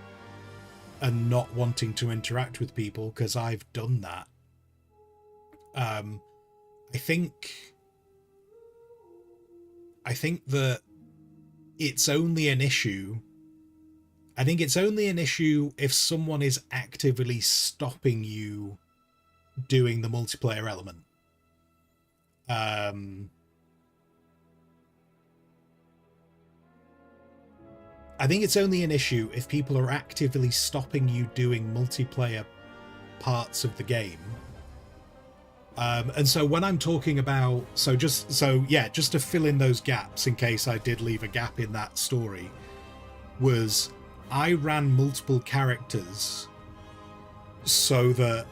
and not wanting to interact with people, because I've done that. I think that it's only an issue. I think it's only an issue if someone is actively stopping you doing the multiplayer element. I think it's only an issue if people are actively stopping you doing multiplayer parts of the game. And so when I'm talking about, just to fill in those gaps in case I did leave a gap in that story, was I ran multiple characters so that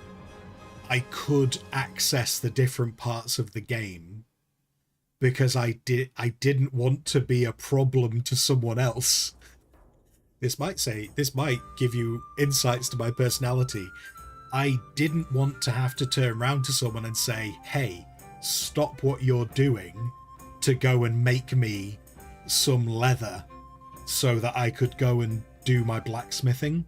I could access the different parts of the game, because I didn't want to be a problem to someone else. This might give you insights to my personality. I didn't want to have to turn around to someone and say, hey, stop what you're doing to go and make me some leather so that I could go and do my blacksmithing.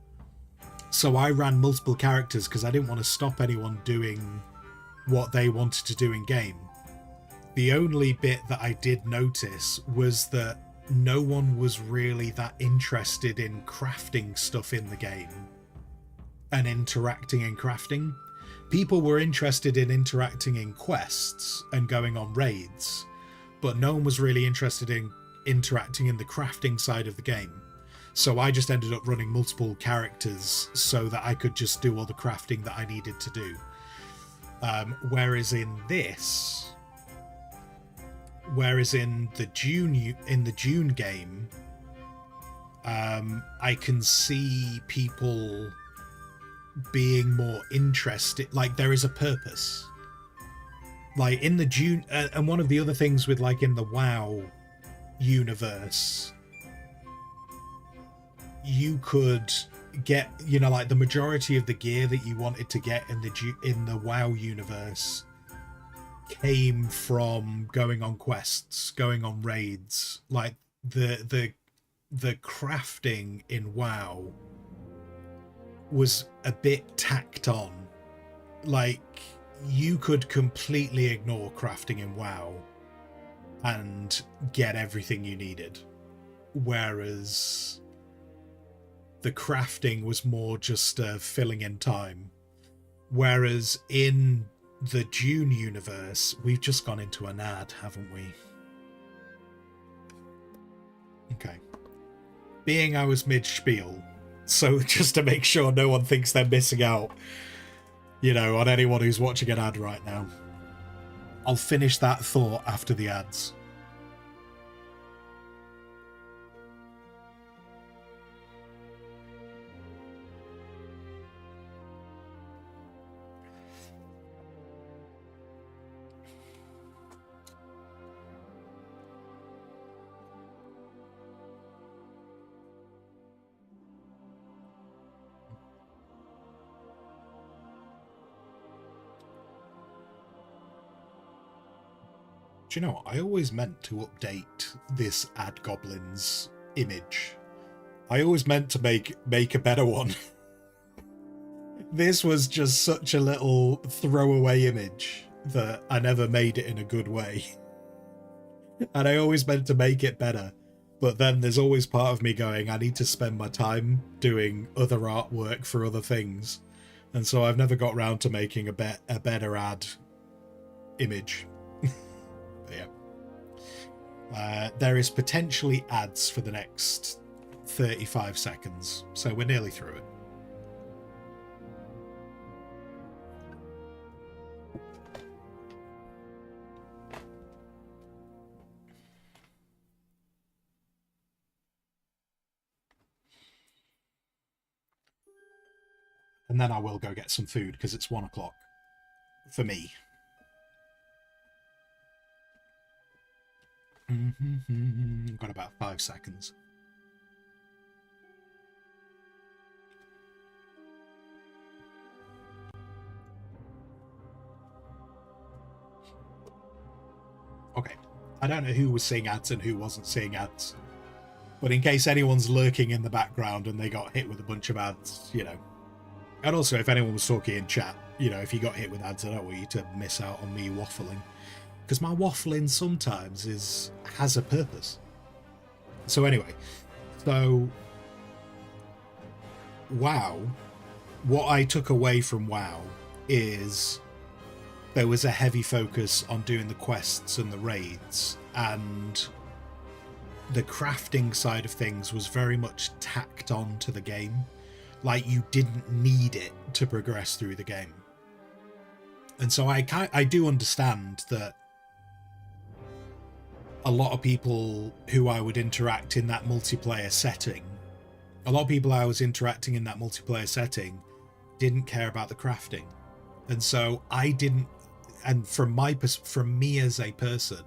So I ran multiple characters because I didn't want to stop anyone doing what they wanted to do in game. The only bit that I did notice was that no one was really that interested in crafting stuff in the game and interacting in crafting. People were interested in interacting in quests and going on raids, but no one was really interested in interacting in the crafting side of the game. So I just ended up running multiple characters so that I could just do all the crafting that I needed to do. Whereas in the June game, I can see people being more interested. Like, there is a purpose. Like in the June, and one of the other things with like in the WoW universe, you could get, like the majority of the gear that you wanted to get in the WoW universe came from going on quests, going on raids. Like the crafting in WoW was a bit tacked on. Like, you could completely ignore crafting in WoW and get everything you needed, whereas the crafting was more just filling in time. Whereas in the June universe, we've just gone into an ad, haven't we? Okay. Being I was mid-spiel, so just to make sure no one thinks they're missing out, on anyone who's watching an ad right now, I'll finish that thought after the ads. Do you know what? I always meant to update this Ad Goblin's image. I always meant to make a better one. This was just such a little throwaway image that I never made it in a good way. And I always meant to make it better. But then there's always part of me going, I need to spend my time doing other artwork for other things. And so I've never got round to making a better ad image. Yeah. There is potentially ads for the next 35 seconds, so we're nearly through it. And then I will go get some food because it's 1 o'clock for me. Got about 5 seconds. Okay, I don't know who was seeing ads and who wasn't seeing ads, but in case anyone's lurking in the background and they got hit with a bunch of ads, And also, if anyone was talking in chat, if you got hit with ads, I don't want you to miss out on me waffling. Because my waffling sometimes has a purpose. So anyway, WoW, what I took away from WoW is there was a heavy focus on doing the quests and the raids, and the crafting side of things was very much tacked on to the game. Like, you didn't need it to progress through the game. And so I do understand that a lot of people who I would interact in that multiplayer setting, a lot of people I was interacting in that multiplayer setting didn't care about the crafting. And so I didn't, and from me as a person,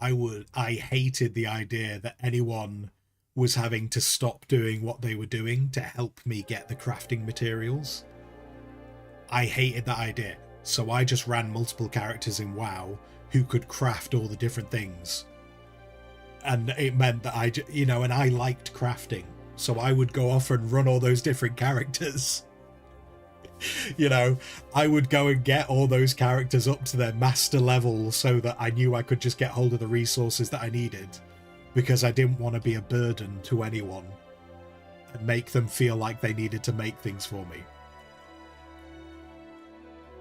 I hated the idea that anyone was having to stop doing what they were doing to help me get the crafting materials. I hated that idea. So I just ran multiple characters in WoW who could craft all the different things. And it meant that and I liked crafting. So I would go off and run all those different characters. I would go and get all those characters up to their master level so that I knew I could just get hold of the resources that I needed, because I didn't want to be a burden to anyone and make them feel like they needed to make things for me.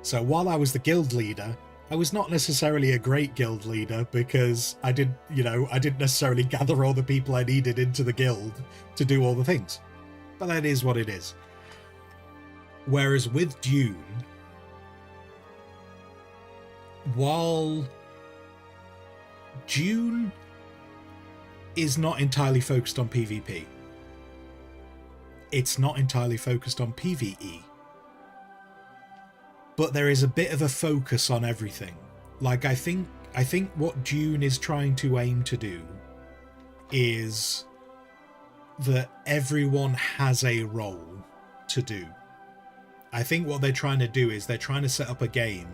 So while I was the guild leader, I was not necessarily a great guild leader, because I didn't necessarily gather all the people I needed into the guild to do all the things. But that is what it is. Whereas with Dune, while Dune is not entirely focused on PvP, it's not entirely focused on PvE, but there is a bit of a focus on everything. Like, I think what Dune is trying to aim to do is that everyone has a role to do. I think what they're trying to do is they're trying to set up a game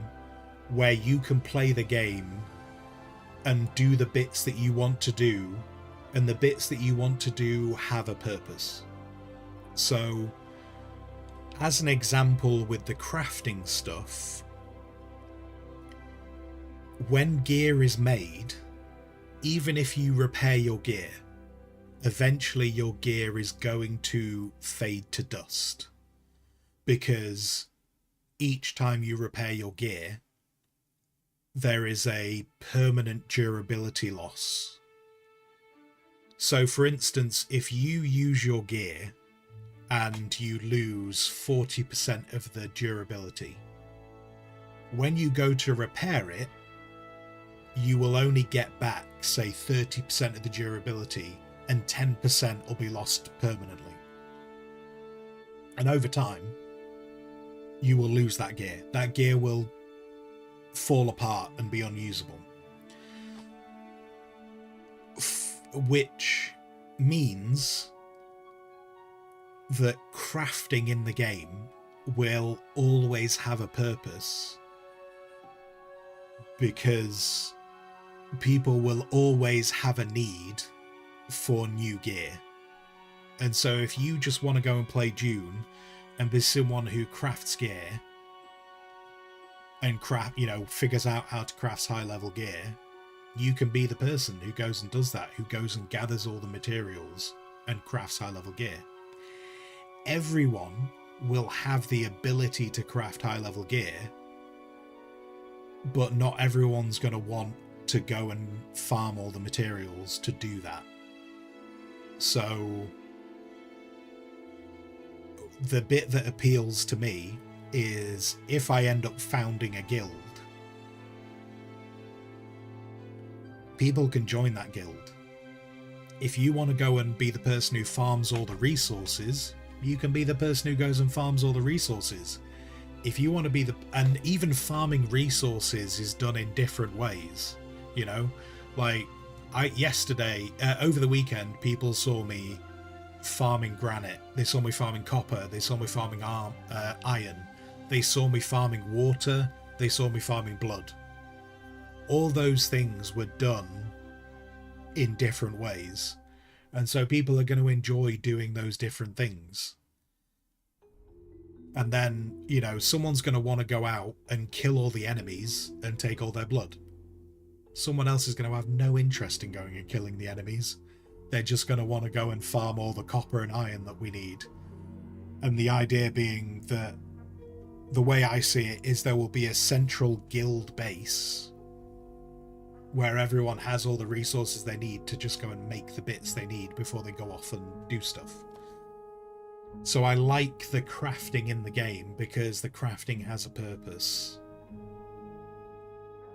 where you can play the game and do the bits that you want to do, and the bits that you want to do have a purpose. So, as an example with the crafting stuff, when gear is made, even if you repair your gear, eventually your gear is going to fade to dust. Because each time you repair your gear, there is a permanent durability loss. So, for instance, if you use your gear and you lose 40% of the durability, when you go to repair it, you will only get back, say, 30% of the durability, and 10% will be lost permanently. And over time, you will lose that gear. That gear will fall apart and be unusable. Which means that crafting in the game will always have a purpose, because people will always have a need for new gear. And so if you just want to go and play Dune and be someone who crafts gear and figures out how to craft high level gear, you can be the person who goes and does that, who goes and gathers all the materials and crafts high level gear. Everyone will have the ability to craft high level gear, but not everyone's going to want to go and farm all the materials to do that. So the bit that appeals to me is if I end up founding a guild, people can join that guild. If you want to go and be the person who farms all the resources, you can be the person who goes and farms all the resources. If you want to be and even farming resources is done in different ways, like yesterday, over the weekend, people saw me farming granite, they saw me farming copper, they saw me farming iron, they saw me farming water, they saw me farming blood. All those things were done in different ways, and so people are going to enjoy doing those different things. And then, someone's going to want to go out and kill all the enemies and take all their blood. Someone else is going to have no interest in going and killing the enemies. They're just going to want to go and farm all the copper and iron that we need. And the idea being that the way I see it is there will be a central guild base where everyone has all the resources they need to just go and make the bits they need before they go off and do stuff. So I like the crafting in the game because the crafting has a purpose.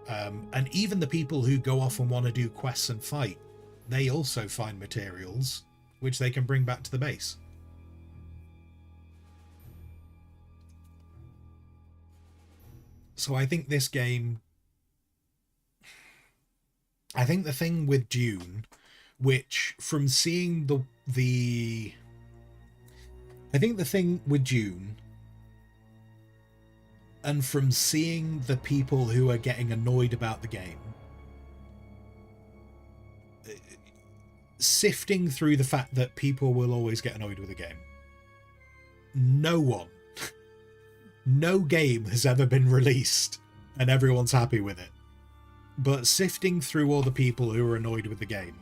And even the people who go off and want to do quests and fight, they also find materials which they can bring back to the base. So I think this game... I think the thing with Dune, which from seeing I think the thing with Dune, and from seeing the people who are getting annoyed about the game, sifting through the fact that people will always get annoyed with a game. No game has ever been released and everyone's happy with it. But sifting through all the people who are annoyed with the game,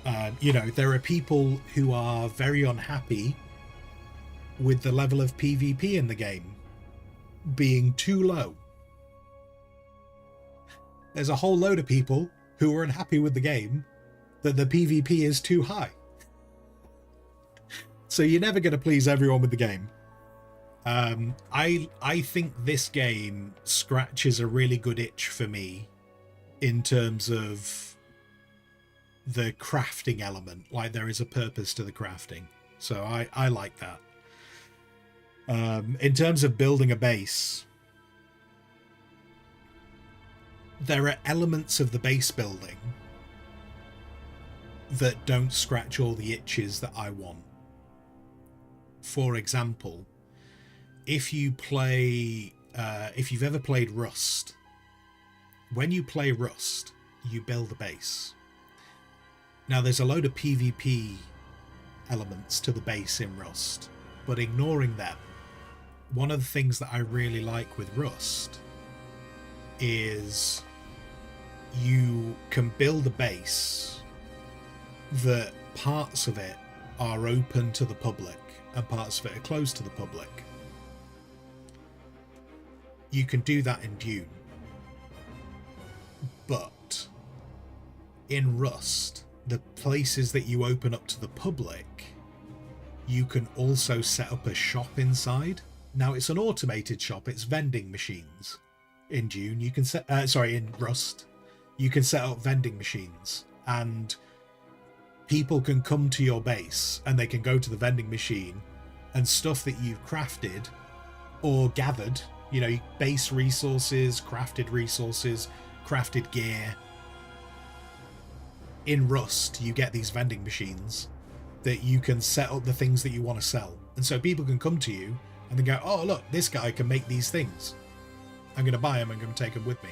there are people who are very unhappy with the level of PvP in the game being too low. There's a whole load of people who are unhappy with the game that the PvP is too high. So you're never going to please everyone with the game. I think this game scratches a really good itch for me in terms of the crafting element. Like, there is a purpose to the crafting. So I like that. In terms of building a base, there are elements of the base building that don't scratch all the itches that I want. For example, if you've ever played Rust, when you play Rust, you build a base. Now, there's a load of PvP elements to the base in Rust, but ignoring them, one of the things that I really like with Rust is you can build a base that parts of it are open to the public and parts of it are closed to the public. You can do that in Dune. But in Rust, the places that you open up to the public, you can also set up a shop inside. Now, it's an automated shop. It's vending machines. In Dune, you can set... in Rust, you can set up vending machines. And people can come to your base and they can go to the vending machine and stuff that you've crafted or gathered, base resources, crafted gear. In Rust, you get these vending machines that you can set up the things that you want to sell. And so people can come to you and then go, oh, look, this guy can make these things. I'm going to buy them. I'm going to take them with me.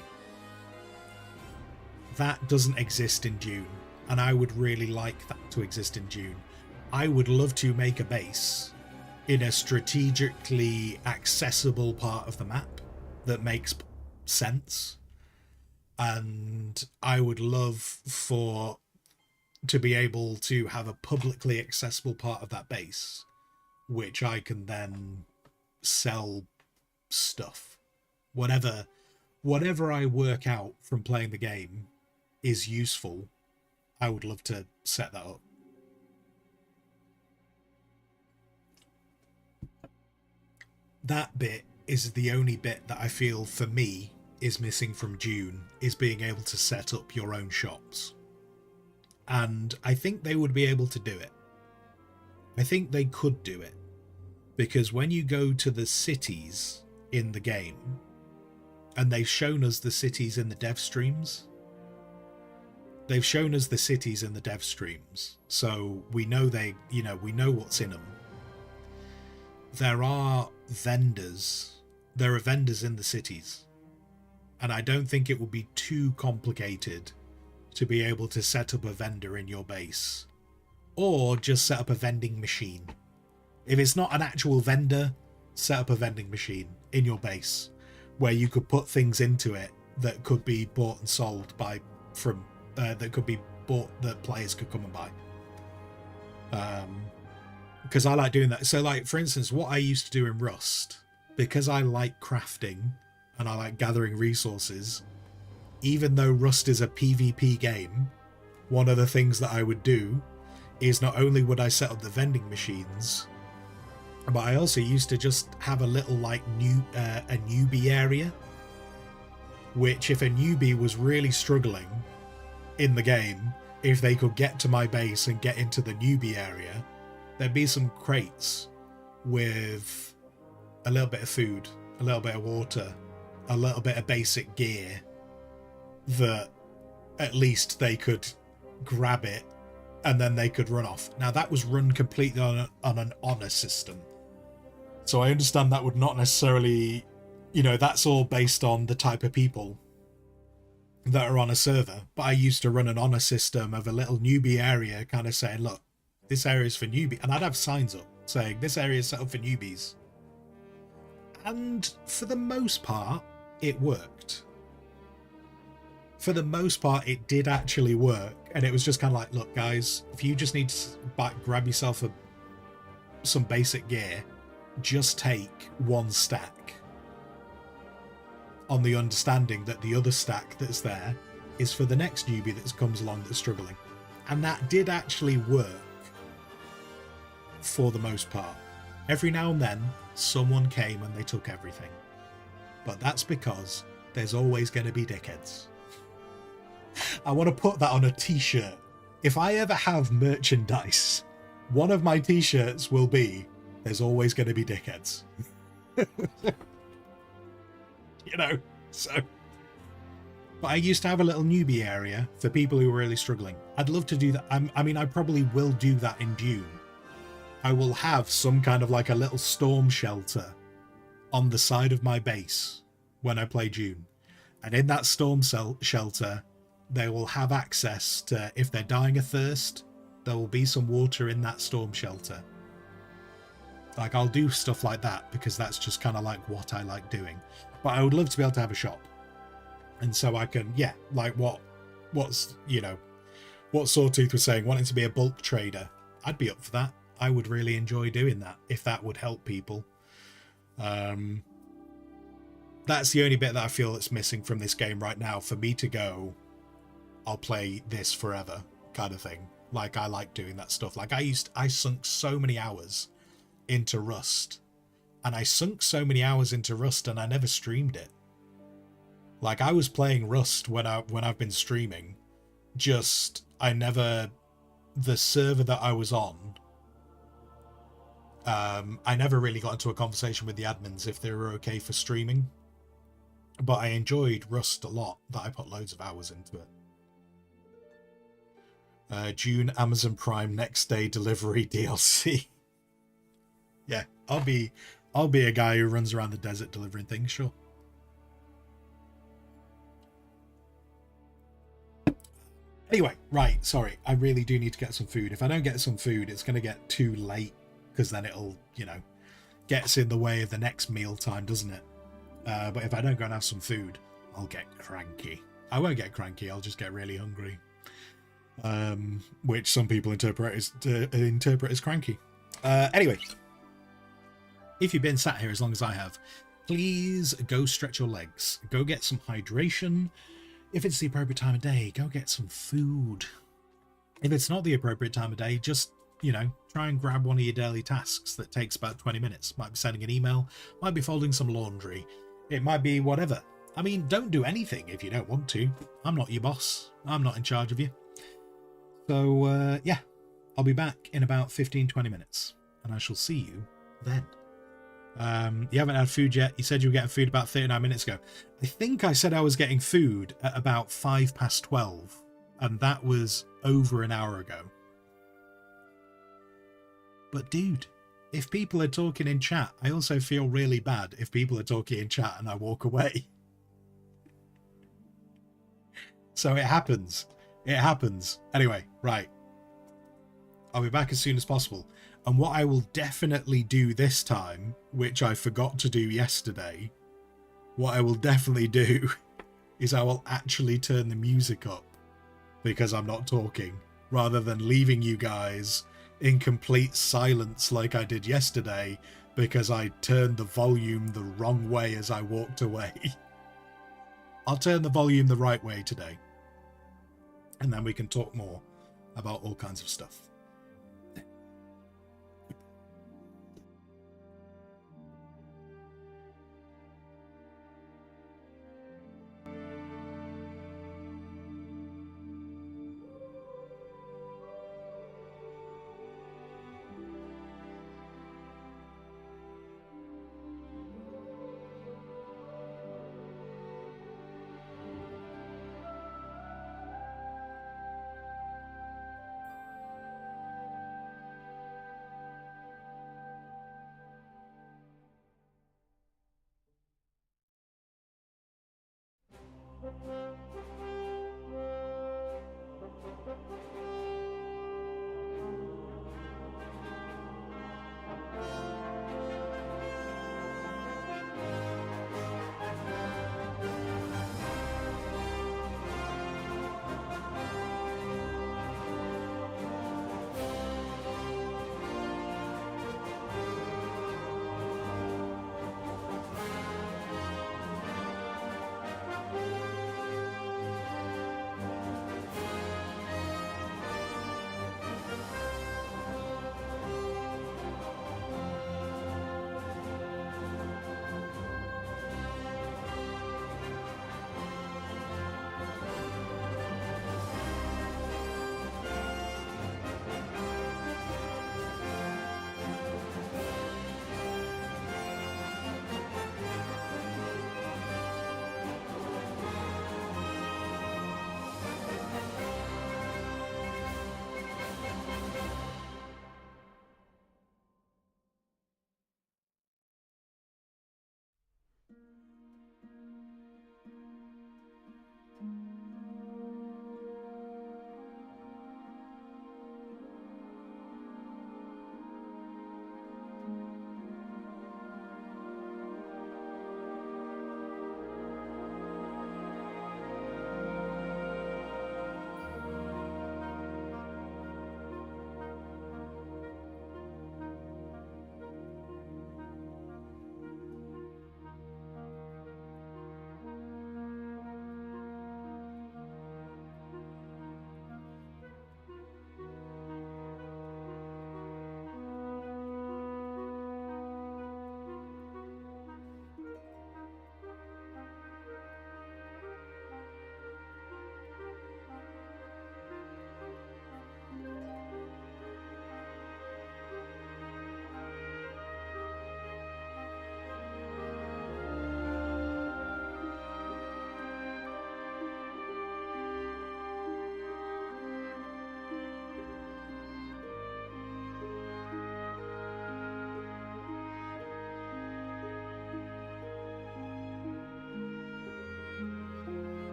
That doesn't exist in Dune, and I would really like that to exist in Dune. I would love to make a base in a strategically accessible part of the map that makes sense. And I would love to be able to have a publicly accessible part of that base, which I can then sell stuff. Whatever I work out from playing the game is useful. I would love to set that up. That bit is the only bit that I feel, for me, is missing from Dune, is being able to set up your own shops. And I think they would be able to do it. I think they could do it. Because when you go to the cities in the game, and they've shown us the cities in the dev streams, so we know we know what's in them. There are vendors in the cities, and I don't think it would be too complicated to be able to set up a vendor in your base, or just set up a vending machine. If it's not an actual vendor, set up a vending machine in your base where you could put things into it that could be bought and sold that players could come and buy. Because I like doing that. So, like, for instance, what I used to do in Rust, because I like crafting and I like gathering resources, even though Rust is a PvP game, one of the things that I would do is not only would I set up the vending machines, but I also used to just have a little like a newbie area, which if a newbie was really struggling in the game, if they could get to my base and get into the newbie area, there'd be some crates with a little bit of food, a little bit of water, a little bit of basic gear that at least they could grab it and then they could run off. Now that was run completely on an honor system. So I understand that would not necessarily, you know, that's all based on the type of people that are on a server. But I used to run an honor system of a little newbie area, kind of saying, look, this area is for newbies. And I'd have signs up saying this area is set up for newbies. And for the most part, it worked. For the most part, it did actually work. And it was just kind of like, look, guys, if you just need to grab yourself some basic gear, just take one stack, on the understanding that the other stack that's there is for the next newbie that comes along that's struggling. And that did actually work for the most part. Every now and then, someone came and they took everything. But that's because there's always going to be dickheads. I want to put that on a t-shirt. If I ever have merchandise, one of my t-shirts will be, there's always going to be dickheads. You know, so. But I used to have a little newbie area for people who were really struggling. I'd love to do that. I mean, I probably will do that in Dune. I will have some kind of like a little storm shelter on the side of my base when I play Dune. And in that storm shelter, they will have access to, if they're dying of thirst, there will be some water in that storm shelter. Like, I'll do stuff like that because that's just kind of like what I like doing. But I would love to be able to have a shop. And so I can, yeah, like what's, you know, what Sawtooth was saying, wanting to be a bulk trader. I'd be up for that. I would really enjoy doing that if that would help people. That's the only bit that I feel that's missing from this game right now. For me to go, I'll play this forever kind of thing. Like, I like doing that stuff. Like, I sunk so many hours into Rust. And I sunk so many hours into Rust and I never streamed it. Like, I was playing Rust when I've been streaming. Just, the server that I was on, I never really got into a conversation with the admins if they were okay for streaming. But I enjoyed Rust a lot, that I put loads of hours into it. June, Amazon Prime, next day delivery DLC. Yeah, I'll be a guy who runs around the desert delivering things, sure. Anyway, right, sorry. I really do need to get some food. If I don't get some food, it's going to get too late, because then it'll, you know, gets in the way of the next meal time, doesn't it? But if I don't go and have some food, I'll get cranky. I won't get cranky, I'll just get really hungry. Which some people interpret as cranky. Anyway, if you've been sat here as long as I have, please go stretch your legs. Go get some hydration. If it's the appropriate time of day, go get some food. If it's not the appropriate time of day, just, you know, try and grab one of your daily tasks that takes about 20 minutes. Might be sending an email, might be folding some laundry. It might be whatever. I mean, don't do anything if you don't want to. I'm not your boss. I'm not in charge of you. So, yeah, I'll be back in about 15-20 minutes, and I shall see you then. You haven't had food yet. You said you were getting food about 39 minutes ago. I think I said I was getting food at about 12:05, and that was over an hour ago. But dude, if people are talking in chat, I also feel really bad if people are talking in chat and I walk away. So it happens. It happens. Anyway, right. I'll be back as soon as possible. And what I will definitely do this time, which I forgot to do yesterday, what I will definitely do is I will actually turn the music up because I'm not talking, rather than leaving you guys in complete silence like I did yesterday because I turned the volume the wrong way as I walked away. I'll turn the volume the right way today. And then we can talk more about all kinds of stuff.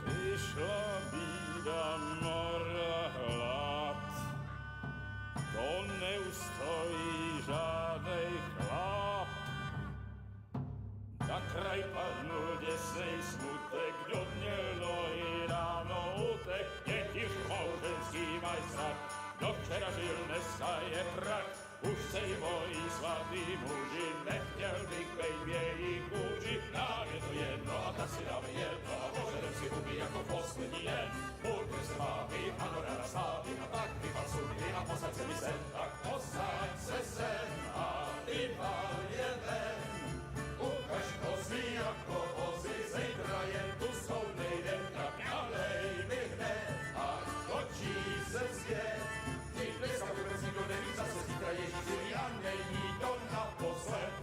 Przyszła bida, mora lat, to nie ustoi żadnej chlap. Na kraj padł dziesnej smutek, dodnielo i rano utek, niech już małżeński majstrat, do wczera żył neskaje prak. Už se bojí svatý muži, nechtěl bych bejt v jejich kůži. Nám je to jedno a tak si dáme jedno a požadem si huby jako poslední den. Burger se baví, ano ráda slaví a tak vypal sudy a posaď se mi sem. Tak posaď se sem a vypal je ven. Ukaž kozy jako vozy, zítra je tu soudnej den. Tak nalej mi hned, ať točí se svět. Dneska vůbec nikdo neví, zase zítra Ježíš živí a není to naposled.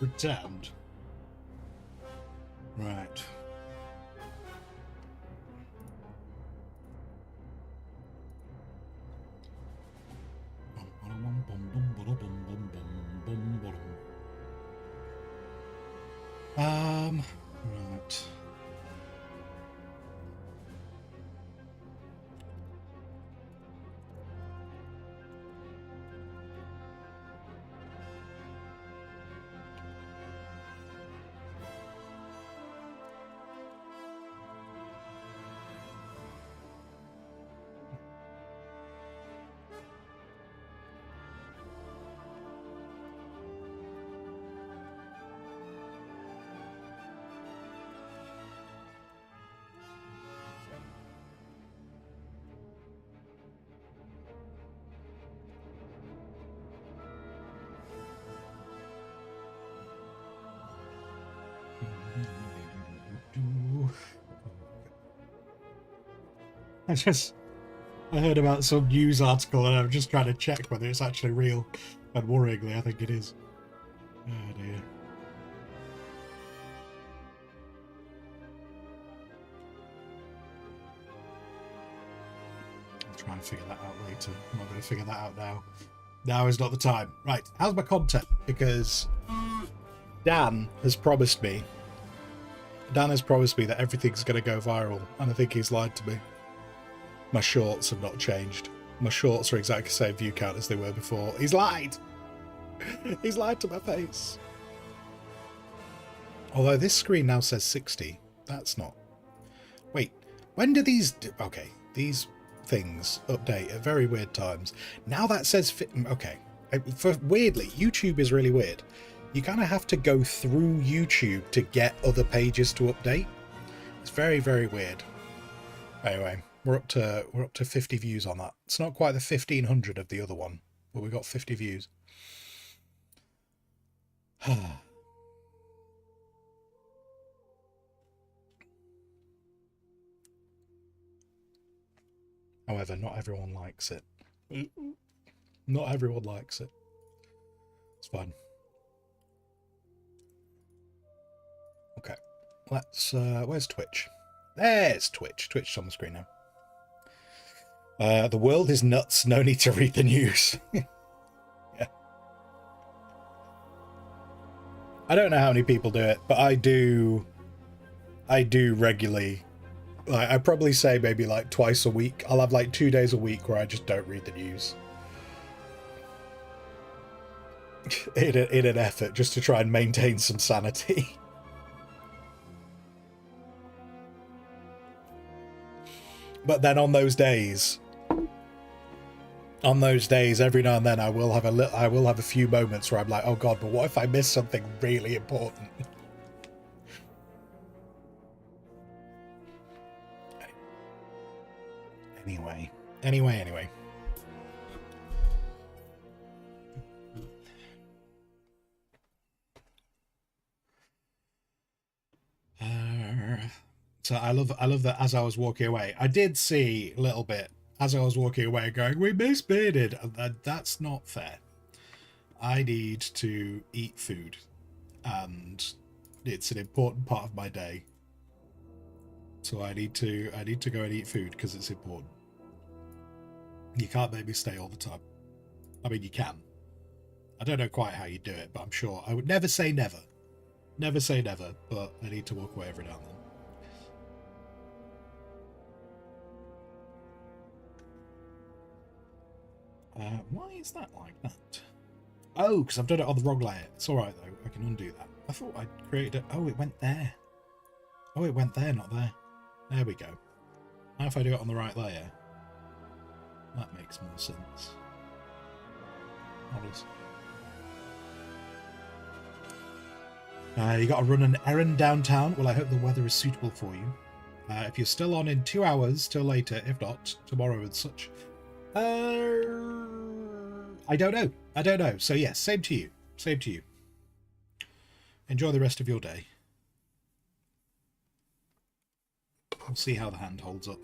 Returned. Right. Right. I heard about some news article and I'm just trying to check whether it's actually real. And worryingly, I think it is. Oh dear. I'll try and figure that out later. I'm not going to figure that out now. Now is not the time. Right, how's my content? Because Dan has promised me that everything's going to go viral, and I think he's lied to me. My shorts have not changed. My shorts are exactly the same view count as they were before. He's lied! He's lied to my face. Although this screen now says 60. That's not... Wait, when do these... Okay, these things update at very weird times. Now that says... Okay. Weirdly, YouTube is really weird. You kind of have to go through YouTube to get other pages to update. It's very, very weird. Anyway, we're up to 50 views on that. It's not quite the 1500 of the other one, but we got 50 views. However, not everyone likes it. Not everyone likes it. It's fine. Okay, let's, where's Twitch? There's Twitch. Twitch's on the screen now. The world is nuts. No need to read the news. Yeah. I don't know how many people do it, but I do regularly. Like, I probably say maybe like twice a week. I'll have like 2 days a week where I just don't read the news. in an effort just to try and maintain some sanity. But then on those days, every now and then I will have a few moments where I'm like, oh god, but what if I miss something really important? Anyway. So I love that as I was walking away, I did see a little bit as I was walking away going, we miss Bearded, and that's not fair. I need to eat food, and it's an important part of my day. So I need to go and eat food because it's important. You can't make me stay all the time. I mean, you can. I don't know quite how you do it, but I'm sure I would never say never. Never say never, but I need to walk away every now and then. Why is that like that? Oh, because I've done it on the wrong layer. It's alright though, I can undo that. I thought I created it. Oh, it went there. Oh, it went there, not there. There we go. Now if I do it on the right layer, that makes more sense. Obviously. You got to run an errand downtown. Well, I hope the weather is suitable for you. If you're still on in 2 hours till later, if not, tomorrow and such. I don't know. So yes, same to you. Enjoy the rest of your day. We'll see how the hand holds up.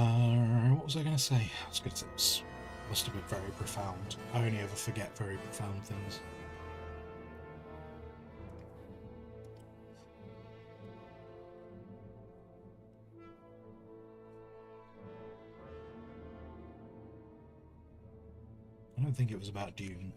What was I going to say? I was going to say it must have been very profound. I only ever forget very profound things. I don't think it was about Dune.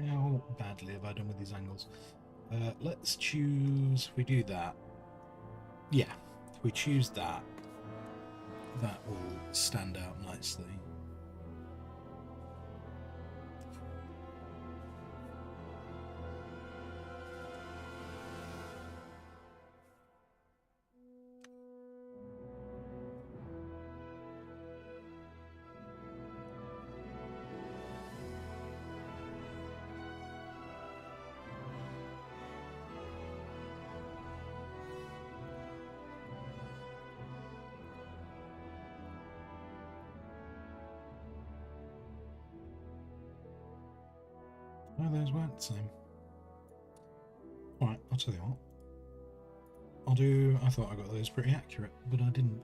How badly have I done with these angles? Let's choose... If we do that... Yeah, if we choose that, that will stand out nicely. No, those weren't the same. Alright, I'll tell you what. I thought I got those pretty accurate, but I didn't.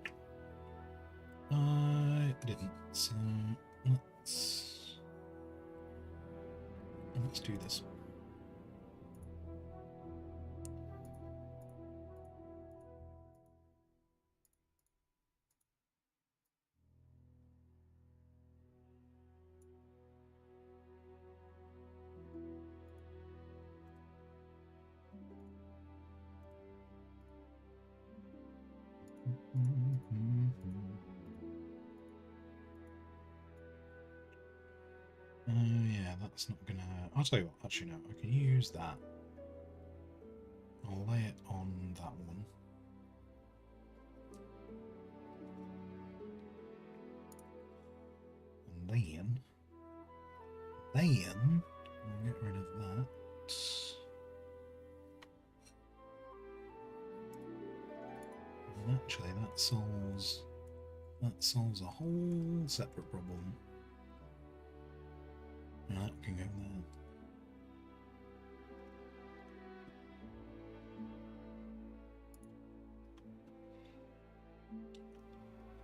I didn't, so let's do this. Yeah, that's not gonna... I'll tell you what, actually no, I can use that. I'll lay it on that one. And then we'll get rid of that. And actually that solves a whole separate problem. And that can go there.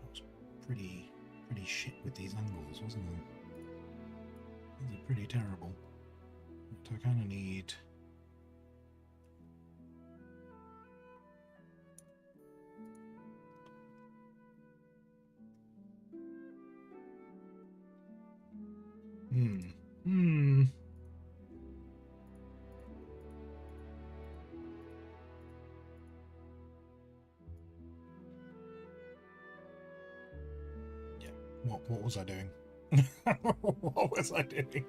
That was pretty shit with these angles, wasn't it? These are pretty terrible. But I kind of need... Yeah, what was I doing? What was I doing?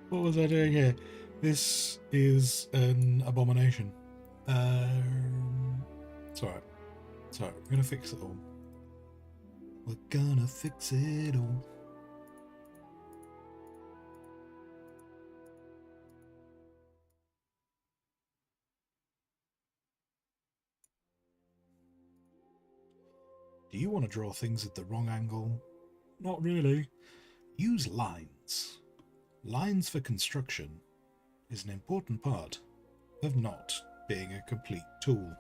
What was I doing here? This is an abomination. It's alright. It's alright. We're gonna fix it all. We're gonna fix it all. Do you want to draw things at the wrong angle? Not really. Use lines. Lines for construction is an important part of not being a complete tool.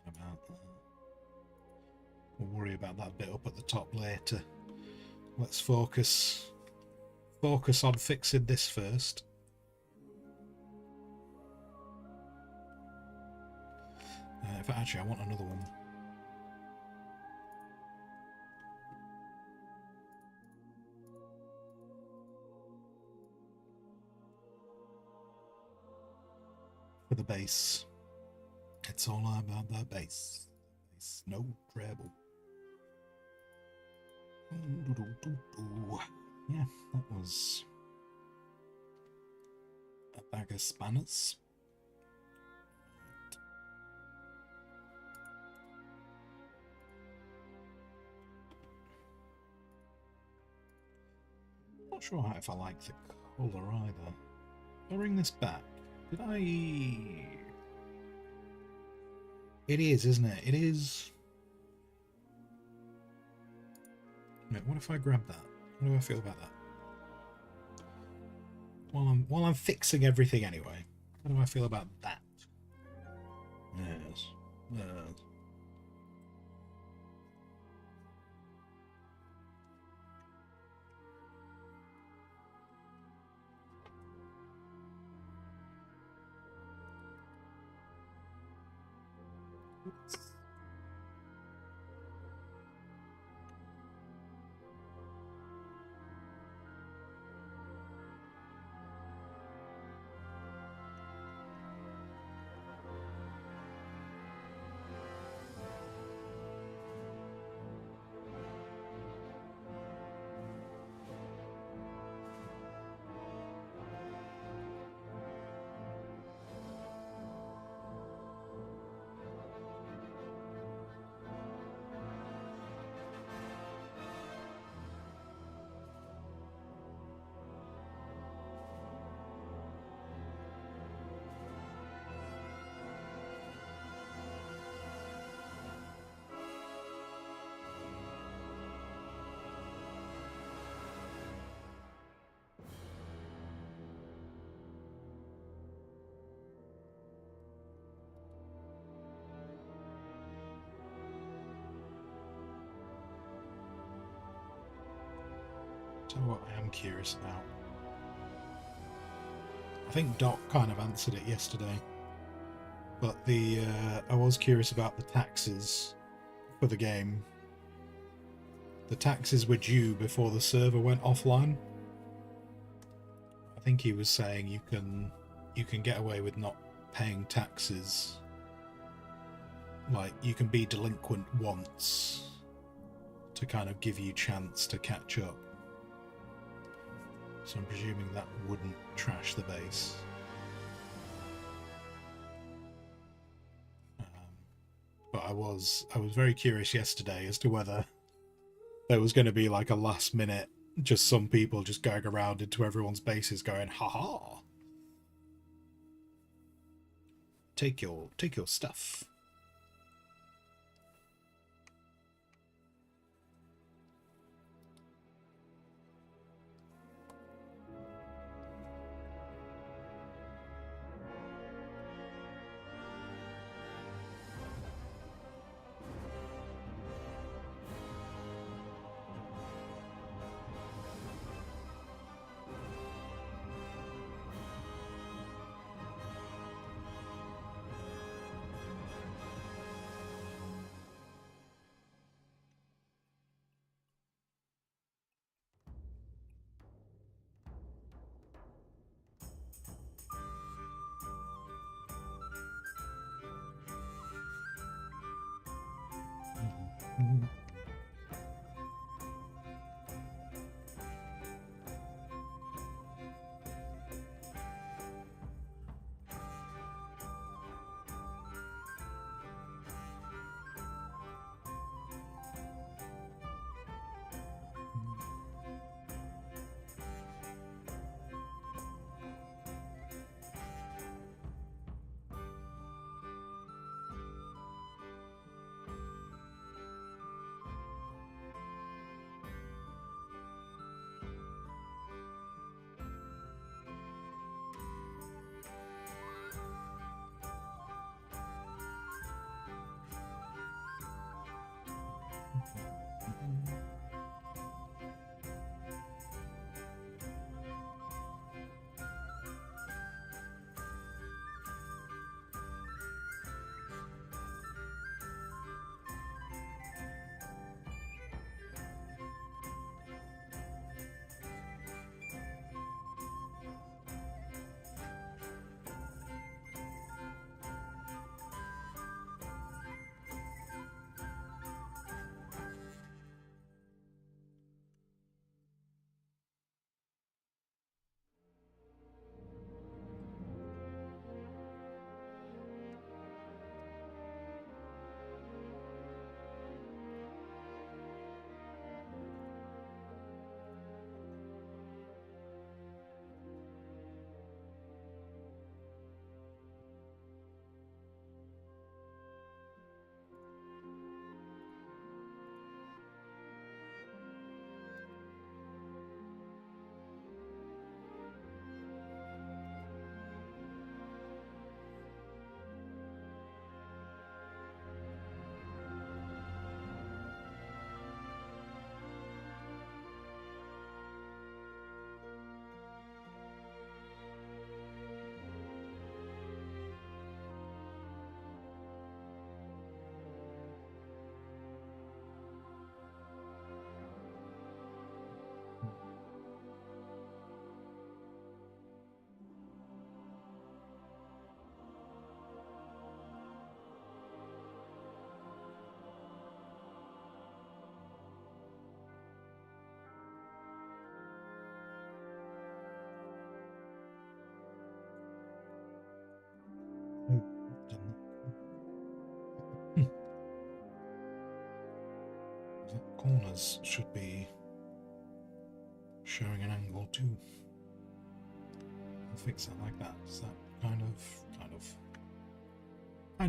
About that. We'll worry about that bit up at the top later. Let's focus on fixing this first. In fact, actually, I want another one. For the bass. It's all about the bass. No treble. Yeah, that was a bag of spanners. Not sure if I like the colour either. I'll bring this back. Did I... It is, isn't it? It is... Wait, what if I grab that? How do I feel about that? While I'm fixing everything anyway, how do I feel about that? Yes. Yes. So what I am curious about. I think Doc kind of answered it yesterday, but I was curious about the taxes for the game. The taxes were due before the server went offline. I think he was saying you can get away with not paying taxes. Like, you can be delinquent once to kind of give you chance to catch up. So I'm presuming that wouldn't trash the base. But I was very curious yesterday as to whether there was going to be like a last minute, just some people just going around into everyone's bases going, haha, take your stuff. corners should be showing an angle too. I'll fix that like that. Is that kind of? I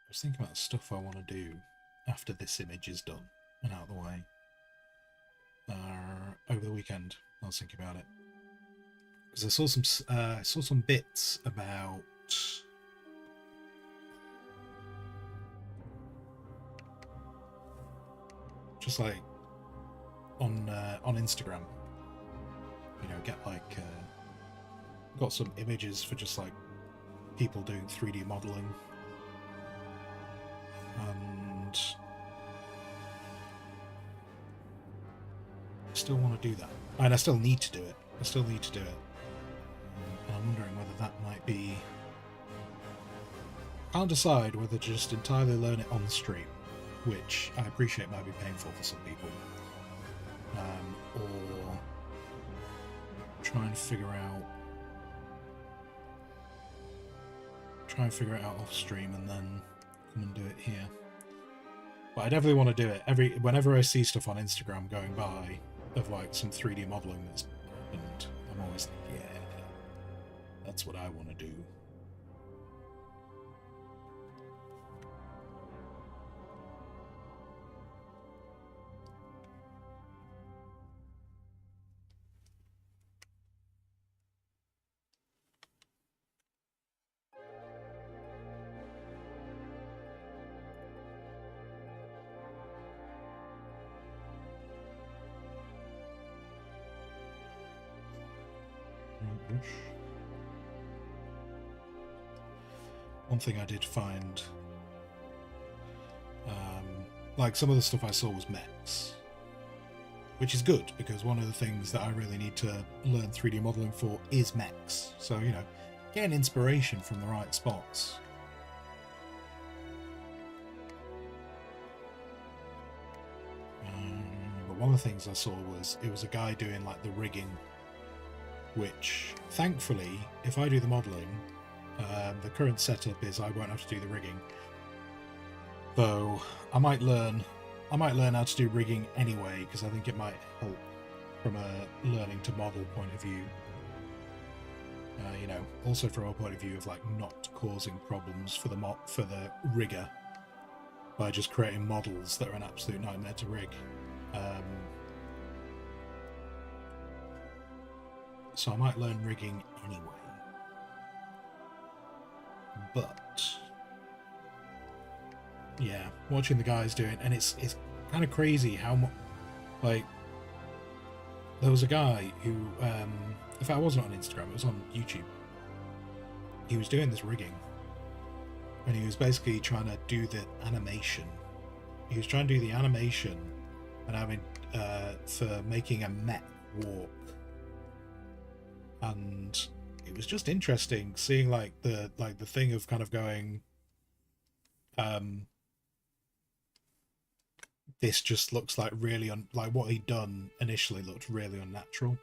was thinking about stuff I want to do after this image is done and out of the way. Over the weekend, I was thinking about it because I saw some bits about just like on Instagram, you know, get like got some images for just like people doing 3D modeling. And I still want to do that, and I still need to do it. And I'm wondering whether that might be. Can't decide whether to just entirely learn it on stream, which I appreciate might be painful for some people, or try and figure it out off stream and then come and do it here. But I definitely want to do it. Whenever I see stuff on Instagram going by of like some 3D modeling that's happened, I'm always like, yeah, that's what I want to do. One thing I did find, like some of the stuff I saw was mechs, which is good because one of the things that I really need to learn 3D modeling for is mechs. So, you know, get an inspiration from the right spots. But one of the things I saw was it was a guy doing like the rigging, which thankfully, if I do the modeling, the current setup is I won't have to do the rigging. Though I might learn how to do rigging anyway because I think it might help from a learning to model point of view. You know, also from a point of view of like not causing problems for the rigger by just creating models that are an absolute nightmare to rig. So I might learn rigging anyway. But yeah, watching the guys do it, and it's kind of crazy how much, like, there was a guy who, in fact, it wasn't on Instagram, it was on YouTube. He was doing this rigging, and he was basically trying to do the animation. He was trying to do the animation and having for making a mech walk. And it was just interesting seeing like the thing of kind of going, this just looks like really like what he'd done initially looked really unnatural,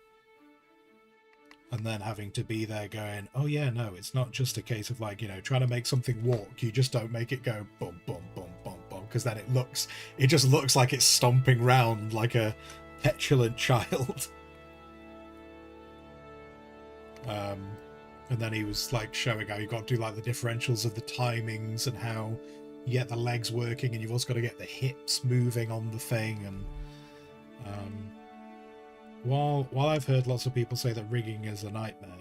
and then having to be there going, oh yeah, no, it's not just a case of like, you know, trying to make something walk. You just don't make it go boom boom boom boom boom, because then it just looks like it's stomping round like a petulant child. And then he was like showing how you got to do like the differentials of the timings and how you get the legs working, and you've also got to get the hips moving on the thing. And while I've heard lots of people say that rigging is a nightmare,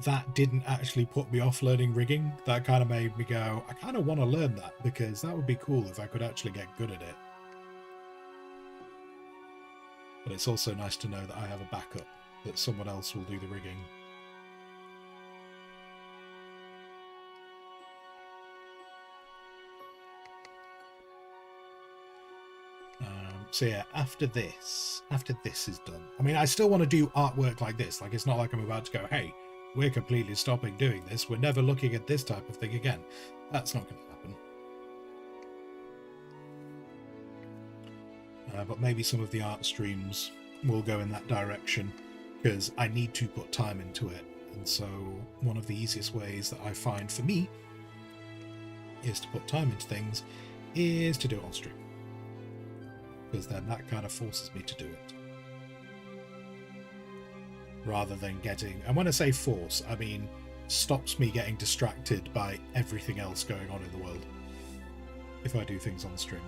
that didn't actually put me off learning rigging. That kind of made me go, I kind of want to learn that, because that would be cool if I could actually get good at it. But it's also nice to know that I have a backup, that someone else will do the rigging. So yeah, after this is done. I mean, I still want to do artwork like this. Like, it's not like I'm about to go, hey, we're completely stopping doing this. We're never looking at this type of thing again. That's not going to happen. But maybe some of the art streams will go in that direction, because I need to put time into it. And so one of the easiest ways that I find for me is to put time into things is to do it on stream, because then that kind of forces me to do it, rather than getting, and when I say force, I mean stops me getting distracted by everything else going on in the world if I do things on stream.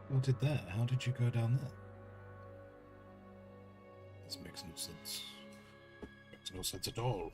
What did that? How did you go down there? This makes no sense. Makes no sense at all.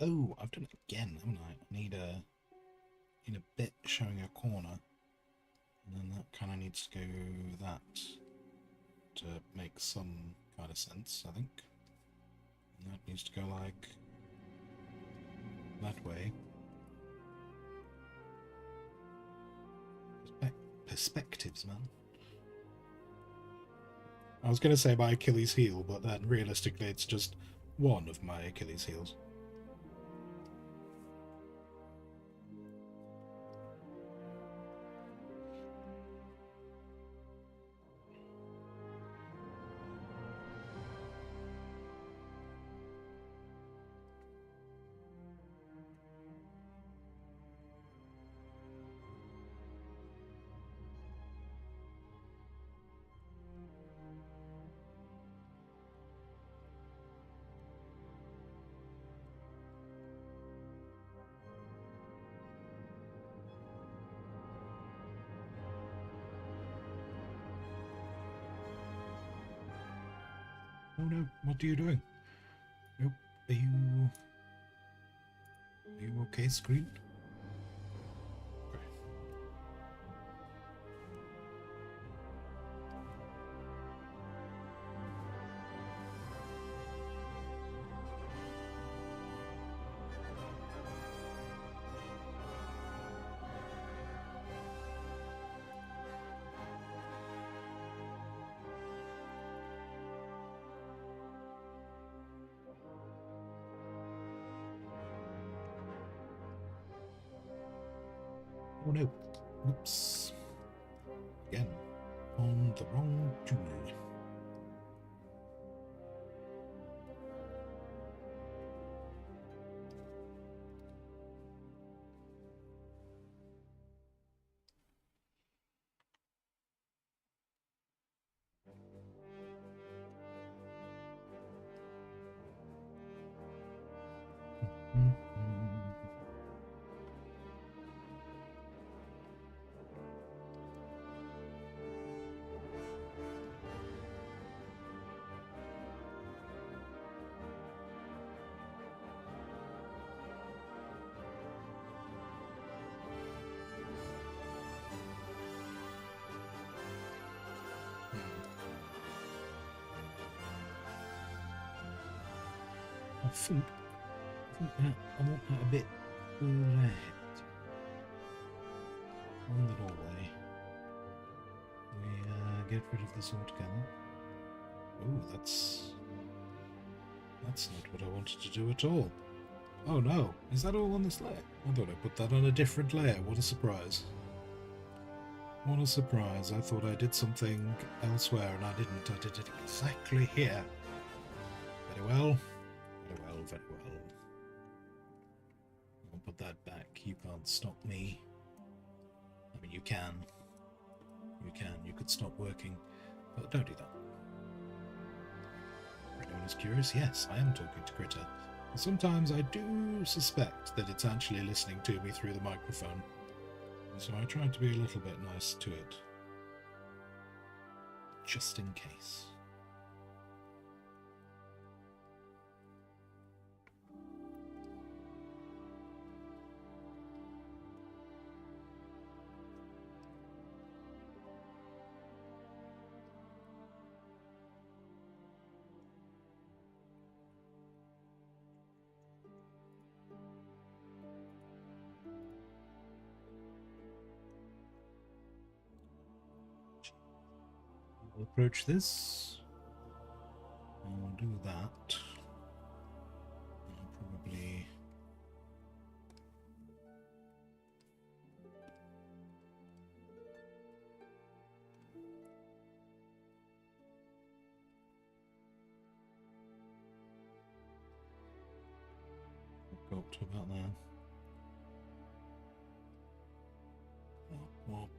Oh, I've done it again, haven't I? I need a bit showing a corner, and then that kind of needs to go that to make some kind of sense, I think. And that needs to go like that way. Perspectives, man. I was going to say my Achilles heel, but then realistically it's just one of my Achilles heels. Oh no, what are you doing? Nope. Are you okay, screen? Okay. Oh no. Oops. Again. On the wrong tool. I think that I want that a bit red on the doorway. We get rid of this altogether. Oh, that's not what I wanted to do at all. Oh no, is that all on this layer? I thought I put that on a different layer. What a surprise. What a surprise. I thought I did something elsewhere and I didn't. I did it exactly here. Very well. Very well, very well. I'll put that back. You can't stop me. I mean, you can. You can. You could stop working. But don't do that. For anyone who's curious, yes, I am talking to Critter. And sometimes I do suspect that it's actually listening to me through the microphone. So I try to be a little bit nice to it. Just in case. We'll approach this. I'll do that. I'll probably... I've got to about there. Wop, wop.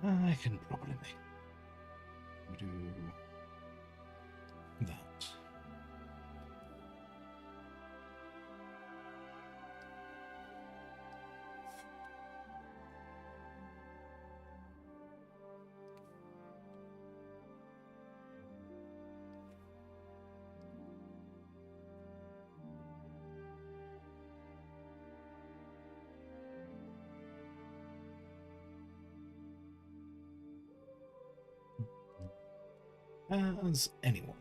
I can probably do that. As anyone.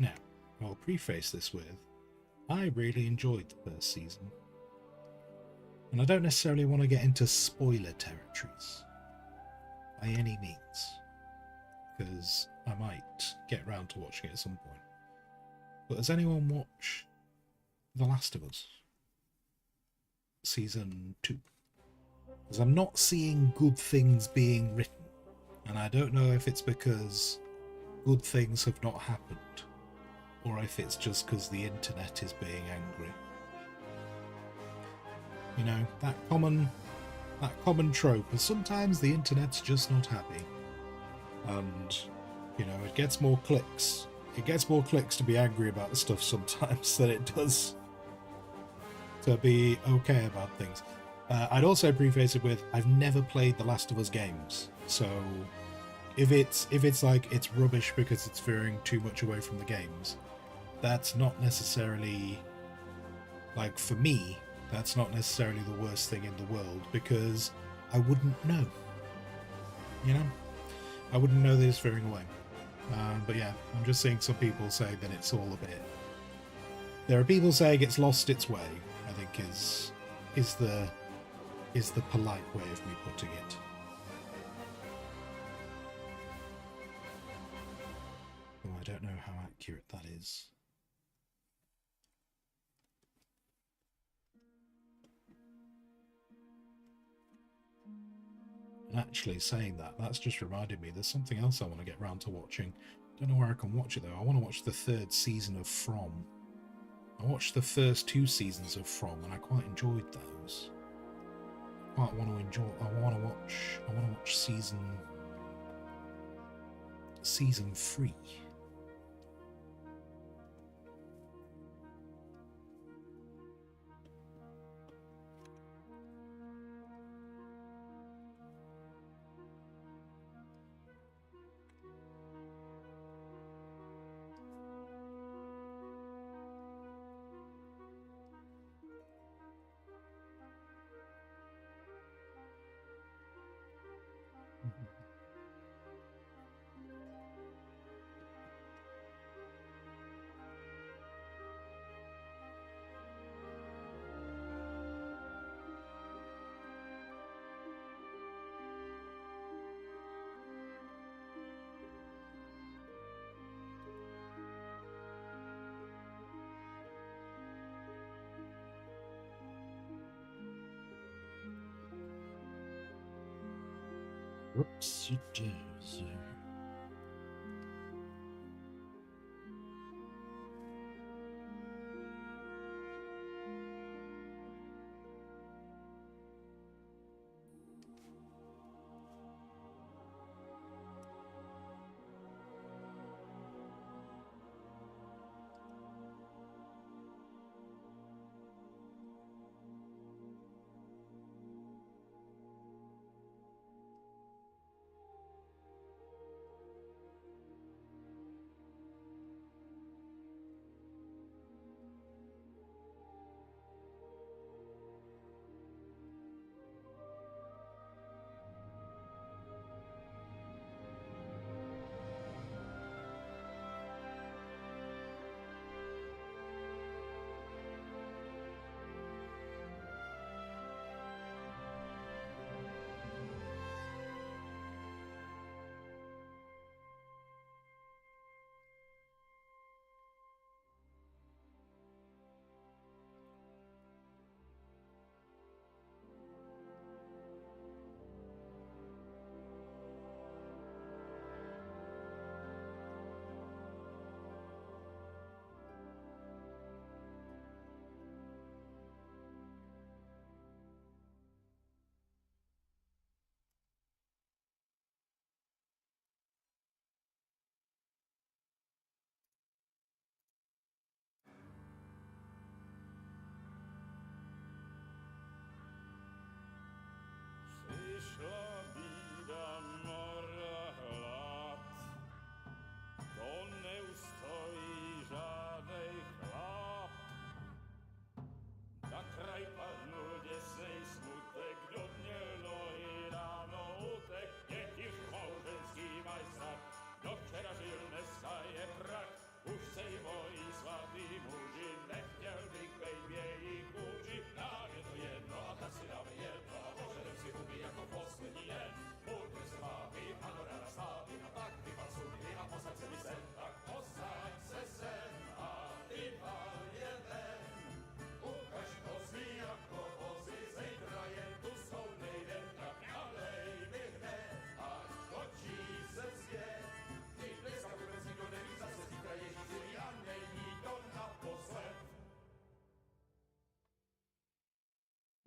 Now, I'll preface this with, I really enjoyed the first season. And I don't necessarily want to get into spoiler territories, by any means, because I might get round to watching it at some point. But has anyone watched The Last of Us? Season 2? Because I'm not seeing good things being written, and I don't know if it's because good things have not happened, or if it's just because the internet is being angry. You know, that common trope, and sometimes the internet's just not happy. And, you know, it gets more clicks. It gets more clicks to be angry about stuff sometimes than it does to be okay about things. I'd also preface it with, I've never played the Last of Us games, so if it's like it's rubbish because it's veering too much away from the games, that's not necessarily, like, for me, that's not necessarily the worst thing in the world, because I wouldn't know. You know? I wouldn't know that it's veering away. But yeah, I'm just seeing some people say that it's all a bit... There are people saying it's lost its way, I think is the polite way of me putting it. Oh, I don't know how accurate that is. And actually saying that, that's just reminded me there's something else I want to get round to watching. Don't know where I can watch it though. I want to watch the 3rd season of From. I watched the first 2 seasons of From and I quite enjoyed those. I want to watch season 3. Whoopsie-daisy.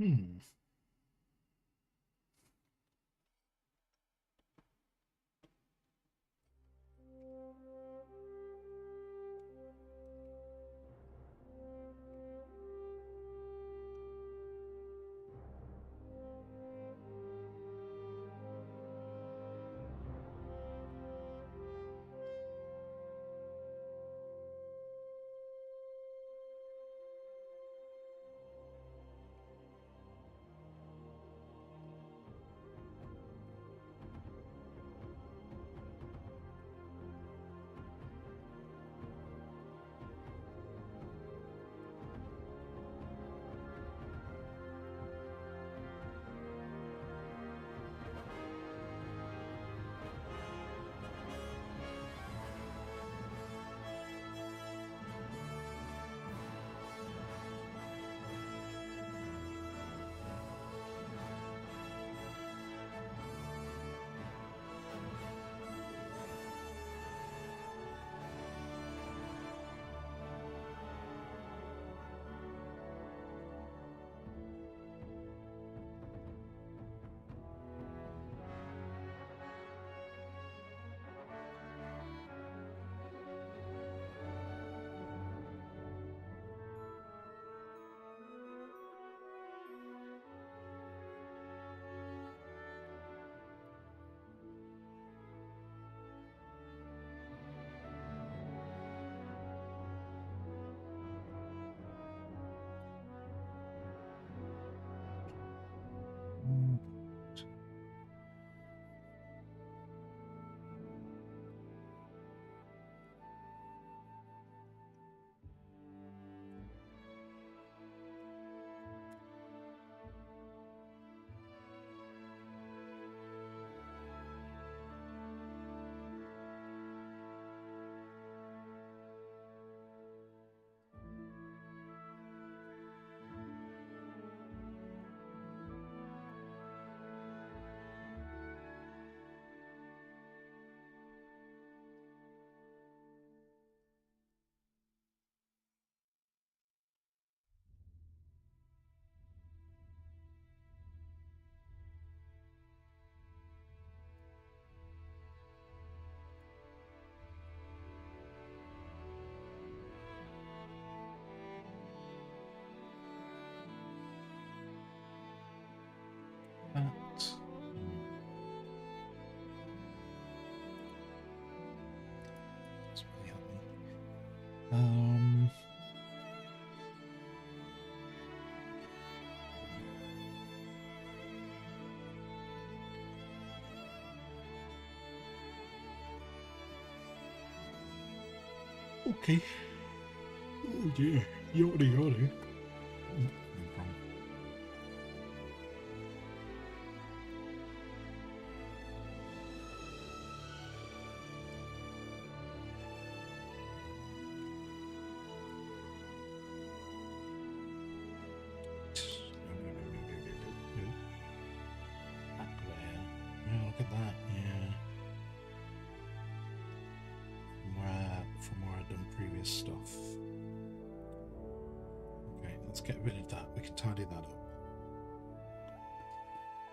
Hmm. That. That's really helped me. Okay. Oh dear. Yawny, yawny. No problem. No. That glare. Oh, look at that. Yeah. From where I've done previous stuff. Okay, let's get rid of that. We can tidy that up.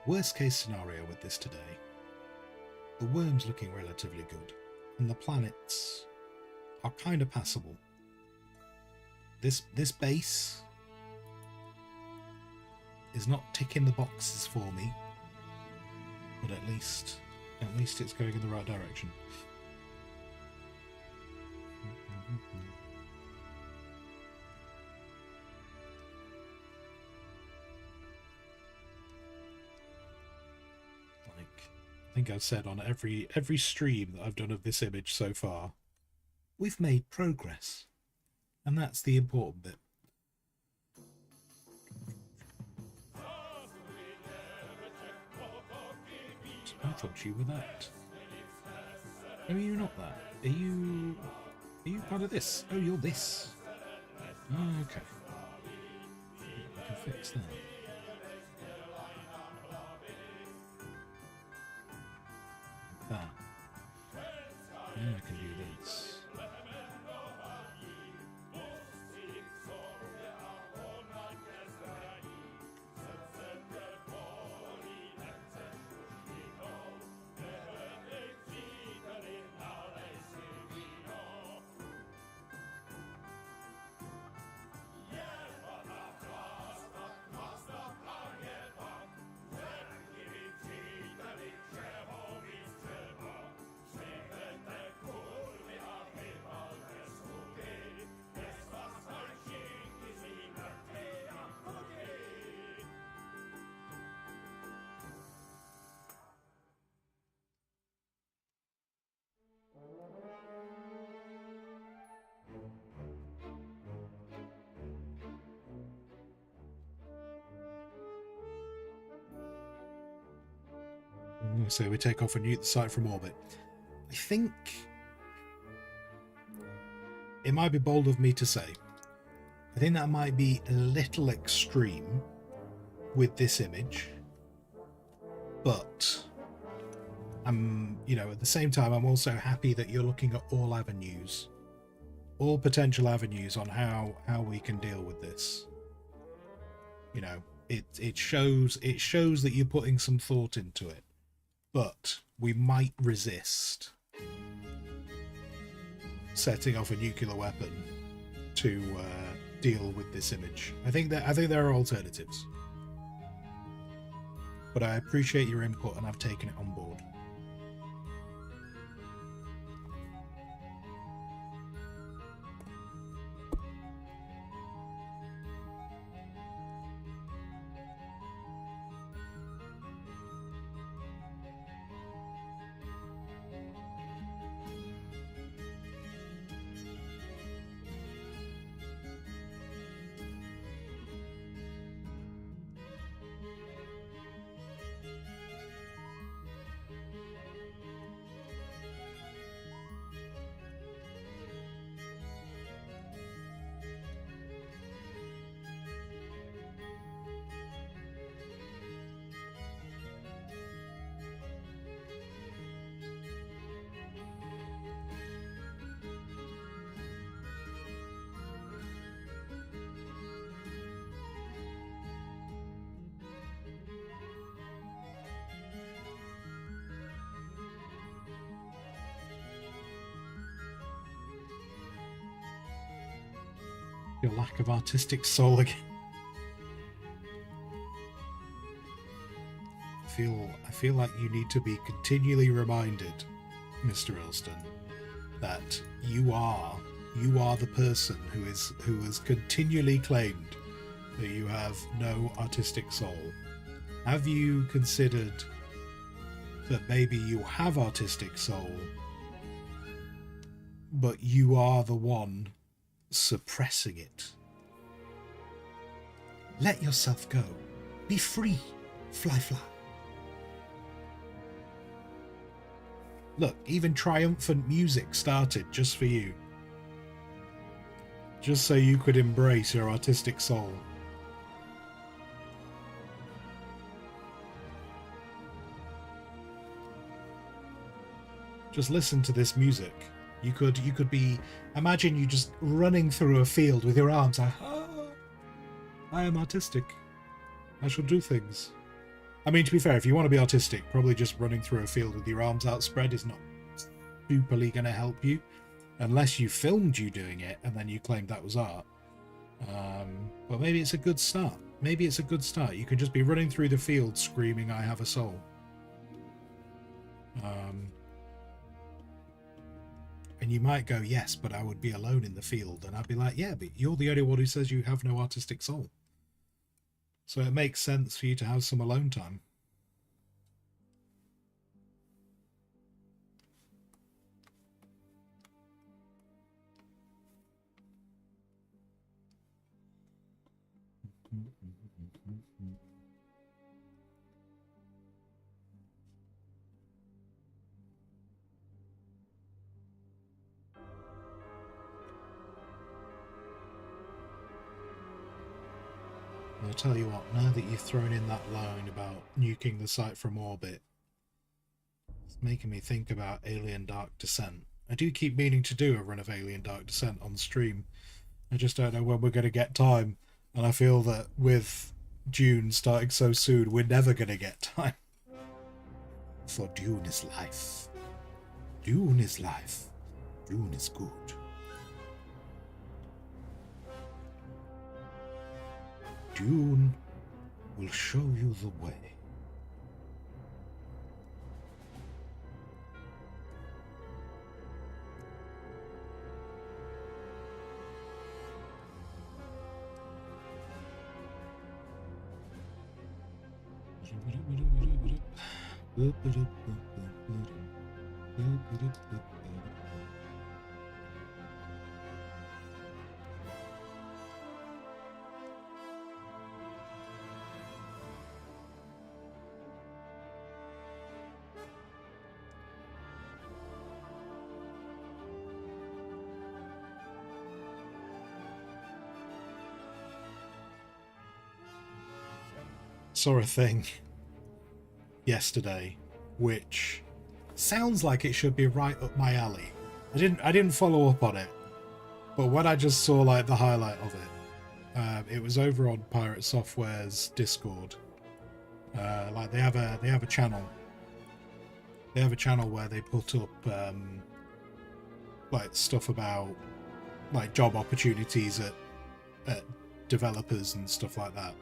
Worst case scenario with this today. The worm's looking relatively good, and the planets are kind of passable. This base is not ticking the boxes for me, but at least it's going in the right direction. Like, I think I've said on every stream that I've done of this image so far, we've made progress, and that's the important bit. I thought you were that. Oh, you're not that. Are you part of this? Oh, you're this. Oh, okay. I can fix that. Like that. Yeah, I can do this. So we take off and nuke the site from orbit. I think it might be bold of me to say, I think that might be a little extreme with this image, but I'm, you know, at the same time, I'm also happy that you're looking at all avenues, all potential avenues on how we can deal with this. You know, it shows that you're putting some thought into it, but we might resist setting off a nuclear weapon to deal with this image. I think there are alternatives, but I appreciate your input and I've taken it on board. Your lack of artistic soul again. I feel like you need to be continually reminded, Mr. Elston, that you are the person who has continually claimed that you have no artistic soul. Have you considered that maybe you have artistic soul, but you are the one suppressing it? Let yourself go. Be free. Fly, fly. Look, even triumphant music started just for you. Just so you could embrace your artistic soul. Just listen to this music. You could be, imagine you just running through a field with your arms like, oh, I am artistic. I shall do things. I mean, to be fair, if you want to be artistic, probably just running through a field with your arms outspread is not superly going to help you, unless you filmed you doing it and then you claimed that was art. But maybe it's a good start. Maybe it's a good start. You could just be running through the field screaming, I have a soul. And you might go, yes, but I would be alone in the field. And I'd be like, yeah, but you're the only one who says you have no artistic soul. So it makes sense for you to have some alone time. I'll tell you what, now that you've thrown in that line about nuking the site from orbit, it's making me think about Alien Dark Descent. I do keep meaning to do a run of Alien Dark Descent on stream. I just don't know when we're going to get time. And I feel that with Dune starting so soon, we're never going to get time. For Dune is life. Dune is life. Dune is good. Dune will show you the way. saw a thing yesterday which sounds like it should be right up my alley. I didn't follow up on it, but when I just saw like the highlight of it was over on Pirate Software's Discord. Like they have a channel. They have a channel where they put up like stuff about like job opportunities at developers and stuff like that.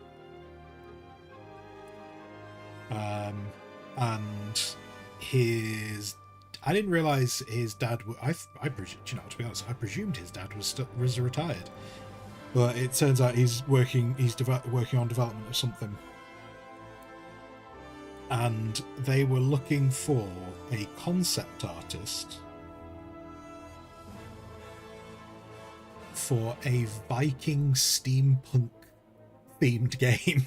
And I didn't realize his dad. I presume, you know, to be honest, I presumed his dad was retired, but it turns out he's working on development of something. And they were looking for a concept artist for a Viking steampunk themed game.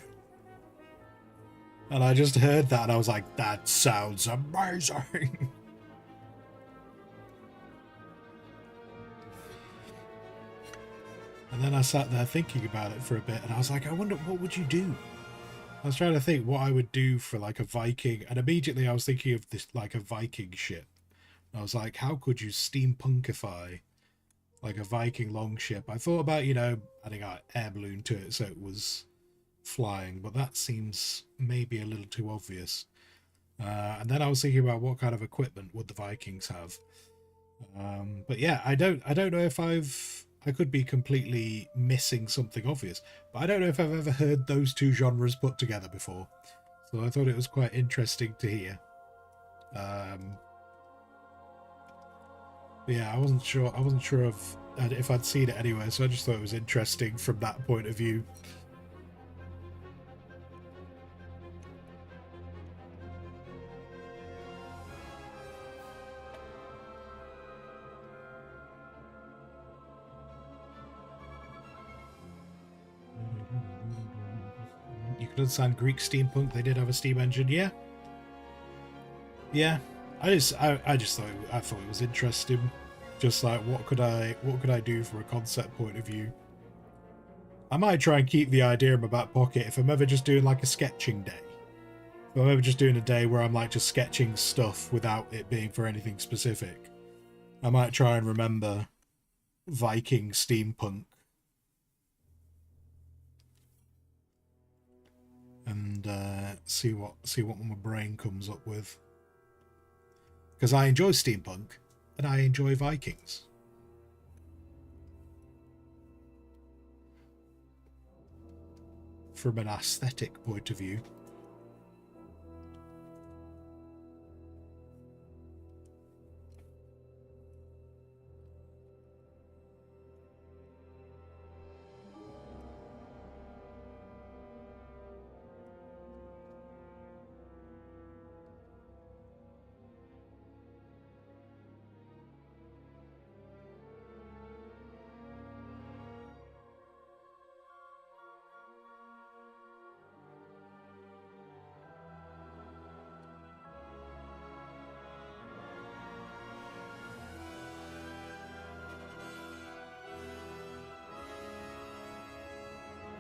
And I just heard that and I was like, that sounds amazing. And then I sat there thinking about it for a bit and I was like, I wonder, what would you do? I was trying to think what I would do for like a Viking, and immediately I was thinking of this like a Viking ship. I was like, how could you steampunkify like a Viking longship? I thought about, you know, adding an air balloon to it so it was flying, but that seems maybe a little too obvious. And then I was thinking about what kind of equipment would the Vikings have. But yeah, I don't know if I could be completely missing something obvious, but I don't know if I've ever heard those two genres put together before. So I thought it was quite interesting to hear. Yeah, I wasn't sure if I'd seen it anywhere, so I just thought it was interesting from that point of view. You could understand Greek steampunk. They did have a steam engine, yeah. Yeah, I just thought it was interesting. Just like what could I do from a concept point of view? I might try and keep the idea in my back pocket if I'm ever just doing like a sketching day. If I'm ever just doing a day where I'm like just sketching stuff without it being for anything specific, I might try and remember Viking steampunk. And see what my brain comes up with, because I enjoy steampunk and I enjoy Vikings. From an aesthetic point of view.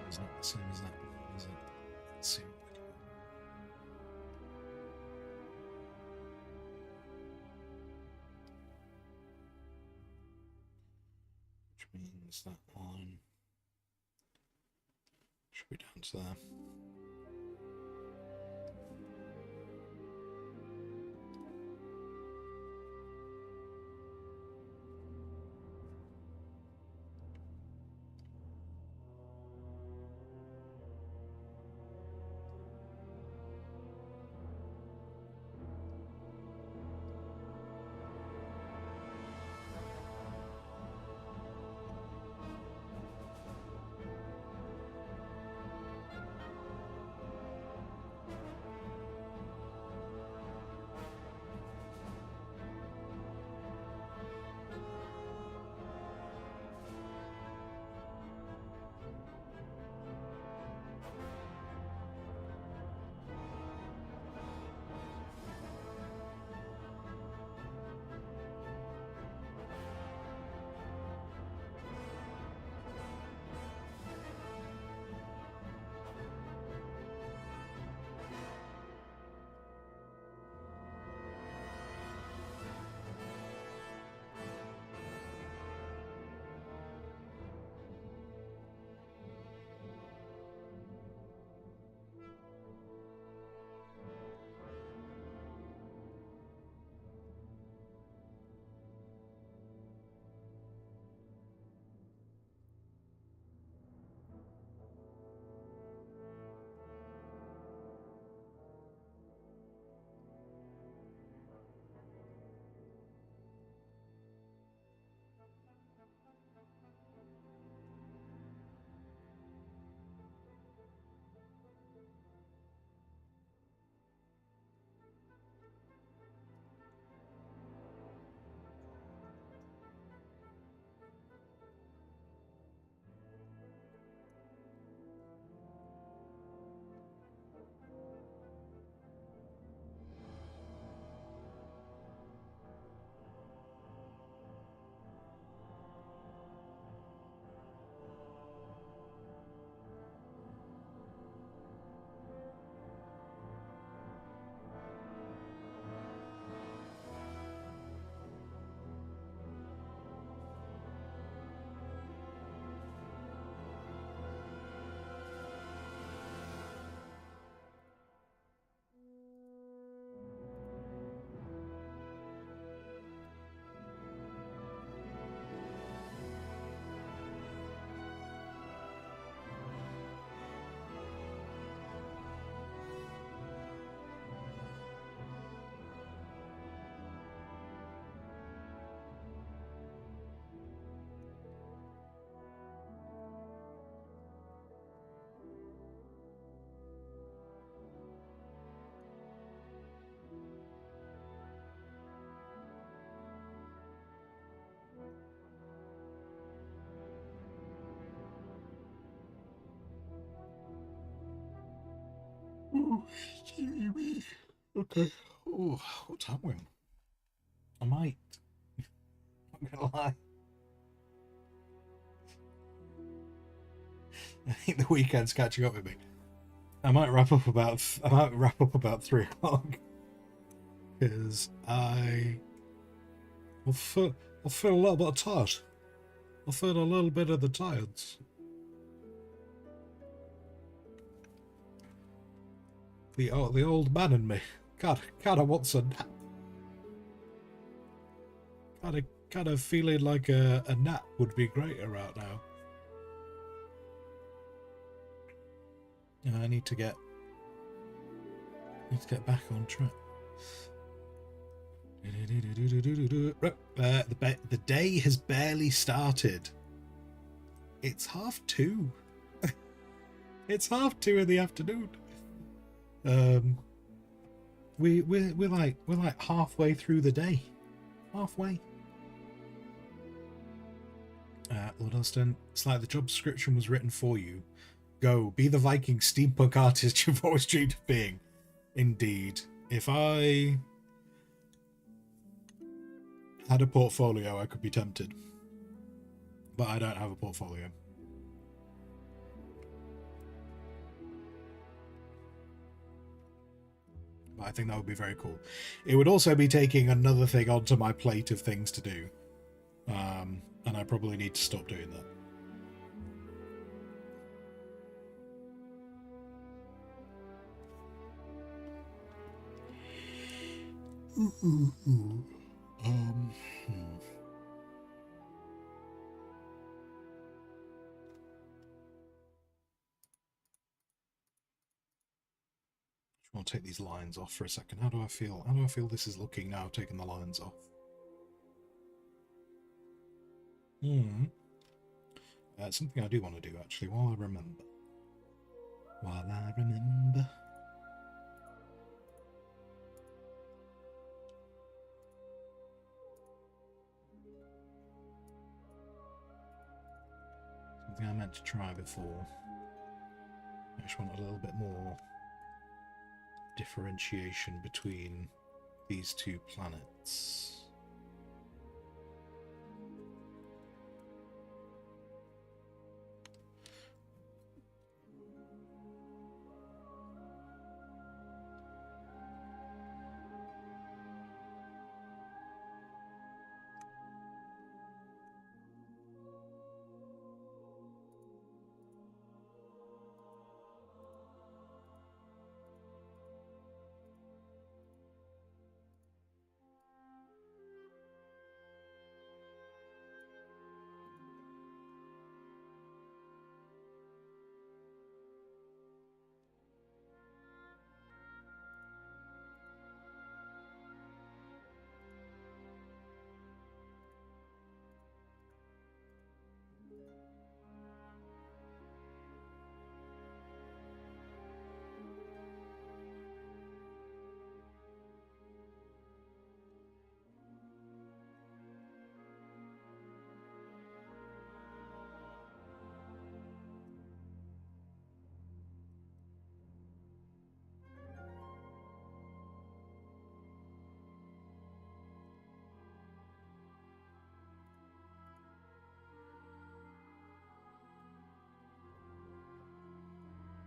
Is that the same as that? Is it? Let's see. Which means that one should be down to there. Okay. Oh, what time are we on? I might. I'm not gonna lie. I think the weekend's catching up with me. I might wrap up about 3 o'clock because I'll feel a little bit tired. I'll feel a little bit of the tiredness. The old man in me. Kinda wants a nap. Kinda feeling like a nap would be great around now. I need to get back on track. The day has barely started. It's 2:30. It's 2:30 in the afternoon. We're like halfway through the day. Halfway. Lord Elston, it's like the job description was written for you. Go, be the Viking steampunk artist you've always dreamed of being. Indeed. If I had a portfolio, I could be tempted. But I don't have a portfolio. But I think that would be very cool. It would also be taking another thing onto my plate of things to do. And I probably need to stop doing that. I'll take these lines off for a second. How do I feel? How do I feel this is looking now, taking the lines off? Something I do want to do, actually, while I remember. Something I meant to try before. I just want a little bit more differentiation between these two planets.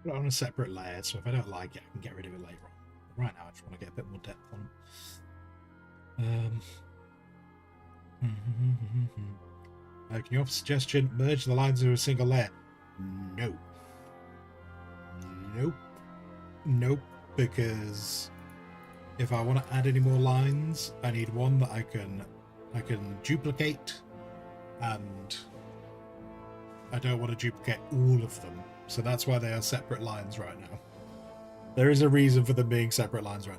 Put it on a separate layer, so if I don't like it, I can get rid of it later on. But right now, I just want to get a bit more depth on it. Can you offer a suggestion? Merge the lines into a single layer? No. Nope. Nope. Because if I want to add any more lines, I need one that I can duplicate, and I don't want to duplicate all of them. So that's why they are separate lines right now. There is a reason for them being separate lines right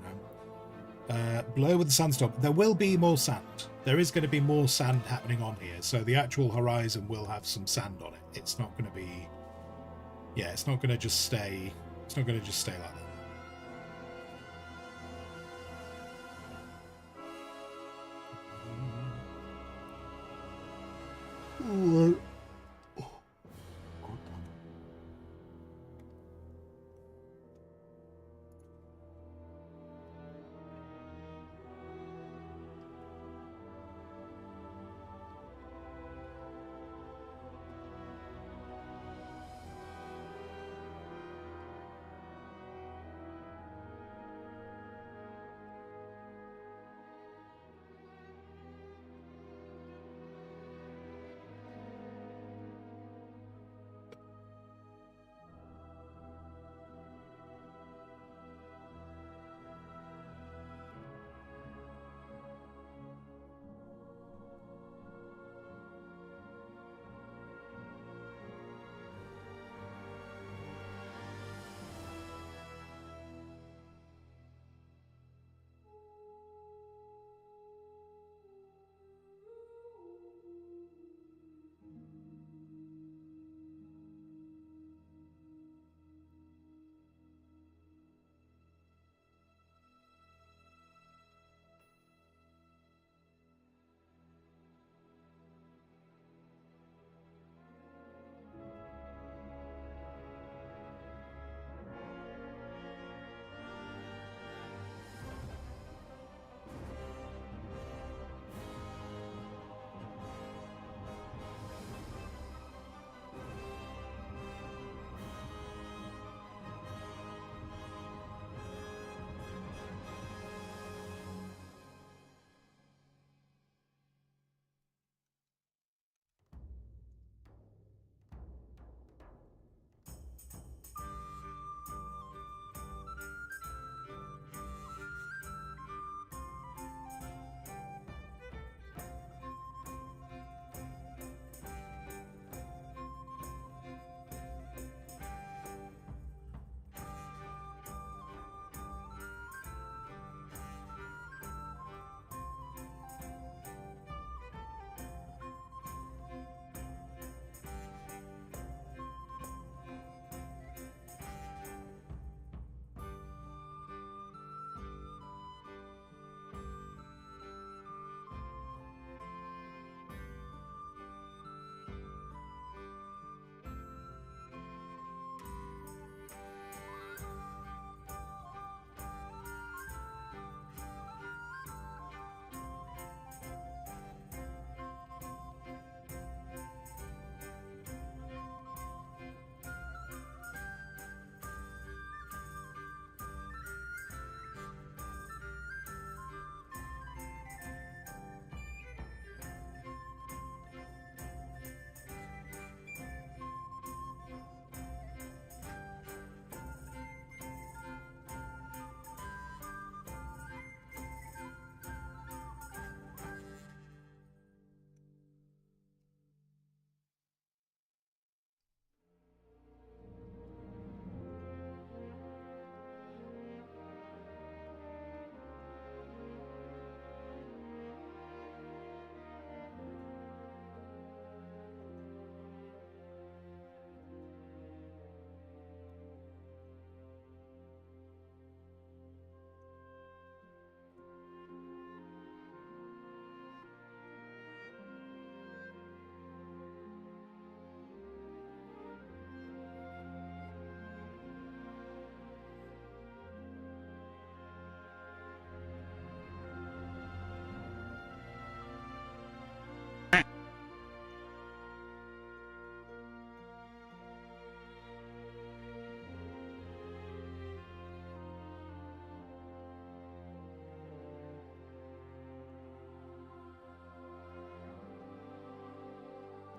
now. Blur with the sandstorm. There will be more sand. There is going to be more sand happening on here. So the actual horizon will have some sand on it. It's not going to be... Yeah, it's not going to just stay... It's not going to just stay like that.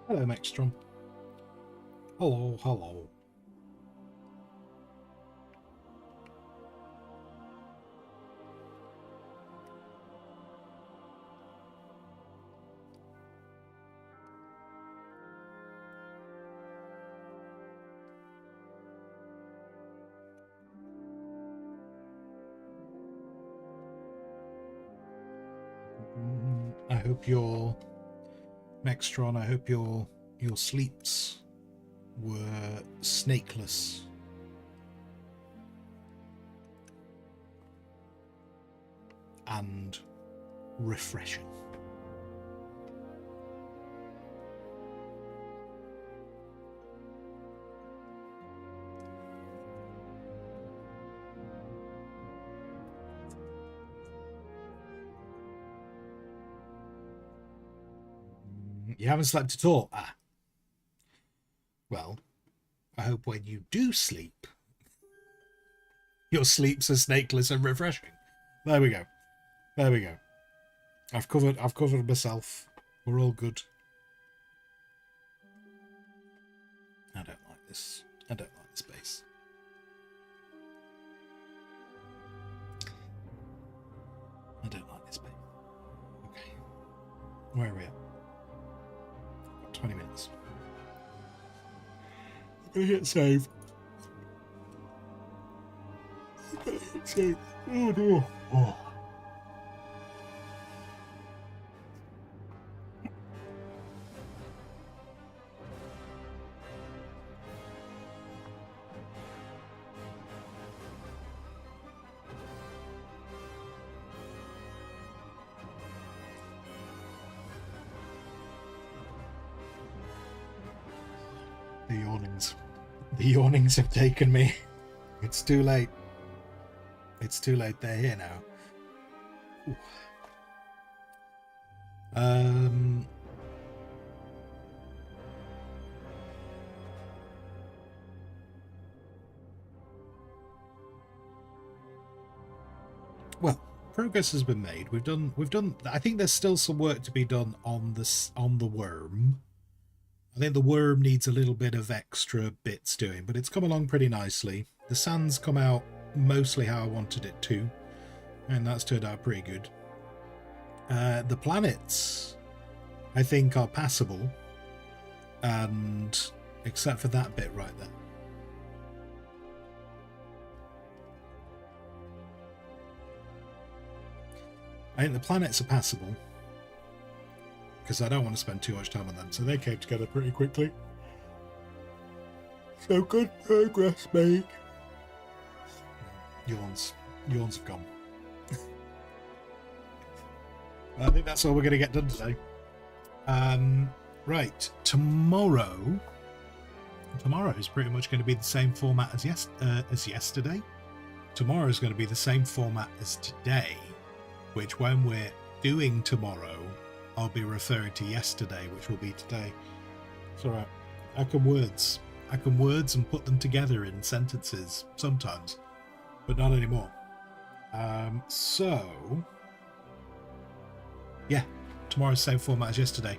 Hello, Mextron. Hello, hello. I hope your Mextron, I hope your sleeps were snakeless. And refreshing. You haven't slept at all? Ah. Well, I hope when you do sleep, your sleeps are snakeless and refreshing. There we go. There we go. I've covered myself. We're all good. I don't like this. I don't like this base. I don't like this base. Okay. Where are we at? 20 minutes. I'm gonna hit save. I'm gonna hit save. Oh no. Oh. The yawnings have taken me. It's too late. It's too late. They're here now. Ooh. Well, progress has been made. We've done. I think there's still some work to be done on the worm. I think the worm needs a little bit of extra bits doing, but it's come along pretty nicely. The sand's come out mostly how I wanted it to, and that's turned out pretty good. The planets, I think, are passable, and except for that bit right there. I think the planets are passable, because I don't want to spend too much time on them, so they came together pretty quickly. So good progress, mate. Yawns have gone. I think that's all we're going to get done today. Right, tomorrow is pretty much going to be the same format as yesterday. Tomorrow is going to be the same format as today, which when we're doing tomorrow, I'll be referring to yesterday, which will be today. It's alright. I can words and put them together in sentences sometimes, but not anymore. So yeah, tomorrow's the same format as yesterday.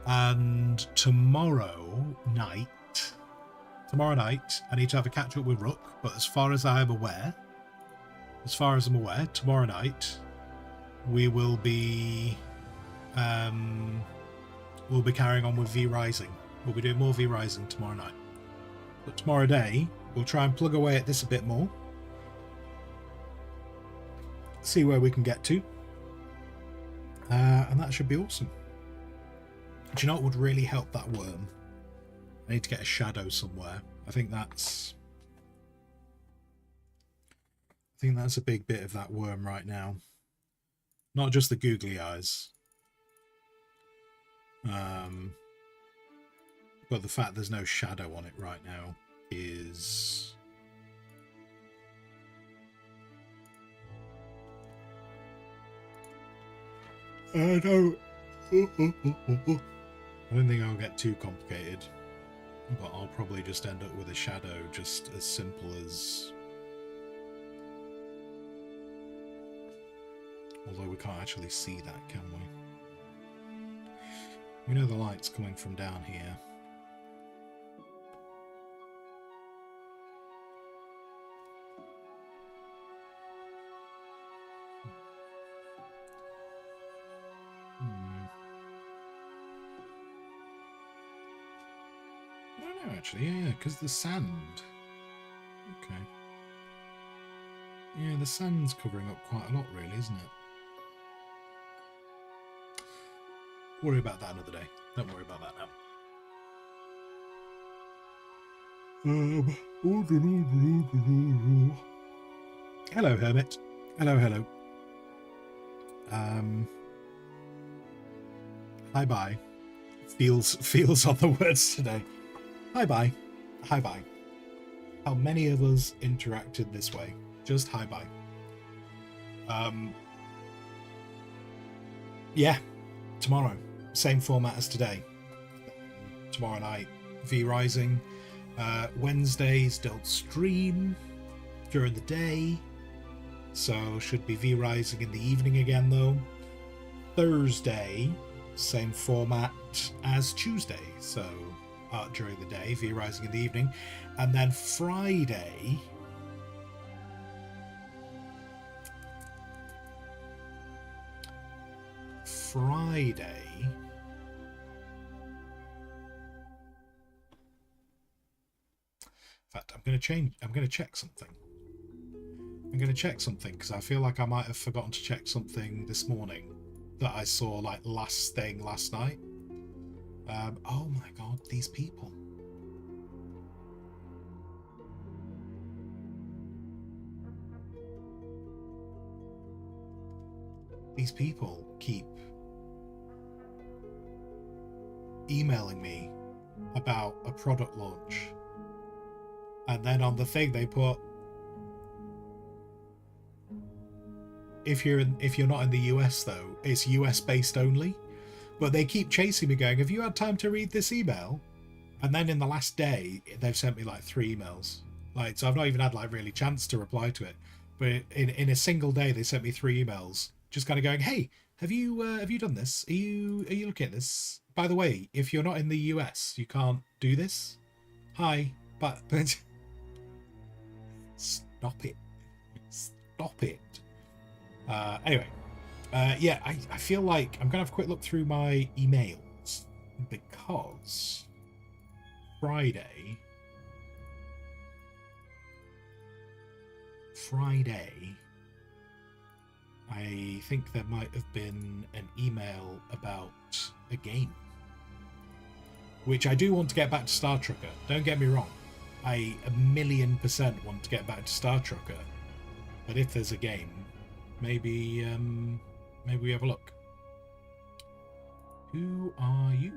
And tomorrow night, I need to have a catch up with Rook, but as far as I'm aware, tomorrow night, we will be we'll be carrying on with V Rising. We'll be doing more V Rising tomorrow night. But tomorrow day, we'll try and plug away at this a bit more. See where we can get to. And that should be awesome. Do you know what would really help that worm? I need to get a shadow somewhere. I think that's a big bit of that worm right now. Not just the googly eyes. But the fact there's no shadow on it right now is... I don't think I'll get too complicated, but I'll probably just end up with a shadow just as simple as... Although we can't actually see that, can we? We know the light's coming from down here. I don't know, actually. Yeah, because the sand. Okay. Yeah, the sand's covering up quite a lot, really, isn't it? Worry about that another day. Don't worry about that now. Hello, Hermit. Hello, hello. Hi bye. Feels on the words today. Hi bye. Hi bye. How many of us interacted this way? Just hi bye. Yeah, tomorrow. Same format as today. Tomorrow night, V Rising. Wednesdays don't stream during the day, so should be V Rising in the evening again though. Thursday, same format as Tuesday, so art during the day, V Rising in the evening, and then Friday. In fact, I'm going to check something. I'm going to check something because I feel like I might have forgotten to check something this morning that I saw like last thing last night. Oh my god, these people. These people keep emailing me about a product launch, and then on the thing they put, if you're not in the US though, it's US based only. But they keep chasing me going, have you had time to read this email? And then in the last day they've sent me like 3 emails, like, so I've not even had like really chance to reply to it. But in a single day they sent me 3 emails just kind of going, hey, have you done this? Are you looking at this? By the way, if you're not in the US, you can't do this. Hi, but stop it. Anyway, yeah, I feel like I'm gonna have a quick look through my emails because Friday, I think there might have been an email about a game, which I do want to get back to Star Trucker. Don't get me wrong, I 1,000,000% want to get back to Star Trucker, but if there's a game, maybe we have a look. Who are you?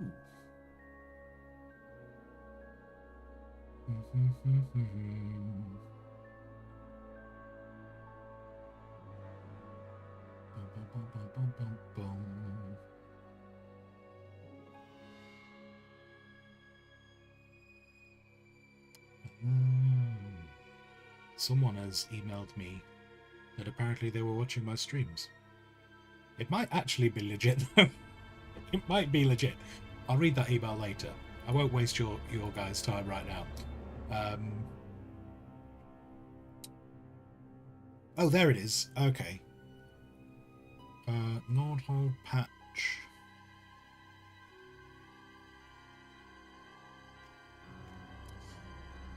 Someone has emailed me that apparently they were watching my streams. It might actually be legit though. It might be legit. I'll read that email later. I won't waste your guys' time right now. Oh, there it is. Okay. Nordhole patch.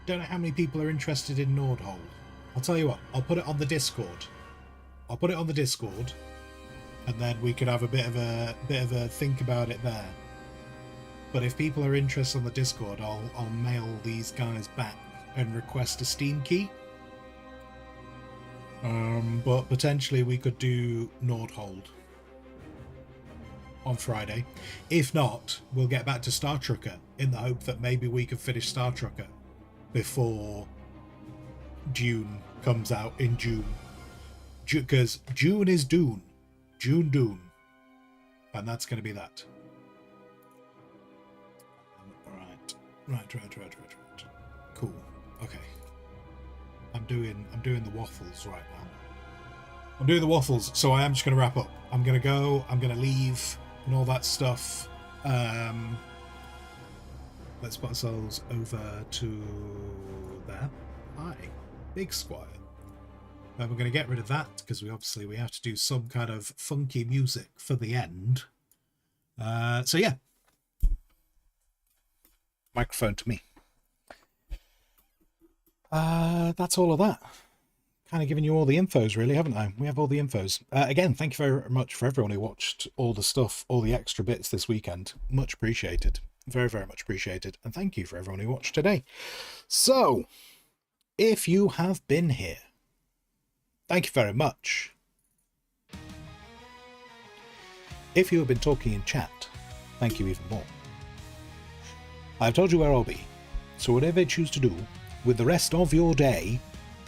Don't know how many people are interested in Nordhole. I'll tell you what, I'll put it on the Discord. And then we could have a bit of a think about it there. But if people are interested on the Discord, I'll mail these guys back and request a Steam key. But potentially we could do Nordhold on Friday. If not, we'll get back to Star Trucker in the hope that maybe we can finish Star Trucker before Dune comes out in June. Because June is Dune. Dune. And that's going to be that. Right. Cool. Okay. I'm doing the waffles right now. So I am just going to wrap up. I'm going to go, I'm going to leave and all that stuff. Let's put ourselves over to there. Hi, Big Squire. And we're going to get rid of that because we have to do some kind of funky music for the end. So yeah, microphone to me. That's all of that. Kind of giving you all the infos, really, haven't I? We have all the infos. Again, thank you very much for everyone who watched all the stuff, all the extra bits this weekend. Much appreciated. Very, very much appreciated. And thank you for everyone who watched today. So, if you have been here, thank you very much. If you have been talking in chat, thank you even more. I've told you where I'll be, so whatever you choose to do with the rest of your day,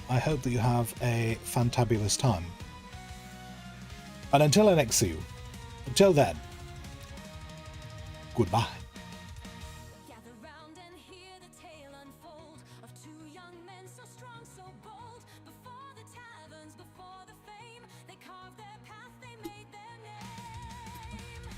I hope that you have a fantabulous time. And until I next see you, until then, goodbye. Gather round and hear the tale unfold of two young men so strong, so bold. Before the taverns, before the fame, they carved their path, they made their name.